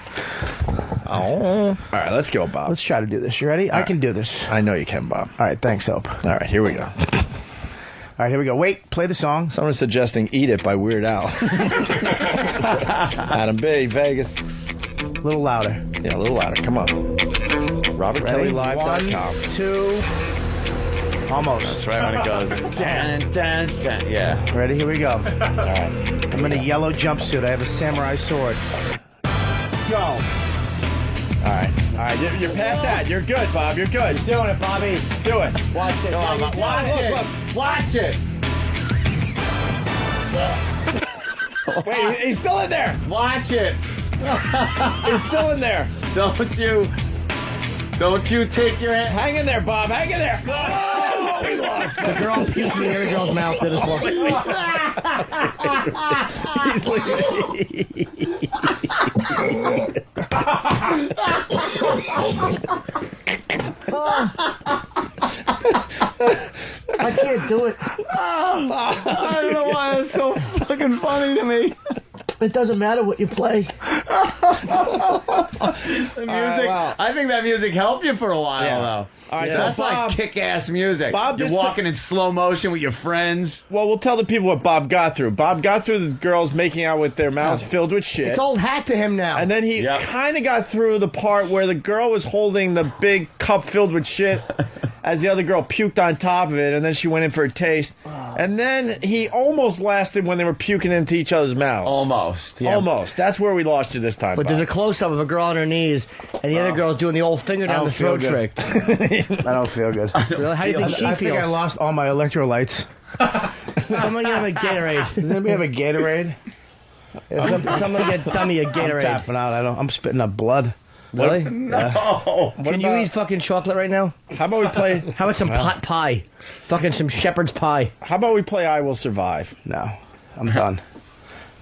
Oh. All right, let's go, Bob. Let's try to do this. You ready? I can do this. I know you can, Bob. All right, thanks, Hope. All right, here we go. All right, here we go. Wait, play the song. Someone's suggesting "Eat It" by Weird Al. Adam B, Vegas. A little louder. Yeah, a little louder. Come on. RobertKellyLive.com. 1, 2. Almost. That's right when it goes. Dun, dun, dun. Yeah. Ready? Here we go. All right. I'm in a yellow jumpsuit. I have a samurai sword. Go. All right. You're past that. You're good, Bob. You're good. You're doing it, Bobby. Do it. Watch it. Watch it. Watch it. Wait, he's still in there. Watch it. He's still in there. Don't you take your hand. Hang in there, Bob. Hang in there. Oh, we lost. The girl puked in the other girl's mouth. Did as well. He's I can't do it. I don't know why it's so fucking funny to me. It doesn't matter what you play. The music. I think that music helped you for a while, though. All right, so That's Bob- like kick-ass music. Bob, You're this walking in slow motion with your friends. Well, we'll tell the people what Bob got through. Bob got through the girls making out with their mouths filled with shit. It's old hat to him now. And then he kind of got through the part where the girl was holding the big cup filled with shit as the other girl puked on top of it, and then she went in for a taste. And then he almost lasted when they were puking into each other's mouths. Almost. Yeah. Almost. That's where we lost you this time, But Bob. there's a close-up of a girl on her knees, and the other girl's doing the old finger down the throat trick. I don't feel good. Really? How do you think she I feels? think I lost all my electrolytes. Somebody have a Gatorade. Does anybody have a Gatorade? Somebody get dummy a I'm Gatorade. tapping out. I'm spitting up blood. Really? No. Can you eat fucking chocolate right now? How about we play? How about some pot pie? Fucking some shepherd's pie. How about we play "I Will Survive"? No, I'm done.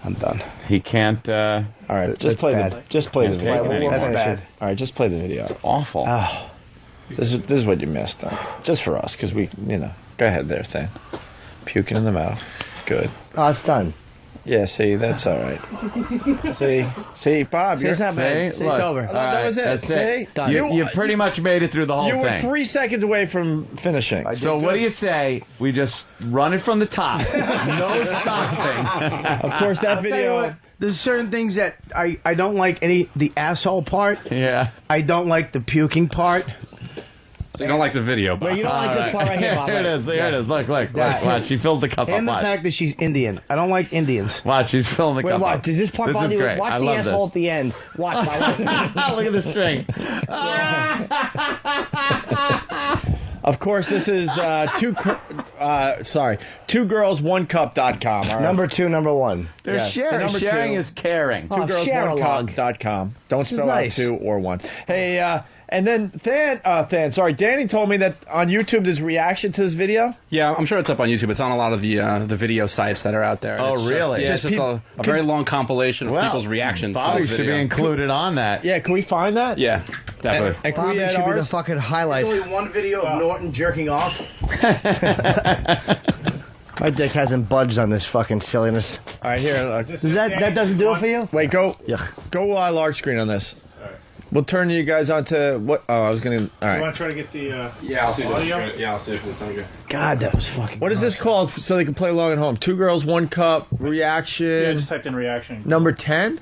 I'm done. He can't. All right, just play the video. That's bad. All right, just play the video. It's awful. Oh, this is what you missed. Just for us, because we, go ahead there, Than. Puking in the mouth. Good. Oh, it's done. Yeah, see, that's all right. See, Bob, See, it's not bad. See, it's over. That was it. That's See? it. You pretty much made it through the whole You thing. were 3 seconds away from finishing. So what do you say? We just run it from the top. No stopping. Of course, that I'll tell you video. what, there's certain things that I don't like. The asshole part. Yeah. I don't like the puking part. So you don't like the video, Bob. Well, you don't like this part right here, Bob. Here it is. Here it is. Look. Watch. She fills the cup up. And the Watch. fact that she's Indian. I don't like Indians. Watch. She's filling the Wait, cup what? up. Does this part bother is you? great. Watch I the love asshole this. at the end. Watch. Look at the string. Of course, this is twogirls1cup.com. All right. Number 2, number 1. They're Yes. sharing. Number Sharing two. is caring. twogirls1cup.com. Don't This is spell out nice. 2 or 1. Hey, and then Danny told me that on YouTube there's reaction to this video. Yeah, I'm sure it's up on YouTube. It's on a lot of the video sites that are out there. Oh, It's just- really? yeah, it's just a very long compilation of Well, people's reactions to Bobby this should video. be included on that. Yeah, can we find that? Yeah, definitely. And can we Bobby add should be the ours? fucking highlight. Only one video of Norton jerking off. My dick hasn't budged on this fucking silliness. All right, here. Look. Does that doesn't do it for you? Wait, go Yuck. large screen on this. We'll turn you guys on to what? Oh, I was gonna. All You right. want to try to get the Yeah, I'll see audio? Yeah, I'll see if it's okay. God, that was fucking. What is this called so they can play along at home? 2 girls, 1 cup reaction. Yeah, just typed in reaction. Number 10?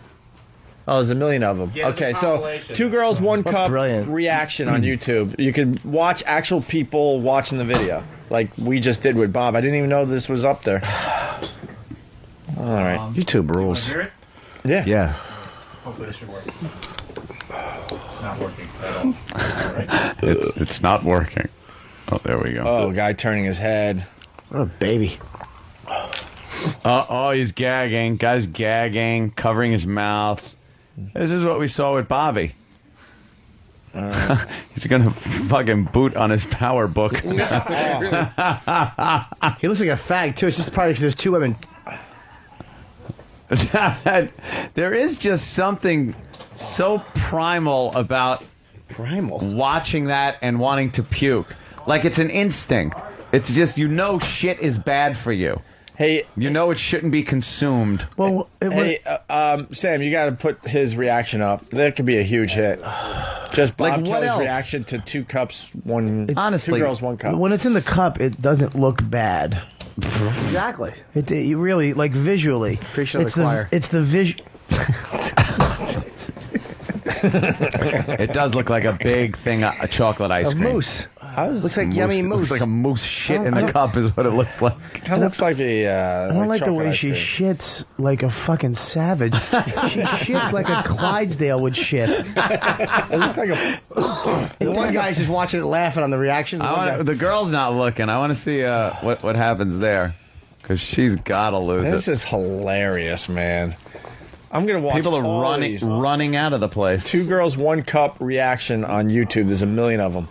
Oh, there's a million of them. Yeah, there's Okay, a so compilation. 2 girls, 1 cup brilliant. reaction on YouTube. You can watch actual people watching the video, like we just did with Bob. I didn't even know this was up there. All right. YouTube rules. Hear it? Yeah. Yeah. Hopefully this should work. It's not working at all. All right. It's not working. Oh, there we go. Oh, guy turning his head. What a baby. Oh, he's gagging. Guy's gagging, covering his mouth. This is what we saw with Bobby. He's gonna fucking boot on his power book. He looks like a fag too. It's just probably because there's 2 women. There is just something so primal about watching that and wanting to puke. Like it's an instinct. It's just shit is bad for you. Hey, it shouldn't be consumed. Well, Hey, Sam, you got to put his reaction up. That could be a huge hit. Just Bob Like, what Kelly's else? reaction to 2 cups, 1. Honestly, 2 girls, 1 cup. when it's in the cup, it doesn't look bad. Exactly. It you really like visually. Preaching to the choir. It's the visual. It does look like a big thing of chocolate ice Of cream. moose. Looks like yummy moose. Looks like a moose shit in the cup is what it looks like. Kind of looks like a. I don't like the way she shits like a fucking savage. She shits like a Clydesdale would shit. It looks like a. The one guy's just watching it laughing on the reaction. The girl's not looking. I want to see what happens there. Because she's got to lose This it. is hilarious, man. I'm gonna watch. People are all running these. running out of the place. 2 girls, 1 cup reaction on YouTube. There's a million of them.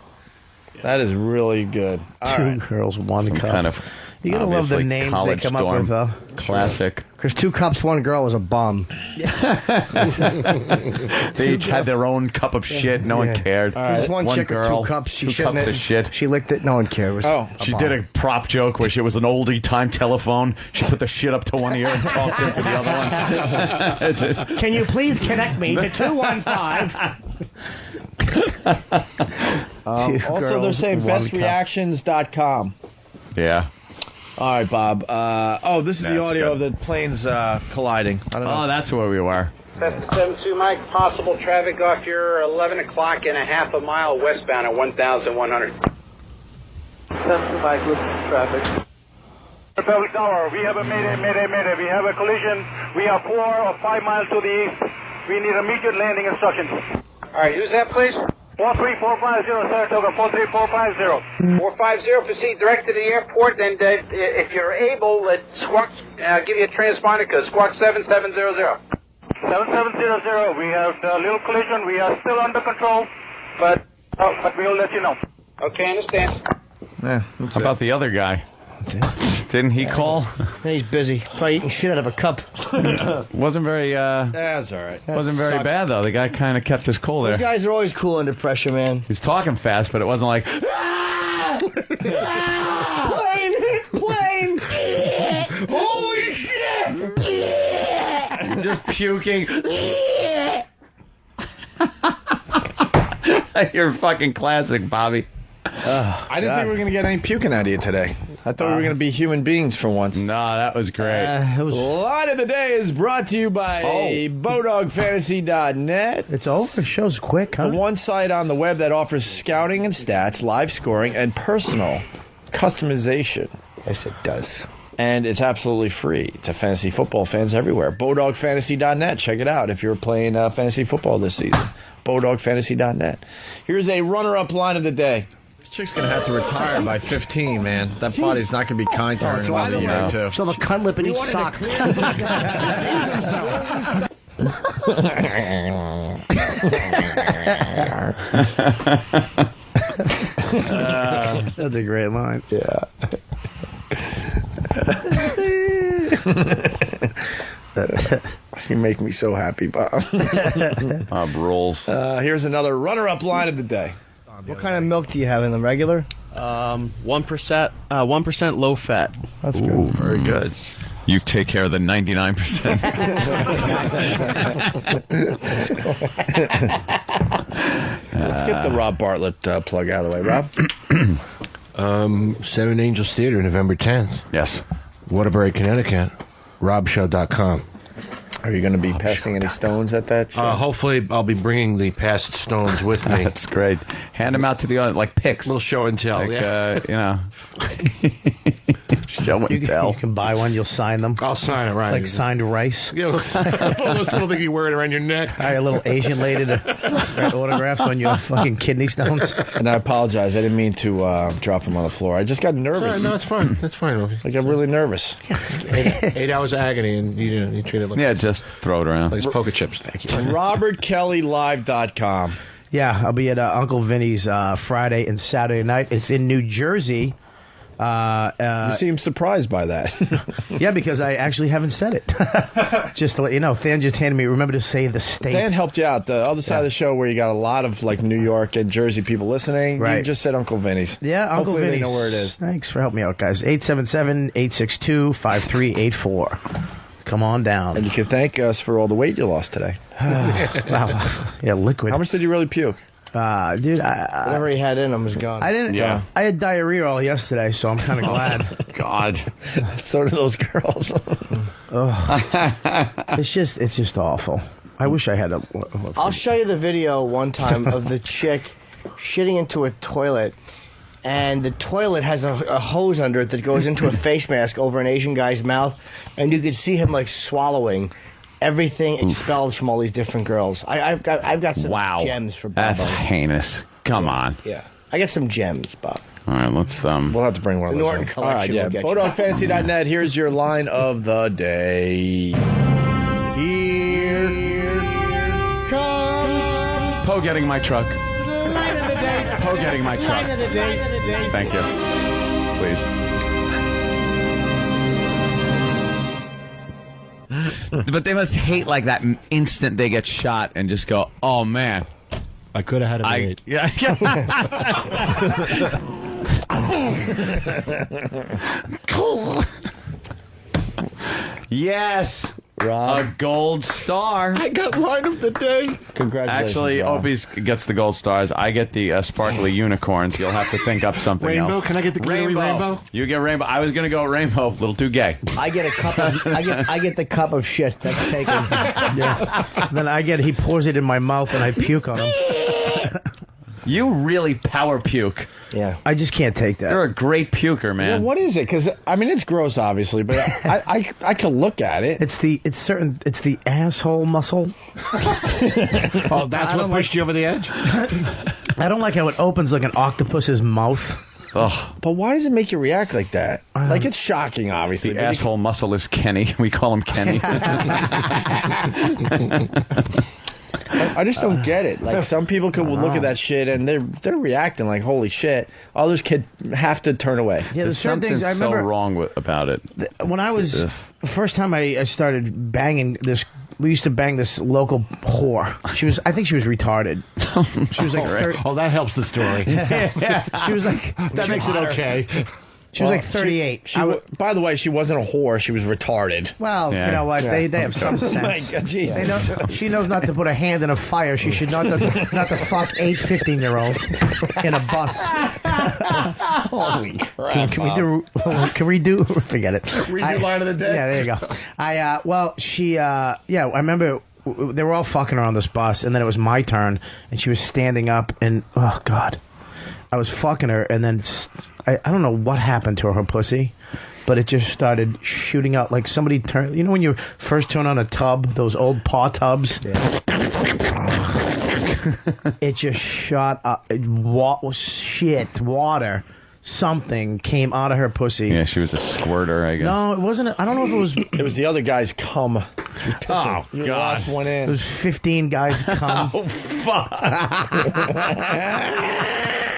That is really good. All 2 right. girls, 1 Some cup. kind of You gotta love the obviously names they college come up dorm with, though. Classic. Because 2 cups, 1 girl was a bum. They each had their own cup of shit. No one cared. There's one chick with girl, 2 cups. She 2 shouldn't cups have- of shit. She licked it. No one cared. It was a She bum. did a prop joke where she was an oldie time telephone. She put the shit up to one ear and talked into the other one. Can you please connect me to 215? Also, they're saying bestreactions.com. Yeah. All right, Bob. This is the That's audio good. of the planes colliding. I don't know. Oh, that's where we were. 772 Mike, possible traffic off your 11 o'clock and a half a mile westbound at 1,100. 772 Mike, with traffic. Republic Tower, we have a mayday. We have a collision. We are 4 or 5 miles to the east. We need immediate landing instructions. All right, who's that, please? 43450, Saratoga, 43450. 450, proceed direct to the airport, and if you're able, let Squawk give you a transponder code. Squawk 7700. 7700, we have a little collision. We are still under control, but we'll let you know. Okay, understand. Yeah, How about the other guy? Didn't he call? He's busy. Probably eating shit out of a cup. Wasn't very. That's all right. Wasn't very bad though. The guy kind of kept his cool there. Those guys are always cool under pressure, man. He's talking fast, but it wasn't like. Plane! Holy shit! Just puking. You're fucking classic, Bobby. I didn't think we were going to get any puking out of you today. I thought we were going to be human beings for once. No, that was great. Line of the Day is brought to you by BowDogFantasy.net. It's over. The show's quick, huh? The one site on the web that offers scouting and stats, live scoring, and personal customization. Yes, it does. And it's absolutely free to fantasy football fans everywhere. BowDogFantasy.net. Check it out if you're playing fantasy football this season. BowDogFantasy.net. Here's a runner-up line of the day. This chick's going to have to retire by 15, man. That body's not going to be kind to her in another year or two. She'll have a cunt lip in each sock. That's a great line. Yeah. You make me so happy, Bob. Bob rolls. Here's another runner-up line of the day. What kind of milk do you have in the regular? 1% low fat. That's good. Very good. You take care of the 99%. Let's get the Rob Bartlett plug out of the way. Rob? Seven Angels Theater, November 10th. Yes. Waterbury, Connecticut. RobShow.com. Are you going to be passing any stones at that show? Hopefully, I'll be bringing the passed stones with me. That's great. Hand them out to the audience like picks. Little show and tell. Like, yeah. Show and tell. You can buy one. You'll sign them. I'll sign it, right. Like signed rice. Yeah, those little thing you wear it around your neck. All right, a little Asian lady to write autographs on your fucking kidney stones. And I apologize. I didn't mean to drop them on the floor. I just got nervous. Sorry, no, it's fine. That's fine. I got really nervous. 8 hours of agony, and you treat it like just throw it around. like it's poker chips. Thank you. RobertKellyLive.com. Yeah, I'll be at Uncle Vinny's Friday and Saturday night. It's in New Jersey. You seem surprised by that. Yeah, because I actually haven't said it. Just to let you know, Than just handed me, remember to say the state. Dan helped you out. The other side of the show where you got a lot of like New York and Jersey people listening. Right. You just said Uncle Vinny's. Yeah, Uncle Hopefully Vinny's. They know where it is. Thanks for helping me out, guys. 877-862-5384. Come on down. And you can thank us for all the weight you lost today. Wow. Yeah, liquid. How much did you really puke? Dude, Whatever he had in him was gone. I didn't. Yeah. I had diarrhea all yesterday, so I'm kind of glad. God. So do those girls. It's just awful. I wish I had a. I'll show you the video one time of the chick shitting into a toilet, and the toilet has a hose under it that goes into a face mask over an Asian guy's mouth, and you could see him like swallowing everything expelled from all these different girls. I've got some gems for Bob. That's heinous. Come on. Yeah, I got some gems, Bob. All right, let's We'll have to bring one of The those. Norton in. All right, collection yeah. will get you. BowDogFantasy.net. Here's your line of the day. Here comes Poe getting my truck. line of the day. Poe getting my truck. Line of the day. Thank you. Please. But they must hate like that instant they get shot and just go, oh man. I could have had a date. Yeah. Cool. Yes. Rob. A gold star. I got line of the day. Congratulations. Actually, Rob. Opie's gets the gold stars. I get the sparkly unicorns. You'll have to think up something Rainbow? else. Can I get the glittery rainbow? You get rainbow. I was gonna go rainbow. A little too gay. I get a cup of I get the cup of shit that's taken. Yeah. Then he pours it in my mouth and I puke on him. You really power puke. Yeah. I just can't take that. You're a great puker, man. Yeah, what is it? Because I mean, it's gross, obviously, but I can look at it. It's the asshole muscle. Oh, that's what pushed you over the edge? I don't like how it opens like an octopus's mouth. Ugh. But why does it make you react like that? Like, it's shocking, obviously. The asshole muscle is Kenny. We call him Kenny. I I just don't get it. Like some people could look at that shit and they're reacting like holy shit. Others could have to turn away. Yeah, there's certain things I remember so wrong about it. When I was the first time I started banging this. We used to bang this local whore. I think she was retarded. She was like, oh, that helps the story. She was like, that makes it okay. She was like 38. By the way, she wasn't a whore. She was retarded. Well, you know what? They have some sense. My God, Jesus. She knows not to put a hand in a fire. She should not to fuck 8 15-year-olds in a bus. Holy crap! Can we do? Forget it. Redo line of the day. Yeah, there you go. Well, she. I remember they were all fucking her on this bus, and then it was my turn, and she was standing up, and oh God, I was fucking her, and then. I don't know what happened to her pussy, but it just started shooting out like somebody turned. You know when you first turn on a tub, those old paw tubs? Yeah. It just shot up. Water. Something came out of her pussy. Yeah, she was a squirter, I guess. No, it wasn't. I don't know if it was. It was the other guy's cum. Oh, you God. lost one in. It was 15 guys cum. Oh, fuck.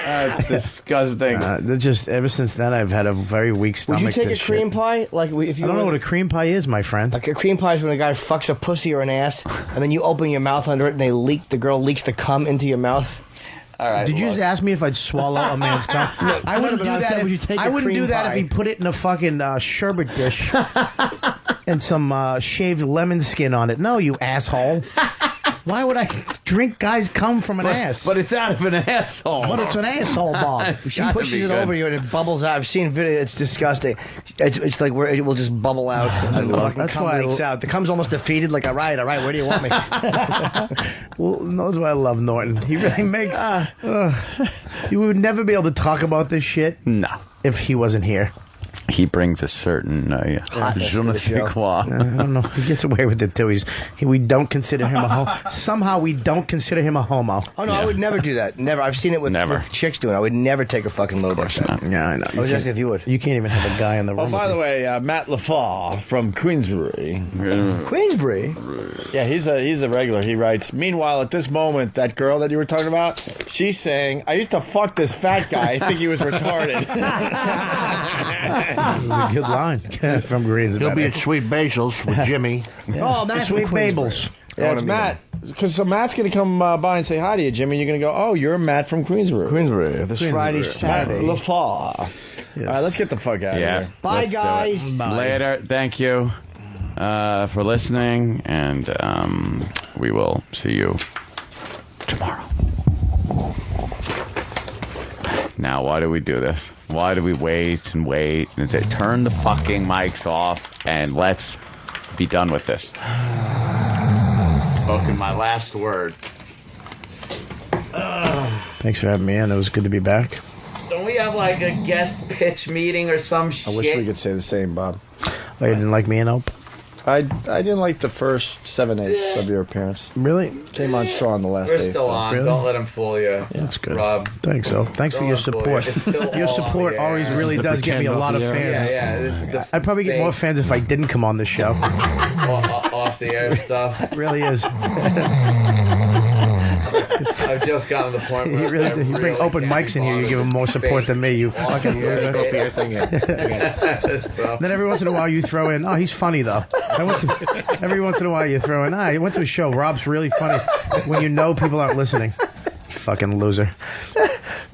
That's disgusting. Just ever since then, I've had a very weak stomach. Would you take to a cream shit. pie? Like if you I don't know what a cream pie is, my friend. Like a cream pie is when a guy fucks a pussy or an ass, and then you open your mouth under it, and the girl leaks the cum into your mouth. All right. Did you just ask me if I'd swallow a man's cum? I wouldn't do that. I wouldn't do that if he put it in a fucking sherbet dish and some shaved lemon skin on it. No, you asshole. Why would I drink guys cum from an ass? But it's out of an asshole. But it's an asshole, Bob. She pushes it over you and it bubbles out. I've seen video. It's disgusting. It's like where it will just bubble out and the fucking That's cum why leaks out. The cum's almost defeated. Like, all right, where do you want me? Well, that's why I love Norton. He really makes. You would never be able to talk about this shit. No. If he wasn't here. He brings a certain je ne sais quoi. I don't know. He gets away with it too. We don't consider him a homo. Somehow we don't consider him a homo. Oh no, I would never do that. Never. I've seen it with chicks doing it. I would never take a fucking load like that. Yeah, I know. I was asking if you would. You can't even have a guy in the room. Oh, by the way, Matt LaFaw from Queensbury. Queensbury? Yeah, he's a regular. He writes, meanwhile, at this moment, that girl that you were talking about, she's saying, I used to fuck this fat guy. I think he was retarded. That was a good line from Greensbury. He'll be at Sweet Basil's with Jimmy. Oh, that's Sweet Babels. Yeah, it's Matt. Because Matt's going to come by and say hi to you, Jimmy. You're going to go, oh, you're Matt from Queensbury. This Friday, Saturday. Matt LaFaw. Yes. All right, let's get the fuck out of here. Bye, guys. Bye. Later. Thank you for listening, and we will see you tomorrow. Now, why do we do this? Why do we wait and wait and say, turn the fucking mics off and let's be done with this? Spoken my last word. Thanks for having me in. It was good to be back. Don't we have like a guest pitch meeting or some shit? I wish we could say the same, Bob. Oh, you didn't like me in Ope? I didn't like the first 7/8 of your appearance. Really? Came on strong the last We're day. still on. Really? Don't let him fool you. Yeah, that's good. Rob. Thanks, so. Thanks for your support. Your support always really does get me a lot of fans. Yeah. This is the I'd probably get more fans if I didn't come on the show. off the air stuff. It really is. I've just gotten to the point where you bring open mics in here, you give them more support than me, you fucking loser. Then every once in a while you throw in, oh, he's funny though. Every once in a while you throw in, I went to a show, Rob's really funny, when you know people aren't listening. Fucking loser.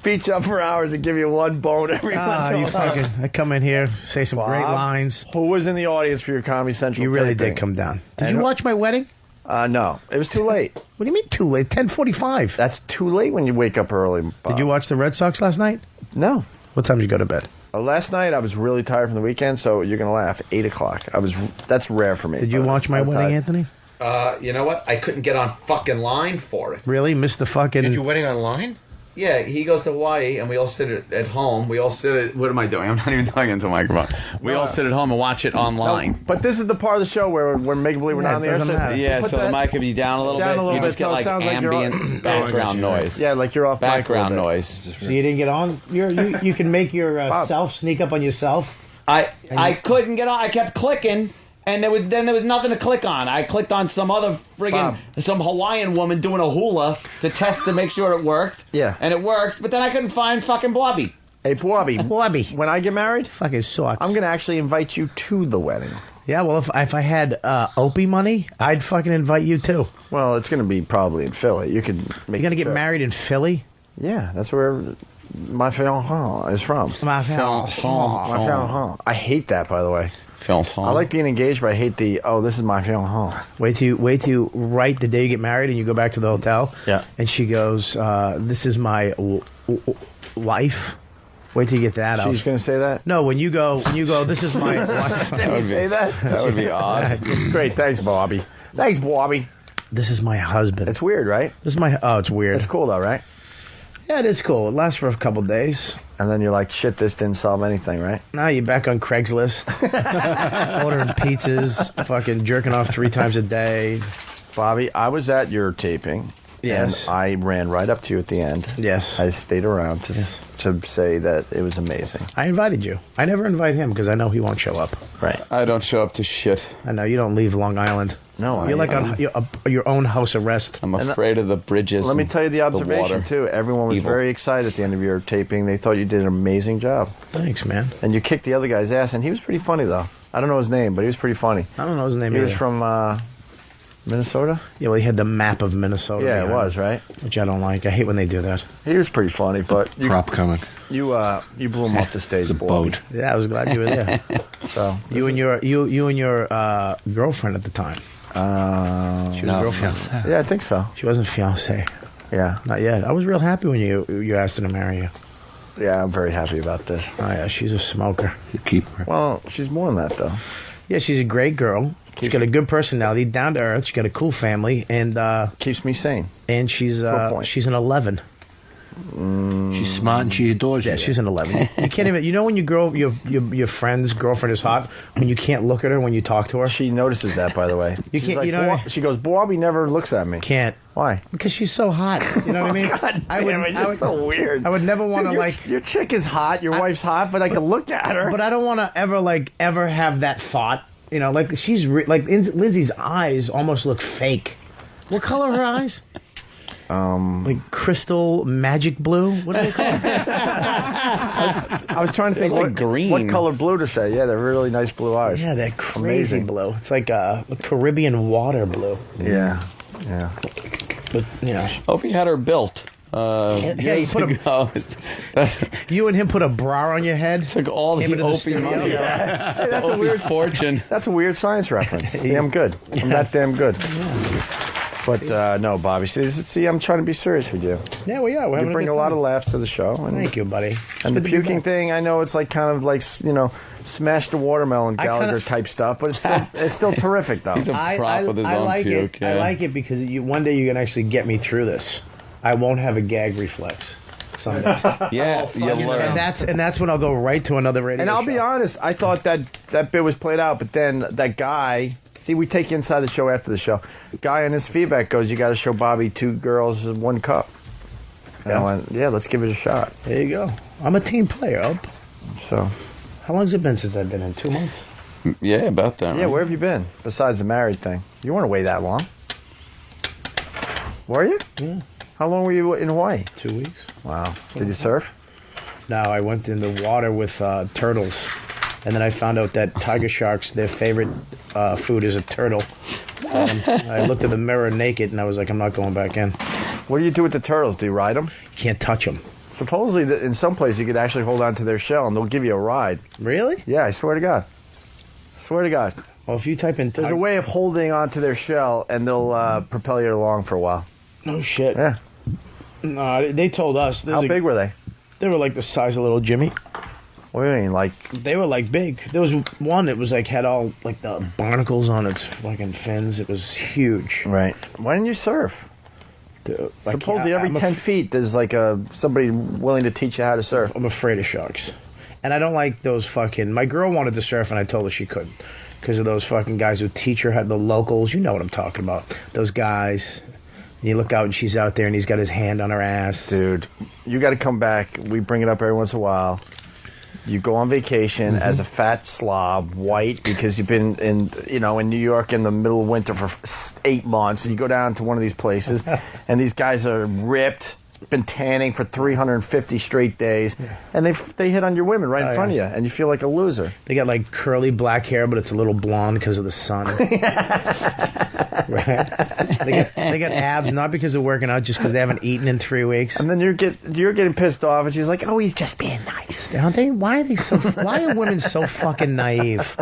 Beat you up for hours and give you one bone every once in a while. I come in here, say some great lines. Who was in the audience for your Comedy Central? You really thing? did come down. Did you watch my wedding? No, it was too late. What do you mean too late? 10:45. That's too late when you wake up early, Bob. Did you watch the Red Sox last night? No. What time did you go to bed? Last night I was really tired from the weekend, so you're gonna laugh. 8 o'clock. That's rare for me. Did you watch my wedding, Anthony? You know what? I couldn't get on fucking line for it. Really? Missed the fucking... Did your wedding online? Yeah, he goes to Hawaii, and we all sit at home. We all sit at... What am I doing? I'm not even talking into a microphone. We all sit at home and watch it online. No, but this is the part of the show where Make Believe we're not on the air. So the mic could be down a little bit. You just get like ambient background noise. Yeah, like you're off background noise. So you didn't get on? You can make your self sneak up on yourself? I couldn't get on. I kept clicking, And there was nothing to click on. I clicked on some other some Hawaiian woman doing a hula to test to make sure it worked. Yeah. And it worked, but then I couldn't find fucking Blobby. Hey, Blobby. When I get married, fucking sucks. I'm gonna actually invite you to the wedding. Yeah, well, if I had Opie money, I'd fucking invite you too. Well, it's gonna be probably in Philly. You could. You're gonna get married in Philly? Yeah, that's where my fiancé is from. My fiancé. I hate that, by the way. I like being engaged, but I hate this is my fiancé. Wait till you write the day you get married and you go back to the hotel. Yeah. And she goes, this is my wife. Wait till you get that out. She's going to say that? No, when you go, this is my wife. Did you say that? That would be odd. Great, thanks, Bobby. Thanks, Bobby. This is my husband. It's weird, right? It's weird. It's cool, though, right? Yeah, it is cool. It lasts for a couple days. And then you're like, shit, this didn't solve anything, right? Now you're back on Craigslist. Ordering pizzas, fucking jerking off 3 times a day. Bobby, I was at your taping. Yes. And I ran right up to you at the end. Yes. I stayed around to say that it was amazing. I invited you. I never invite him because I know he won't show up. Right. I don't show up to shit. I know. You don't leave Long Island. No, You're on your own house arrest. I'm afraid of the bridges. Let me tell you the observation, water. too. Everyone was very excited at the end of your taping. They thought you did an amazing job. Thanks, man. And you kicked the other guy's ass, and he was pretty funny, though. I don't know his name, but he was pretty funny. I don't know his name He either. was from Minnesota? Yeah, well, he had the map of Minnesota. Yeah, it behind was, him, right? Which I don't like. I hate when they do that. He was pretty funny, but... Prop coming. You blew him off the stage. The boat. Yeah, I was glad you were there. So you and your girlfriend at the time. She was a girlfriend. Yeah, I think so. She wasn't fiancée. Yeah. Not yet. I was real happy when you asked her to marry you. Yeah, I'm very happy about this. Oh, yeah, she's a smoker. You keep her. Well, she's more than that, though. Yeah, she's a great girl. She's got a good personality, down to earth. She's got a cool family, and keeps me sane. And she's an 11. She's smart and she adores you. Yeah, she's an 11. You can't even. You know when your friend's girlfriend is hot when you can't look at her when you talk to her. She notices that, by the way. You She's can't. like, You know. What I mean? She goes, Bobby never looks at me. Can't. Why? Because she's so hot. You know what I mean? God damn it, you're so weird. I would never want to Your chick is hot. Your wife's hot, but I can look at her. But I don't want to ever have that thought. You know, like Lindsay's eyes almost look fake. What color are her eyes? Like crystal magic blue. What do they call it? I was trying to think what color blue to say. Yeah, they're really nice blue eyes. Yeah, they're crazy Amazing. blue. It's like a Caribbean water blue. Yeah, yeah. But you know, Hope he had her built. you and him put a bra on your head. Took all the Opie money. Hey, that's a weird fortune. That's a weird science reference. See, I'm good. I'm that damn good. But no, Bobby. See, I'm trying to be serious with you. Yeah, we are. We're You having bring good a lot time. of laughs to the show. And, Thank you, buddy. And the good to be puking back. thing, I know it's like kind of like smash the watermelon Gallagher type stuff, but it's still terrific though. I like it. I like it because one day you can actually get me through this. I won't have a gag reflex someday. Yeah, you'll learn. And that's when I'll go right to another radio. And I'll show. be honest, I thought that bit was played out, but then that guy. See, we take you inside the show after the show. Guy in his feedback goes, "You got to show Bobby 2 girls, 1 cup." And I went, "Yeah, let's give it a shot." There you go. I'm a team player. Up. So, how long's it been since I've been in? 2 months. Yeah, about that. Yeah, right? where have you been besides the married thing? You weren't away that long, were you? Yeah. How long were you in Hawaii? 2 weeks. Wow. Did you surf? No, I went in the water with turtles, and then I found out that tiger sharks, their favorite food is a turtle. I looked in the mirror naked, and I was like, I'm not going back in. What do you do with the turtles? Do you ride them? You can't touch them. Supposedly, in some places, you could actually hold on to their shell, and they'll give you a ride. Really? Yeah, I swear to God. Swear to God. Well, if you type in... There's a way of holding onto their shell, and they'll propel you along for a while. No shit. Yeah. No, they told us. How big were they? They were like the size of little Jimmy. What do you mean, like... They were like big. There was one that was like had all like the barnacles on its fucking fins. It was huge. Right. Why didn't you surf? Dude, Supposedly every 10 feet there's like somebody willing to teach you how to surf. I'm afraid of sharks. And I don't like those fucking... My girl wanted to surf and I told her she couldn't. Because of those fucking guys who teach her, the locals. You know what I'm talking about. Those guys... And you look out and she's out there and he's got his hand on her ass. Dude, you got to come back. We bring it up every once in a while. You go on vacation as a fat slob, white, because you've been in New York in the middle of winter for 8 months, and you go down to one of these places, and these guys are ripped, been tanning for 350 straight days, and they hit on your women right in front of you, and you feel like a loser. They got like curly black hair, but it's a little blonde because of the sun. Right? They got abs, not because of working out, just because they haven't eaten in 3 weeks. And then you're getting pissed off, and she's like, "Oh, he's just being nice." Aren't they? Why are women so fucking naive?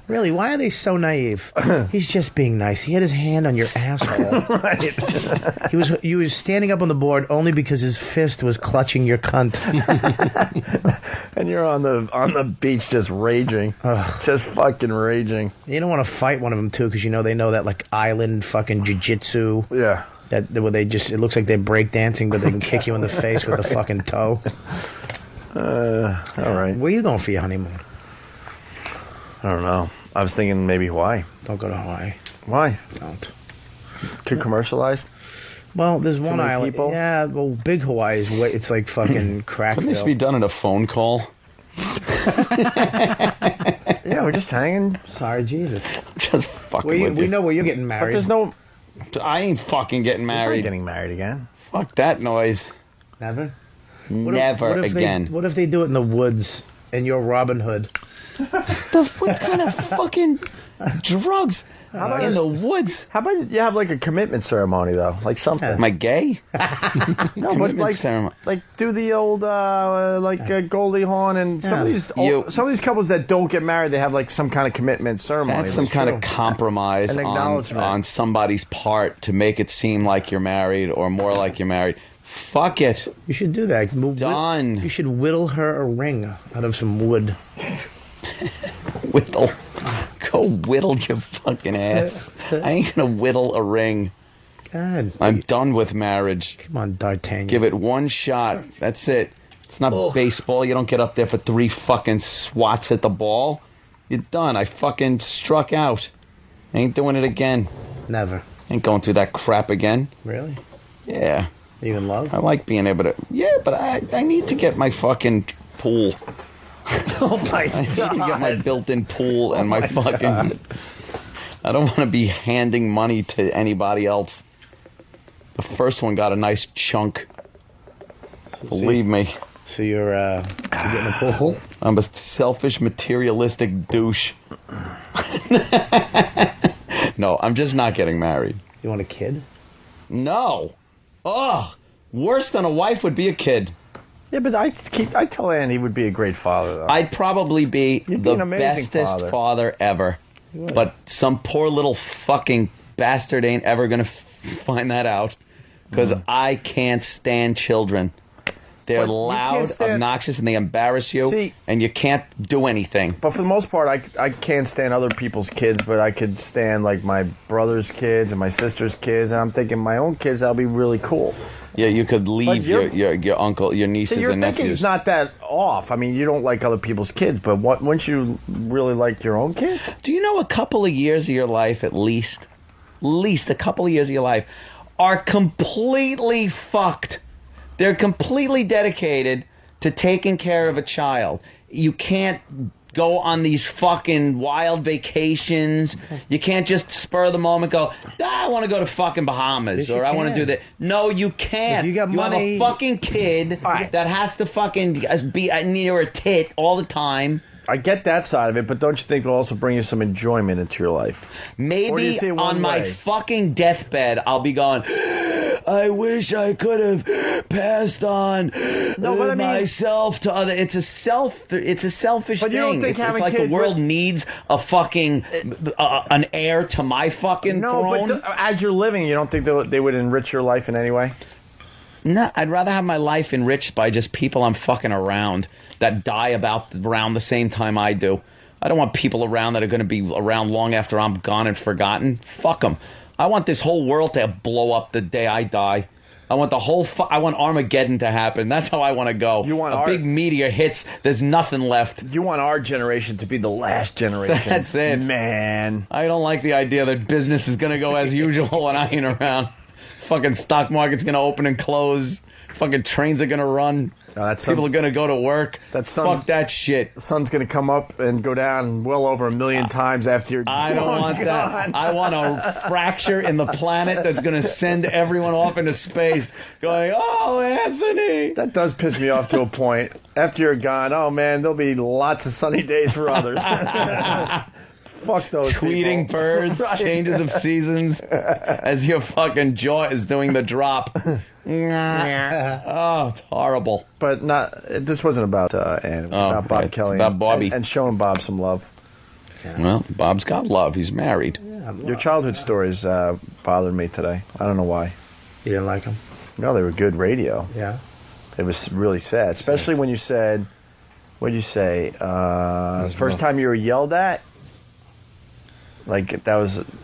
Really, why are they so naive? He's just being nice. He had his hand on your asshole. Right. He was standing up on the board only because his fist was clutching your cunt. And you're on the beach just raging. Just fucking raging. You don't want to fight one of them too, because they know that like island fucking jiu-jitsu. Yeah. That where it looks like they're break dancing, but they can kick you in the face with a fucking toe. All right. Where are you going for your honeymoon? I don't know. I was thinking maybe Hawaii. Don't go to Hawaii. Why? Don't. Too commercialized? Well, there's Too one many island. people? Yeah, well, big Hawaii is it's like fucking Crackville. Couldn't this be done in a phone call? Yeah, we're just hanging. Sorry, Jesus. Just fucking with you. We know where you're getting married. But there's no... I ain't fucking getting married. He's not getting married again. Fuck that noise. Never? Never again. What if they do it in the woods and you're Robin Hood? What kind of fucking drugs? How about in the woods? How about you have like a commitment ceremony though, like something? Am I gay? No, but like do the old Goldie Hawn and some of these couples that don't get married, they have like some kind of commitment ceremony. That's some kind of compromise An acknowledgement. on somebody's part to make it seem like you're married or more like you're married. Fuck it. You should do that. Done. You should whittle her a ring out of some wood. Whittle. Go whittle your fucking ass. I ain't gonna whittle a ring. God. I'm done with marriage. Come on, D'Artagnan. Give it one shot. That's it. It's not baseball. You don't get up there for 3 fucking swats at the ball. You're done. I fucking struck out. Ain't doing it again. Never. Ain't going through that crap again. Really? Yeah. You in love? I like being able to... Yeah, but I need to get my fucking pool. Oh my God. I need to get my built-in pool and my fucking... God. I don't want to be handing money to anybody else. The first one got a nice chunk. Believe me. So you're getting a pool? I'm a selfish, materialistic douche. No, I'm just not getting married. You want a kid? No. Oh, worse than a wife would be a kid. Yeah, but I tell Ann he would be a great father, though. I'd probably be the an amazing bestest father ever. But some poor little fucking bastard ain't ever going to find that out. Because I can't stand children. They're loud, obnoxious, and they embarrass you. And you can't do anything. But for the most part, I can't stand other people's kids, but I could stand like my brother's kids and my sister's kids. And I'm thinking my own kids, that'll be really cool. Yeah, you could leave your uncle, your nieces So your and nephews. thinking's not that off. I mean, you don't like other people's kids, but wouldn't you really like your own kid? Do you know a couple of years of your life, at least a couple of years of your life, are completely fucked? They're completely dedicated to taking care of a child. You can't go on these fucking wild vacations. You can't just spur of the moment go, I want to go to fucking Bahamas, or I want to do that. No, you can't. If you got money, have a fucking kid that has to fucking be near a tit all the time. I get that side of it, but don't you think it'll also bring you some enjoyment into your life? Maybe on my fucking deathbed, I'll be going, I wish I could have passed on myself to other. It's a selfish But thing. you don't think it's having like the kids world needs a fucking an heir to my fucking throne. But as you're living, you don't think they would enrich your life in any way? No, I'd rather have my life enriched by just people I'm fucking around that die around the same time I do. I don't want people around that are going to be around long after I'm gone and forgotten. Fuck them. I want this whole world to blow up the day I die. I want I want Armageddon to happen. That's how I want to go. You want big meteor hits. There's nothing left. You want our generation to be the last generation. That's it. Man. I don't like the idea that business is going to go as usual when I ain't around. Fucking stock market's going to open and close. Fucking trains are gonna run. People are gonna go to work. Fuck that shit. The sun's gonna come up and go down well over 1 million times after you're. I don't want that. I want a fracture in the planet that's gonna send everyone off into space, going, "Oh, Anthony." That does piss me off to a point. After you're gone, oh man, there'll be lots of sunny days for others. Fuck those tweeting people. birds, Right. changes of seasons, as your fucking jaw is doing the drop. Oh, it's horrible. But this wasn't about Ann. It was about Bob right. Kelly. It's about Bobby. And showing Bob some love. Well, Bob's got love. He's married. Your childhood stories bothered me today. I don't know why. You didn't like them? No, they were good radio. Yeah. It was really sad, especially when you said, what did you say? First time you were yelled at? Like,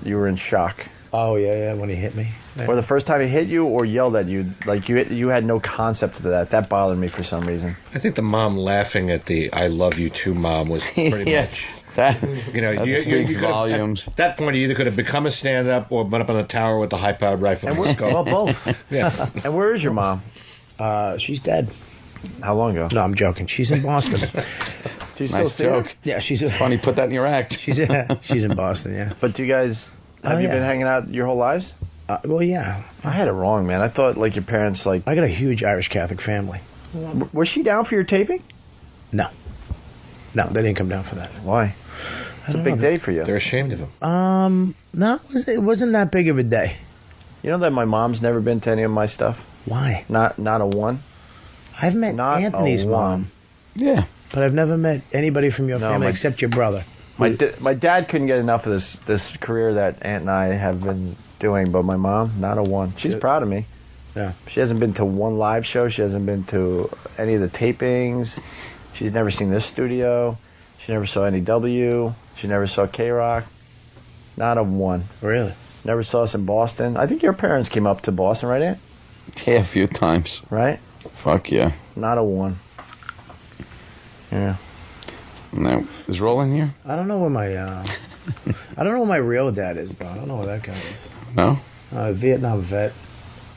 you were in shock. Oh, yeah, when he hit me. Yeah. Or the first time he hit you or yelled at you, like you had no concept of that. That bothered me for some reason. I think the mom laughing at the "I love you too" mom was pretty Yeah. much. That You speaks volumes. At that point, you either could have become a stand-up or went up on the tower with the high-powered rifle. And Well, both. Yeah. And where is your mom? She's dead. How long ago? No, I'm joking. She's in Boston. She's Nice joke. Yeah, she's funny. Put that in your act. She's in Boston. Yeah. But do you guys have you been hanging out your whole lives? Well, yeah. I had it wrong, man. I thought like your parents like. I got a huge Irish Catholic family. Was she down for your taping? No, they didn't come down for that. Why? It's a big day for you. They're ashamed of him. No, it wasn't that big of a day. You know that my mom's never been to any of my stuff. Why? Not a one. I've met Not Anthony's a mom. one. Yeah. But I've never met anybody from your No, family my- except your brother. My dad couldn't get enough of this career that Aunt and I have been doing, but my mom, not a one. She's proud of me. Yeah. She hasn't been to one live show. She hasn't been to any of the tapings. She's never seen this studio. She never saw NEW. She never saw K-Rock. Not a one. Really? Never saw us in Boston. I think your parents came up to Boston, right, Aunt? Yeah, a few times. Right? Fuck yeah. Not a one. Yeah. Now, is Roland here? I don't know where my I don't know where my real dad is though. I don't know where that guy is. No? Vietnam vet.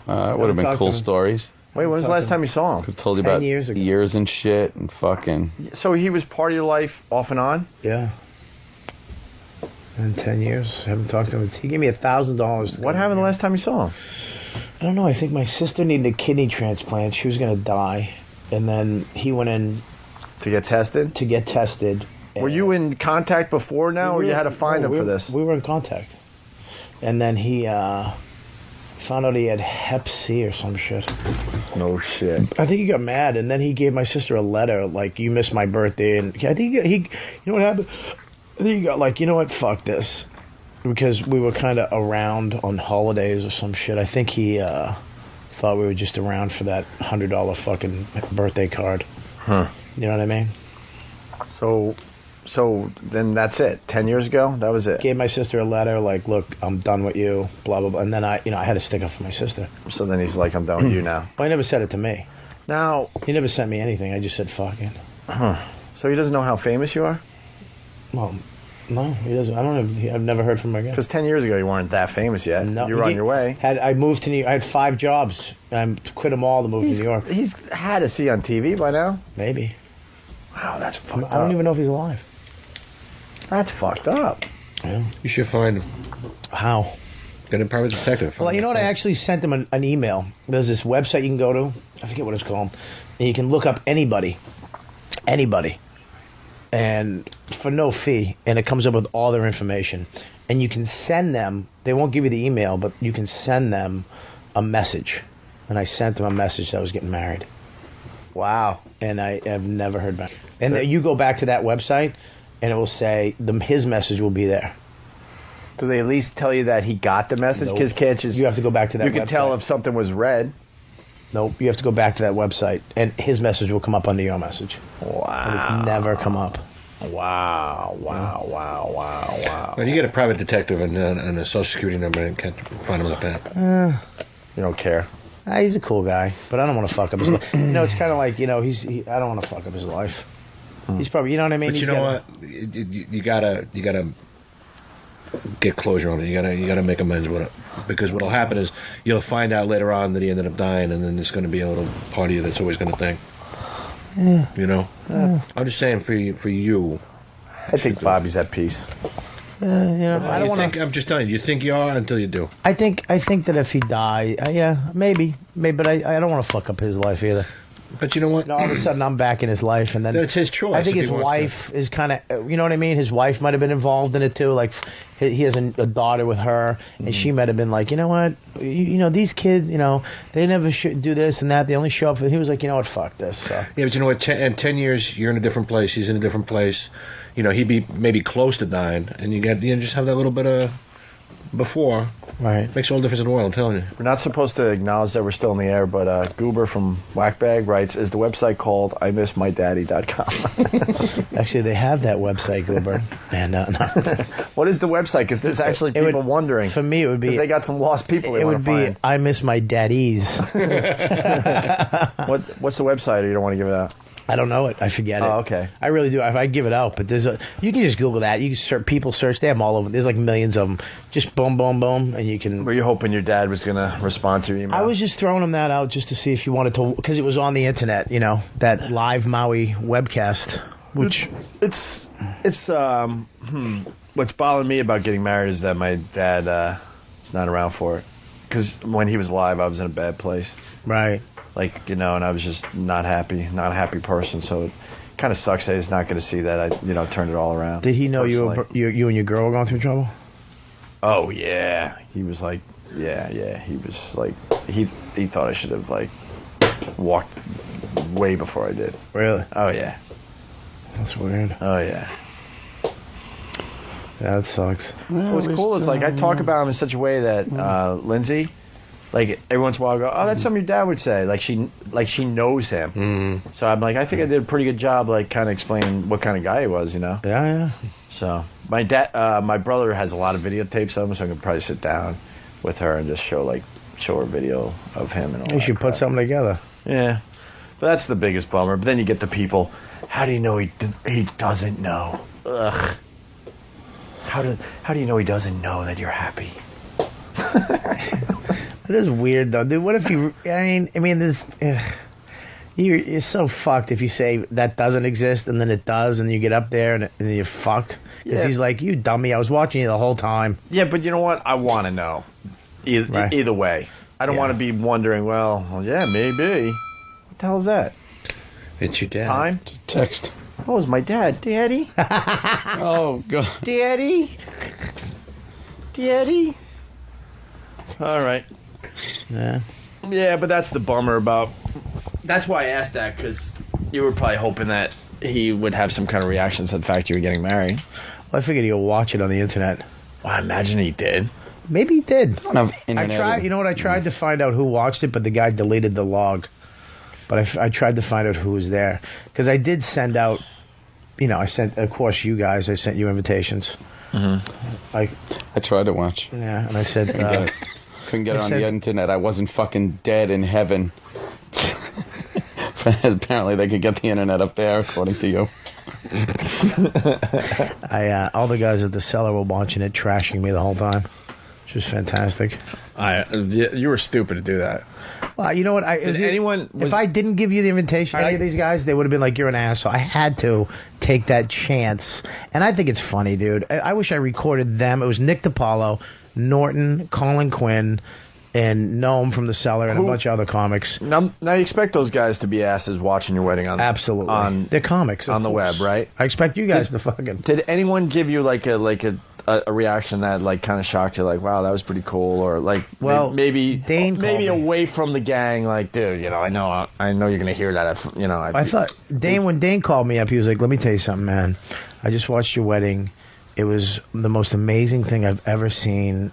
It would have been talked cool to him. stories. Wait, when was the last time you saw him? Could have told you 10 about years ago. years and shit and fucking. So he was part of your life off and on? Yeah. In 10 years, haven't talked to him. He gave me $1,000. What happened the last time you saw him? I don't know. I think my sister needed a kidney transplant. She was going to die, and then he went in to get tested. Were you in contact before now, or you had to find him for this? We were in contact, and then he found out he had Hep C or some shit. No shit. I think he got mad, and then he gave my sister a letter like, "You missed my birthday," and I think he you know what happened? I think he got like, "You know what? Fuck this," because we were kind of around on holidays or some shit. I think he thought we were just around for that $100 fucking birthday card. Huh. You know what I mean? So then that's it. 10 years ago, that was it. Gave my sister a letter like, "Look, I'm done with you," blah blah blah. And then I had to stick up for my sister. So then he's like, "I'm done with you now." Well, he never said it to me. Now he never sent me anything. I just said, "Fuck it." Huh. So he doesn't know how famous you are? Well, no, he doesn't. I don't have. I've never heard from him again. Because 10 years ago you weren't that famous yet. No, you were on your way. I moved to New. I had 5 jobs. And I quit them all to move to New York. He's had to see on TV by now. Maybe. Wow, that's fucked up. I don't even know if he's alive. That's fucked up. Yeah. You should find how. Get a private detective. Well, you know what? I actually sent him an email. There's this website you can go to. I forget what it's called. And you can look up anybody, and for no fee, and it comes up with all their information. And you can send them. They won't give you the email, but you can send them a message. And I sent them a message that I was getting married. Wow. And I have never heard back. And you go back to that website, and it will say his message will be there. Do they at least tell you that he got the message? Nope. Because can't just You have to go back to that You can website. tell if something was read. Nope, you have to go back to that website, and his message will come up under your message. Wow. And it's never come up. Wow. Well, you get a private detective and a social security number and can't find him like that. You don't care. He's a cool guy, but I don't want to fuck up his life. It's kind of like, I don't want to fuck up his life. He's probably, you know what I mean? But He's you know got- what? You gotta get closure on it. You gotta make amends with it, because what'll happen is you'll find out later on that he ended up dying, and then there's going to be a little part of you that's always going to think. Yeah. You know, I'm just saying for you. I think Bobby's at peace. You know, I don't want to. I'm just telling you. You think you are until you do. I think that if he died, maybe, but I don't want to fuck up his life either. But you know what? All of a sudden, I'm back in his life, and then it's his choice. I think if his he wants wife is kind of, you know what I mean. His wife might have been involved in it too. Like he has a daughter with her, and she might have been like, you know what, you know these kids, you know, they never should do this and that. They only show up. He was like, you know what, fuck this. So. Yeah, but you know what? In 10 years, you're in a different place. He's in a different place. You know, he'd be maybe close to dying, and you just have that little bit of before. Right. Makes all the difference in the world, I'm telling you. We're not supposed to acknowledge that we're still in the air, but Goober from Whackbag writes, is the website called imissmydaddy.com? Actually, they have that website, Goober. Man, no. What is the website? Because there's actually people wondering. For me, it would be... 'Cause they got some lost people they It want would to be, find. I miss my daddies. What's the website, or you don't want to give it out? I don't know it. I forget it. Oh, okay. I really do. I give it out, but you can just Google that. You can search, people search. They have them all over. There's like millions of them. Just boom, boom, boom, and you can. Were you hoping your dad was going to respond to your email? I was just throwing him that out just to see if you wanted to, because it was on the internet. You know, that live Maui webcast, which it's what's bothering me about getting married is that my dad is not around for it. Because when he was alive, I was in a bad place. Right. Like, you know, and I was just not a happy person. So it kind of sucks that he's not going to see that I, turned it all around. Did he know you and your girl were going through trouble? Oh, yeah. He was like, yeah. He was like, he thought I should have, like, walked way before I did. Really? Oh, yeah. That's weird. Oh, yeah. Yeah, that sucks. What's cool is, like, I talk about him in such a way that Lindsay... Like every once in a while, I go, "Oh, that's something your dad would say." Like she knows him. Mm-hmm. So I'm like, I think I did a pretty good job, like kind of explaining what kind of guy he was, you know? Yeah. So my brother has a lot of videotapes of him, so I can probably sit down with her and just show her video of him and all. You should put something together. Yeah, but that's the biggest bummer. But then you get the people. How do you know he doesn't know? Ugh. How do you know he doesn't know that you're happy? It is weird though, dude. What if you? I mean, this. You're so fucked if you say that doesn't exist and then it does, and you get up there and you're fucked. Because he's like, "You dummy! I was watching you the whole time." Yeah, but you know what? I want to know. Either way, I don't want to be wondering. Well, yeah, maybe. What the hell is that? It's your dad. Time text. Oh, it's my dad, Daddy. Oh God, Daddy. All right. Yeah, but that's the bummer about. That's why I asked that, because you were probably hoping that he would have some kind of reaction to the fact you were getting married. Well, I figured he'll watch it on the internet. Well, I imagine he did. Maybe he did. I don't have internet. I tried. You know what? I tried to find out who watched it, but the guy deleted the log. But I tried to find out who was there, because I did send out. I sent, of course, you guys. I sent you invitations. Mm-hmm. I tried to watch. Yeah, and I said couldn't get it on the internet. I wasn't fucking dead in heaven. Apparently, they could get the internet up there, according to you. All the guys at the cellar were watching it, trashing me the whole time, which was fantastic. You were stupid to do that. Well, you know what? If I didn't give you the invitation, any of these guys, they would have been like, "You're an asshole." I had to take that chance, and I think it's funny, dude. I wish I recorded them. It was Nick DiPaolo, Norton, Colin Quinn, and Noam from the Cellar, and a bunch of other comics. Now you expect those guys to be asses watching your wedding on absolutely they're comics on the web, right? I expect you guys to fucking. Did anyone give you like a reaction that like kind of shocked you, like, wow, that was pretty cool, or like, well, maybe Dane maybe away from the gang, like, dude, I know you're gonna hear that. I thought when Dane called me up, he was like, "Let me tell you something, man. I just watched your wedding. It was the most amazing thing I've ever seen.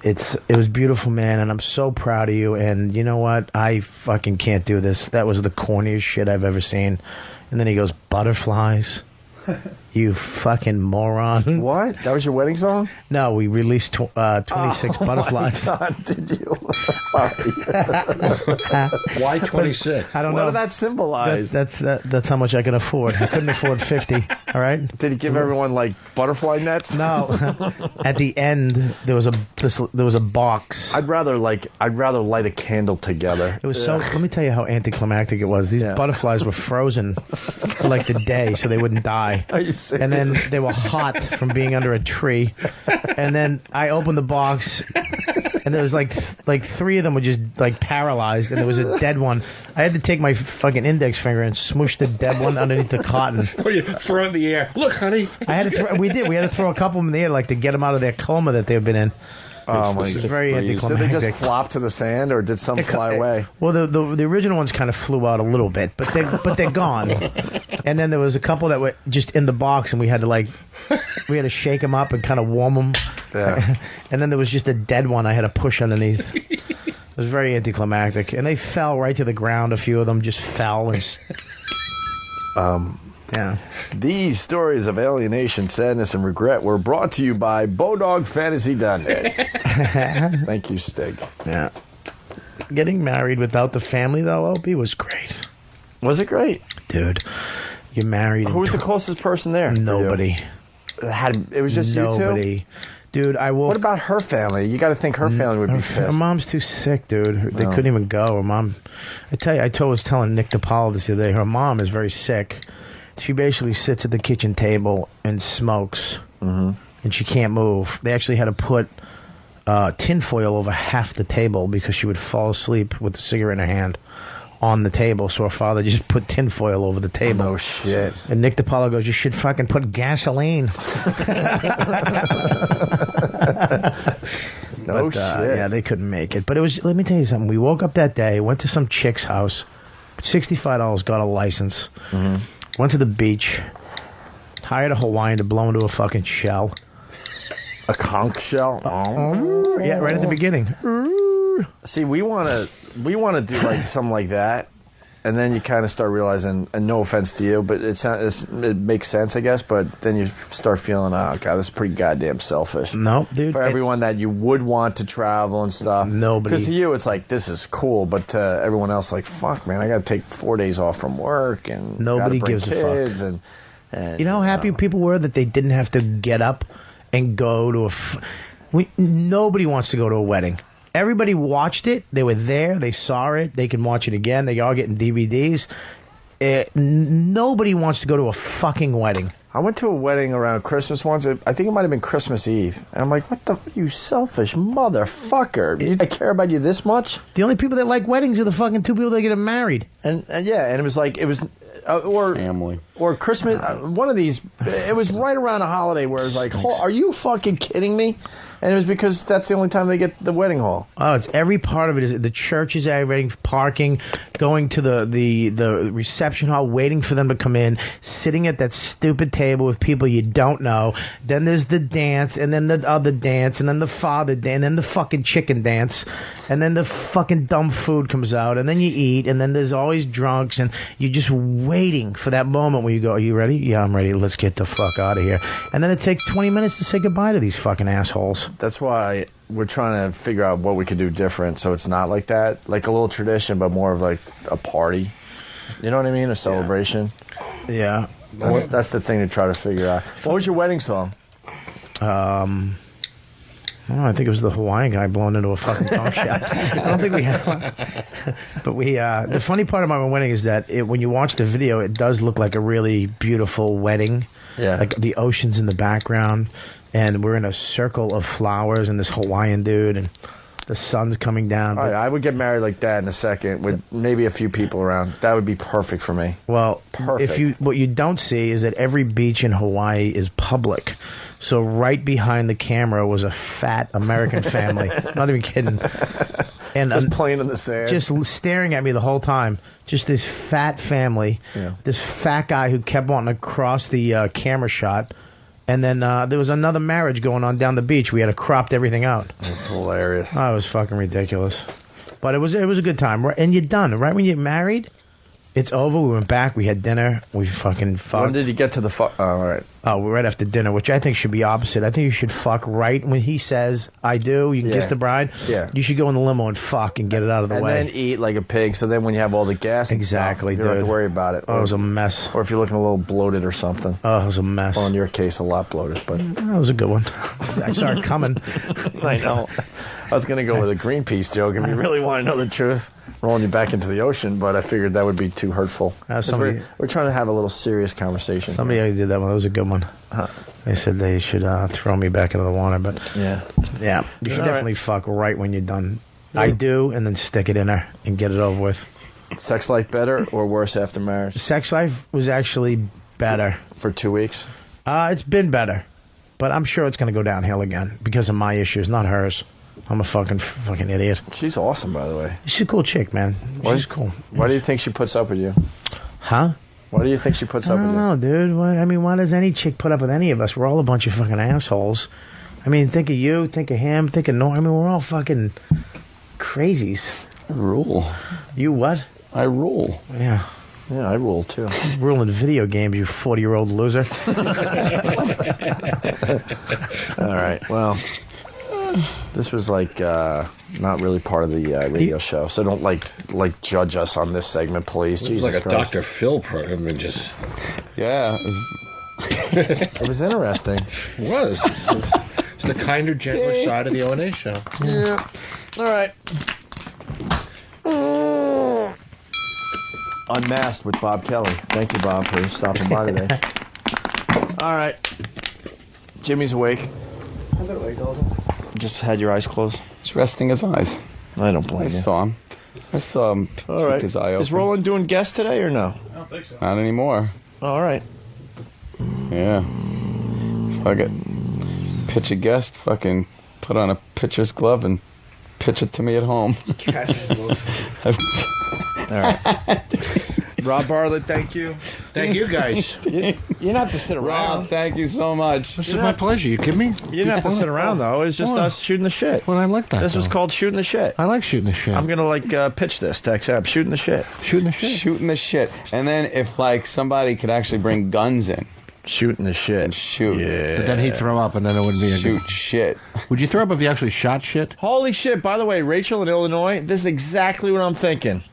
It was beautiful, man, and I'm so proud of you. And you know what? I fucking can't do this. That was the corniest shit I've ever seen." And then he goes, "Butterflies." You fucking moron. What? That was your wedding song? No, we released 26 butterflies. Oh my God, did you? Sorry. Why 26? I don't know. What did that symbolize? That's how much I can afford. I couldn't afford 50. All right. Did he give everyone like butterfly nets? No. At the end, there was a box. I'd rather light a candle together. It was so. Let me tell you how anticlimactic it was. These butterflies were frozen for like the day, so they wouldn't die. Are you serious? And then they were hot from being under a tree. And then I opened the box, and there was like 3 of them were just like paralyzed, and there was a dead one. I had to take my fucking index finger and smoosh the dead one underneath the cotton. Or you throw it in the air. Look, honey. I had to. We had to throw a couple of them in the air, like to get them out of their coma that they've been in. Oh my! It's very Did anticlimactic. they just flop to the sand, or did some fly away? Well, the original ones kind of flew out a little bit, but they're gone. And then there was a couple that were just in the box, and we had to shake them up and kind of warm them. Yeah. And then there was just a dead one I had to push underneath. It was very anticlimactic, and they fell right to the ground. A few of them just fell. And, yeah. These stories of alienation, sadness, and regret were brought to you by BowDogFantasy.net. Thank you, Stig. Yeah. Getting married without the family, though, Opie, was great. Was it great? Dude, you're married. Who was the closest person there? Nobody. It was just Nobody. you two? Dude, What about her family? You got to think her family would be pissed. Her mom's too sick, dude. They No. couldn't even go. Her mom, I was telling Nick DiPaolo this the other day. Her mom is very sick. She basically sits at the kitchen table and smokes, and she can't move. They actually had to put tinfoil over half the table because she would fall asleep with the cigarette in her hand on the table. So her father just put tinfoil over the table. Oh, shit. And Nick DiPaolo goes, "You should fucking put gasoline." No But, shit. yeah, they couldn't make it. But it was. Let me tell you something. We woke up that day, went to some chick's house, $65, got a license, went to the beach, hired a Hawaiian to blow into a fucking shell. A conch shell? Yeah, right at the beginning. See, we want to do like something like that, and then you kind of start realizing, and no offense to you, but it makes sense, I guess, but then you start feeling, oh, God, this is pretty goddamn selfish. No, dude. For everyone that you would want to travel and stuff. Nobody. Because to you, it's like, this is cool, but to everyone else, like, fuck, man, I got to take 4 days off from work, and Nobody gotta bring gives a kids, fuck. And You know how happy people were that they didn't have to get up and go to nobody wants to go to a wedding. Everybody watched it. They were there. They saw it. They can watch it again. They all getting DVDs. Nobody wants to go to a fucking wedding. I went to a wedding around Christmas once. I think it might have been Christmas Eve. And I'm like, what the, you selfish motherfucker. I care about you this much? The only people that like weddings are the fucking 2 people that get married. And yeah, and it was like, or family. Or Christmas, one of these, it was right around a holiday where it was like, are you fucking kidding me? And it was because that's the only time they get the wedding hall. Oh, it's every part of it. Is the church is aggravating, parking, going to the reception hall, waiting for them to come in, sitting at that stupid table with people you don't know. Then there's the dance, and then the other dance, and then the father dance, and then the fucking chicken dance, and then the fucking dumb food comes out, and then you eat, and then there's always drunks, and you're just waiting for that moment where you go, "Are you ready? Yeah, I'm ready. Let's get the fuck out of here." And then it takes 20 minutes to say goodbye to these fucking assholes. That's why we're trying to figure out what we could do different so it's not like that. Like a little tradition, but more of like a party. You know what I mean? A celebration. Yeah. That's the thing to try to figure out. What was your wedding song? I think it was the Hawaiian guy blown into a fucking conch shell. I don't think we had one. But the funny part of my wedding is that when you watch the video, it does look like a really beautiful wedding. Yeah. Like the ocean's in the background, and we're in a circle of flowers, and this Hawaiian dude, and the sun's coming down. All right, I would get married like that in a second with maybe a few people around. That would be perfect for me. Well, Perfect. what you don't see is that every beach in Hawaii is public. So right behind the camera was a fat American family. Not even kidding. And just playing in the sand. Just staring at me the whole time. Just this fat family. Yeah. This fat guy who kept wanting to cross the camera shot. And then there was another marriage going on down the beach. We had to crop everything out. That's hilarious. Oh, it was fucking ridiculous. But it was a good time. And you're done. Right when you're married, It's over. We went back. We had dinner. We fucking fucked. When did you get to the fuck? Oh, all right. Oh, right after dinner, which I think should be opposite. I think you should fuck right when he says, I do, you can kiss the bride. Yeah. You should go in the limo and fuck and get it out of the And way. then eat like a pig, so then when you have all the gas and Exactly, stuff, you don't have to dude. worry about it. Oh, it was a mess. Or if you're looking a little bloated or something. Oh, it was a mess. Well, in your case, a lot bloated, but... That was a good one. I saw it coming. I know. I was going to go with a Greenpeace joke, if you really want to know the truth. Rolling you back into the ocean, but I figured that would be too hurtful. We're trying to have a little serious conversation. Somebody already did that one. That was a good one. They said they should throw me back into the water, but yeah, you should All definitely fuck right when you're done. I do, and then stick it in her and get it over with. Sex life better or worse after marriage? Sex life was actually better for 2 weeks. It's been better, but I'm sure it's going to go downhill again because of my issues, not hers. I'm a fucking idiot. She's awesome, by the way. She's a cool chick, man. She's cool. Why do you think she puts up with you? Huh? Why do you think she puts I up with don't you? know, dude. Why does any chick put up with any of us? We're all a bunch of fucking assholes. I mean, think of you, think of him, think of Norm. I mean, we're all fucking crazies. I rule. You what? I rule. Yeah. Yeah, I rule too. Ruling video games, you 40-year-old loser. All right. Well, this was like not really part of the radio show, so don't like judge us on this segment, please. It was Jesus like a Christ. Dr. Phil program and just... Yeah. It was interesting. It was. It's the kinder, gentler side of the O&A show. Yeah. All right. Unmasked with Bob Kelly. Thank you, Bob, for stopping by today. All right. Jimmy's awake. I've been awake all day. Just had your eyes closed. He's resting his eyes. I don't blame I you. saw him. I saw him All right. keep his eye open. Is Roland doing guests today or no? I don't think so. Not anymore. All right. Yeah. Fuck it. Pitch a guest, fucking put on a pitcher's glove and pitch it to me at home. All right. Rob Bartlett, thank you. Thank you, guys. You didn't have to sit around. Rob, thank you so much. This is my pleasure. You kidding me? You didn't have to sit around, though. It was just us shooting the shit. Well, I like that. This was called shooting the shit. I like shooting the shit. I'm going to, pitch this to XM. Shooting the shit. Shooting the shit. Shooting the shit. And then if, somebody could actually bring guns in. Shooting the shit. And shoot. Yeah. But then he'd throw up, and then it wouldn't be a Shoot shit. Would you throw up if you actually shot shit? Holy shit. By the way, Rachel in Illinois, this is exactly what I'm thinking.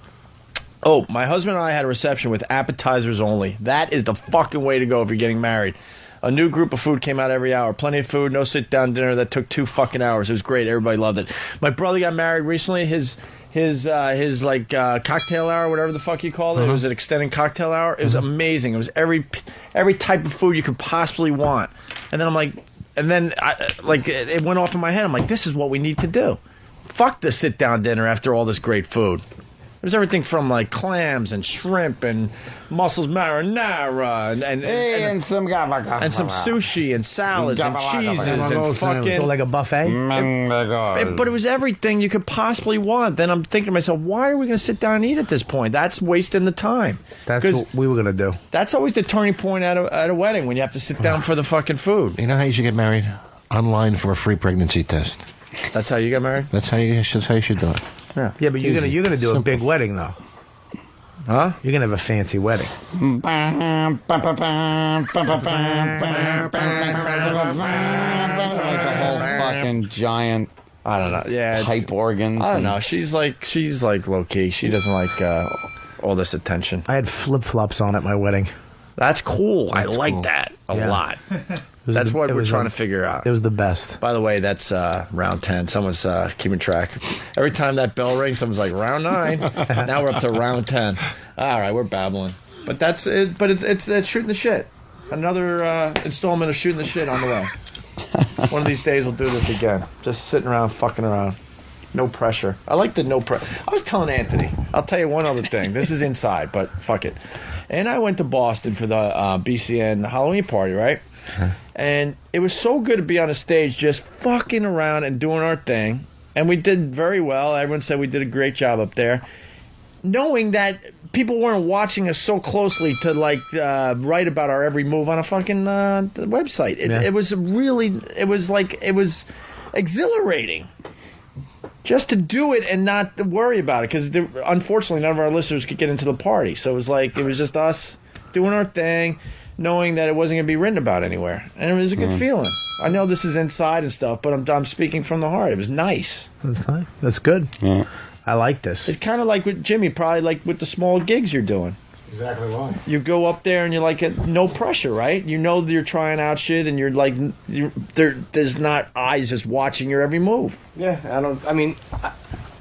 Oh, my husband and I had a reception with appetizers only. That is the fucking way to go if you're getting married. A new group of food came out every hour. Plenty of food, no sit-down dinner. That took 2 fucking hours. It was great. Everybody loved it. My brother got married recently. His cocktail hour, whatever the fuck you call it. It was an extended cocktail hour. It was amazing. It was every type of food you could possibly want. And then I'm like, it went off in my head. I'm like, this is what we need to do. Fuck the sit-down dinner after all this great food. There's everything from clams and shrimp and mussels marinara and some sushi and salads and cheeses and fucking like a buffet. But it was everything you could possibly want. Then I'm thinking to myself, why are we going to sit down and eat at this point? That's wasting the time. That's what we were going to do. That's always the turning point at a wedding, when you have to sit down for the fucking food. You know how you should get married? Online for a free pregnancy test. That's how you get married? That's how you should do it. Yeah, but you're gonna do a big wedding though. Huh? You're gonna have a fancy wedding. Like a whole fucking giant. I don't know. Yeah, pipe organs. I don't know. She's like low key. She doesn't like all this attention. I had flip flops on at my wedding. That's cool. I That's like cool. that a Yeah. lot. That's what we're trying to figure out. It was the best. By the way, that's round 10. Someone's keeping track. Every time that bell rings, someone's like, round 9. Now we're up to round 10. All right, we're babbling. But that's it. But it's shooting the shit. Another installment of shooting the shit on the way. One of these days we'll do this again. Just sitting around, fucking around. No pressure. I like the no pressure. I was telling Anthony, I'll tell you one other thing. This is inside, but fuck it. And I went to Boston for the BCN Halloween party, right? And it was so good to be on a stage just fucking around and doing our thing. And we did very well. Everyone said we did a great job up there. Knowing that people weren't watching us so closely to write about our every move on a fucking website. It was exhilarating. just to do it and not worry about it, because unfortunately none of our listeners could get into the party. So it was just us doing our thing, knowing that it wasn't going to be written about anywhere, and it was a good feeling. I know this is inside and stuff, but I'm speaking from the heart. It was nice. That's fine. That's good. Yeah. I like this. It's kind of like with Jimmy, probably like with the small gigs you're doing. Exactly why. You go up there and you're like, no pressure, right? You know that you're trying out shit, and you're like, there's not eyes just watching your every move. Yeah,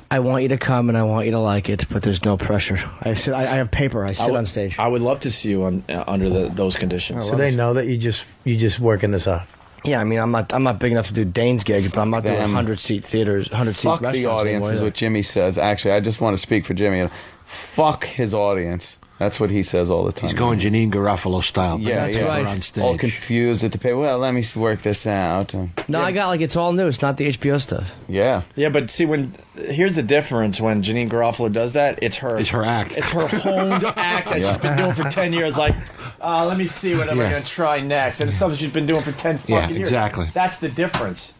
I want you to come and I want you to like it, but there's no pressure. I have paper. I sit on stage. I would love to see you under those conditions. So they know that you just working this out. Yeah, I mean, I'm not big enough to do Dane's gigs, but I'm not doing 100-seat theaters, 100-seat Fuck restaurants the audience anymore, is what Jimmy says. Actually, I just want to speak for Jimmy. Fuck his audience. That's what he says all the time. He's going Janine Garofalo style. Yeah, That's right. On stage. All confused at the pay. Well, let me work this out. No, I got it's all new. It's not the HBO stuff. Yeah. Yeah, but see, here's the difference. When Janine Garofalo does that, it's her act. It's her honed act that she's been doing for 10 years. Like, let me see what I'm going to try next. And it's something she's been doing for 10 fucking years. Exactly. That's the difference.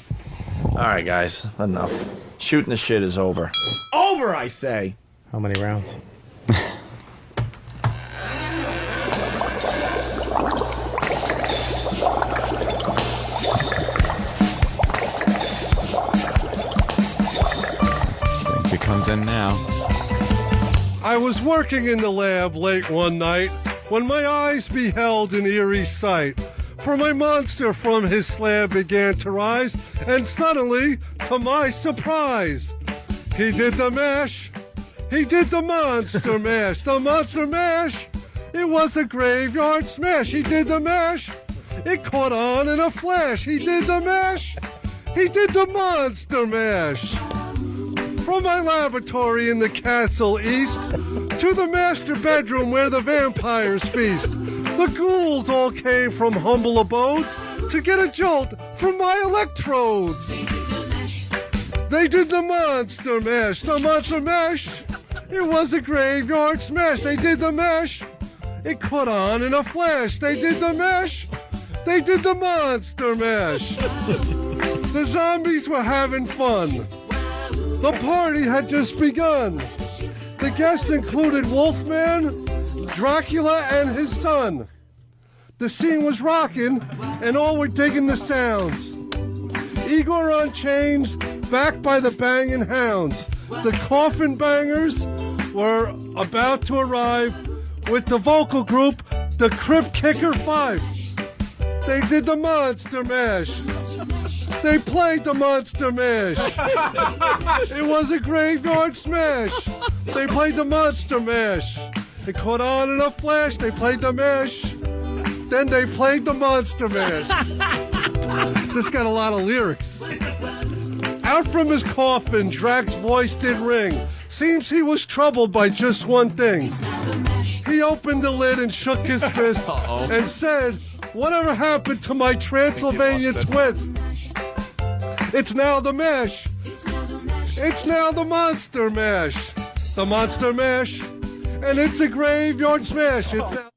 All right, guys. Enough. Shooting the shit is over. Over, I say. How many rounds? It comes in now. I was working in the lab late one night when my eyes beheld an eerie sight. For my monster from his slab began to rise, and suddenly, to my surprise, he did the mash. He did the monster mash. The monster mash. It was a graveyard smash. He did the mash. It caught on in a flash. He did the mash. He did the monster mash. From my laboratory in the castle east to the master bedroom where the vampires feast, the ghouls all came from humble abodes to get a jolt from my electrodes. They did the monster mash. The monster mash. It was a graveyard smash. They did the mash. It caught on in a flash. They did the mash. They did the monster mash. The zombies were having fun. The party had just begun. The guests included Wolfman, Dracula, and his son. The scene was rocking, and all were digging the sounds. Igor on chains, backed by the banging hounds. The coffin bangers were about to arrive with the vocal group, the Crypt Kicker 5. They did the monster mash. They played the monster mash. It was a graveyard smash. They played the monster mash. It caught on in a flash. They played the mash. Then they played the monster mash. This got a lot of lyrics. Out from his coffin, Drac's voice did ring. Seems he was troubled by just one thing. He opened the lid and shook his fist and said, "Whatever happened to my Transylvania twist? It's now the mash. It's now the monster mash. The monster mash. And it's a graveyard smash. It's now